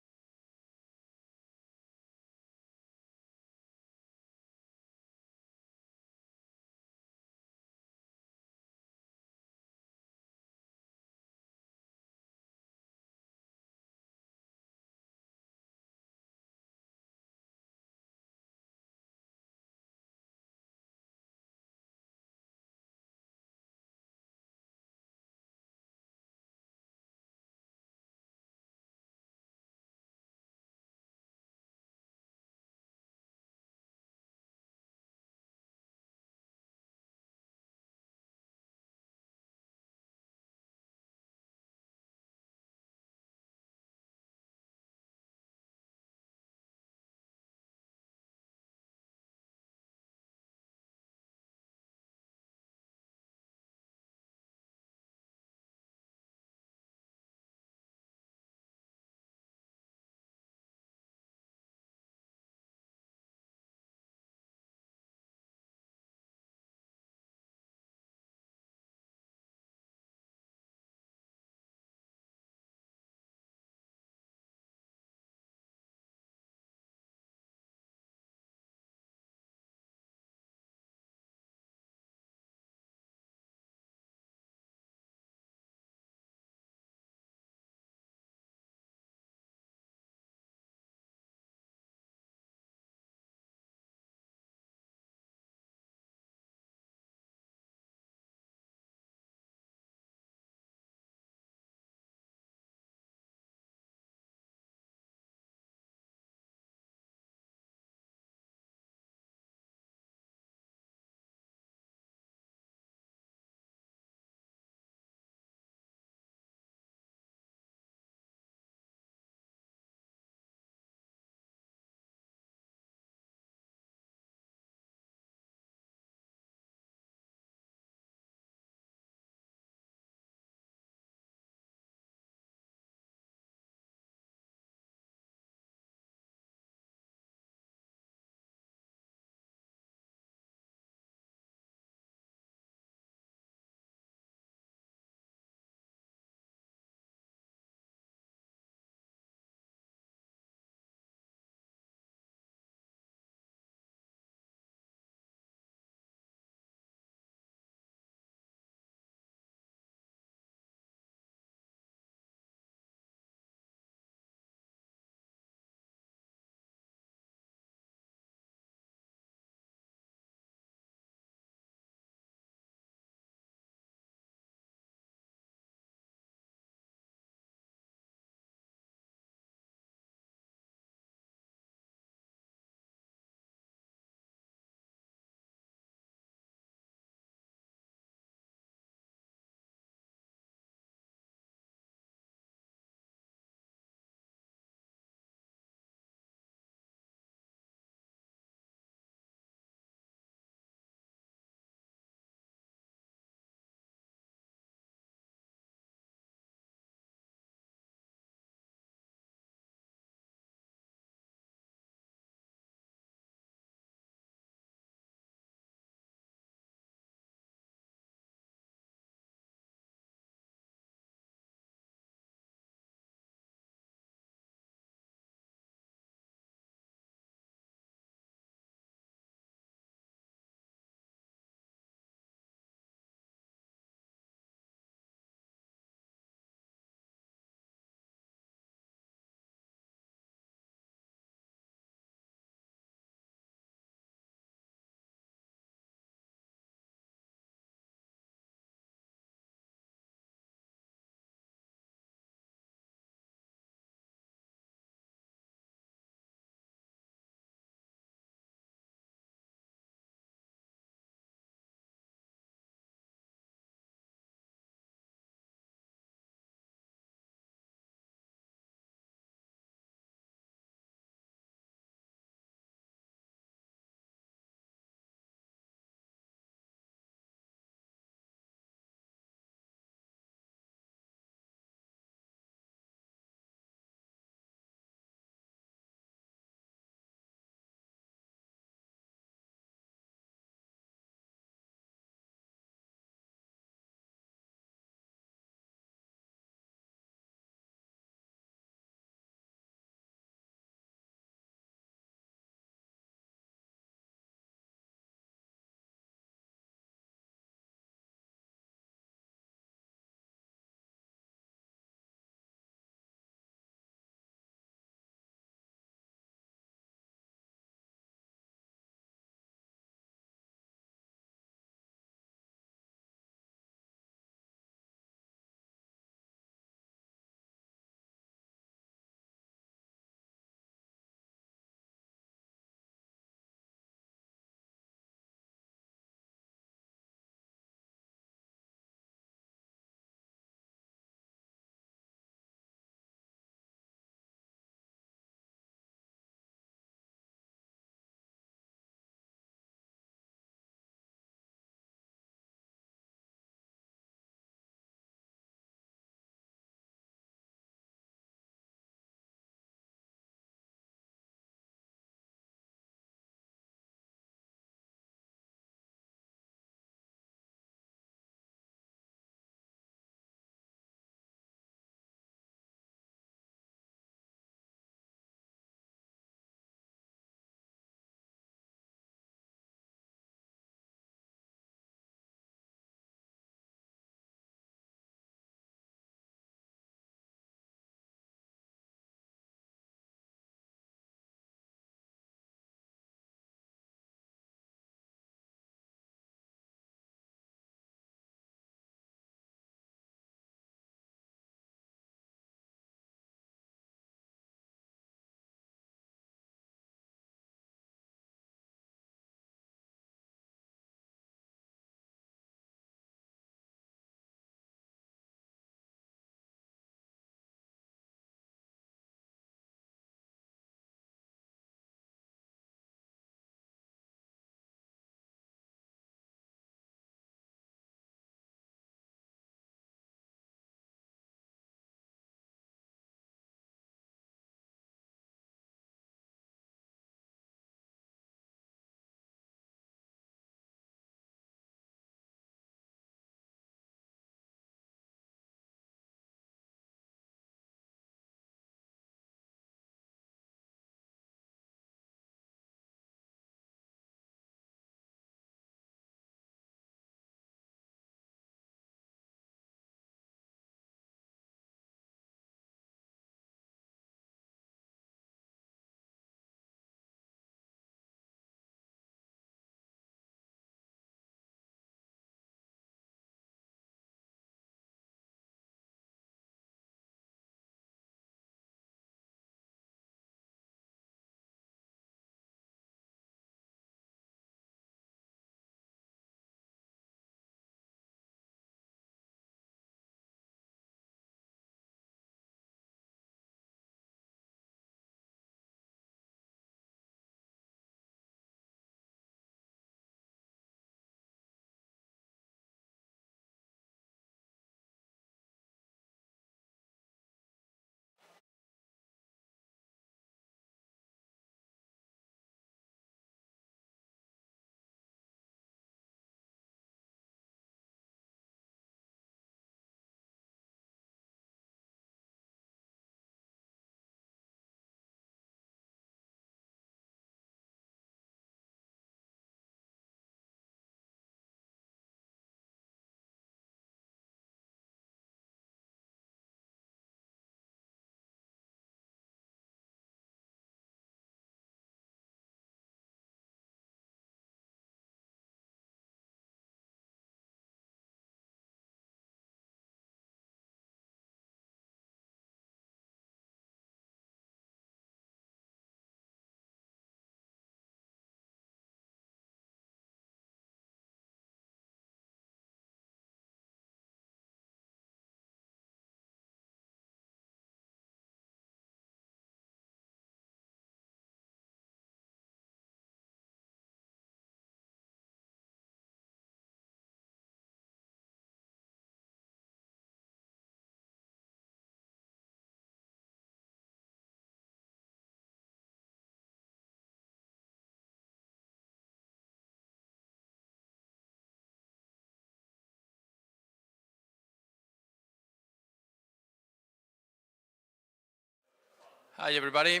Hi, everybody.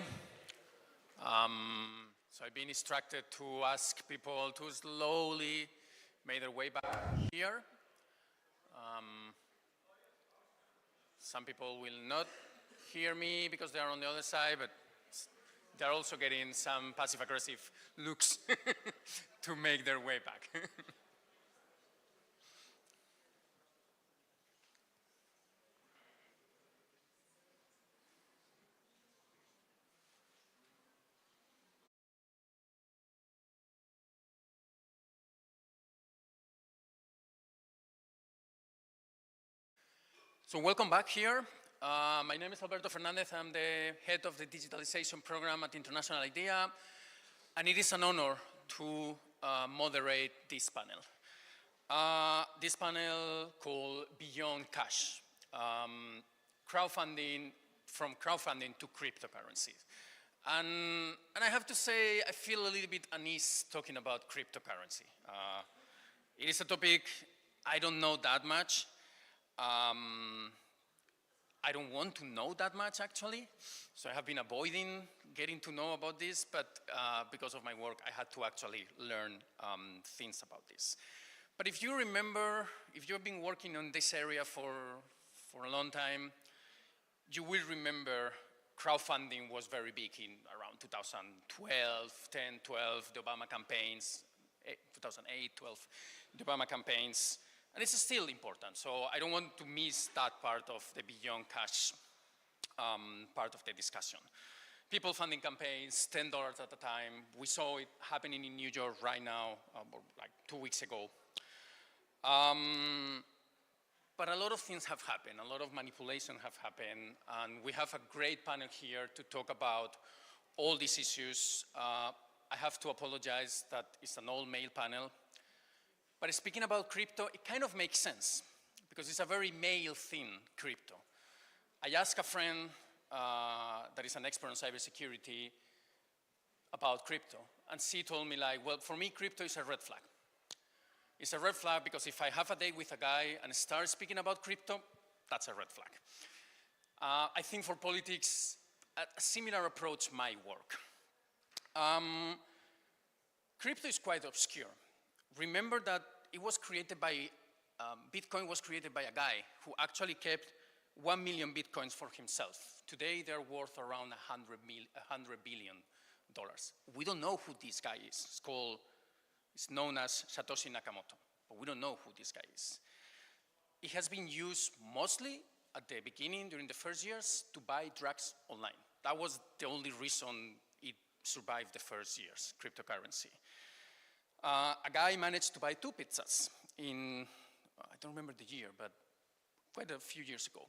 So I've been instructed to ask people to slowly make their way back here. Some people will not hear me because they are on the other side, but they're also getting some passive-aggressive looks to make their way back. So welcome back here. My name is Alberto Fernandez. I'm the head of the digitalization program at International IDEA, and it is an honor to moderate this panel. This panel called Beyond Cash, crowdfunding, from crowdfunding to cryptocurrencies. And I have to say, I feel a little bit uneasy talking about cryptocurrency. It is a topic I don't know that much. I don't want to know that much, actually. So I have been avoiding getting to know about this, but because of my work, I had to actually learn things about this. But if you remember, if you've been working on this area for a long time, you will remember crowdfunding was very big in around 2012, 10, 12, the Obama campaigns, 2008, 12, the Obama campaigns. And it's still important, so I don't want to miss that part of the Beyond Cash part of the discussion. People funding campaigns, $10 at a time. We saw it happening in New York right now, like 2 weeks ago. But a lot of things have happened, a lot of manipulation have happened, and we have a great panel here to talk about all these issues. I have to apologize that it's an all-male panel. But speaking about crypto, it kind of makes sense because it's a very male thing, crypto. I asked a friend that is an expert on cybersecurity about crypto, and she told me, like, well, for me, crypto is a red flag. It's a red flag because if I have a date with a guy and start speaking about crypto, that's a red flag. I think for politics, a similar approach might work. Crypto is quite obscure. Remember that it was created by, Bitcoin was created by a guy who actually kept 1 million Bitcoins for himself. Today, they're worth around $100 billion. We don't know who this guy is. It's known as Satoshi Nakamoto, but we don't know who this guy is. It has been used mostly at the beginning, during the first years, to buy drugs online. That was the only reason it survived the first years, cryptocurrency. A guy managed to buy 2 pizzas in, I don't remember the year, but quite a few years ago.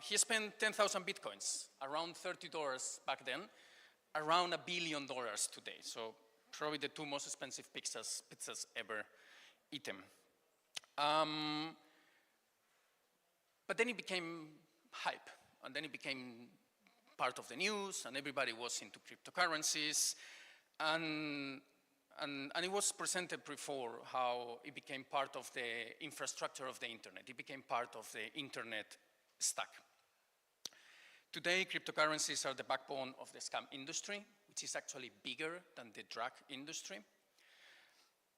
He spent 10,000 Bitcoins, around $30 back then, around $1 billion today. So probably the 2 most expensive pizzas ever eaten. But then it became hype, and then it became part of the news, and everybody was into cryptocurrencies, and it was presented before how it became part of the infrastructure of the internet. It became part of the internet stack. Today, cryptocurrencies are the backbone of the scam industry, which is actually bigger than the drug industry.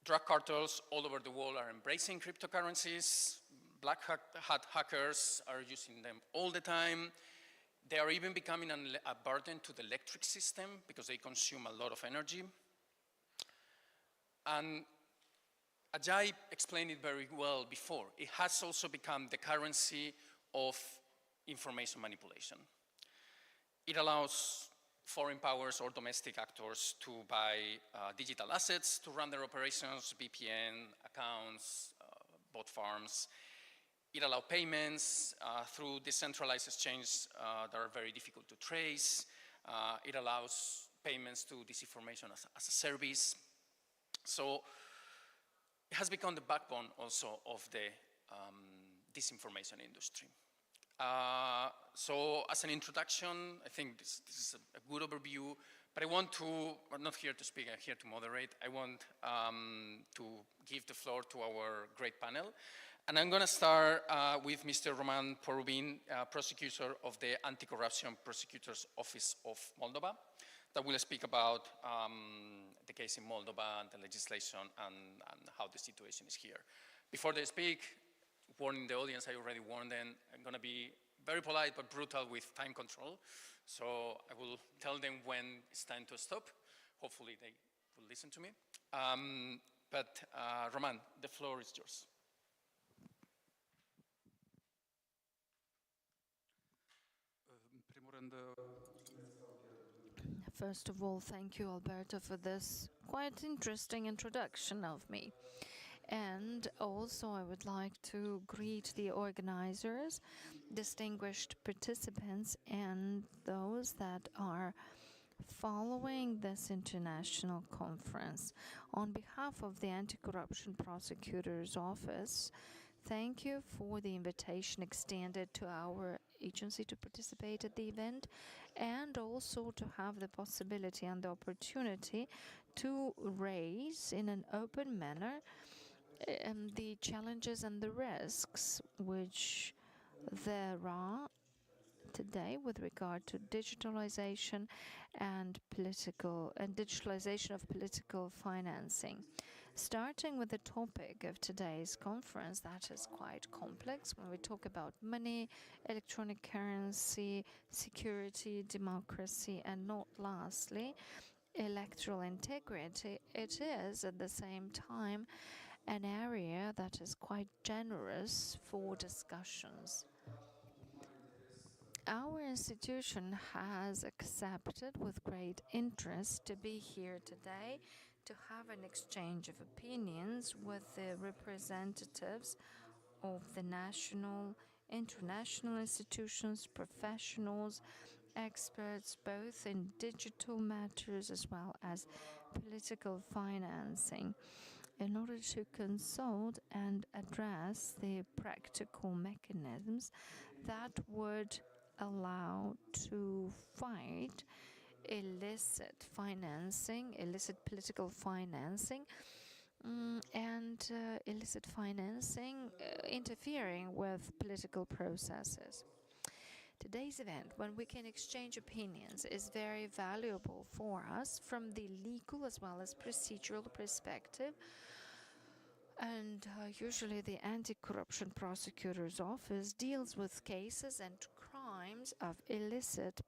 Drug cartels all over the world are embracing cryptocurrencies. Black hat hackers are using them all the time. They are even becoming a burden to the electric system because they consume a lot of energy. And Ajay explained it very well before. It has also become the currency of information manipulation. It allows foreign powers or domestic actors to buy digital assets to run their operations, VPN, accounts, bot farms. It allows payments through decentralized exchanges that are very difficult to trace. It allows payments to disinformation as a service. So it has become the backbone also of the disinformation industry. So as an introduction, I think this is a good overview, but I want to, I'm not here to speak, I'm here to moderate. I want to give the floor to our great panel. And I'm going to start with Mr. Roman Porubin, prosecutor of the Anti-Corruption Prosecutor's Office of Moldova, that will speak about the case in Moldova and the legislation and how the situation is here. Before they speak, warning the audience, I already warned them, I'm going to be very polite but brutal with time control. So I will tell them when it's time to stop. Hopefully they will listen to me. Roman, the floor is yours. First of all, thank you, Alberto, for this quite interesting introduction of me. And also, I would like to greet the organizers, distinguished participants, and those that are following this international conference. On behalf of the Anti-Corruption Prosecutor's Office, thank you for the invitation extended to our agency to participate at the event, and also to have the possibility and the opportunity to raise in an open manner the challenges and the risks which there are today with regard to digitalization and digitalization of political financing. Starting with the topic of today's conference, that is quite complex when we talk about money, electronic currency, security, democracy, and not lastly, electoral integrity. It is at the same time an area that is quite generous for discussions. Our institution has accepted with great interest to be here today to have an exchange of opinions with the representatives of the national, international institutions, professionals, experts both in digital matters as well as political financing, in order to consult and address the practical mechanisms that would allow to fight illicit financing, illicit political financing, and illicit financing interfering with political processes. Today's event, when we can exchange opinions, is very valuable for us from the legal as well as procedural perspective. And usually the Anti-Corruption Prosecutor's Office deals with cases and crimes of illicit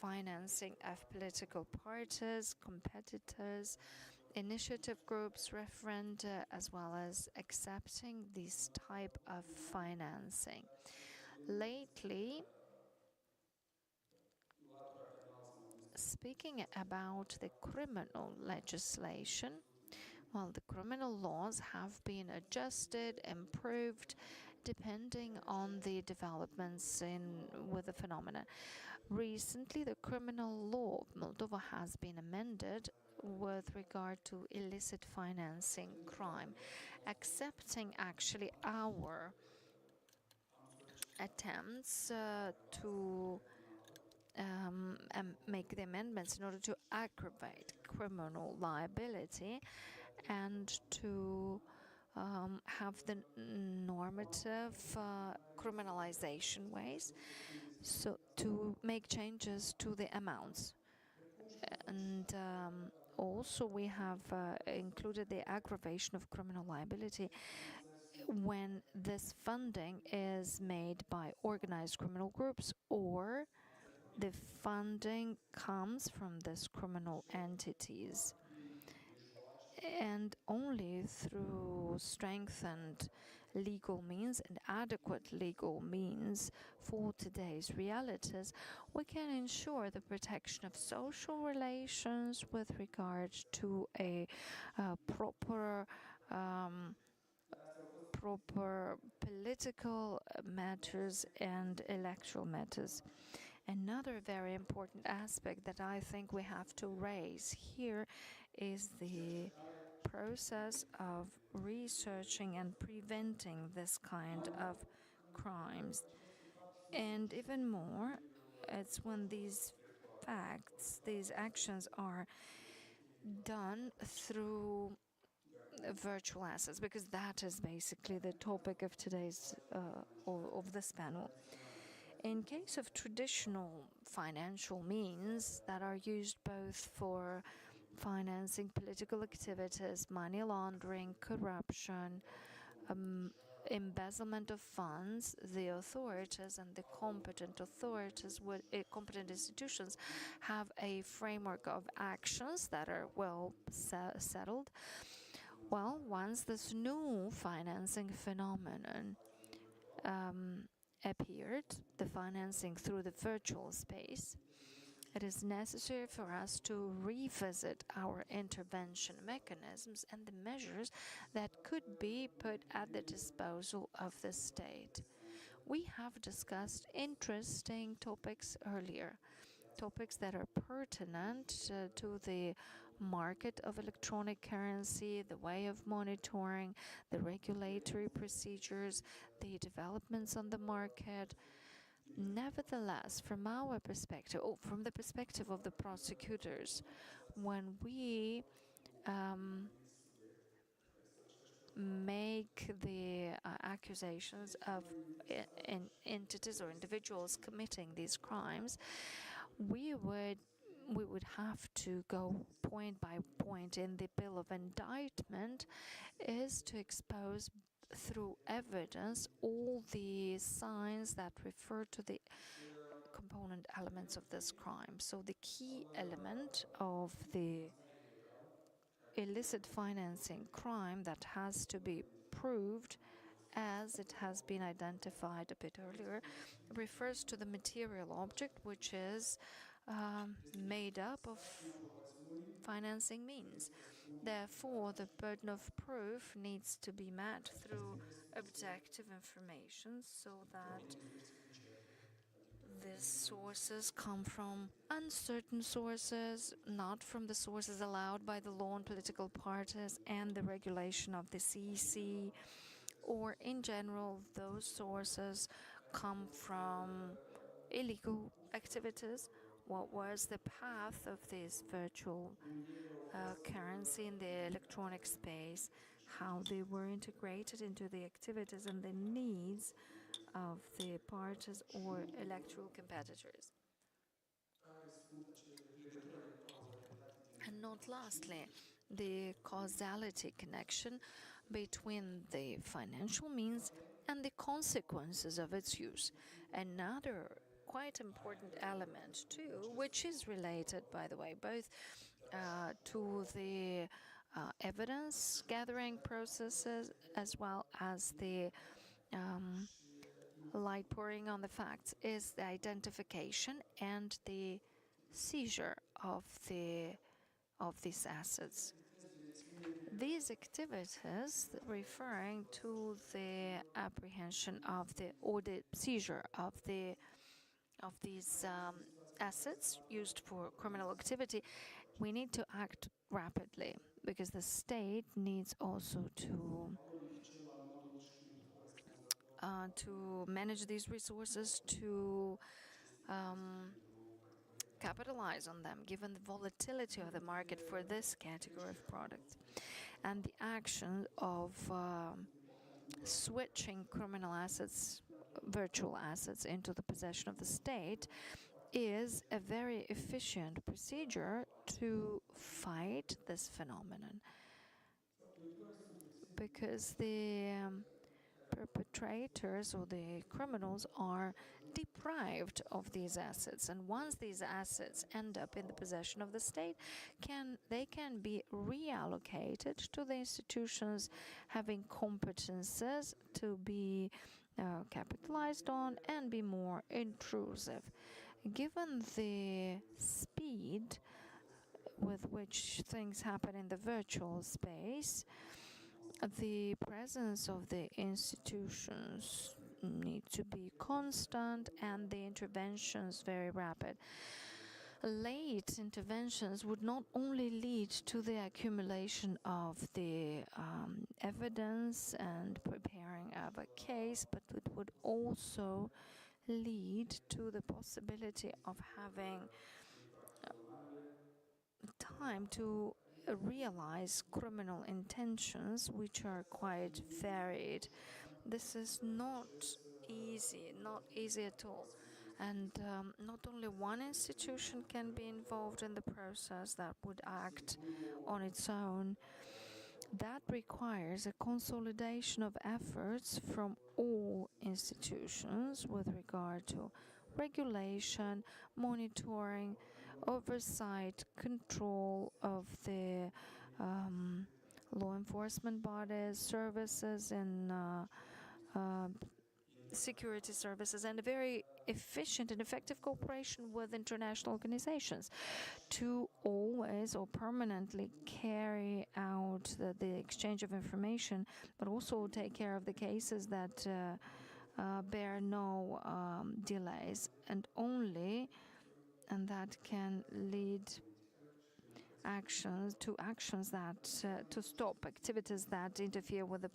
financing of political parties, competitors, initiative groups, referenda, as well as accepting this type of financing. Lately, speaking about the criminal legislation, well, the criminal laws have been adjusted, improved, depending on the developments with the phenomena. Recently, the criminal law of Moldova has been amended with regard to illicit financing crime, accepting actually our attempts to make the amendments in order to aggravate criminal liability and to have the normative criminalization ways, so to make changes to the amounts. And also we have included the aggravation of criminal liability when this funding is made by organized criminal groups or the funding comes from these criminal entities. And only through strengthened legal means and adequate legal means for today's realities, we can ensure the protection of social relations with regard to a proper political matters and electoral matters. Another very important aspect that I think we have to raise here is the process of researching and preventing this kind of crimes. And even more, it's when these facts, these actions are done through virtual assets, because that is basically the topic of today's of this panel. In case of traditional financial means that are used both for financing political activities, money laundering, corruption, embezzlement of funds, the authorities and the competent authorities, competent institutions, have a framework of actions that are well settled. Well, once this new financing phenomenon appeared, the financing through the virtual space, it is necessary for us to revisit our intervention mechanisms and the measures that could be put at the disposal of the state. We have discussed interesting topics earlier, topics that are pertinent to the market of electronic currency, the way of monitoring, the regulatory procedures, the developments on the market. Nevertheless, from our perspective, from the perspective of the prosecutors, when we make the accusations of entities or individuals committing these crimes, we would have to go point by point in the bill of indictment is to expose through evidence all the signs that refer to the component elements of this crime. So the key element of the illicit financing crime that has to be proved, as it has been identified a bit earlier, refers to the material object, which is made up of financing means. Therefore, the burden of proof needs to be met through objective information so that these sources come from uncertain sources, not from the sources allowed by the law on political parties and the regulation of the CEC, or in general, those sources come from illegal activities. What was the path of this virtual currency in the electronic space, how they were integrated into the activities and the needs of the parties or electoral competitors. And not lastly, the causality connection between the financial means and the consequences of its use. Another quite important element too, which is related, by the way, both to the evidence gathering processes as well as the light pouring on the facts, is the identification and the seizure of these assets. These activities referring to the apprehension of or the seizure of these assets used for criminal activity, we need to act rapidly because the state needs also to manage these resources, to capitalize on them, given the volatility of the market for this category of products. And the action of switching criminal assets, virtual assets, into the possession of the state is a very efficient procedure to fight this phenomenon, because the perpetrators or the criminals are deprived of these assets, and once these assets end up in the possession of the state, they can be reallocated to the institutions having competences to be capitalized on and be more intrusive. Given the speed with which things happen in the virtual space, the presence of the institutions need to be constant and the interventions very rapid. Late interventions would not only lead to the accumulation of the evidence and preparing of a case, but it would also lead to the possibility of having time to realize criminal intentions which are quite varied. This is not easy at all. And not only one institution can be involved in the process that would act on its own. That requires a consolidation of efforts from all institutions with regard to regulation, monitoring, oversight, control of the law enforcement bodies, services, and security services, and a very efficient and effective cooperation with international organizations to always or permanently carry out the exchange of information, but also take care of the cases that bear no delays, and that can lead actions that to stop activities that interfere with the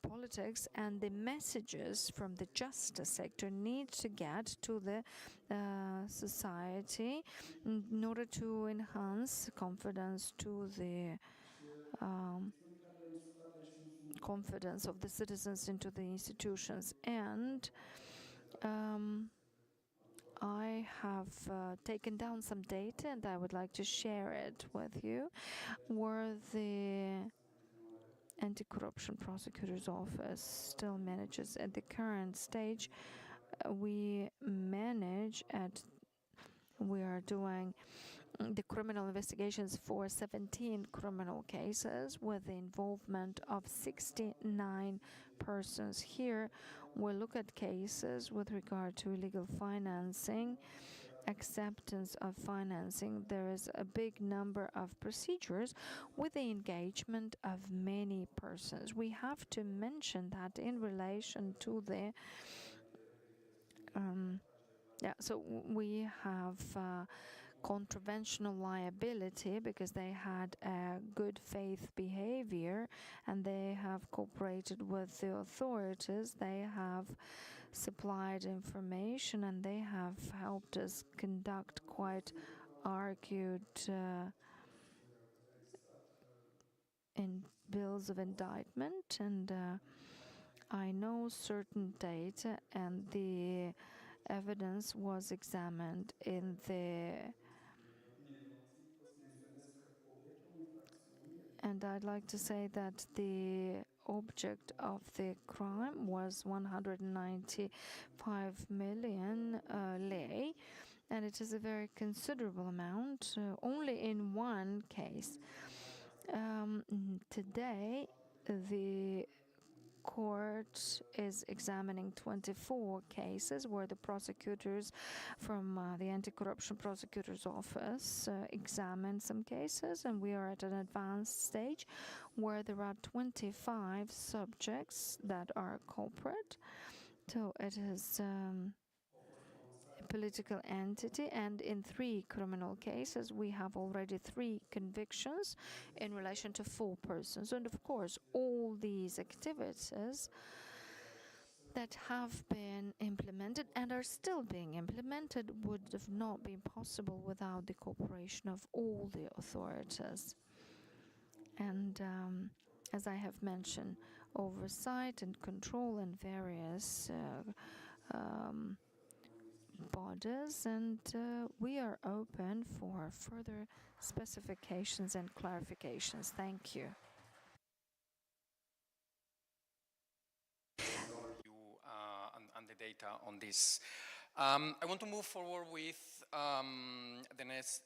politics, and the messages from the justice sector need to get to the society in order to enhance confidence to the confidence of the citizens into the institutions. And I have taken down some data and I would like to share it with you, where the Anti-Corruption Prosecutor's Office still manages at the current stage. We are doing the criminal investigations for 17 criminal cases with the involvement of 69 persons. Here we look at cases with regard to illegal financing, acceptance of financing. There is a big number of procedures with the engagement of many persons. We have to mention that in relation to the so we have contraventional liability because they had a good faith behavior and they have cooperated with the authorities. They have supplied information and they have helped us conduct quite argued in bills of indictment, and I know certain data and the evidence was examined in the and I'd like to say that the object of the crime was 195 million lei, and it is a very considerable amount, only in one case. Today, the court is examining 24 cases where the prosecutors from the Anti-Corruption Prosecutor's Office examined some cases, and we are at an advanced stage where there are 25 subjects that are culprit. So it is political entity, and in 3 criminal cases we have already 3 convictions in relation to 4 persons. And of course all these activities that have been implemented and are still being implemented would have not been possible without the cooperation of all the authorities. And as I have mentioned, oversight and control in various borders, and we are open for further specifications and clarifications. Thank you. And the data on this. I want to move forward with the next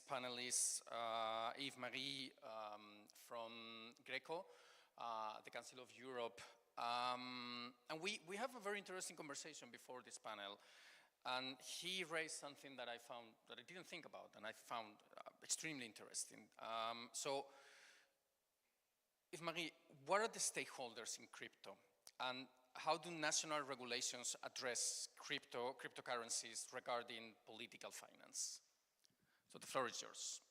panelist, Yves-Marie from Greco, the Council of Europe. And we have a very interesting conversation before this panel. And he raised something that I found, that I didn't think about, and I found extremely interesting. So, Yves-Marie, what are the stakeholders in crypto? And how do national regulations address cryptocurrencies regarding political finance? So the floor is yours.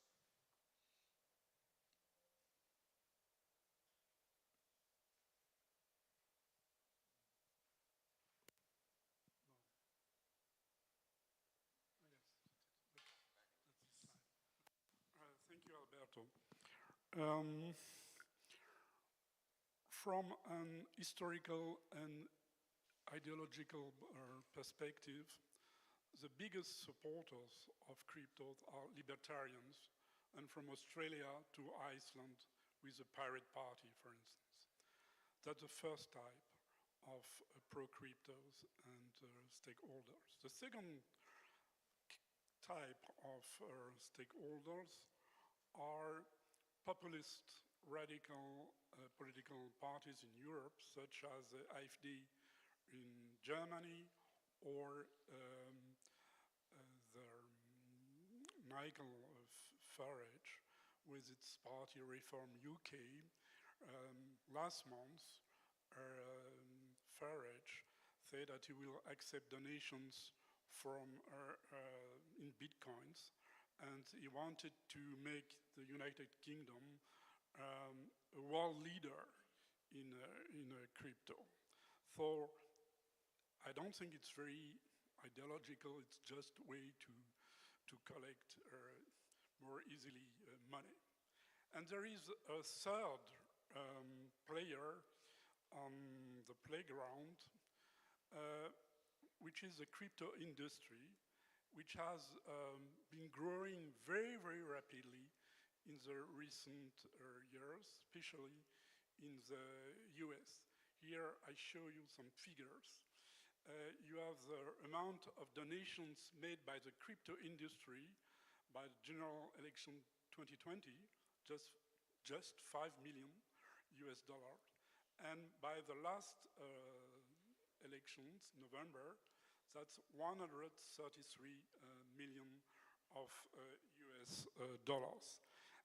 Thank you, Alberto. From an historical and ideological perspective, the biggest supporters of crypto are libertarians, and from Australia to Iceland with the Pirate Party, for instance. That's the first type of pro-cryptos and stakeholders. The second type of stakeholders are populist radical political parties in Europe, such as the AfD in Germany, or the Nigel Farage with its party Reform UK. Last month, Farage said that he will accept donations from in bitcoins, and he wanted to make the United Kingdom a world leader in crypto. So I don't think it's very ideological. It's just a way to collect more easily money. And there is a third player on the playground, which is the crypto industry, which has been growing very, very rapidly in the recent years, especially in the US. Here I show you some figures. You have the amount of donations made by the crypto industry by the general election 2020, just $5 million US. And by the last elections, November, that's 133 million of US dollars.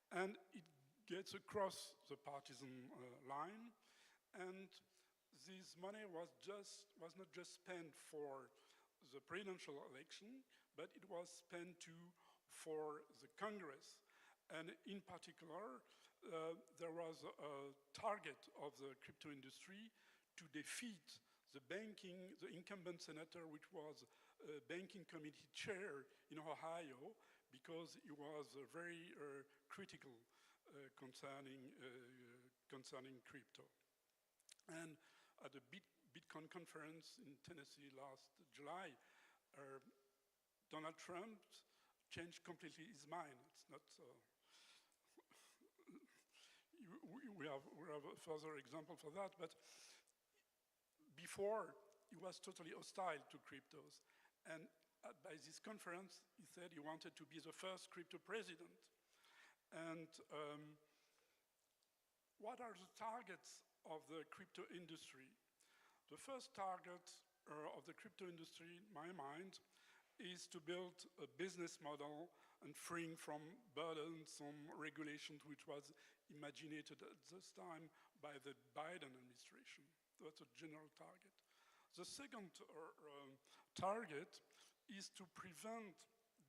And it gets across the partisan line, and this money was not just spent for the presidential election, but it was spent too for the Congress. And in particular, there was a target of the crypto industry to defeat the incumbent senator, which was a banking committee chair in Ohio, because he was very critical concerning crypto. And at the Bitcoin conference in Tennessee last July, Donald Trump changed completely his mind. It's not. We have a further example for that, but before he was totally hostile to cryptos, and by this conference he said he wanted to be the first crypto president. And what are the targets of the crypto industry? The first target of the crypto industry, in my mind, is to build a business model and freeing from burdensome regulations, which was imaginated at this time by the Biden administration. That's a general target. The second target is to prevent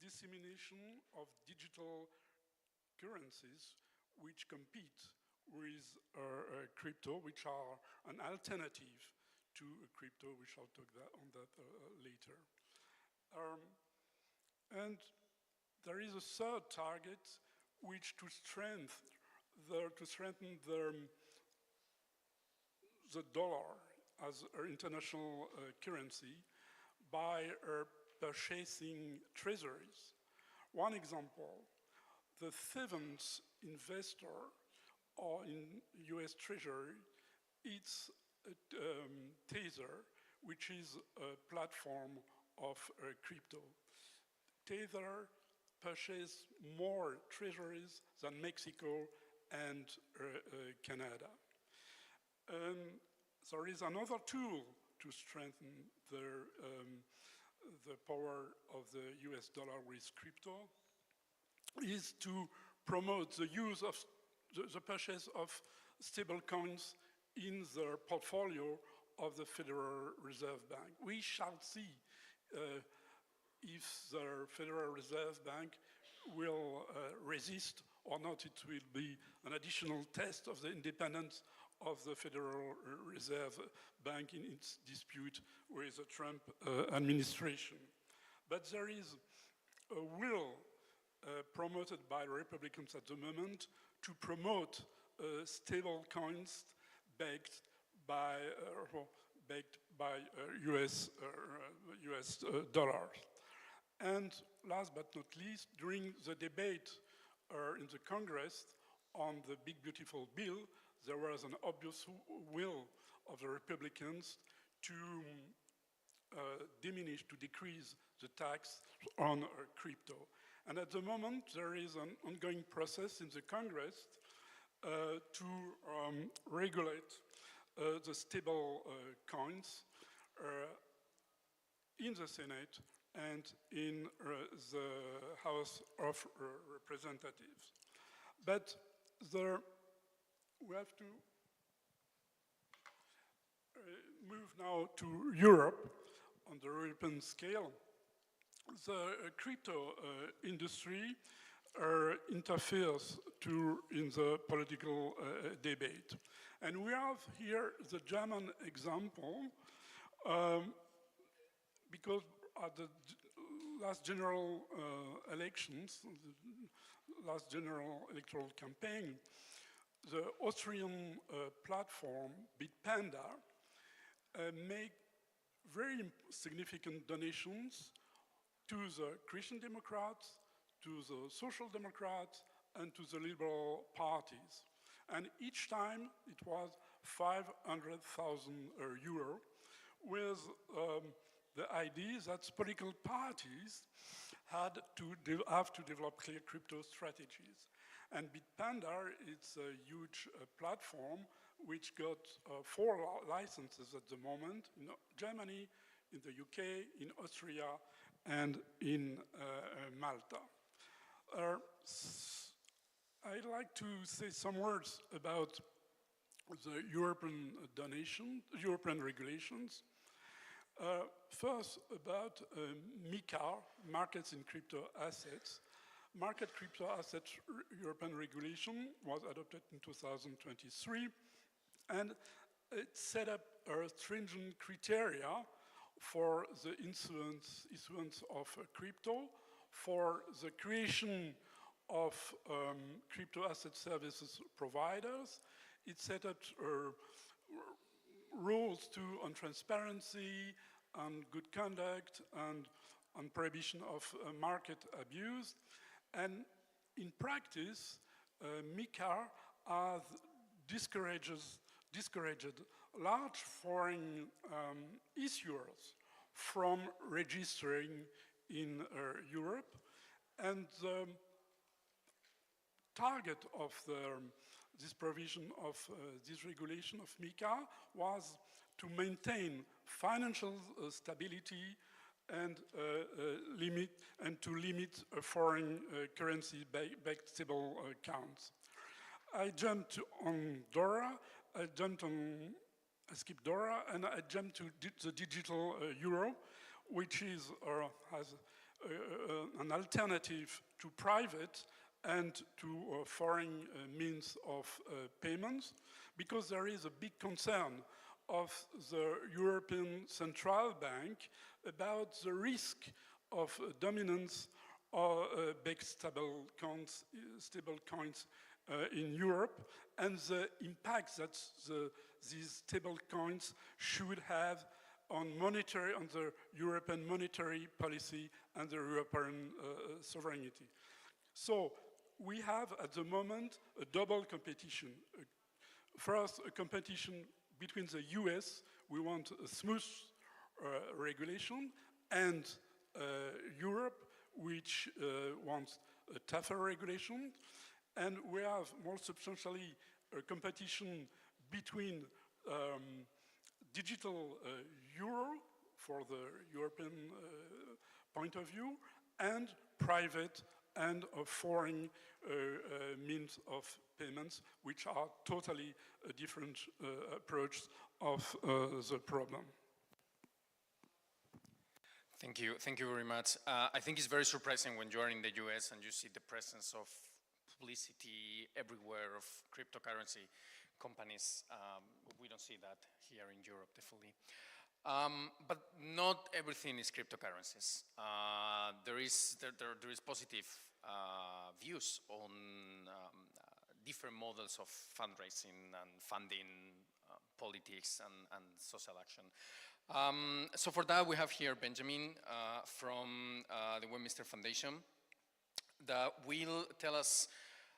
dissemination of digital currencies which compete with crypto, which are an alternative to crypto. We shall talk on that later. And there is a third target, which to strengthen the dollar as an international currency by purchasing treasuries. One example, the seventh investor in US Treasury, it's Tether, which is a platform of crypto. Tether purchased more treasuries than Mexico and Canada. There is another tool to strengthen the power of the US dollar with crypto, is to promote the use of the purchase of stable coins in the portfolio of the Federal Reserve Bank. We shall see if the Federal Reserve Bank will resist or not. It will be an additional test of the independence of the Federal Reserve Bank in its dispute with the Trump administration. But there is a will promoted by Republicans at the moment to promote stable coins backed by US dollars. And last but not least, during the debate in the Congress on the Big Beautiful Bill, there was an obvious will of the Republicans to diminish, to decrease the tax on crypto. And at the moment, there is an ongoing process in the Congress to regulate the stable coins in the Senate and in the House of Representatives. But we have to move now to Europe on the European scale. The crypto industry interferes in the political debate. And we have here the German example, because at the last general elections, the last general electoral campaign, the Austrian platform Bitpanda made very significant donations to the Christian Democrats, to the Social Democrats, and to the Liberal parties. And each time it was 500,000 euro, with the idea that political parties had to have to develop clear crypto strategies. And Bitpanda is a huge platform which got 4 licenses at the moment in Germany, in the UK, in Austria, and in Malta. I'd like to say some words about the European European regulations. First, about MiCA, Markets in Crypto Assets. Market Crypto Assets European regulation was adopted in 2023, and it set up stringent criteria for the issuance of crypto, for the creation of crypto asset services providers. It set up rules on transparency, on good conduct, and on prohibition of market abuse. And in practice, MiCA has discouraged large foreign issuers from registering in Europe. And the target of this provision of this regulation of MiCA was to maintain financial stability and to limit foreign currency-backed stable accounts. I skipped DORA, and I jumped to the digital euro, which has an alternative to private and to foreign means of payments, because there is a big concern of the European Central Bank about the risk of dominance of backed stable coins in Europe, and the impact that these stable coins should have on the European monetary policy and the European sovereignty. So we have at the moment a double competition. First, a competition between the US, we want a smooth regulation, and Europe, which wants a tougher regulation. And we have more substantially a competition between digital euro for the European point of view, and private and foreign means of payments, which are totally a different approach of the problem. Thank you very much. I think it's very surprising when you're in the US and you see the presence of publicity everywhere of cryptocurrency companies. We don't see that here in Europe, definitely. But not everything is cryptocurrencies. There is positive views on different models of fundraising and funding politics and social action. So for that, we have here Benjamin from the Westminster Foundation that will tell us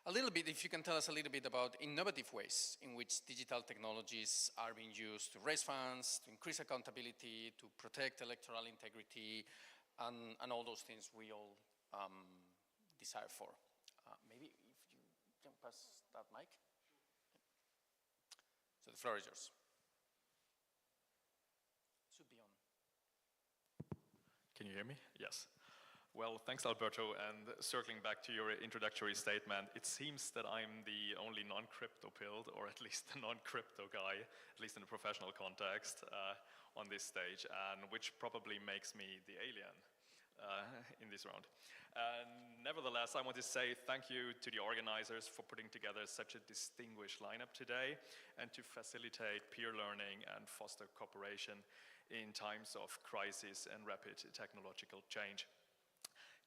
a little bit, if you can tell us a little bit about innovative ways in which digital technologies are being used to raise funds, to increase accountability, to protect electoral integrity, and all those things we all desire for. Maybe if you can pass that mic. So the floor is yours. Should be on. Can you hear me? Yes. Well, thanks, Alberto. And circling back to your introductory statement, it seems that I'm the only non-crypto pilled, or at least the non-crypto guy, at least in a professional context, on this stage, and which probably makes me the alien in this round. Nevertheless, I want to say thank you to the organizers for putting together such a distinguished lineup today and to facilitate peer learning and foster cooperation in times of crisis and rapid technological change.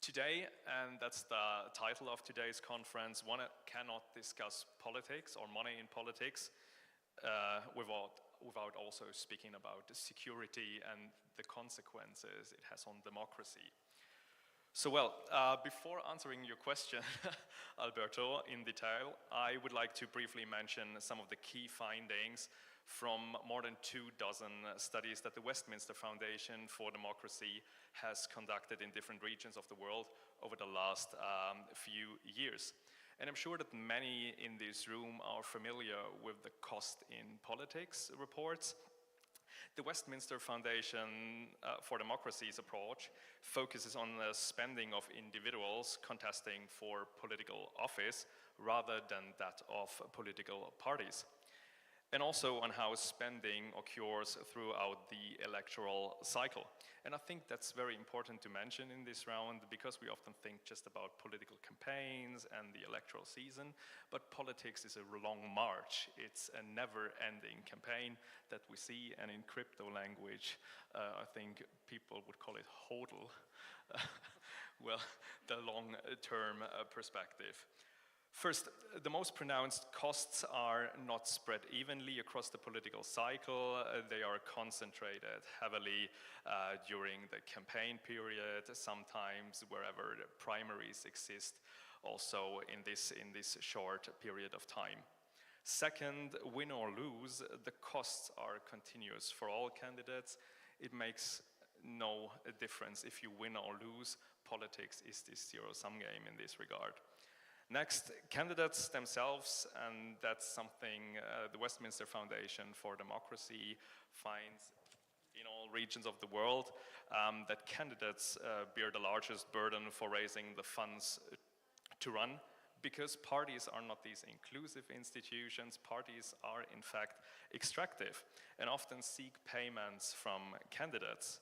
Today, and that's the title of today's conference, one cannot discuss politics or money in politics without also speaking about the security and the consequences it has on democracy. So well, before answering your question, Alberto, in detail, I would like to briefly mention some of the key findings from more than 24 studies that the Westminster Foundation for Democracy has conducted in different regions of the world over the last few years. And I'm sure that many in this room are familiar with the Cost in Politics reports. The Westminster Foundation for Democracy's approach focuses on the spending of individuals contesting for political office rather than that of political parties, and also on how spending occurs throughout the electoral cycle. And I think that's very important to mention in this round because we often think just about political campaigns and the electoral season, but politics is a long march. It's a never-ending campaign that we see, and in crypto language, I think people would call it hodl, well, the long-term perspective. First, the most pronounced costs are not spread evenly across the political cycle. They are concentrated heavily during the campaign period, sometimes wherever the primaries exist, also in this short period of time. Second, win or lose, the costs are continuous for all candidates. It makes no difference if you win or lose. Politics is this zero-sum game in this regard. Next, candidates themselves, and that's something the Westminster Foundation for Democracy finds in all regions of the world, that candidates bear the largest burden for raising the funds to run, because parties are not these inclusive institutions. Parties are, in fact, extractive and often seek payments from candidates.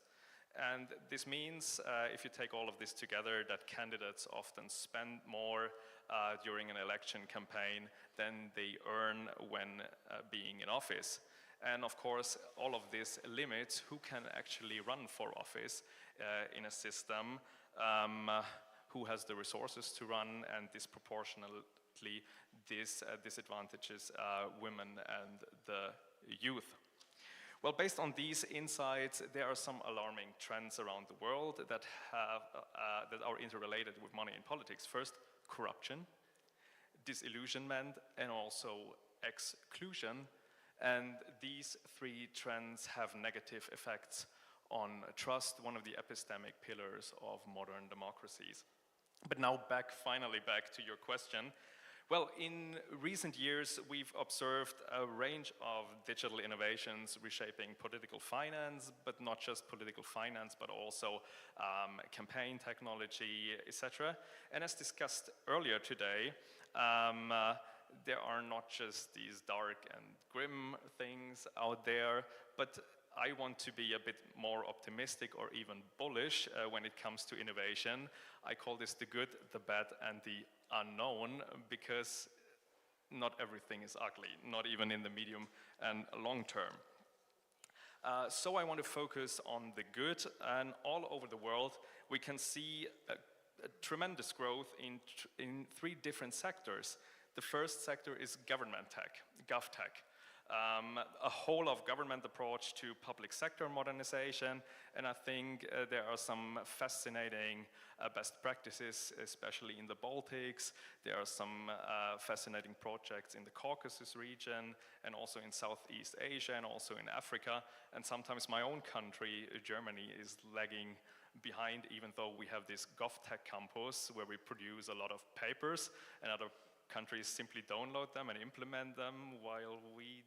And this means, if you take all of this together, that candidates often spend more during an election campaign than they earn when being in office. And of course, all of this limits who can actually run for office in a system, who has the resources to run, and disproportionately this disadvantages women and the youth. Well, based on these insights, there are some alarming trends around the world that are interrelated with money in politics. First, corruption, disillusionment, and also exclusion. And these three trends have negative effects on trust, one of the epistemic pillars of modern democracies. But now finally back to your question. Well, in recent years, we've observed a range of digital innovations reshaping political finance, but not just political finance, but also campaign technology, etc. And as discussed earlier today, there are not just these dark and grim things out there, but I want to be a bit more optimistic or even bullish when it comes to innovation. I call this the good, the bad, and the unknown, because not everything is ugly, not even in the medium and long term. So I want to focus on the good, and all over the world we can see a tremendous growth in three different sectors The first sector is government tech, GovTech. A whole of government approach to public sector modernization, and I think there are some fascinating best practices, especially in the Baltics. There are some fascinating projects in the Caucasus region, and also in Southeast Asia, and also in Africa. And sometimes my own country, Germany, is lagging behind, even though we have this GovTech campus where we produce a lot of papers, and other countries simply download them and implement them, while we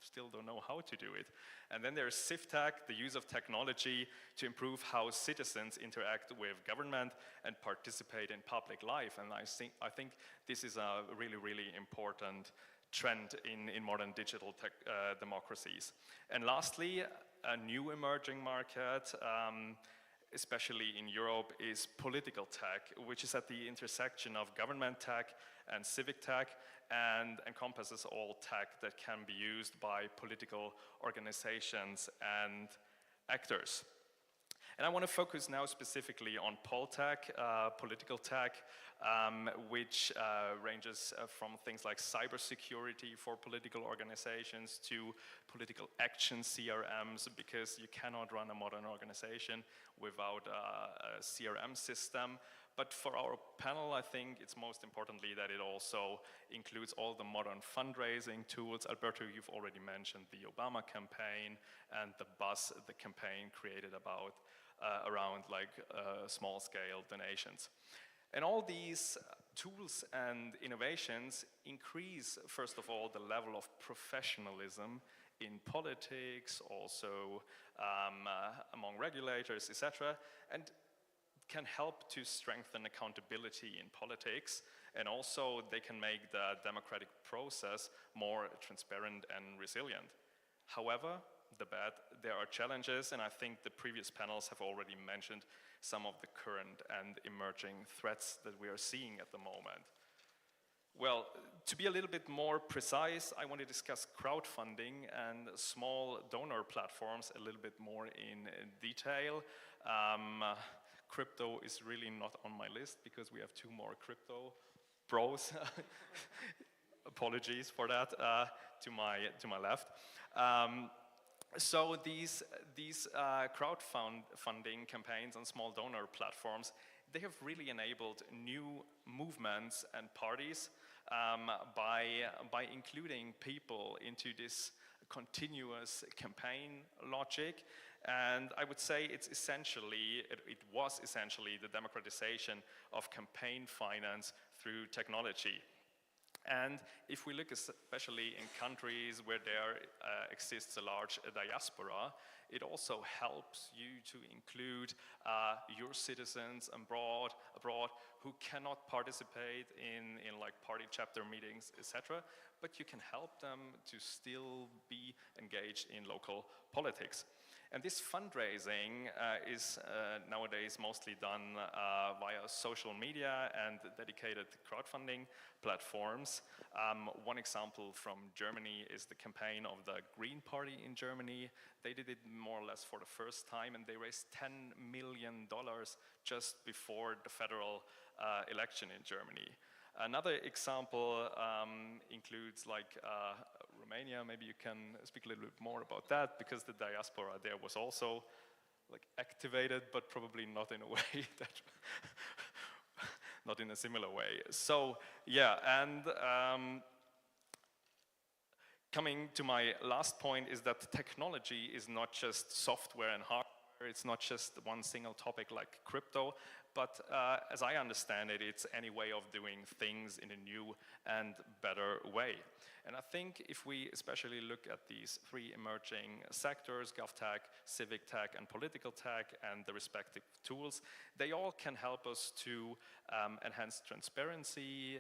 still don't know how to do it. And then there's CivTech, the use of technology to improve how citizens interact with government and participate in public life. And I think this is a really, really important trend in modern digital democracies. And lastly, a new emerging market, especially in Europe, is political tech, which is at the intersection of government tech and civic tech, and encompasses all tech that can be used by political organizations and actors. And I want to focus now specifically on poltech, political tech, which ranges from things like cybersecurity for political organizations to political action CRMs, because you cannot run a modern organization without a CRM system. But for our panel, I think it's most importantly that it also includes all the modern fundraising tools. Alberto, you've already mentioned the Obama campaign and the buzz the campaign created around small-scale donations. And all these tools and innovations increase, first of all, the level of professionalism in politics, also among regulators, etc., and can help to strengthen accountability in politics, and also they can make the democratic process more transparent and resilient. However, there are challenges, and I think the previous panels have already mentioned some of the current and emerging threats that we are seeing at the moment. Well, to be a little bit more precise, I want to discuss crowdfunding and small donor platforms a little bit more in detail. Crypto is really not on my list because we have two more crypto bros. Apologies for that, to my left. So these crowdfunding campaigns and small donor platforms, they have really enabled new movements and parties by including people into this continuous campaign logic. And I would say it was essentially the democratization of campaign finance through technology. And if we look especially in countries where there exists a large diaspora, it also helps you to include your citizens abroad who cannot participate in like party chapter meetings, etc. But you can help them to still be engaged in local politics. And this fundraising is nowadays mostly done via social media and dedicated crowdfunding platforms. One example from Germany is the campaign of the Green Party in Germany. They did it more or less for the first time, and they raised $10 million just before the federal election in Germany. Another example includes Romania. Maybe you can speak a little bit more about that, because the diaspora there was also activated, but probably not in a way that, not in a similar way. So yeah, and coming to my last point is that technology is not just software and hardware. It's not just one single topic like crypto, but as I understand it, it's any way of doing things in a new and better way. And I think if we especially look at these three emerging sectors, GovTech, civic tech, and political tech, and the respective tools, they all can help us to enhance transparency.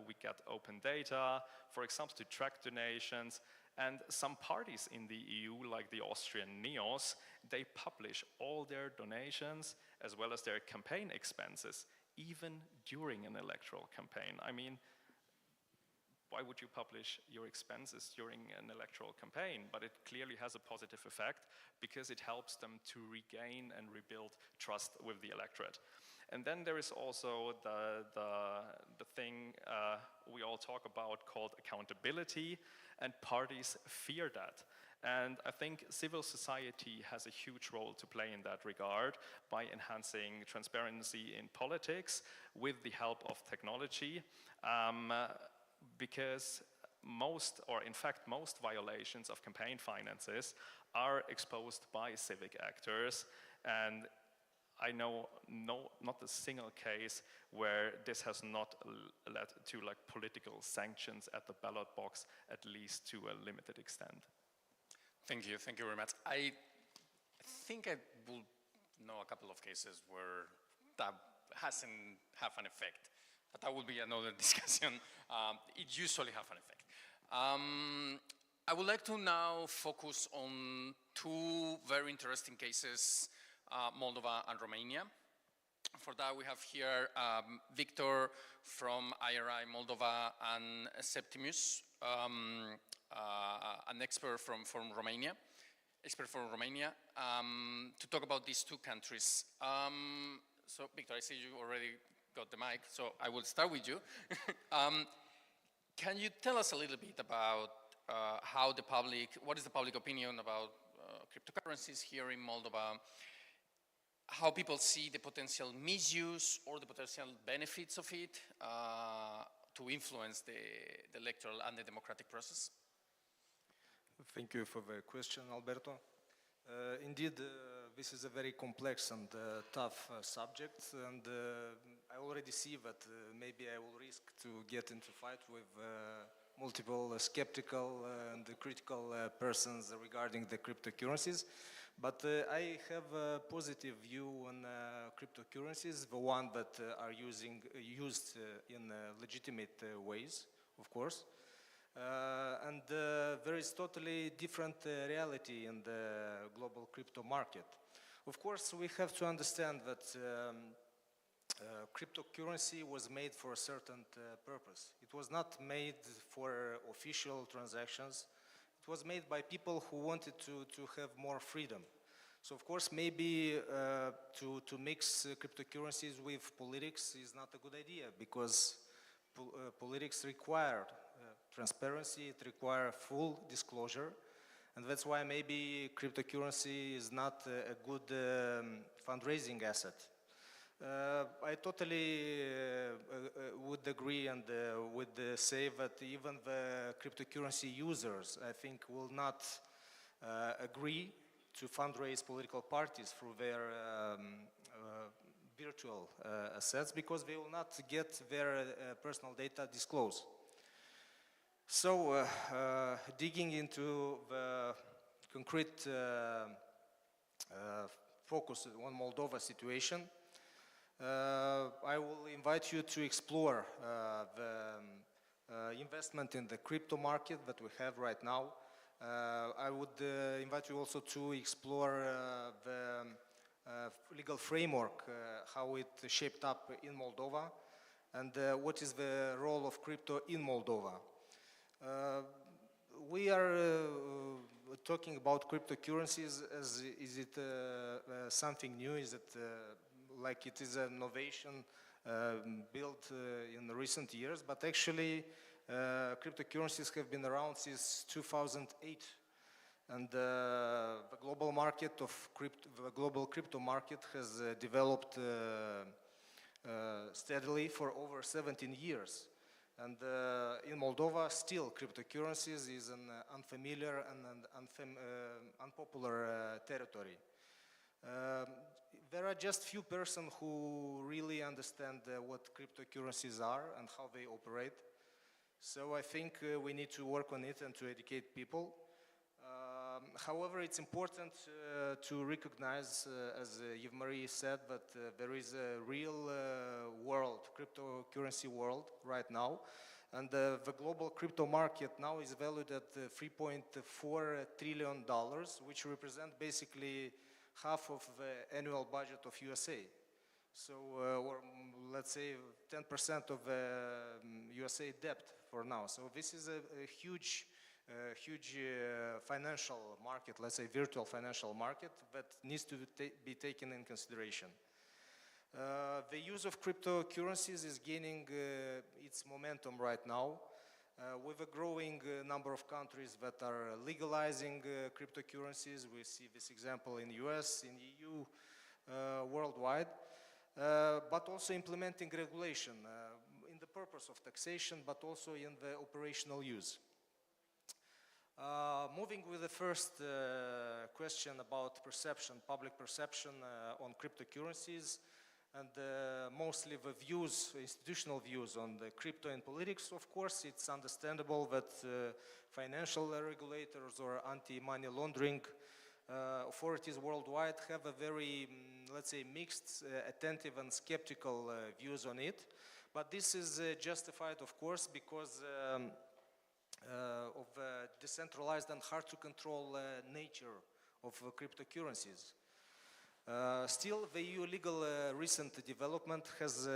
We get open data, for example, to track donations. And some parties in the EU, like the Austrian NEOS, they publish all their donations as well as their campaign expenses, even during an electoral campaign. I mean, why would you publish your expenses during an electoral campaign? But it clearly has a positive effect because it helps them to regain and rebuild trust with the electorate. And then there is also the thing we all talk about called accountability, and parties fear that. And I think civil society has a huge role to play in that regard by enhancing transparency in politics with the help of technology, because most violations of campaign finances are exposed by civic actors, and I know not a single case where this has not led to like political sanctions at the ballot box, at least to a limited extent. Thank you very much. I think I will know a couple of cases where that hasn't have an effect, but that will be another discussion. It usually have an effect. I would like to now focus on two very interesting cases, Moldova and Romania. For that, we have here Victor from IRI Moldova and Septimus, an expert from Romania, to talk about these two countries. So, Victor, I see you already got the mic, so I will start with you. Can you tell us a little bit about what is the public opinion about cryptocurrencies here in Moldova? How people see the potential misuse or the potential benefits of it to influence the electoral and the democratic process? Thank you for the question, Alberto. Indeed, this is a very complex and tough subject, and I already see that maybe I will risk to get into fight with multiple skeptical and critical persons regarding the cryptocurrencies. But I have a positive view on cryptocurrencies, the one that are used in legitimate ways, of course. And there is totally different reality in the global crypto market. Of course, we have to understand that cryptocurrency was made for a certain purpose. It was not made for official transactions. It was made by people who wanted to have more freedom. So of course, maybe to mix cryptocurrencies with politics is not a good idea, because politics require transparency, it requires full disclosure, and that's why maybe cryptocurrency is not a good fundraising asset. I totally would agree and would say that even the cryptocurrency users, I think, will not agree to fundraise political parties through their virtual assets, because they will not get their personal data disclosed. So, digging into the concrete focus on Moldova situation, I will invite you to explore the investment in the crypto market that we have right now. I would invite you also to explore the legal framework, how it shaped up in Moldova, and what is the role of crypto in Moldova. We are talking about cryptocurrencies as is it something new? Is it like it is an innovation built in recent years? But actually, cryptocurrencies have been around since 2008, and the global market of the global crypto market has developed steadily for over 17 years. And in Moldova, still cryptocurrencies is an unfamiliar and unpopular territory. There are just few persons who really understand what cryptocurrencies are and how they operate. So I think we need to work on it and to educate people. However, it's important to recognize, as Yves-Marie said, that there is a real world, cryptocurrency world right now. And the global crypto market now is valued at $3.4 trillion, which represent basically half of the annual budget of USA. So, or let's say 10% of USA debt for now. So this is a huge financial market, let's say virtual financial market, that needs to be taken in consideration. The use of cryptocurrencies is gaining its momentum right now, with a growing number of countries that are legalizing cryptocurrencies. We see this example in the US, in the EU, worldwide, but also implementing regulation in the purpose of taxation, but also in the operational use. Moving with the first question about perception, public perception on cryptocurrencies, and mostly the views, institutional views on the crypto and politics. Of course, it's understandable that financial regulators or anti-money laundering authorities worldwide have a very, let's say, mixed, attentive and skeptical views on it. But this is justified, of course, because of decentralized and hard to control nature of cryptocurrencies. Still, the EU legal recent development has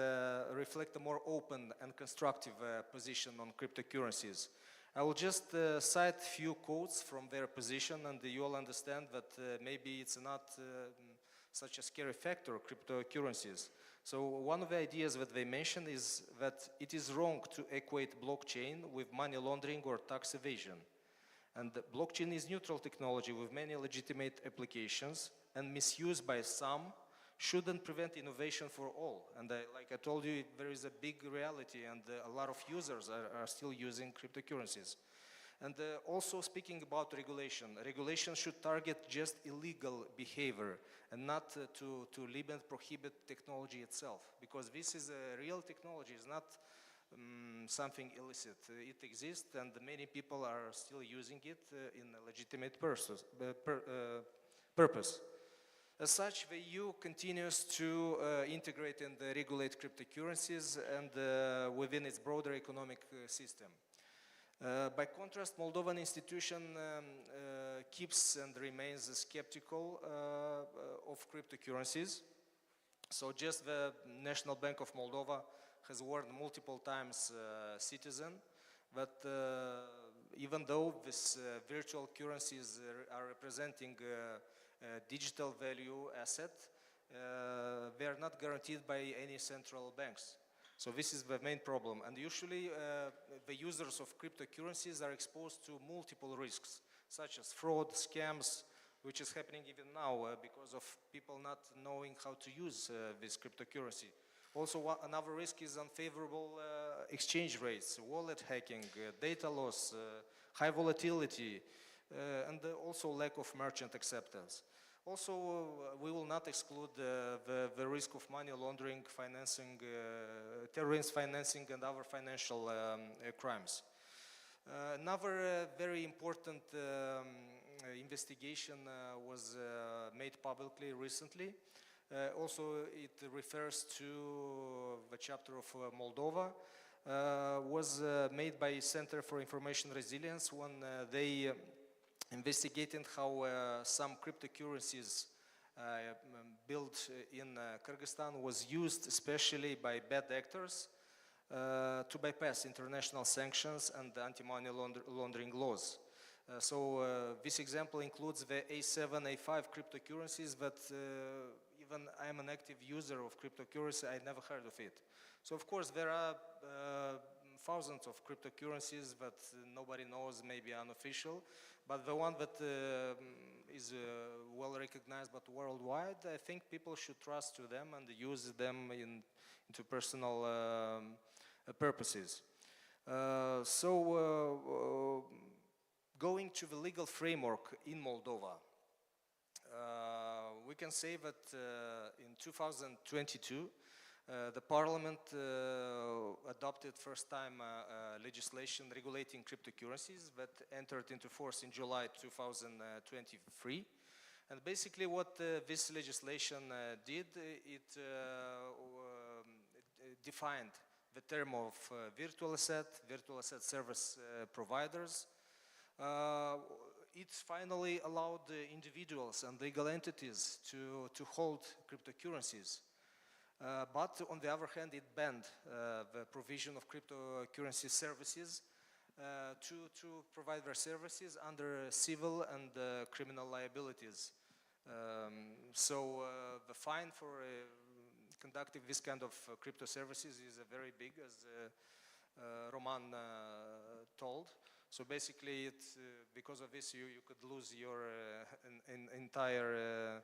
reflect a more open and constructive position on cryptocurrencies. I will just cite few quotes from their position, and you all understand that maybe it's not such a scary factor, cryptocurrencies. So one of the ideas that they mention is that it is wrong to equate blockchain with money laundering or tax evasion. And blockchain is neutral technology with many legitimate applications, and misuse by some shouldn't prevent innovation for all. And like I told you, there is a big reality, and a lot of users are still using cryptocurrencies. And also speaking about regulation, regulation should target just illegal behavior and not to limit, prohibit technology itself, because this is a real technology, it's not something illicit. It exists, and many people are still using it in a legitimate purpose. As such, the EU continues to integrate and regulate cryptocurrencies and within its broader economic system. By contrast, Moldovan institution keeps and remains skeptical of cryptocurrencies. So just the National Bank of Moldova has warned multiple times citizens that even though these virtual currencies are representing digital value asset, they are not guaranteed by any central banks. So this is the main problem. And usually the users of cryptocurrencies are exposed to multiple risks, such as fraud, scams, which is happening even now because of people not knowing how to use this cryptocurrency. Also, another risk is unfavorable exchange rates, wallet hacking, data loss, high volatility, and also lack of merchant acceptance. Also, we will not exclude the risk of money laundering, financing, terrorist financing, and other financial crimes. Another very important investigation was made publicly recently. Also, it refers to the chapter of Moldova. Was made by Center for Information Resilience when they investigating how some cryptocurrencies built in Kyrgyzstan was used especially by bad actors to bypass international sanctions and anti-money laundering laws. So this example includes the A7, A5 cryptocurrencies that even I'm an active user of cryptocurrency, I never heard of it. So of course there are thousands of cryptocurrencies that nobody knows, maybe unofficial, but the one that is well recognized but worldwide, I think people should trust to them and use them into personal purposes. Going to the legal framework in Moldova, we can say that in 2022, the parliament adopted first time legislation regulating cryptocurrencies that entered into force in July 2023. And basically what this legislation did, it defined the term of virtual asset service providers. It finally allowed individuals and legal entities to hold cryptocurrencies. But on the other hand, it banned the provision of cryptocurrency services to provide their services under civil and criminal liabilities. So the fine for conducting this kind of crypto services is very big, as Roman told. So basically, because of this, you could lose your entire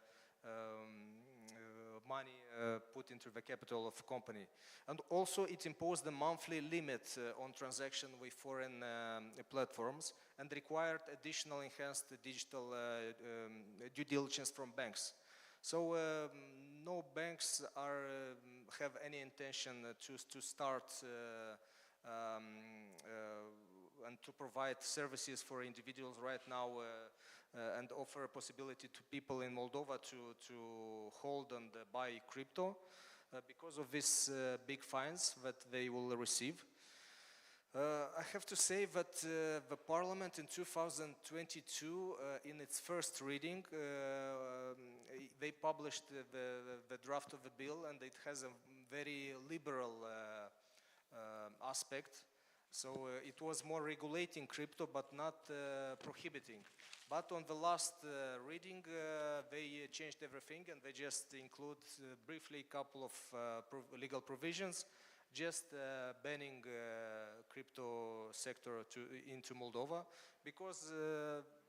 money put into the capital of the company. And also it imposed a monthly limit on transaction with foreign platforms and required additional enhanced digital due diligence from banks. So no banks have any intention to start and to provide services for individuals right now and offer a possibility to people in Moldova to hold and buy crypto because of these big fines that they will receive. I have to say that the Parliament in 2022, in its first reading, they published the draft of the bill, and it has a very liberal aspect. So it was more regulating crypto, but not prohibiting. But on the last reading, they changed everything, and they just include briefly a couple of legal provisions, just banning crypto sector into Moldova, because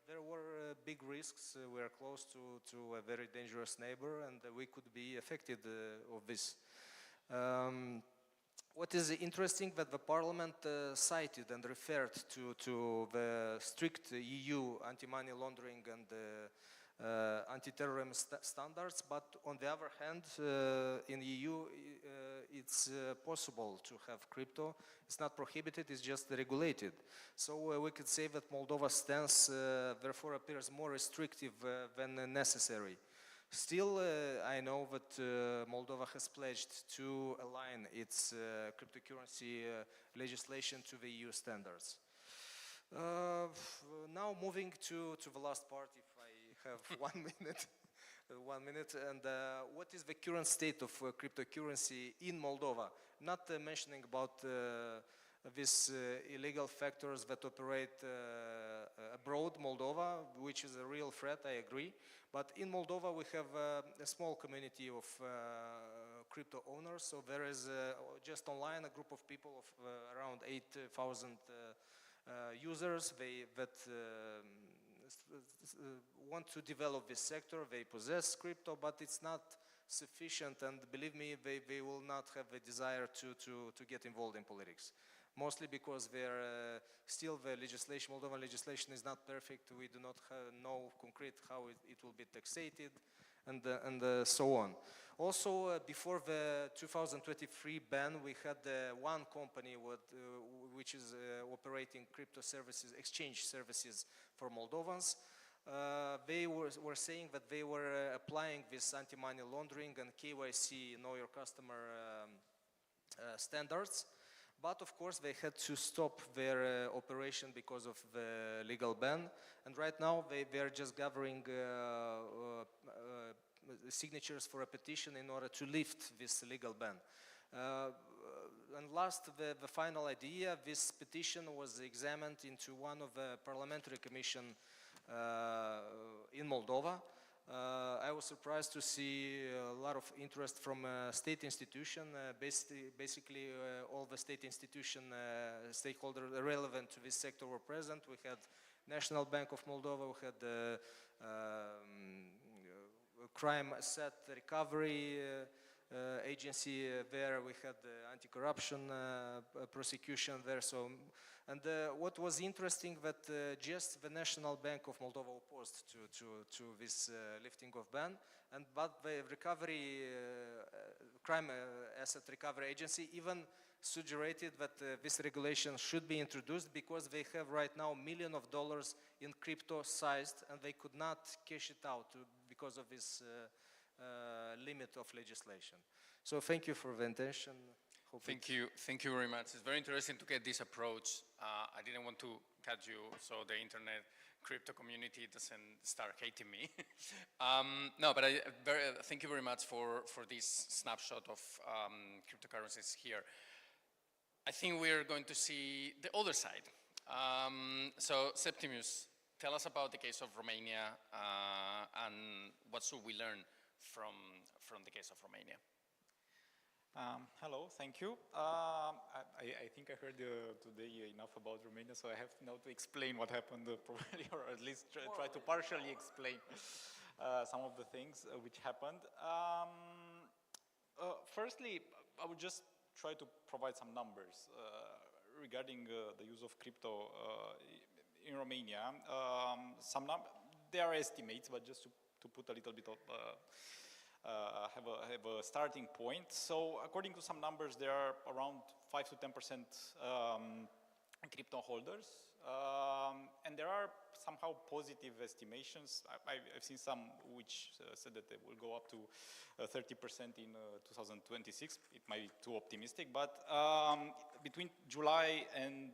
there were big risks. We are close to a very dangerous neighbor, and we could be affected of this. What is interesting that the Parliament cited and referred to the strict EU anti-money laundering and anti-terrorism standards, but on the other hand, in EU, it's possible to have crypto. It's not prohibited, it's just regulated. So we could say that Moldova's stance therefore appears more restrictive than necessary. Still, I know that Moldova has pledged to align its cryptocurrency legislation to the EU standards. Now moving to the last part, if I have 1 minute. 1 minute, and what is the current state of cryptocurrency in Moldova? Not mentioning about these illegal factors that operate abroad Moldova, which is a real threat, I agree. But in Moldova, we have a small community of crypto owners. So there is just online a group of people of around 8,000 users that want to develop this sector. They possess crypto, but it's not sufficient, and believe me, they will not have a desire to get involved in politics. Mostly because they're still the legislation, Moldovan legislation is not perfect. We do not know concrete how it will be taxated and so on. Also, before the 2023 ban, we had one company which is operating crypto services, exchange services for Moldovans. They were saying that they were applying this anti-money laundering and KYC, know your customer standards. But of course, they had to stop their operation because of the legal ban. And right now, they are just gathering signatures for a petition in order to lift this legal ban. And last, the final idea, this petition was examined into one of the parliamentary commission in Moldova. I was surprised to see a lot of interest from state institution. Basically, all the state institution stakeholders relevant to this sector were present. We had National Bank of Moldova, we had Crime Asset Recovery Agency there, we had anti-corruption prosecution there. So, and what was interesting that just the National Bank of Moldova opposed to this lifting of ban, but the Crime Asset Recovery Agency even suggested that this regulation should be introduced because they have right now $millions in crypto sized, and they could not cash it out because of this limit of legislation. So thank you for the attention. Thank you very much. It's very interesting to get this approach. I didn't want to cut you, so the internet crypto community doesn't start hating me. No, but thank you very much for this snapshot of cryptocurrencies here. I think we're going to see the other side. So Septimus, tell us about the case of Romania and what should we learn from the case of Romania. Hello, thank you. I think I heard today enough about Romania, so I have now to explain what happened, probably, or at least try to partially explain some of the things which happened. Firstly, I would just try to provide some numbers regarding the use of crypto in Romania. They are estimates, but just to put a little bit of have a starting point. So according to some numbers, there are around 5 to 10% crypto holders, and there are somehow positive estimations. I've seen some which said that they will go up to 30% in 2026. It might be too optimistic, but between July and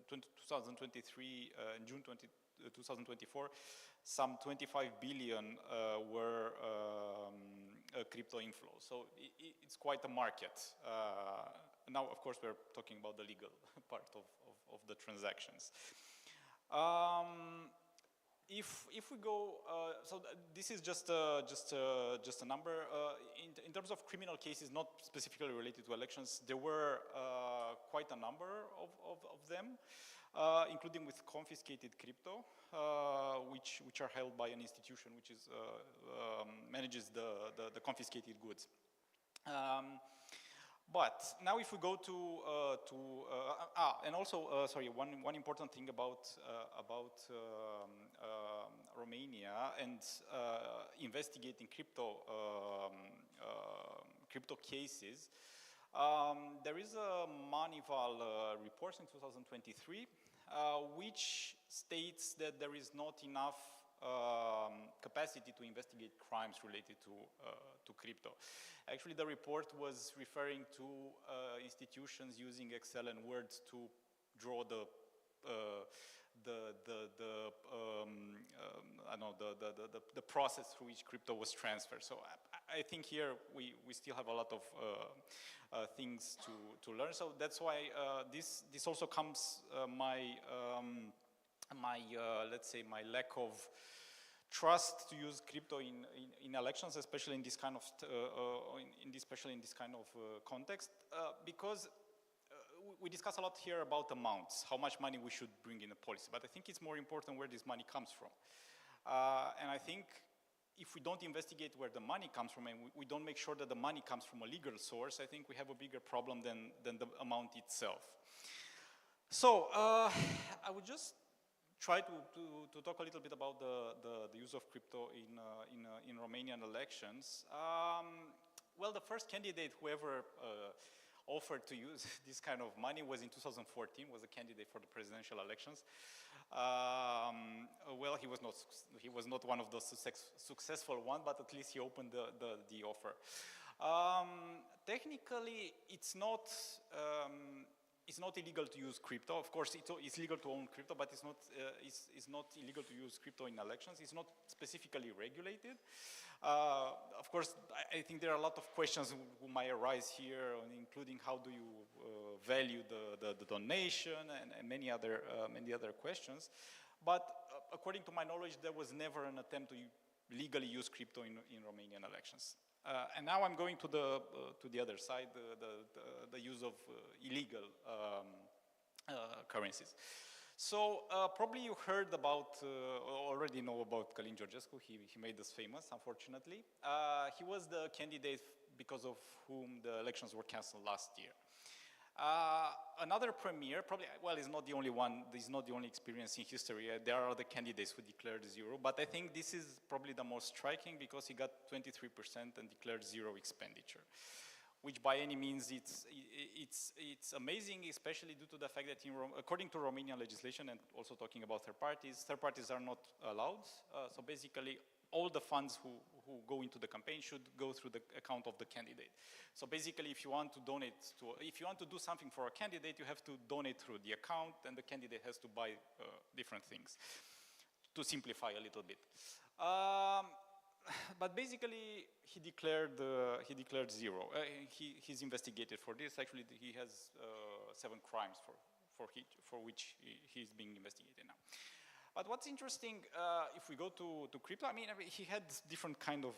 2023 and June 2024, some 25 billion were crypto inflows. So it's quite a market. Now, of course, we're talking about the legal part of the transactions. If we go, so this is just a number. In terms of criminal cases, not specifically related to elections, there were quite a number of them, including with confiscated crypto, which are held by an institution which is manages the confiscated goods. But now, if we go and also, sorry, one important thing about Romania and investigating crypto cases. There is a Manival report in 2023 which states that there is not enough capacity to investigate crimes related to crypto. Actually, the report was referring to institutions using Excel and Word to draw the process through which crypto was transferred. So I think here we still have a lot of things to learn. So that's why this also comes let's say my lack of trust to use crypto in elections, especially in this kind of context, because we discuss a lot here about amounts, how much money we should bring in a policy, but I think it's more important where this money comes from. And I think if we don't investigate where the money comes from and we don't make sure that the money comes from a legal source, I think we have a bigger problem than the amount itself. So I would just try to talk a little bit about the use of crypto in Romanian elections. Well, the first candidate who ever offered to use this kind of money was in 2014, was a candidate for the presidential elections. Well, he was not one of those successful ones, but at least he opened the offer. Technically, it's not illegal to use crypto. Of course, it's legal to own crypto, but it's not illegal to use crypto in elections. It's not specifically regulated. Of course, I think there are a lot of questions who might arise here, including how do you value the donation and many other questions. But according to my knowledge, there was never an attempt to legally use crypto in Romanian elections. And now I'm going to the other side, the use of illegal currencies. So probably you heard about, already know about Călin Georgescu. He made us famous, unfortunately. He was the candidate because of whom the elections were cancelled last year. Another premier, probably, well, he's not the only one, he's not the only experience in history. There are other candidates who declared zero, but I think this is probably the most striking because he got 23% and declared zero expenditure, which by any means it's amazing, especially due to the fact that according to Romanian legislation and also talking about third parties are not allowed. So basically, all the funds who go into the campaign should go through the account of the candidate. So basically, if you want to do something for a candidate, you have to donate through the account, and the candidate has to buy different things. to simplify a little bit. But basically, he declared zero. He's investigated for this. Actually, he has 7 crimes for which he's being investigated now. But what's interesting, if we go to crypto, I mean, he had different kind of,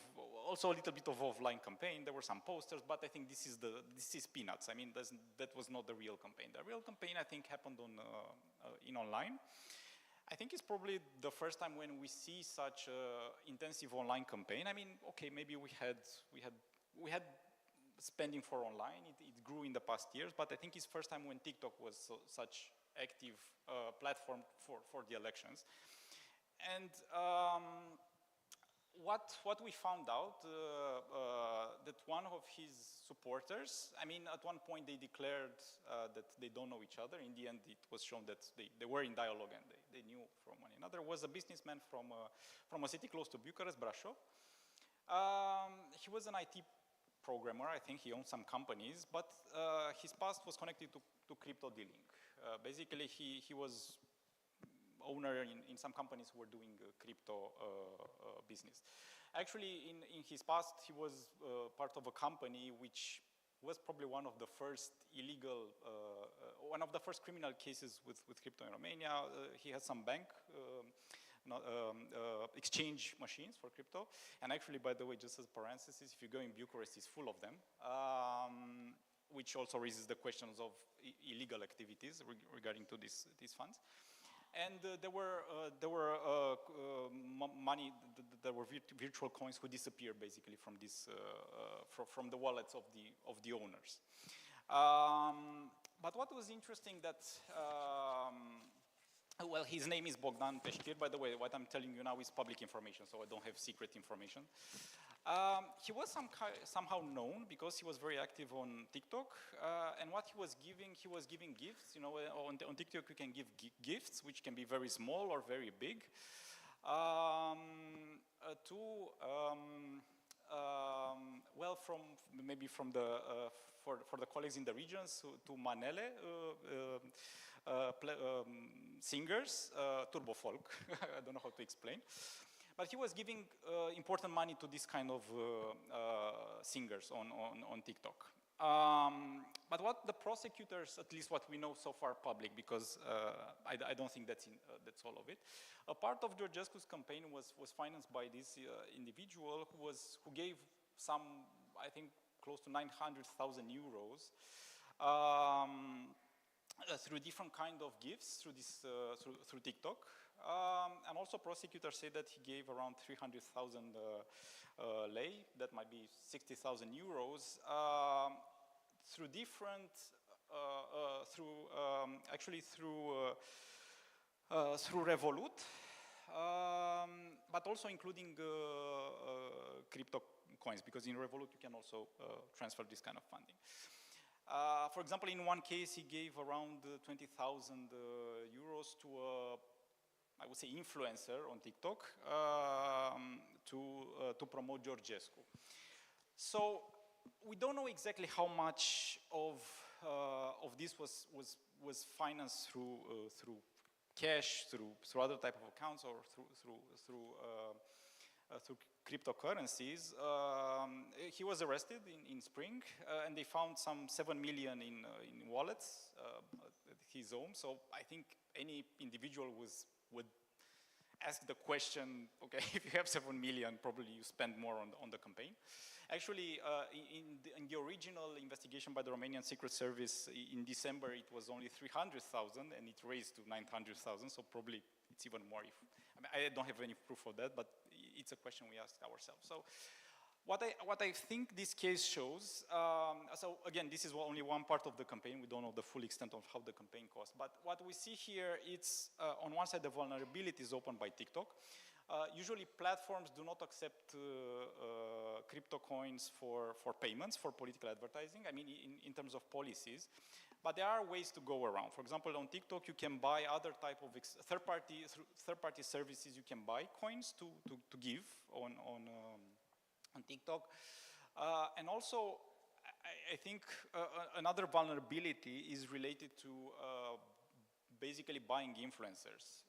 also a little bit of offline campaign. There were some posters, but I think this is peanuts. I mean, that was not the real campaign. The real campaign, I think, happened in online. I think it's probably the first time when we see such intensive online campaign. I mean, okay, maybe we had spending for online. It grew in the past years, but I think it's first time when TikTok was such active platform for the elections. And what we found out, that one of his supporters, I mean, at one point they declared that they don't know each other. In the end, it was shown that they were in dialogue and they knew from one another. Was a businessman from a city close to Bucharest, Brașov. He was an IT programmer. I think he owned some companies, but his past was connected to crypto dealing. Basically, he was owner in some companies who were doing crypto business. Actually, in his past, he was part of a company which was probably one of the first illegal, one of the first criminal cases with crypto in Romania. He had some bank exchange machines for crypto. And actually, by the way, just as parenthesis, if you go in Bucharest, it's full of them, which also raises the questions of illegal activities regarding to these funds. And there were money, there were virtual coins who disappeared basically from this, from the wallets of the owners. But what was interesting that, well, his name is Bogdan Peșchir. By the way, what I'm telling you now is public information, so I don't have secret information. He was somehow known because he was very active on TikTok, and what he was giving gifts. You know, on TikTok you can give gifts, which can be very small or very big, well, from the for the colleagues in the regions to manele, singers, turbo folk. I don't know how to explain. But he was giving important money to this kind of singers on TikTok. But what the prosecutors, at least what we know so far public, because I don't think that's all of it. A part of Georgescu's campaign was financed by this individual who gave some, I think, close to 900,000 euros through different kind of gifts through TikTok. And also prosecutors say that he gave around 300,000 lei, that might be 60,000 euros, through different, through Revolut, but also including crypto coins, because in Revolut you can also transfer this kind of funding. For example, in one case, he gave around 20,000 euros to I would say influencer on TikTok to promote Georgescu. So we don't know exactly how much of this was financed through cash, through other type of accounts, or through cryptocurrencies. He was arrested in spring, and they found some 7 million in wallets at his home. So I think any individual would ask the question, okay, if you have 7 million, probably you spend more on the campaign. Actually, in the original investigation by the Romanian Secret Service in December, it was only 300,000, and it raised to 900,000. So probably it's even more. I mean, I don't have any proof of that, but it's a question we ask ourselves. So what I think this case shows, so again, this is only one part of the campaign. We don't know the full extent of how the campaign cost. But what we see here, it's on one side the vulnerabilities opened by TikTok. Usually platforms do not accept crypto coins for payments, for political advertising, I mean in terms of policies. But there are ways to go around. For example, on TikTok, you can buy other type of third-party services. You can buy coins to give on TikTok. And also, I think another vulnerability is related to basically buying influencers.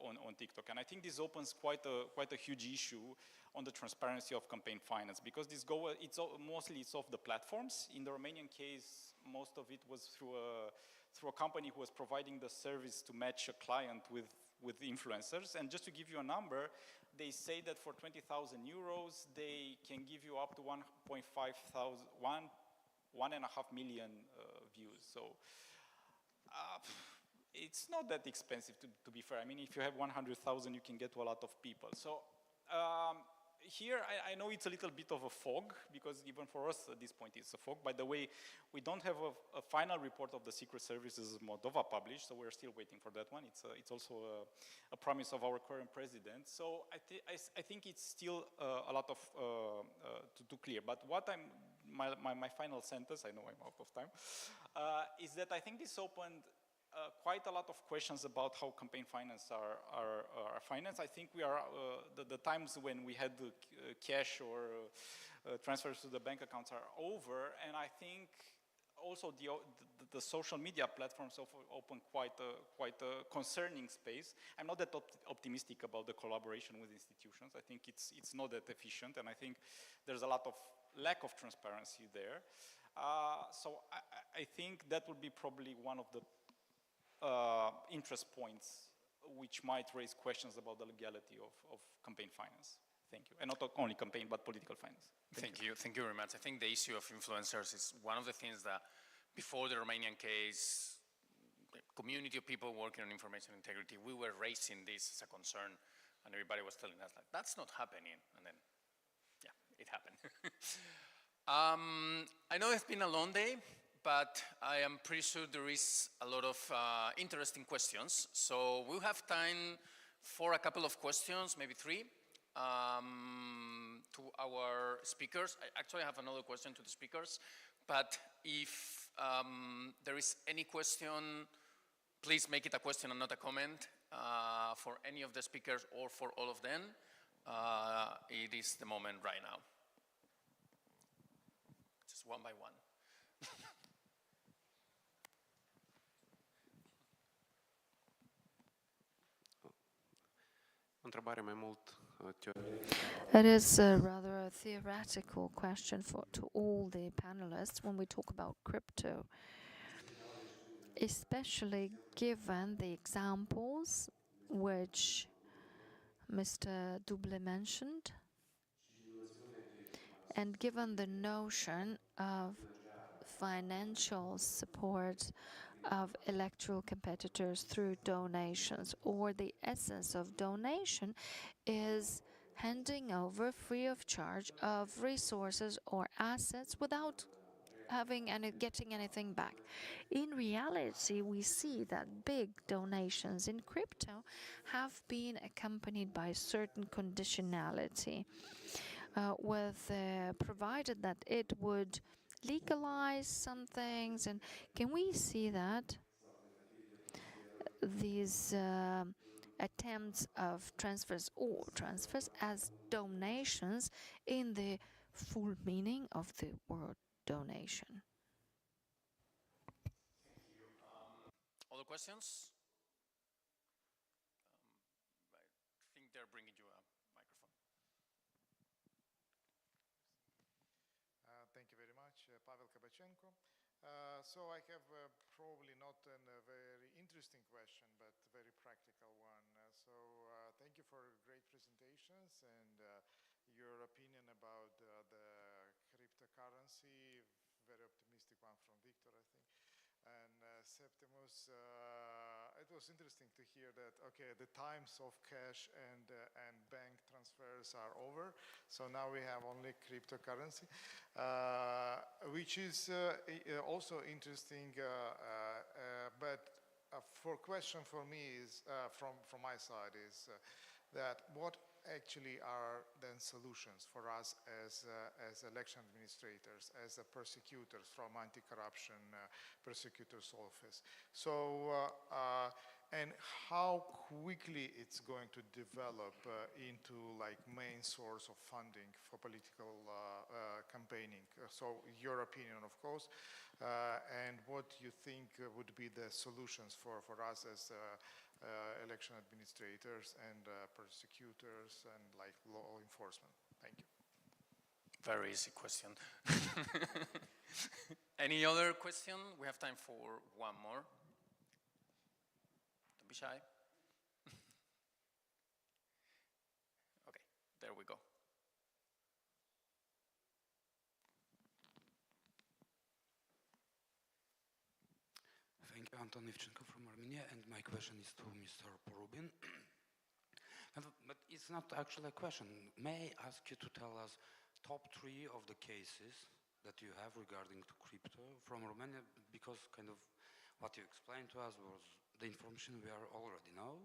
on TikTok. And I think this opens quite a huge issue on the transparency of campaign finance, because mostly it's off the platforms. In the Romanian case, most of it was through a company who was providing the service to match a client with influencers. And just to give you a number, they say that for 20,000 euros, they can give you up to 1.5 million views. So it's not that expensive, to be fair. I mean, if you have 100,000, you can get to a lot of people. So here, I know it's a little bit of a fog, because even for us at this point it's a fog. By the way, we don't have a final report of the Secret Services Moldova published, so we're still waiting for that one. It's also a promise of our current president. So I think it's still a lot of to clear. But what my final sentence, I know I'm out of time, is that I think this opened quite a lot of questions about how campaign finance are financed. I think we are the times when we had cash or transfers to the bank accounts are over, and I think also the social media platforms open quite a concerning space. I'm not that optimistic about the collaboration with institutions. I think it's not that efficient, and I think there's a lot of lack of transparency there. So I think that would be probably one of the interest points which might raise questions about the legality of campaign finance. Thank you. And not only campaign, but political finance. Thank you. Thank you very much. I think the issue of influencers is one of the things that, before the Romanian case, the community of people working on information integrity, we were raising this as a concern, and everybody was telling us, like, that's not happening. And then, yeah, it happened. I know it's been a long day, but I am pretty sure there is a lot of interesting questions. So we'll have time for a couple of questions, maybe 3, to our speakers. I actually have another question to the speakers, but if there is any question, please make it a question and not a comment for any of the speakers or for all of them. It is the moment right now. Just one by one. It is rather a theoretical question to all the panelists when we talk about crypto, especially given the examples which Mr. Duble mentioned, and given the notion of financial support of electoral competitors through donations, or the essence of donation is handing over free of charge of resources or assets without getting anything back. In reality, we see that big donations in crypto have been accompanied by certain conditionality, provided that it would legalize some things. And can we see that these attempts of transfers as donations in the full meaning of the word donation? Other questions? I think they're bringing you a microphone. Thank you very much, Pavel Kabachenko. So I have probably not a very interesting question, but a very practical one. Thank you for great presentations and your opinion about the cryptocurrency. Very optimistic one from Victor, I think. And Septimus, it was interesting to hear that, okay, the times of cash and bank transfers are over. So now we have only cryptocurrency, which is also interesting. But for question for me is, from my side, is that what actually are then solutions for us as election administrators, as prosecutors from anti-corruption prosecutors office. So and how quickly it's going to develop into like main source of funding for political campaigning. So your opinion, of course, and what you think would be the solutions for us as election administrators and prosecutors and like law enforcement. Thank you. Very easy question. Any other question? We have time for one more. Don't be shy. Okay, there we go. Thank you, Anton Ivchenko from Armenia, and my question is to Mr. Porubin. But it's not actually a question. May I ask you to tell us top 3 of the cases that you have regarding to crypto from Romania, because kind of what you explained to us was the information we already know,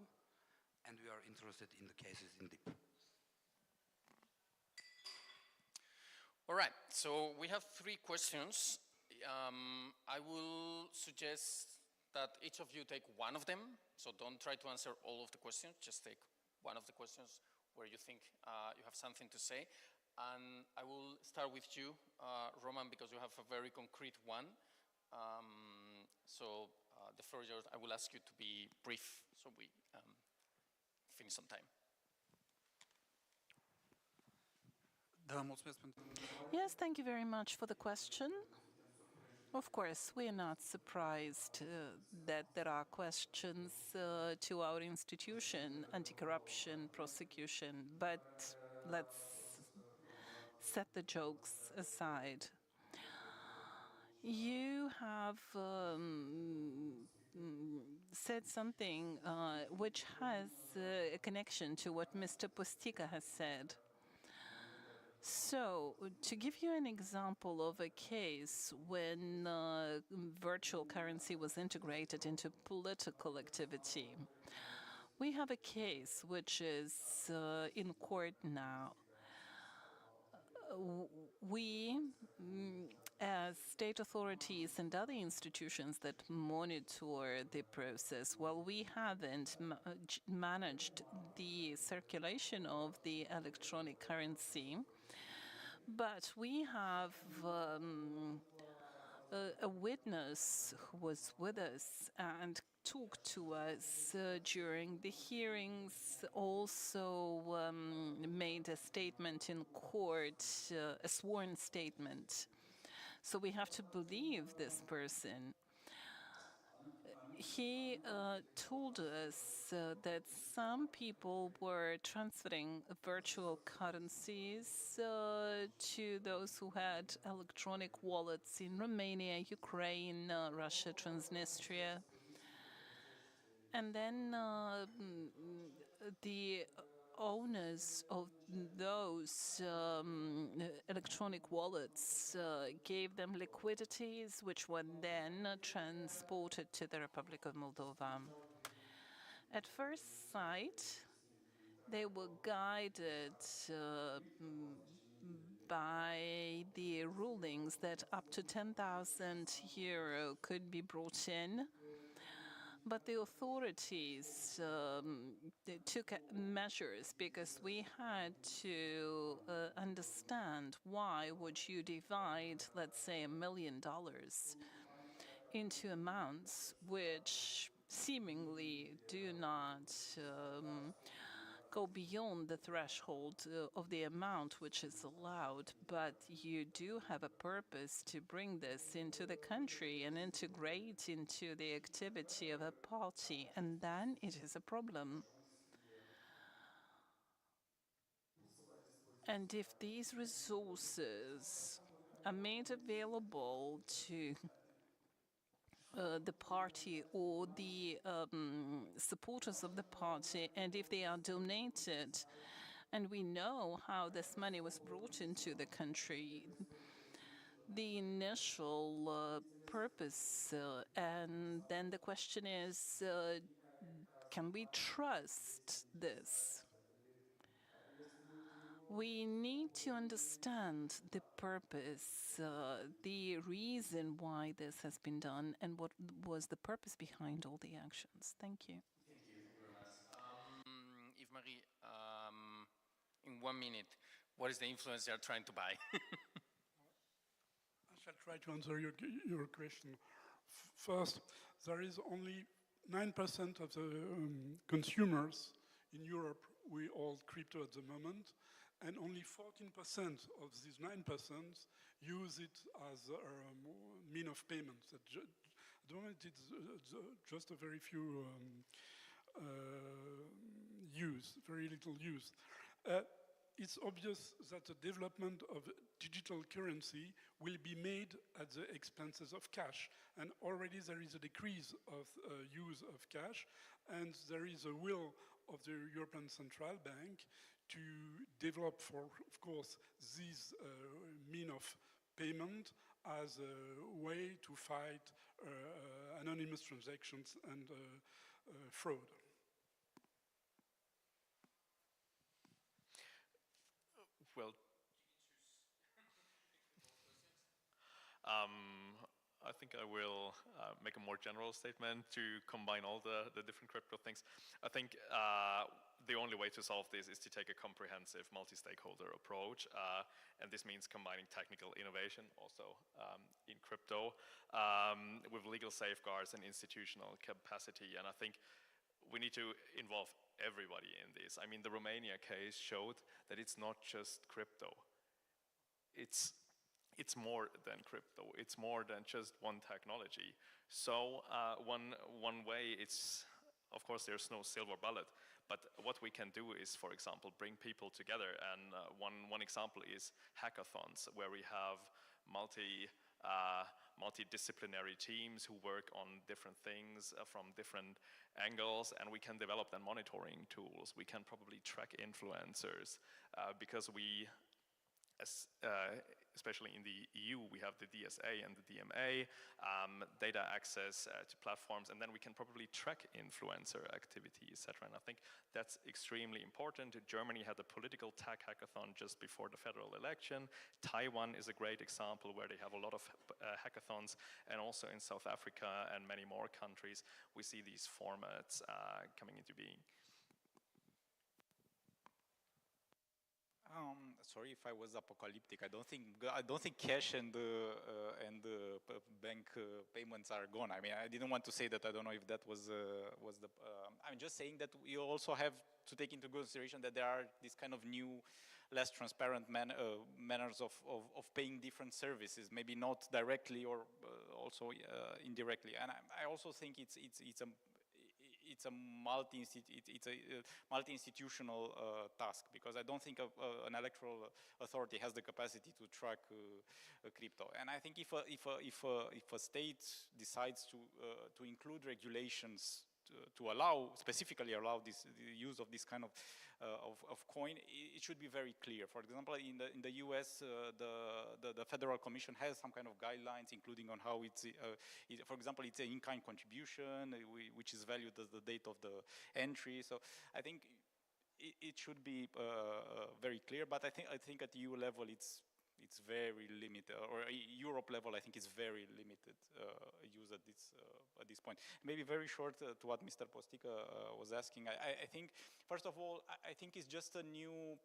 and we are interested in the cases in deep. All right, so we have 3 questions. I will suggest that each of you take one of them, so don't try to answer all of the questions, just take one of the questions where you think you have something to say. And I will start with you, Roman, because you have a very concrete one. So the floor is yours. I will ask you to be brief so we finish on time. Yes, thank you very much for the question. Of course, we are not surprised that there are questions to our institution, anti-corruption, prosecution, but let's set the jokes aside. You have said something which has a connection to what Mr. Postika has said. So, to give you an example of a case when virtual currency was integrated into political activity, we have a case which is in court now. We, as state authorities and other institutions that monitor the process, well, we haven't managed the circulation of the electronic currency, but we have a witness who was with us and talked to us during the hearings, also made a statement in court, a sworn statement. So we have to believe this person. He told us that some people were transferring virtual currencies to those who had electronic wallets in Romania, Ukraine, Russia, Transnistria. And then the owners of those electronic wallets gave them liquidities, which were then transported to the Republic of Moldova. At first sight, they were guided by the rulings that up to 10,000 euro could be brought in. But the authorities they took measures because we had to understand why would you divide, let's say, $1 million into amounts which seemingly do not go beyond the threshold of the amount which is allowed, but you do have a purpose to bring this into the country and integrate into the activity of a party, and then it is a problem. And if these resources are made available to the party or the supporters of the party, and if they are donated, and we know how this money was brought into the country, the initial purpose, and then the question is, can we trust this? We need to understand the purpose, the reason why this has been done, and what was the purpose behind all the actions. Thank you. 1 minute, what is the influence they are trying to buy? I shall try to answer your question. First, there is only 9% of the consumers in Europe we hold crypto at the moment, and only 14% of these 9% use it as a mean of payment. At the moment, it's just a very few very little use. It's obvious that the development of digital currency will be made at the expenses of cash. And already there is a decrease of use of cash, and there is a will of the European Central Bank to develop, of course, this mean of payment as a way to fight anonymous transactions and fraud. Well, I think I will make a more general statement to combine all the different crypto things. I think the only way to solve this is to take a comprehensive multi-stakeholder approach, and this means combining technical innovation also in crypto with legal safeguards and institutional capacity. And I think we need to involve everybody in this. I mean, the Romania case showed that it's not just crypto. It's more than crypto. It's more than just one technology. So one way, it's, of course, there's no silver bullet, but what we can do is, for example, bring people together. And one example is hackathons, where we have multidisciplinary teams who work on different things from different angles, and we can develop then monitoring tools. We can probably track influencers because we, especially in the EU, we have the DSA and the DMA, data access to platforms, and then we can probably track influencer activity, etc. And I think that's extremely important. Germany had a political tech hackathon just before the federal election. Taiwan is a great example where they have a lot of hackathons, and also in South Africa and many more countries, we see these formats coming into being. Sorry if I was apocalyptic. I don't think cash and bank payments are gone. I mean, I didn't want to say that. I don't know if that was the. I'm just saying that we also have to take into consideration that there are these kind of new, less transparent manners of paying different services. Maybe not directly or also indirectly. And I also think it's a multi-institutional task, because I don't think an electoral authority has the capacity to track crypto. And I think if a state decides to include regulations to specifically allow the use of this kind of coin, it should be very clear. For example, in the US, the Federal Commission has some kind of guidelines, including on how for example, it's an in-kind contribution, which is valued as the date of the entry. So I think it should be very clear. But I think at EU level, it's very limited, or Europe level, I think it's very limited use at this point. Maybe very short to what Mr. Postica was asking. I think, first of all, I think it's just a new.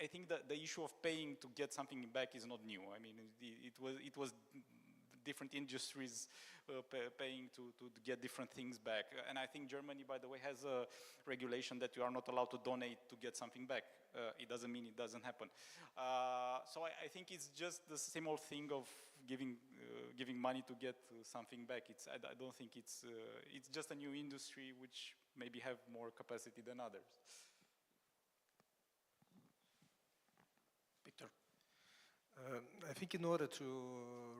I think that the issue of paying to get something back is not new. I mean, it was different industries paying to get different things back. And I think Germany, by the way, has a regulation that you are not allowed to donate to get something back. It doesn't mean it doesn't happen. So I think it's just the same old thing of giving money to get something back. I don't think it's just a new industry which maybe have more capacity than others. Victor. I think in order to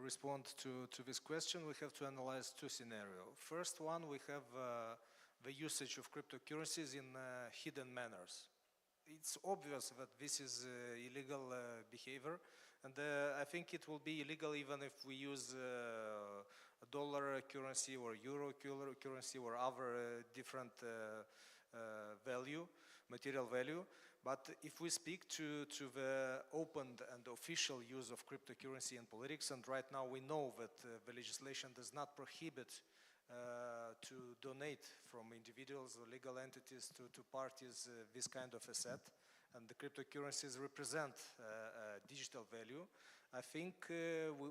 respond to this question, we have to analyze two scenarios. First one, we have the usage of cryptocurrencies in hidden manners. It's obvious that this is illegal behavior, and I think it will be illegal even if we use a dollar currency or euro currency or other different material value. But if we speak to the open and official use of cryptocurrency in politics, and right now we know that the legislation does not prohibit to donate from individuals or legal entities to parties this kind of asset, and the cryptocurrencies represent digital value, I think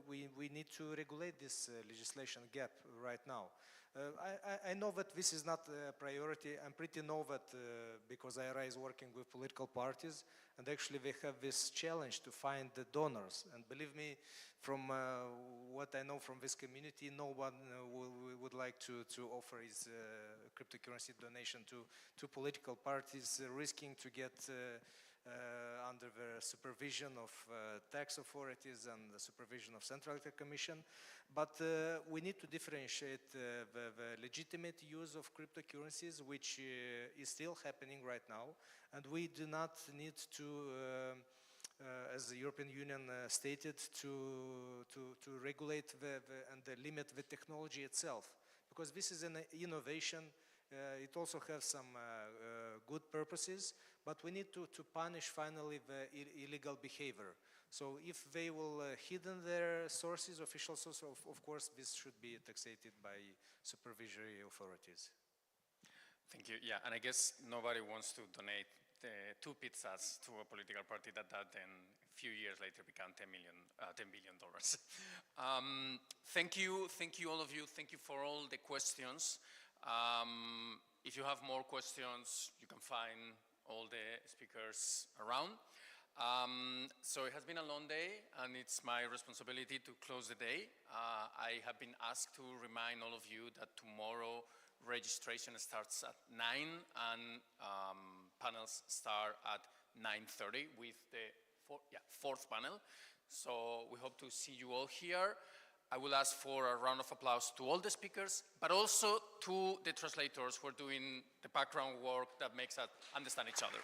we need to regulate this legislation gap right now. I know that this is not a priority. I'm pretty know that because I is working with political parties, and actually they have this challenge to find the donors. And believe me, from what I know from this community, no one would like to offer his cryptocurrency donation to political parties, risking to get under the supervision of tax authorities and the supervision of Central Electoral Commission. But we need to differentiate the legitimate use of cryptocurrencies, which is still happening right now, and we do not need to, as the European Union stated, to regulate and limit the technology itself, because this is an innovation. It also has some good purposes, but we need to punish finally the illegal behavior. So if they will hidden their sources, official sources, of course, this should be taxated by supervisory authorities. Thank you. Yeah, and I guess nobody wants to donate 2 pizzas to a political party that then a few years later become $10 billion. Thank you all of you. Thank you for all the questions. If you have more questions, you can find all the speakers around. So it has been a long day, and it's my responsibility to close the day. I have been asked to remind all of you that tomorrow registration starts at 9 and panels start at 9:30 with the fourth panel. So we hope to see you all here. I will ask for a round of applause to all the speakers, but also to the translators who are doing the background work that makes us understand each other.